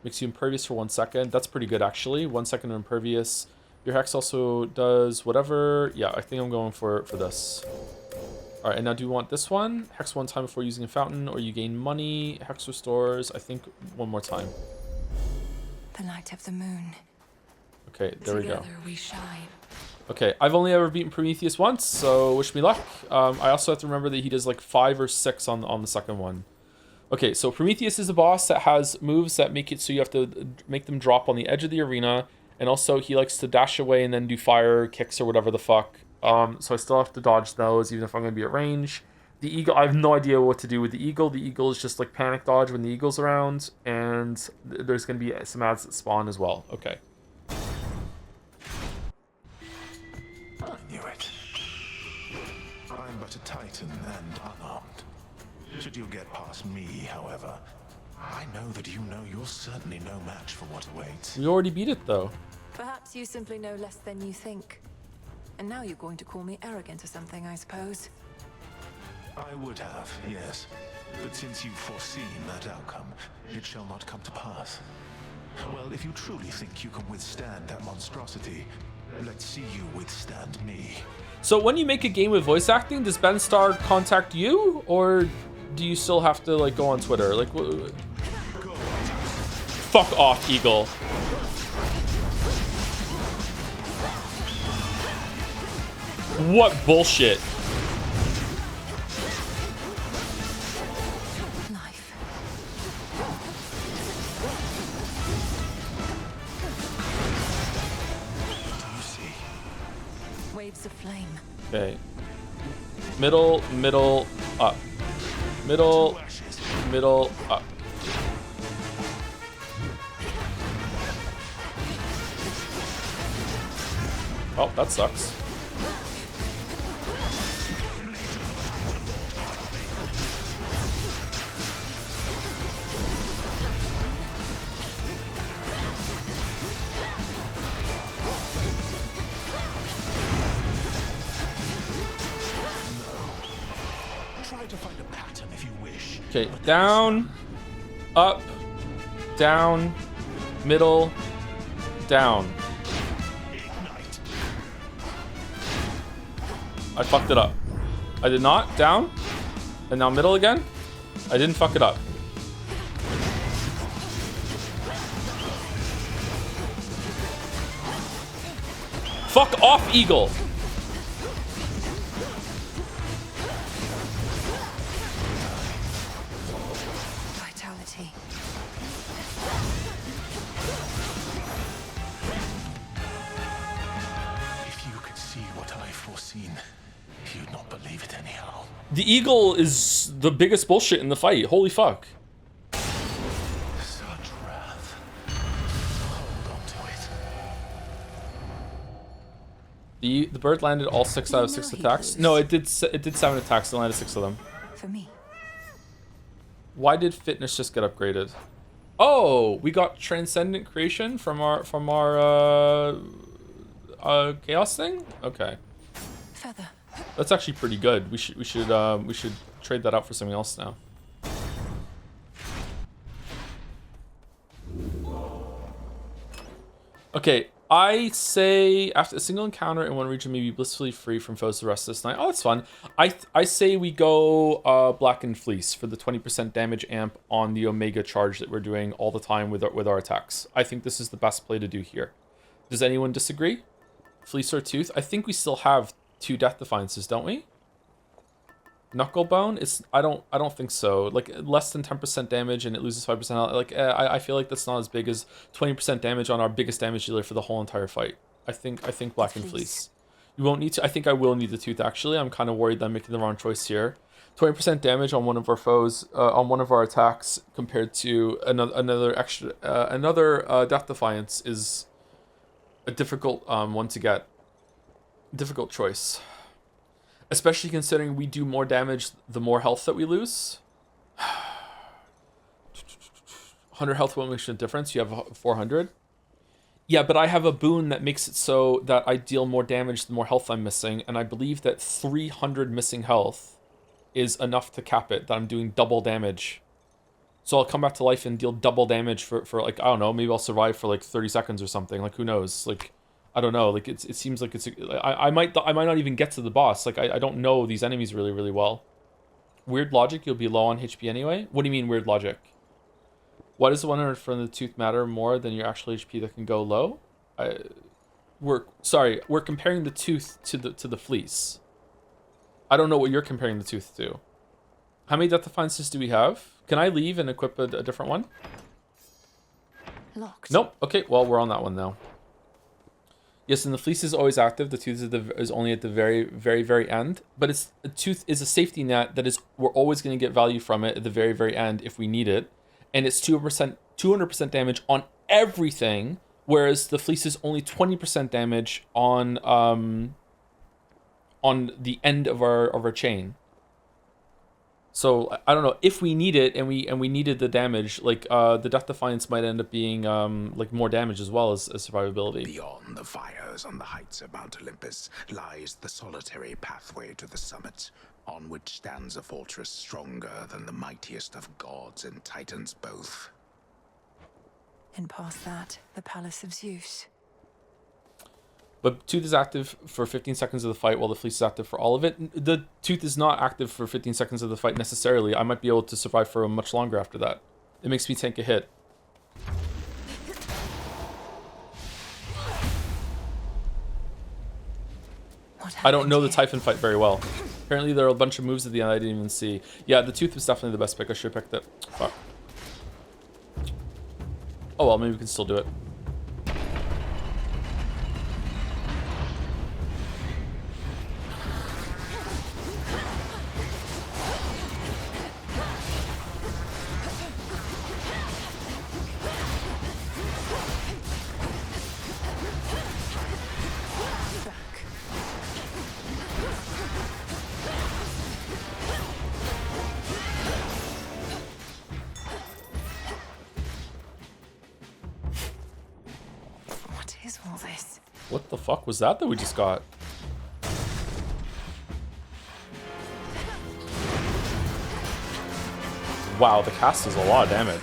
[SPEAKER 1] Makes you impervious for 1 second. That's pretty good, actually. 1 second impervious. Your Hex also does whatever. Yeah, I think I'm going for this. All right, and now do you want this one? Hex 1 time before using a fountain, or you gain money. Hex restores, I think, 1 more time.
[SPEAKER 15] The light of the moon.
[SPEAKER 1] Okay, there we go.
[SPEAKER 10] Together we shine.
[SPEAKER 1] Okay, I've only ever beaten Prometheus once, so wish me luck. I also have to remember that he does like 5 or 6 on the second one. Okay, so Prometheus is a boss that has moves that make it so you have to make them drop on the edge of the arena, and also he likes to dash away and then do fire kicks or whatever the fuck. So I still have to dodge those, even if I'm going to be at range. The eagle, I have no idea what to do with the eagle. The eagle is just like panic dodge when the eagle's around, and there's going to be some ads that spawn as well. Okay.
[SPEAKER 17] I knew it. I'm but a titan and unarmed. Should you get past me, however, I know that you know you're certainly no match for what awaits.
[SPEAKER 1] We already beat it, though.
[SPEAKER 15] Perhaps you simply know less than you think. And now you're going to call me arrogant or something, I suppose.
[SPEAKER 17] I would have, yes. But since you've foreseen that outcome, it shall not come to pass. Well, if you truly think you can withstand that monstrosity, let's see you withstand me.
[SPEAKER 1] So when you make a game with voice acting, does Ben Starr contact you, or do you still have to like go on Twitter? Like, fuck off, Eagle. What bullshit.
[SPEAKER 15] Waves of flame.
[SPEAKER 1] Okay. Middle, up. Middle, up. Oh, that sucks. Okay, down, up, down, middle, down. I fucked it up. I did not. Down, and now middle again. I didn't fuck it up. Fuck off, Eagle.
[SPEAKER 15] Vitality.
[SPEAKER 17] If you could see what I've foreseen, you'd not believe it anyhow.
[SPEAKER 1] The Eagle is the biggest bullshit in the fight. Holy fuck.
[SPEAKER 17] Such wrath. Hold on to it.
[SPEAKER 1] The bird landed all 6 out of 6 attacks. No, it did 7 attacks. It landed 6 of them.
[SPEAKER 15] For me.
[SPEAKER 1] Why did fitness just get upgraded? Oh, we got transcendent creation from our chaos thing. Okay,
[SPEAKER 15] Feather.
[SPEAKER 1] that's actually pretty good. We should trade that out for something else now. Okay, I say after a single encounter in one region may be blissfully free from foes the rest of this night. Oh, that's fun. I say we go Blackened Fleece for the 20% damage amp on the Omega charge that we're doing all the time with our attacks. I think this is the best play to do here. Does anyone disagree? Fleece or Tooth? I think we still have 2 Death Defiances, don't we? Knucklebone? I don't think so. Like less than 10% damage and it loses 5% health. Like I feel like that's not as big as 20% damage on our biggest damage dealer for the whole entire fight. I think Blackened Fleece. You won't need to. I think I will need the Tooth actually. I'm kind of worried that I'm making the wrong choice here. 20% damage on one of our foes on one of our attacks compared to another Death Defiance is a difficult one to get. Difficult choice. Especially considering we do more damage the more health that we lose. 100 health won't make a difference. You have 400. Yeah, but I have a boon that makes it so that I deal more damage the more health I'm missing. And I believe that 300 missing health is enough to cap it. That I'm doing double damage. So I'll come back to life and deal double damage for like, I don't know, maybe I'll survive for like 30 seconds or something. Like, who knows? Like, I don't know. Like it seems like I might not even get to the boss. Like I don't know these enemies really, really well. Weird logic, you'll be low on HP anyway. What do you mean weird logic? Why does the 100 from the Tooth matter more than your actual HP that can go low? We're comparing the Tooth to the Fleece. I don't know what you're comparing the Tooth to. How many Death Defiances do we have? Can I leave and equip a different one?
[SPEAKER 5] Locked.
[SPEAKER 1] Nope. Okay, well we're on that one now. Yes, and the Fleece is always active. The Tooth is only at the very, very, very end. But the Tooth is a safety net that we're always going to get value from it at the very, very end if we need it. And it's 200% damage on everything, whereas the Fleece is only 20% damage on the end of our chain. So I don't know if we need it and we needed the damage. Like the Death Defiance might end up being like more damage as well as survivability.
[SPEAKER 12] Beyond the fires on the heights of Mount Olympus lies the solitary pathway to the summit, on which stands a fortress stronger than the mightiest of gods and titans both.
[SPEAKER 15] And past that, the Palace of Zeus.
[SPEAKER 1] But Tooth is active for 15 seconds of the fight while the Fleece is active for all of it. The Tooth is not active for 15 seconds of the fight necessarily. I might be able to survive for much longer after that. It makes me take a hit. I don't know the Typhon fight very well. Apparently there are a bunch of moves at the end I didn't even see. Yeah, the Tooth was definitely the best pick. I should have picked it. Fuck. Oh well, maybe we can still do it. What the fuck was that we just got? Wow, the cast does a lot of damage.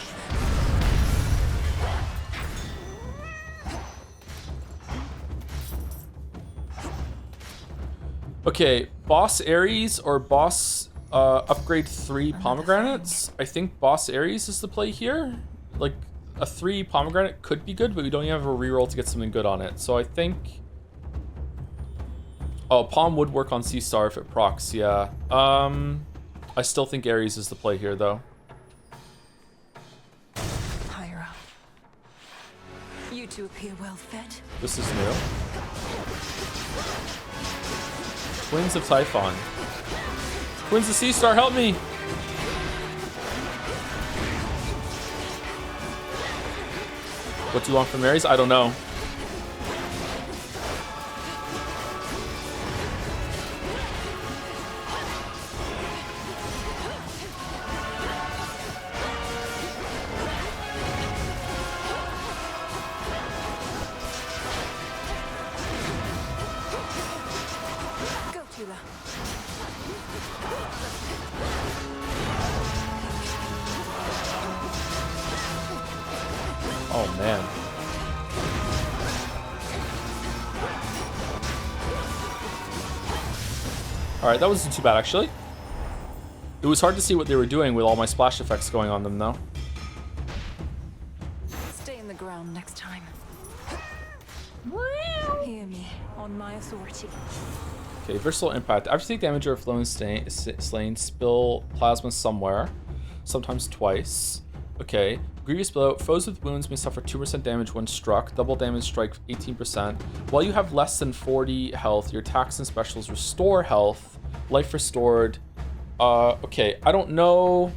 [SPEAKER 1] Okay, boss Ares or boss upgrade 3 pomegranates. I think boss Ares is the play here. Like, a 3 pomegranate could be good, but we don't even have a reroll to get something good on it. So I think... Oh, Palm would work on Sea Star if it procs, yeah. I still think Ares is the play here, though.
[SPEAKER 15] Higher up. You two appear well fed.
[SPEAKER 1] This is new. Twins of Typhon. Twins of Sea Star, help me! What do you want from Ares? I don't know. Oh man. Alright, that wasn't too bad, actually. It was hard to see what they were doing with all my splash effects going on them, though.
[SPEAKER 15] Stay in the ground next time. Hear me on my authority.
[SPEAKER 1] Okay, versatile impact. After you take damage or if flown slain, spill plasma somewhere. Sometimes twice. Okay. Grievous blow. Foes with wounds may suffer 2% damage when struck. Double damage strike 18%. While you have less than 40 health, your attacks and specials restore health. Life restored. Okay. I don't know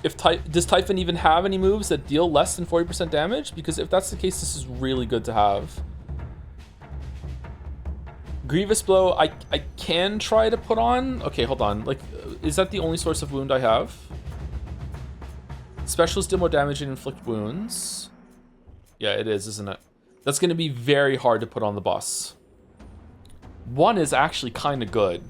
[SPEAKER 1] if does Typhon even have any moves that deal less than 40% damage? Because if that's the case, this is really good to have. Grievous blow, I can try to put on. Okay, hold on. Like, is that the only source of wound I have? Specials deal more damage and inflict wounds. Yeah, it is, isn't it? That's going to be very hard to put on the boss. One is actually kind of good.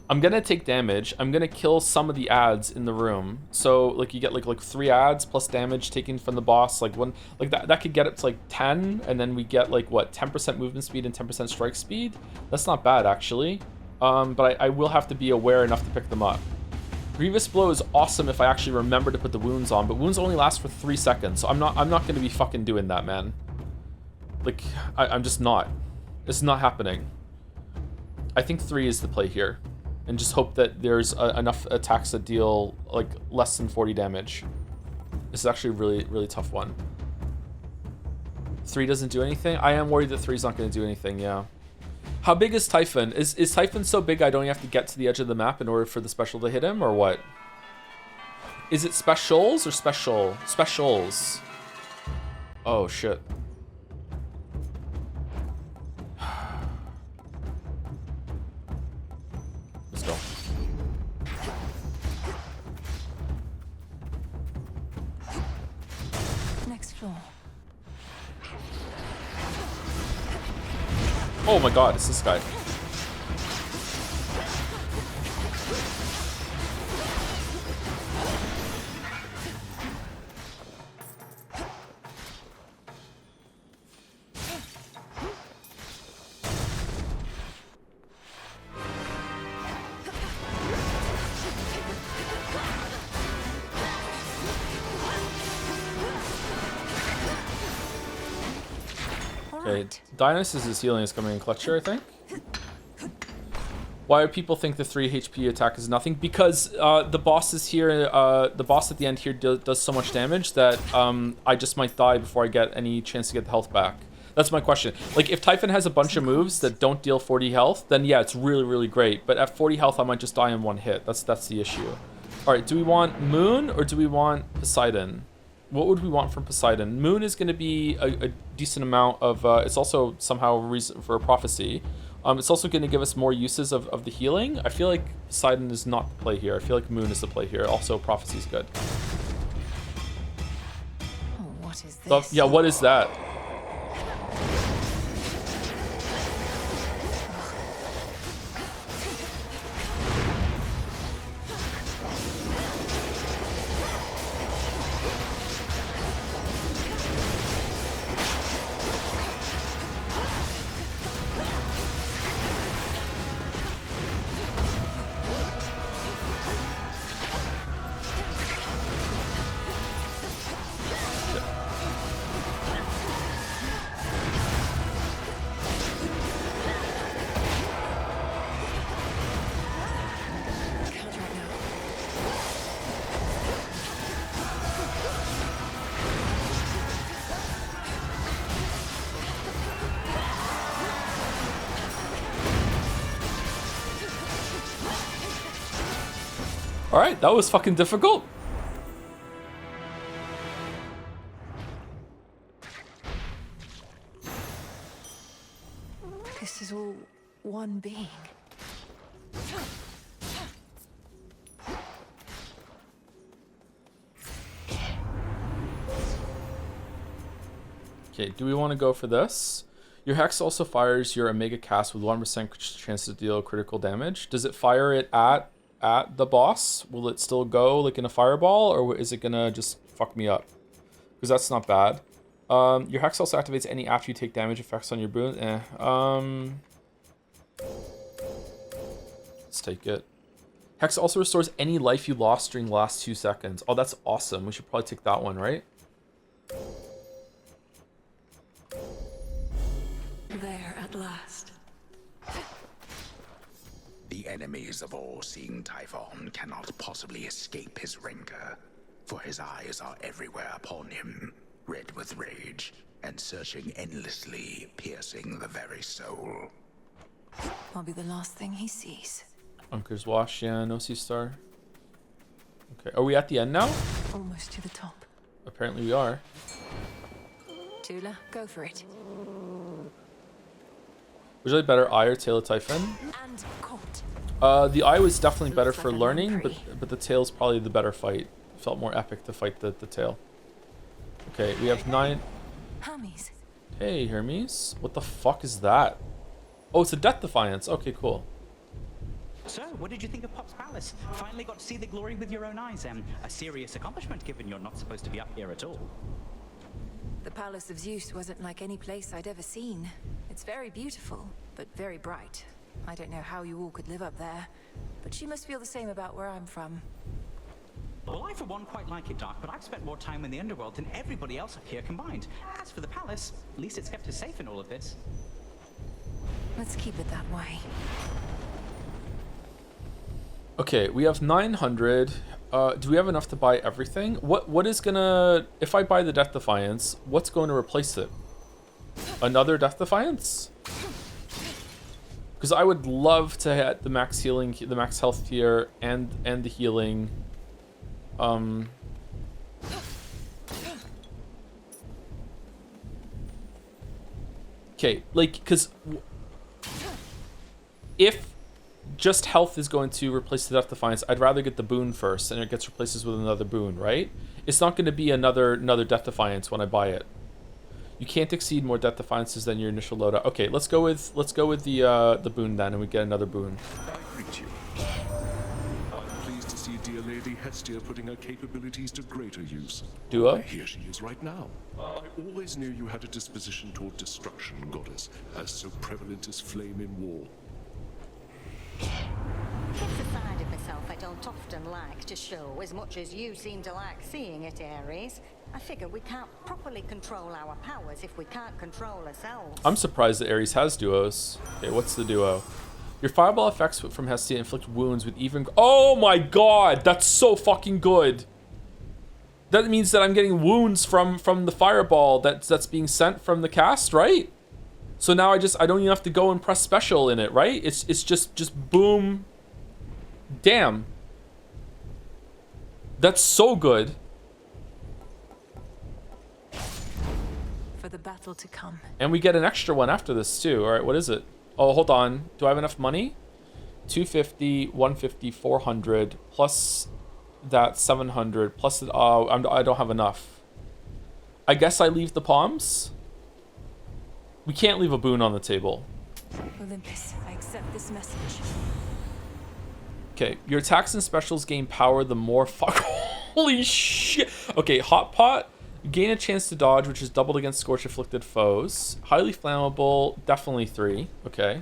[SPEAKER 1] I'm going to take damage. I'm going to kill some of the ads in the room. So, like, you get, like 3 ads plus damage taken from the boss. Like, one, like that could get up to, like, 10. And then we get, like, what, 10% movement speed and 10% strike speed? That's not bad, actually. But I will have to be aware enough to pick them up. Grievous blow is awesome if I actually remember to put the wounds on. But wounds only last for 3 seconds. So I'm not going to be fucking doing that, man. Like, I'm just not. It's not happening. I think 3 is the play here. And just hope that there's enough attacks that deal like less than 40 damage. This is actually a really, really tough one. 3 doesn't do anything? I am worried that 3 is not going to do anything, yeah. How big is Typhon? Is Typhon so big I don't have to get to the edge of the map in order for the special to hit him, or what? Is it specials or special? Specials. Oh, shit. Let's go.
[SPEAKER 15] Next floor.
[SPEAKER 1] Oh my god, it's this guy. Okay, Dionysus' healing is coming in clutch here, I think. Why do people think the 3 HP attack is nothing? Because the boss is here, the boss at the end here does so much damage that I just might die before I get any chance to get the health back. That's my question. Like, if Typhon has a bunch of moves that don't deal 40 health, then yeah, it's really, really great. But at 40 health, I might just die in one hit. That's the issue. All right, do we want Moon or do we want Poseidon? What would we want from Poseidon? Moon is going to be a decent amount of... it's also somehow a reason for a prophecy. It's also going to give us more uses of the healing. I feel like Poseidon is not the play here. I feel like Moon is the play here. Also, prophecy is good.
[SPEAKER 15] Oh, what is this?
[SPEAKER 1] So, yeah, what is that? Alright, that was fucking difficult.
[SPEAKER 15] This is all one being.
[SPEAKER 1] Okay, do we want to go for this? Your Hex also fires your Omega cast with 1% chance to deal critical damage. Does it fire it at the boss? Will it still go like in a fireball, or is it gonna just fuck me up? Because that's not bad. Your Hex also activates any after you take damage effects on your boon. Let's take it. Hex also restores any life you lost during the last 2 seconds. Oh, that's awesome. We should probably take that one, right?
[SPEAKER 7] There at last.
[SPEAKER 12] The enemies of all-seeing Typhon cannot possibly escape his rancor, for his eyes are everywhere upon him, red with rage, and searching endlessly, piercing the very soul.
[SPEAKER 15] I'll be the last thing he sees.
[SPEAKER 1] Anchor's Wash, yeah, no sea star. Okay, are we at the end now?
[SPEAKER 15] Almost to the top.
[SPEAKER 1] Apparently we are.
[SPEAKER 15] Tula, go for it.
[SPEAKER 1] Was it better eye or tail of Typhon?
[SPEAKER 15] And caught.
[SPEAKER 1] The eye was definitely better for learning, but the tail's probably the better fight. It felt more epic to fight the tail. Okay, we have 9.
[SPEAKER 15] Hermes.
[SPEAKER 1] Hey, Hermes. What the fuck is that? Oh, it's a Death Defiance. Okay, cool.
[SPEAKER 7] So, what did you think of Pop's Palace? Finally got to see the glory with your own eyes. A serious accomplishment, given you're not supposed to be up here at all.
[SPEAKER 15] The Palace of Zeus wasn't like any place I'd ever seen. It's very beautiful, but very bright. I don't know how you all could live up there, but you must feel the same about where I'm from.
[SPEAKER 7] Well, I for one quite like it, Doc, but I've spent more time in the underworld than everybody else up here combined. As for the palace, at least it's kept us safe in all of this.
[SPEAKER 15] Let's keep it that way.
[SPEAKER 1] Okay, we have 900. Do we have enough to buy everything? What is gonna... If I buy the Death Defiance, what's going to replace it? Another Death Defiance? Because I would love to hit the max healing, the max health tier, and the healing. Okay, like, because if just health is going to replace the Death Defiance, I'd rather get the boon first, and it gets replaces with another boon, right? It's not going to be another Death Defiance when I buy it. You can't exceed more Death Defiances than your initial loadout. Okay, let's go with the boon then, and we get another boon.
[SPEAKER 8] I greet you. I'm pleased to see dear Lady Hestia putting her capabilities to greater use.
[SPEAKER 1] Duo?
[SPEAKER 8] Here she is right now. I always knew you had a disposition toward destruction, goddess, as so prevalent as flame in war.
[SPEAKER 3] It's a side of myself I don't often like to show, as much as you seem to like seeing it, Ares. I figure we can't properly control our powers if we can't control ourselves.
[SPEAKER 1] I'm surprised that Ares has duos. Okay, what's the duo? Your fireball effects from Hestia inflict wounds with even... Oh my god! That's so fucking good! That means that I'm getting wounds from the fireball that's being sent from the cast, right? So now I don't even have to go and press special in it, right? It's just boom. Damn. That's so good.
[SPEAKER 15] For the battle to come.
[SPEAKER 1] And we get an extra one after this too. All right, what is it? Oh, hold on. Do I have enough money? 250, 150, 400 plus that 700 plus it. I don't have enough. I guess I leave the palms. We can't leave a boon on the table.
[SPEAKER 15] Olympus, I accept this message.
[SPEAKER 1] Okay, your attacks and specials gain power the more Holy shit. Okay, Hot Pot. You gain a chance to dodge, which is doubled against scorch afflicted foes. Highly flammable, definitely 3. Okay.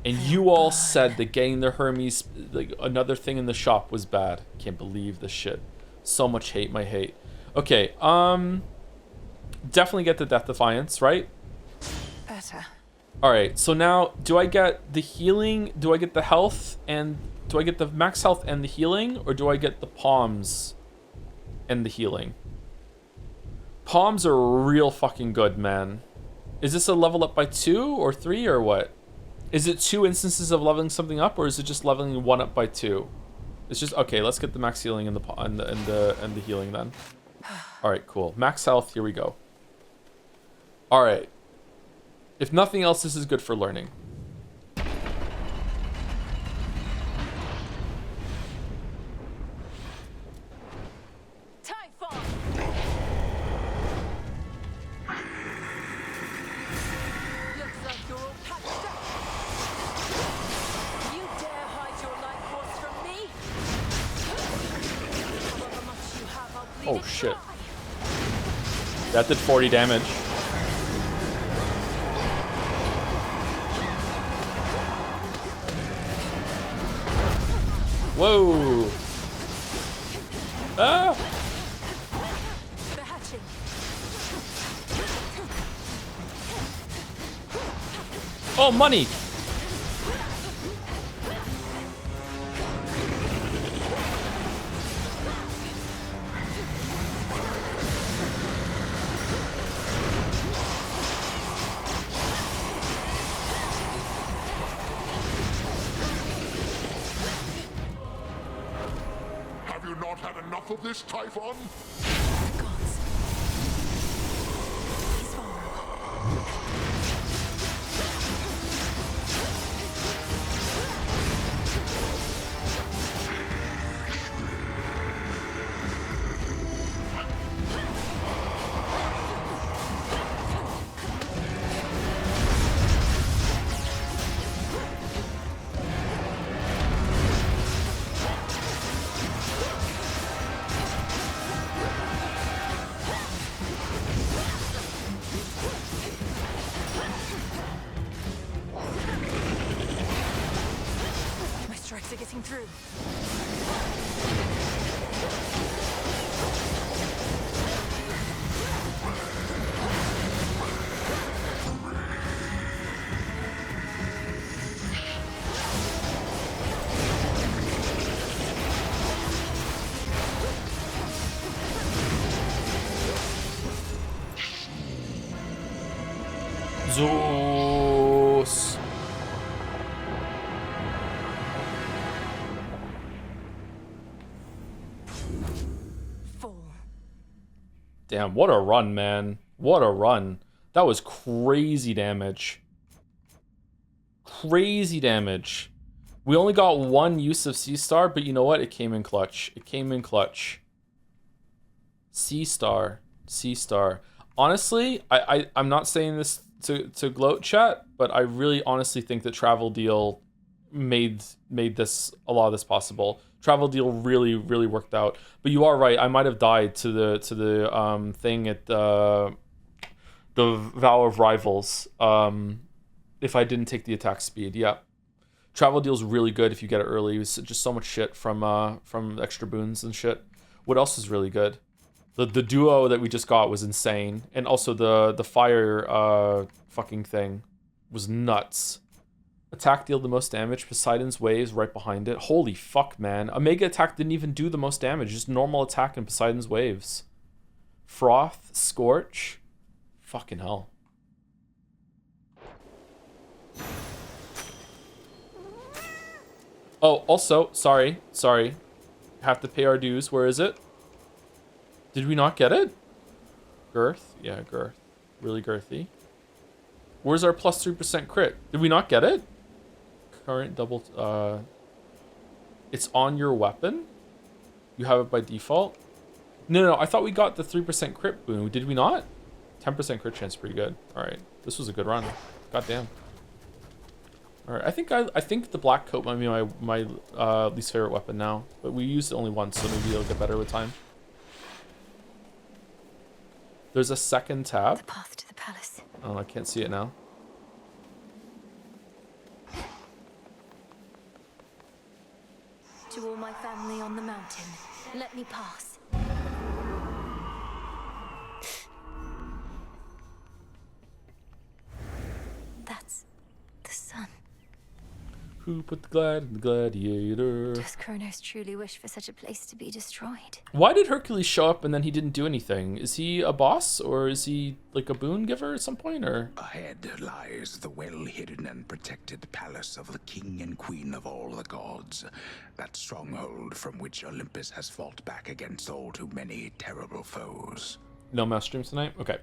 [SPEAKER 1] And you all said that getting the Hermes, like another thing in the shop, was bad. Can't believe this shit. So much hate, my hate. Okay, definitely get the Death Defiance, right?
[SPEAKER 15] Better.
[SPEAKER 1] Alright, so now, do I get the healing? Do I get the health? And do I get the max health and the healing? Or do I get the palms and the healing? Palms are real fucking good, man. Is this a level up by 2 or 3 or what? Is it 2 instances of leveling something up, or is it just leveling 1 up by 2? It's just, okay, let's get the max healing and the healing then. Alright, cool. Max health, here we go. Alright. If nothing else, this is good for learning.
[SPEAKER 15] Typhon! Looks like you're all patched up. You dare hide your life force from me? However much you have, I'll bleed
[SPEAKER 1] Oh
[SPEAKER 15] it
[SPEAKER 1] shit.
[SPEAKER 15] dry.
[SPEAKER 1] That did 40 damage. Whoa! Ah! Oh, money!
[SPEAKER 9] Have you not had enough of this, Typhon?
[SPEAKER 15] My strikes are getting through.
[SPEAKER 1] Zeus. Damn, what a run, man. What a run. That was crazy damage. Crazy damage. We only got one use of C-Star, but you know what? It came in clutch. It came in clutch. C-Star. C-Star. Honestly, I'm not saying this to gloat chat, but I really honestly think that Travel Deal made this a lot of this possible. Travel Deal really worked out. But you are right. I might have died to the thing at the Vow of Rivals if I didn't take the attack speed. Yeah. Travel Deal's really good if you get it early. It was just so much shit from extra boons and shit. What else is really good? The duo that we just got was insane, and also the fire fucking thing was nuts. Attack deal the most damage. Poseidon's Waves right behind it. Holy fuck, man! A mega attack didn't even do the most damage. Just normal attack and Poseidon's Waves. Froth, Scorch, fucking hell. Oh, also, sorry. Have to pay our dues. Where is it? Did we not get it? Girth? Yeah, girth. Really girthy. Where's our plus 3% crit? Did we not get it? Current double... It's on your weapon? You have it by default? No, I thought we got the 3% crit boon. Did we not? 10% crit chance, pretty good. Alright, this was a good run. Goddamn. Alright, I think the black coat might be my least favorite weapon now. But we used it only once, so maybe it'll get better with time. There's a second tab.
[SPEAKER 5] The path to the palace.
[SPEAKER 1] Oh, I can't see it now.
[SPEAKER 5] To all my family on the mountain, let me pass. That's the sun.
[SPEAKER 1] Who put the glad in the gladiator?
[SPEAKER 5] Does Kronos truly wish for such a place to be destroyed?
[SPEAKER 1] Why did Hercules show up and then he didn't do anything? Is he a boss, or is he like a boon giver at some point, or?
[SPEAKER 12] Ahead lies the well-hidden and protected palace of the king and queen of all the gods. That stronghold from which Olympus has fought back against all too many terrible foes.
[SPEAKER 1] No mouse streams tonight? Okay.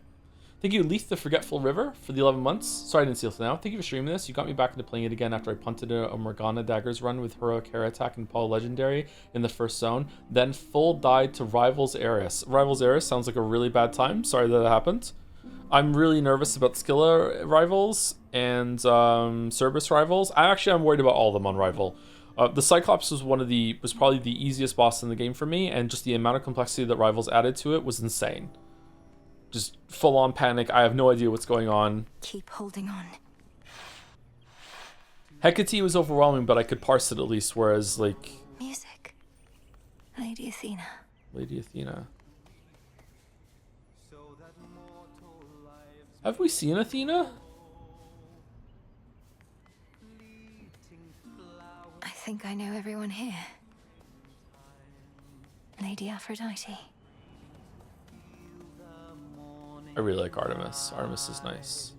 [SPEAKER 1] Thank you, Leith the Forgetful River, for the 11 months. Sorry I didn't see it now. Thank you for streaming this. You got me back into playing it again after I punted a Morgana Daggers run with Heroic Hair Attack and Paul Legendary in the first zone. Then full died to Rivals Eris. Rivals Eris sounds like a really bad time. Sorry that happened. I'm really nervous about Skilla Rivals and Cerberus Rivals. I'm worried about all of them on Rival. The Cyclops was probably the easiest boss in the game for me, and just the amount of complexity that Rivals added to it was insane. Just full-on panic. I have no idea what's going on.
[SPEAKER 5] Keep holding on.
[SPEAKER 1] Hecate was overwhelming, but I could parse it at least, whereas, like,
[SPEAKER 5] music. Lady Athena.
[SPEAKER 1] Lady Athena. Have we seen Athena?
[SPEAKER 5] I think I know everyone here. Lady Aphrodite.
[SPEAKER 1] I really like Artemis. Artemis is nice.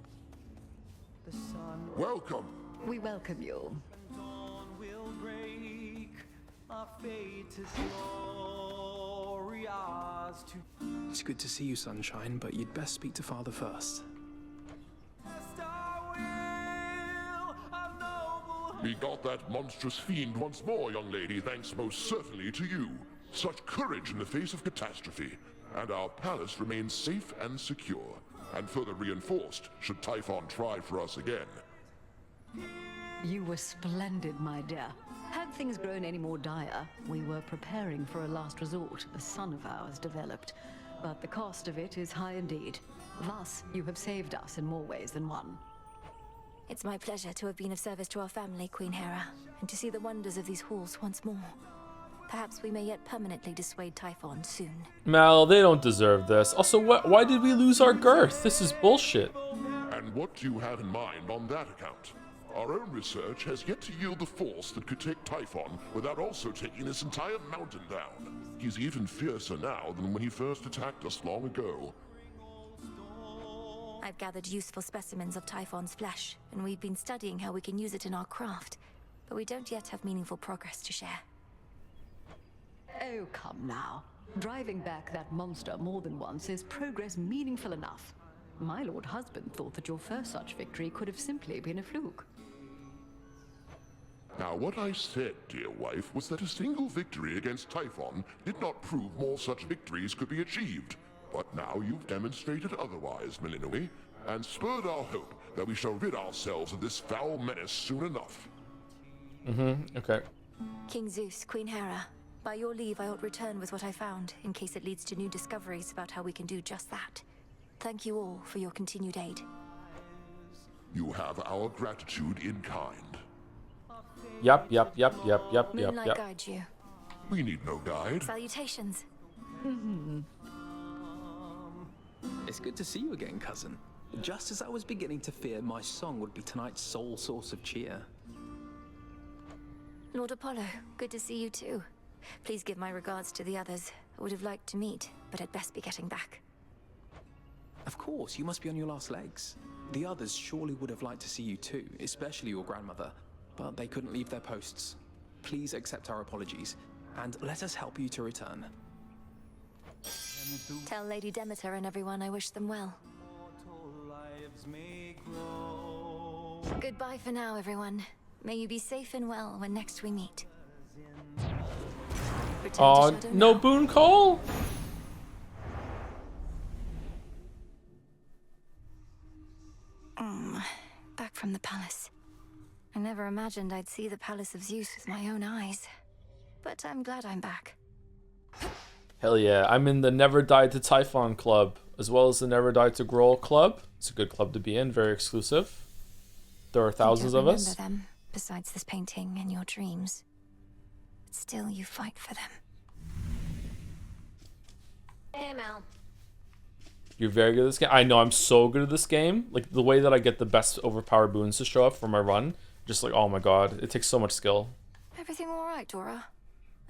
[SPEAKER 9] Welcome.
[SPEAKER 20] We welcome you.
[SPEAKER 21] It's good to see you, Sunshine, but you'd best speak to Father first.
[SPEAKER 9] We got that monstrous fiend once more, young lady, thanks most certainly to you. Such courage in the face of catastrophe. And our palace remains safe and secure, and further reinforced should Typhon try for us again.
[SPEAKER 20] You were splendid, my dear. Had things grown any more dire, we were preparing for a last resort a son of ours developed. But the cost of it is high indeed. Thus, you have saved us in more ways than one.
[SPEAKER 5] It's my pleasure to have been of service to our family, Queen Hera, and to see the wonders of these halls once more. Perhaps we may yet permanently dissuade Typhon soon.
[SPEAKER 1] Mal, they don't deserve this. Also, why did we lose our girth? This is bullshit.
[SPEAKER 9] And what do you have in mind on that account? Our own research has yet to yield the force that could take Typhon without also taking this entire mountain down. He's even fiercer now than when he first attacked us long ago.
[SPEAKER 5] I've gathered useful specimens of Typhon's flesh, and we've been studying how we can use it in our craft. But we don't yet have meaningful progress to share.
[SPEAKER 20] Oh, come now. Driving back that monster more than once is progress meaningful enough. My lord husband thought that your first such victory could have simply been a fluke.
[SPEAKER 9] Now, what I said, dear wife, was that a single victory against Typhon did not prove more such victories could be achieved. But now you've demonstrated otherwise, Melinoi, and spurred our hope that we shall rid ourselves of this foul menace soon enough.
[SPEAKER 1] Okay.
[SPEAKER 5] King Zeus, Queen Hera, by your leave I ought return with what I found, in case it leads to new discoveries about how we can do just that. Thank you all for your continued aid.
[SPEAKER 9] You have our gratitude in kind.
[SPEAKER 1] Yep.
[SPEAKER 5] Moonlight guides you.
[SPEAKER 9] We need no guide.
[SPEAKER 5] Salutations.
[SPEAKER 21] It's good to see you again, cousin. Just as I was beginning to fear my song would be tonight's sole source of cheer.
[SPEAKER 5] Lord Apollo, good to see you too. Please give my regards to the others. I would have liked to meet, but I'd best be getting back.
[SPEAKER 21] Of course, you must be on your last legs. The others surely would have liked to see you too, especially your grandmother, but they couldn't leave their posts. Please accept our apologies, and let us help you to return.
[SPEAKER 5] Tell Lady Demeter and everyone I wish them well. Goodbye for now, everyone. May you be safe and well when next we meet.
[SPEAKER 1] Oh, no boon call?
[SPEAKER 5] Back from the palace. I never imagined I'd see the Palace of Zeus with my own eyes. But I'm glad I'm back.
[SPEAKER 1] Hell yeah, I'm in the Never Died to Typhon club, as well as the Never Died to Grohl club. It's a good club to be in, very exclusive. There are thousands of us.
[SPEAKER 5] Remember them, besides this painting and your dreams. But still, you fight for them.
[SPEAKER 22] Hey, Mel.
[SPEAKER 1] You're very good at this game. I know I'm so good at this game. Like, the way that I get the best overpowered boons to show up for my run, just like, oh my god, it takes so much skill.
[SPEAKER 5] Everything all right, Dora?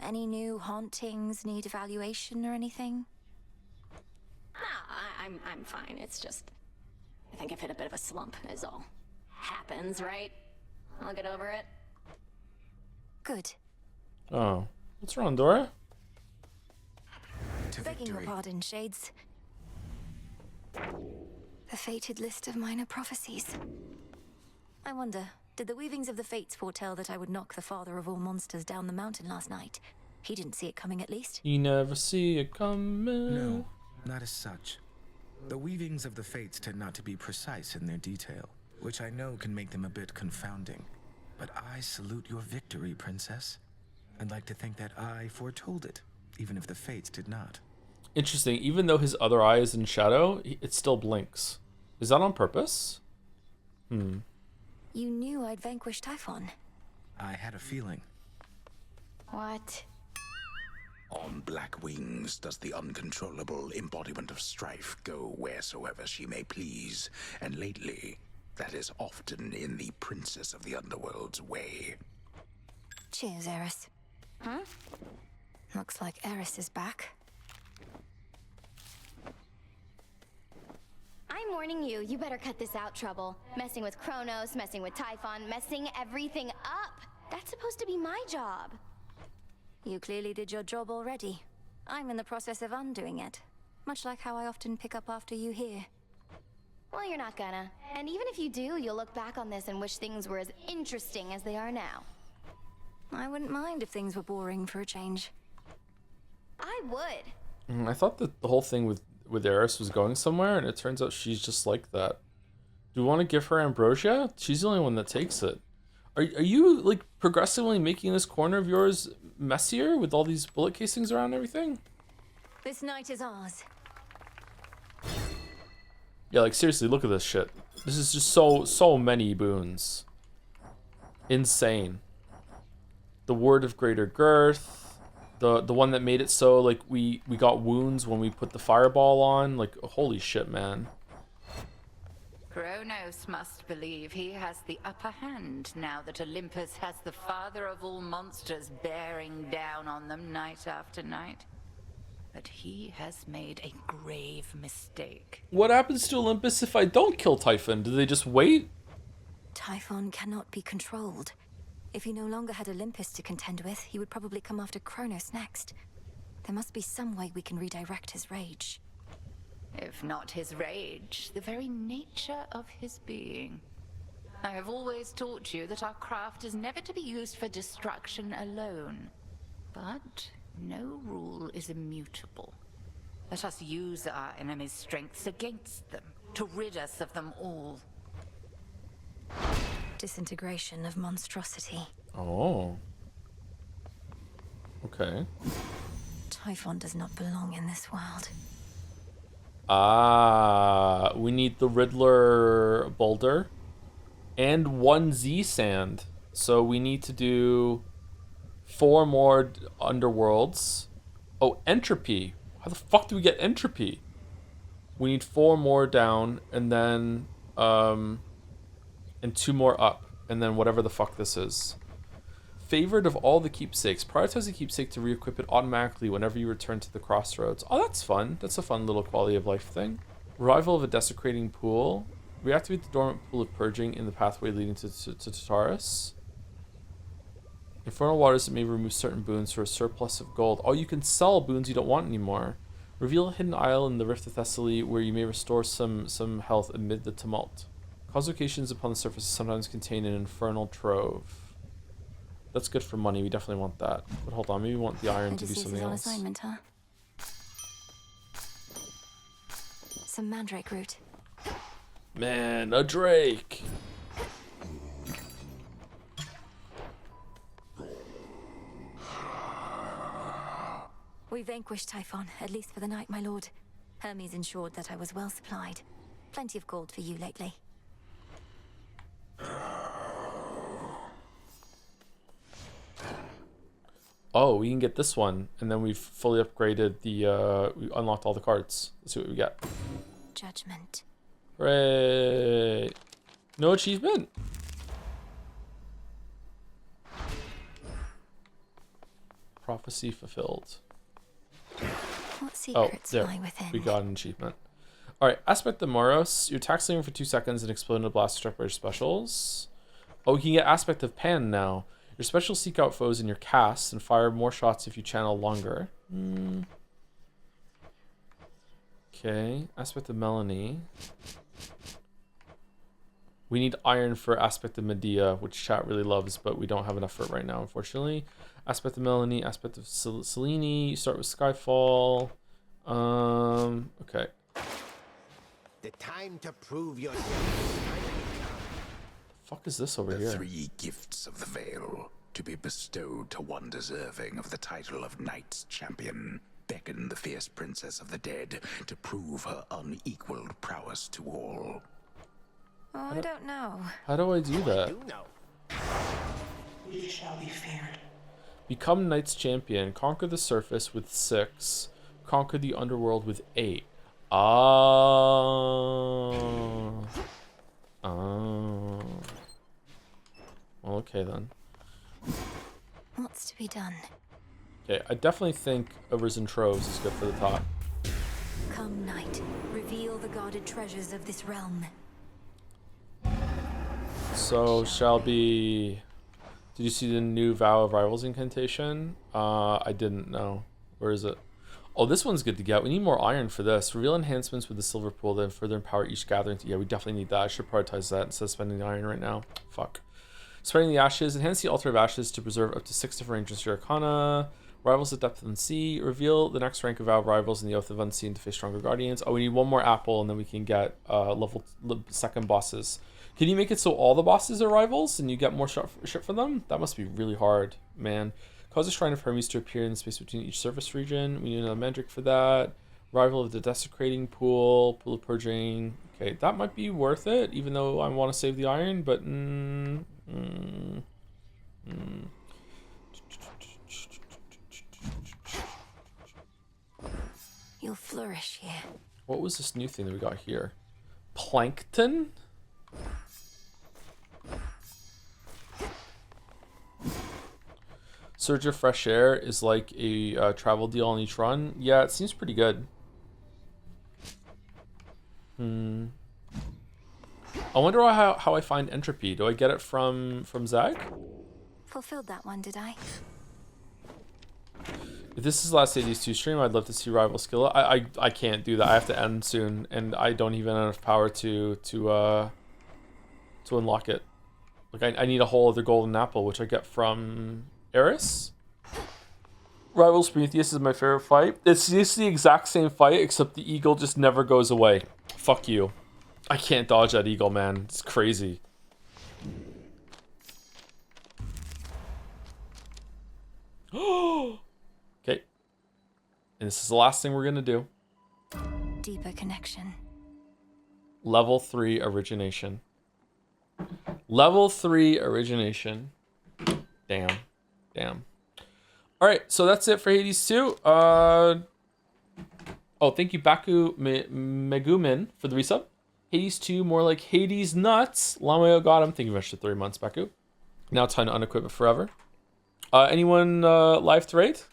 [SPEAKER 5] Any new hauntings need evaluation or anything?
[SPEAKER 22] No, I'm fine. It's just, I think I've hit a bit of a slump, is all. Happens, right? I'll get over it.
[SPEAKER 5] Good.
[SPEAKER 1] Oh. What's wrong, Dora?
[SPEAKER 5] Begging your pardon, Shades. The fated list of minor prophecies. I wonder, did the weavings of the fates foretell that I would knock the father of all monsters down the mountain last night? He didn't see it coming, at least.
[SPEAKER 1] You never see it coming.
[SPEAKER 12] No, not as such. The weavings of the fates tend not to be precise in their detail, which I know can make them a bit confounding. But I salute your victory, Princess. I'd like to think that I foretold it, even if the fates did not.
[SPEAKER 1] Interesting. Even though his other eye is in shadow, it still blinks. Is that on purpose?
[SPEAKER 5] You knew I'd vanquish Typhon.
[SPEAKER 12] I had a feeling.
[SPEAKER 14] What?
[SPEAKER 12] On black wings does the uncontrollable embodiment of strife go wheresoever she may please, and lately, that is often in the princess of the underworld's way.
[SPEAKER 5] Cheers, Eris.
[SPEAKER 14] Huh?
[SPEAKER 5] Looks like Eris is back.
[SPEAKER 14] I'm warning you, you better cut this out, Trouble. Messing with Kronos, messing with Typhon, messing everything up. That's supposed to be my job.
[SPEAKER 5] You clearly did your job already. I'm in the process of undoing it. Much like how I often pick up after you here.
[SPEAKER 14] Well, you're not gonna. And even if you do, you'll look back on this and wish things were as interesting as they are now.
[SPEAKER 5] I wouldn't mind if things were boring for a change.
[SPEAKER 14] I would.
[SPEAKER 1] I thought that the whole thing with Eris was going somewhere, and it turns out she's just like that. Do we want to give her ambrosia? She's the only one that takes it. Are you like progressively making this corner of yours messier with all these bullet casings around and everything?
[SPEAKER 5] This night is ours.
[SPEAKER 1] Yeah, like seriously, look at this shit. This is just so many boons. Insane. The word of greater girth. The one that made it so like we got wounds when we put the fireball on. Like holy shit, man.
[SPEAKER 11] Kronos must believe he has the upper hand now that Olympus has the father of all monsters bearing down on them night after night. But he has made a grave mistake.
[SPEAKER 1] What happens to Olympus if I don't kill Typhon? Do they just wait?
[SPEAKER 5] Typhon cannot be controlled. If he no longer had Olympus to contend with, he would probably come after Kronos next. There must be some way we can redirect his rage.
[SPEAKER 11] If not his rage, the very nature of his being. I have always taught you that our craft is never to be used for destruction alone. But no rule is immutable. Let us use our enemy's strengths against them, to rid us of them all.
[SPEAKER 5] Disintegration of monstrosity.
[SPEAKER 1] Oh. Okay.
[SPEAKER 5] Typhon does not belong in this world.
[SPEAKER 1] Ah, we need the Riddler boulder and 1 Z sand. So we need to do 4 more underworlds. Oh, entropy. How the fuck do we get entropy? We need 4 more down and then and 2 more up, and then whatever the fuck this is. Favored of all the keepsakes. Prioritize a keepsake to re-equip it automatically whenever you return to the crossroads. Oh, that's fun. That's a fun little quality of life thing. Revival of a desecrating pool. Reactivate the dormant pool of purging in the pathway leading to Tartarus. Infernal waters that may remove certain boons for a surplus of gold. Oh, you can sell boons you don't want anymore. Reveal a hidden isle in the Rift of Thessaly where you may restore some health amid the tumult. Cause locations upon the surface sometimes contain an infernal trove. That's good for money. We definitely want that. But hold on, maybe we want the iron to do something else.
[SPEAKER 5] On assignment, huh? Some mandrake root.
[SPEAKER 1] Man, a drake.
[SPEAKER 5] We vanquished Typhon, at least for the night, my lord. Hermes ensured that I was well supplied. Plenty of gold for you lately.
[SPEAKER 1] Oh, we can get this one, and then we've fully upgraded the, we unlocked all the cards. Let's see what we get.
[SPEAKER 5] Judgment.
[SPEAKER 1] Hooray! No achievement? Prophecy fulfilled.
[SPEAKER 5] What secrets
[SPEAKER 1] there.
[SPEAKER 5] lie within?
[SPEAKER 1] We got an achievement. Alright, Aspect of Moros. You're taxing for 2 seconds and explode into blast struck by your specials. Oh, you can get Aspect of Pan now. Your specials seek out foes in your casts and fire more shots if you channel longer. Okay, Aspect of Melanie. We need iron for Aspect of Medea, which chat really loves, but we don't have enough for it right now, unfortunately. Aspect of Melanie, Aspect of Selene. You start with Skyfall. Okay.
[SPEAKER 19] The time to prove yourself.
[SPEAKER 1] Fuck is this over here?
[SPEAKER 12] The 3 gifts of the Veil, to be bestowed to one deserving of the title of Knight's Champion, beckon the fierce princess of the dead to prove her unequaled prowess to all.
[SPEAKER 5] Oh, I don't know.
[SPEAKER 1] How do I do that?
[SPEAKER 7] We shall be feared.
[SPEAKER 1] Become Knight's champion. Conquer the surface with 6. Conquer the underworld with 8. Oh. Oh. Well, okay then.
[SPEAKER 5] What's to be done?
[SPEAKER 1] Okay, I definitely think a Risen Troves is good for the top.
[SPEAKER 5] Come, Knight. Reveal the guarded treasures of this realm.
[SPEAKER 1] So, shall be... Did you see the new Vow of Rivals incantation? I didn't know. Where is it? Oh, this one's good to get. We need more iron for this. Reveal enhancements with the silver pool, then further empower each gathering. Yeah, we definitely need that. I should prioritize that instead of spending the iron right now. Fuck. Spreading the ashes. Enhance the altar of ashes to preserve up to 6 different ranges of Arcana. Rivals at Depth of Unsea. Reveal the next rank of Vow of Rivals in the Oath of Unseen to face stronger guardians. Oh, we need one more apple and then we can get level second bosses. Can you make it so all the bosses are rivals and you get more shit from them? That must be really hard, man. Cause a Shrine of Hermes to appear in the space between each surface region. We need another magic for that. Rival of the Desecrating Pool. Pool of Purging. Okay, that might be worth it, even though I want to save the iron, but...
[SPEAKER 5] You'll flourish here.
[SPEAKER 1] What was this new thing that we got here? Plankton? Surge of Fresh Air is like a travel deal on each run. Yeah, it seems pretty good. I wonder how I find entropy. Do I get it from Zag?
[SPEAKER 5] Fulfilled that one, did I?
[SPEAKER 1] If this is the last Hades 2 stream, I'd love to see Rival Skill. I can't do that. I have to end soon, and I don't even have enough power to unlock it. Like I need a whole other golden apple, which I get from Eris. Rivals Prometheus is my favorite fight. It's just the exact same fight, except the eagle just never goes away. Fuck you. I can't dodge that eagle, man. It's crazy. Okay. And this is the last thing we're gonna do.
[SPEAKER 5] Deeper connection.
[SPEAKER 1] Level 3 origination. Level 3 origination. Damn. Damn. Alright, so that's it for Hades 2. Oh, thank you, Baku Megumin, for the resub. Hades 2, more like Hades nuts. Lamayo got him. Thank you very much for 3 months, Baku. Now time to unequip it forever. Anyone live to rate?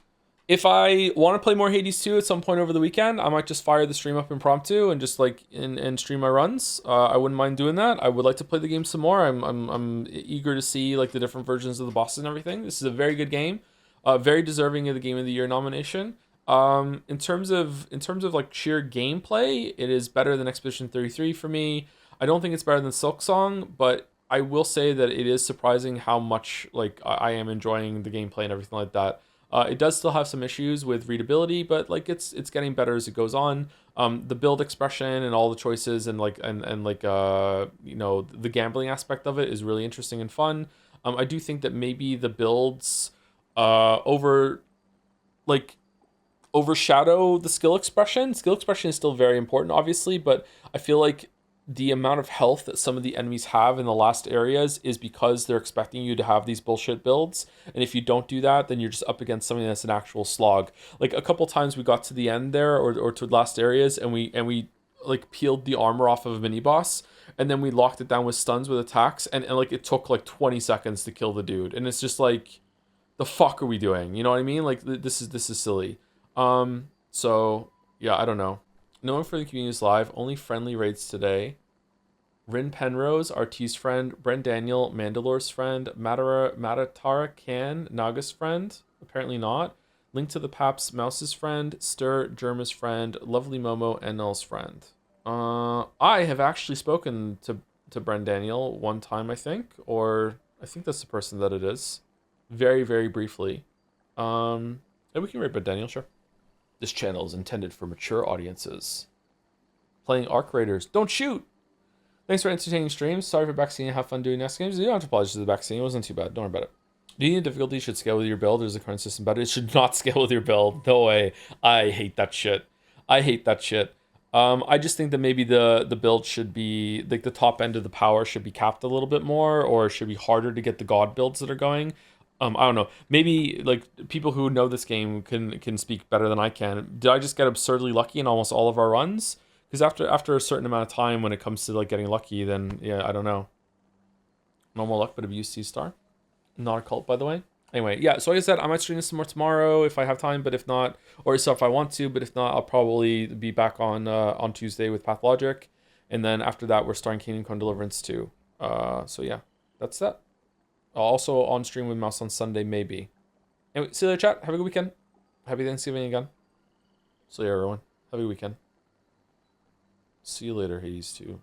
[SPEAKER 1] If I want to play more Hades 2 at some point over the weekend, I might just fire the stream up impromptu and just like and stream my runs. I wouldn't mind doing that. I would like to play the game some more. I'm eager to see like the different versions of the bosses and everything. This is a very good game. Very deserving of the Game of the Year nomination. In terms of like sheer gameplay, it is better than Expedition 33 for me. I don't think it's better than Silksong, but I will say that it is surprising how much like I am enjoying the gameplay and everything like that. It does still have some issues with readability, but like it's getting better as it goes on. The build expression and all the choices and you know, the gambling aspect of it is really interesting and fun. I do think that maybe the builds overshadow the skill expression. Skill expression is still very important, obviously, but I feel like the amount of health that some of the enemies have in the last areas is because they're expecting you to have these bullshit builds. And if you don't do that, then you're just up against something that's an actual slog. Like a couple times we got to the end there or to the last areas and we like peeled the armor off of a mini boss and then we locked it down with stuns with attacks and like it took like 20 seconds to kill the dude. And it's just like, the fuck are we doing? You know what I mean? Like this is silly. So yeah, I don't know. No one for the community is live. Only friendly raids today. Rin Penrose, RT's friend. Brent Daniel, Mandalore's friend. Matatara Khan, Naga's friend. Apparently not. Link to the Paps, Mouse's friend. Stir, Germa's friend. Lovely Momo, and Null's friend. I have actually spoken to Brent Daniel one time, I think. Or I think that's the person that it is. Very, very briefly. And we can rate Brent Daniel, sure. This channel is intended for mature audiences. Playing Arc Raiders. Don't shoot! Thanks for entertaining streams. Sorry for backseating. Have fun doing next games. You don't have to apologize for the backseating. It wasn't too bad. Don't worry about it. Do you need difficulty should scale with your build, or is the current system better? It should not scale with your build. No way. I hate that shit. I hate that shit. I just think that maybe the build should be, like the top end of the power should be capped a little bit more, or it should be harder to get the god builds that are going. I don't know. Maybe like people who know this game can speak better than I can. Did I just get absurdly lucky in almost all of our runs? Because after a certain amount of time, when it comes to like getting lucky, then yeah, I don't know. No more luck, but a UC star. Not a cult, by the way. Anyway, yeah. So like I said, I might stream this some more tomorrow if I have time, but if not, or so if I want to, but if not, I'll probably be back on Tuesday with Pathologic, and then after that, we're starting Kingdom Come Deliverance too. So yeah, that's that. Also on stream with Mouse on Sunday, maybe. Anyway, see you later, chat. Have a good weekend. Happy Thanksgiving again. See you, everyone. Have a good weekend. See you later, Hades too.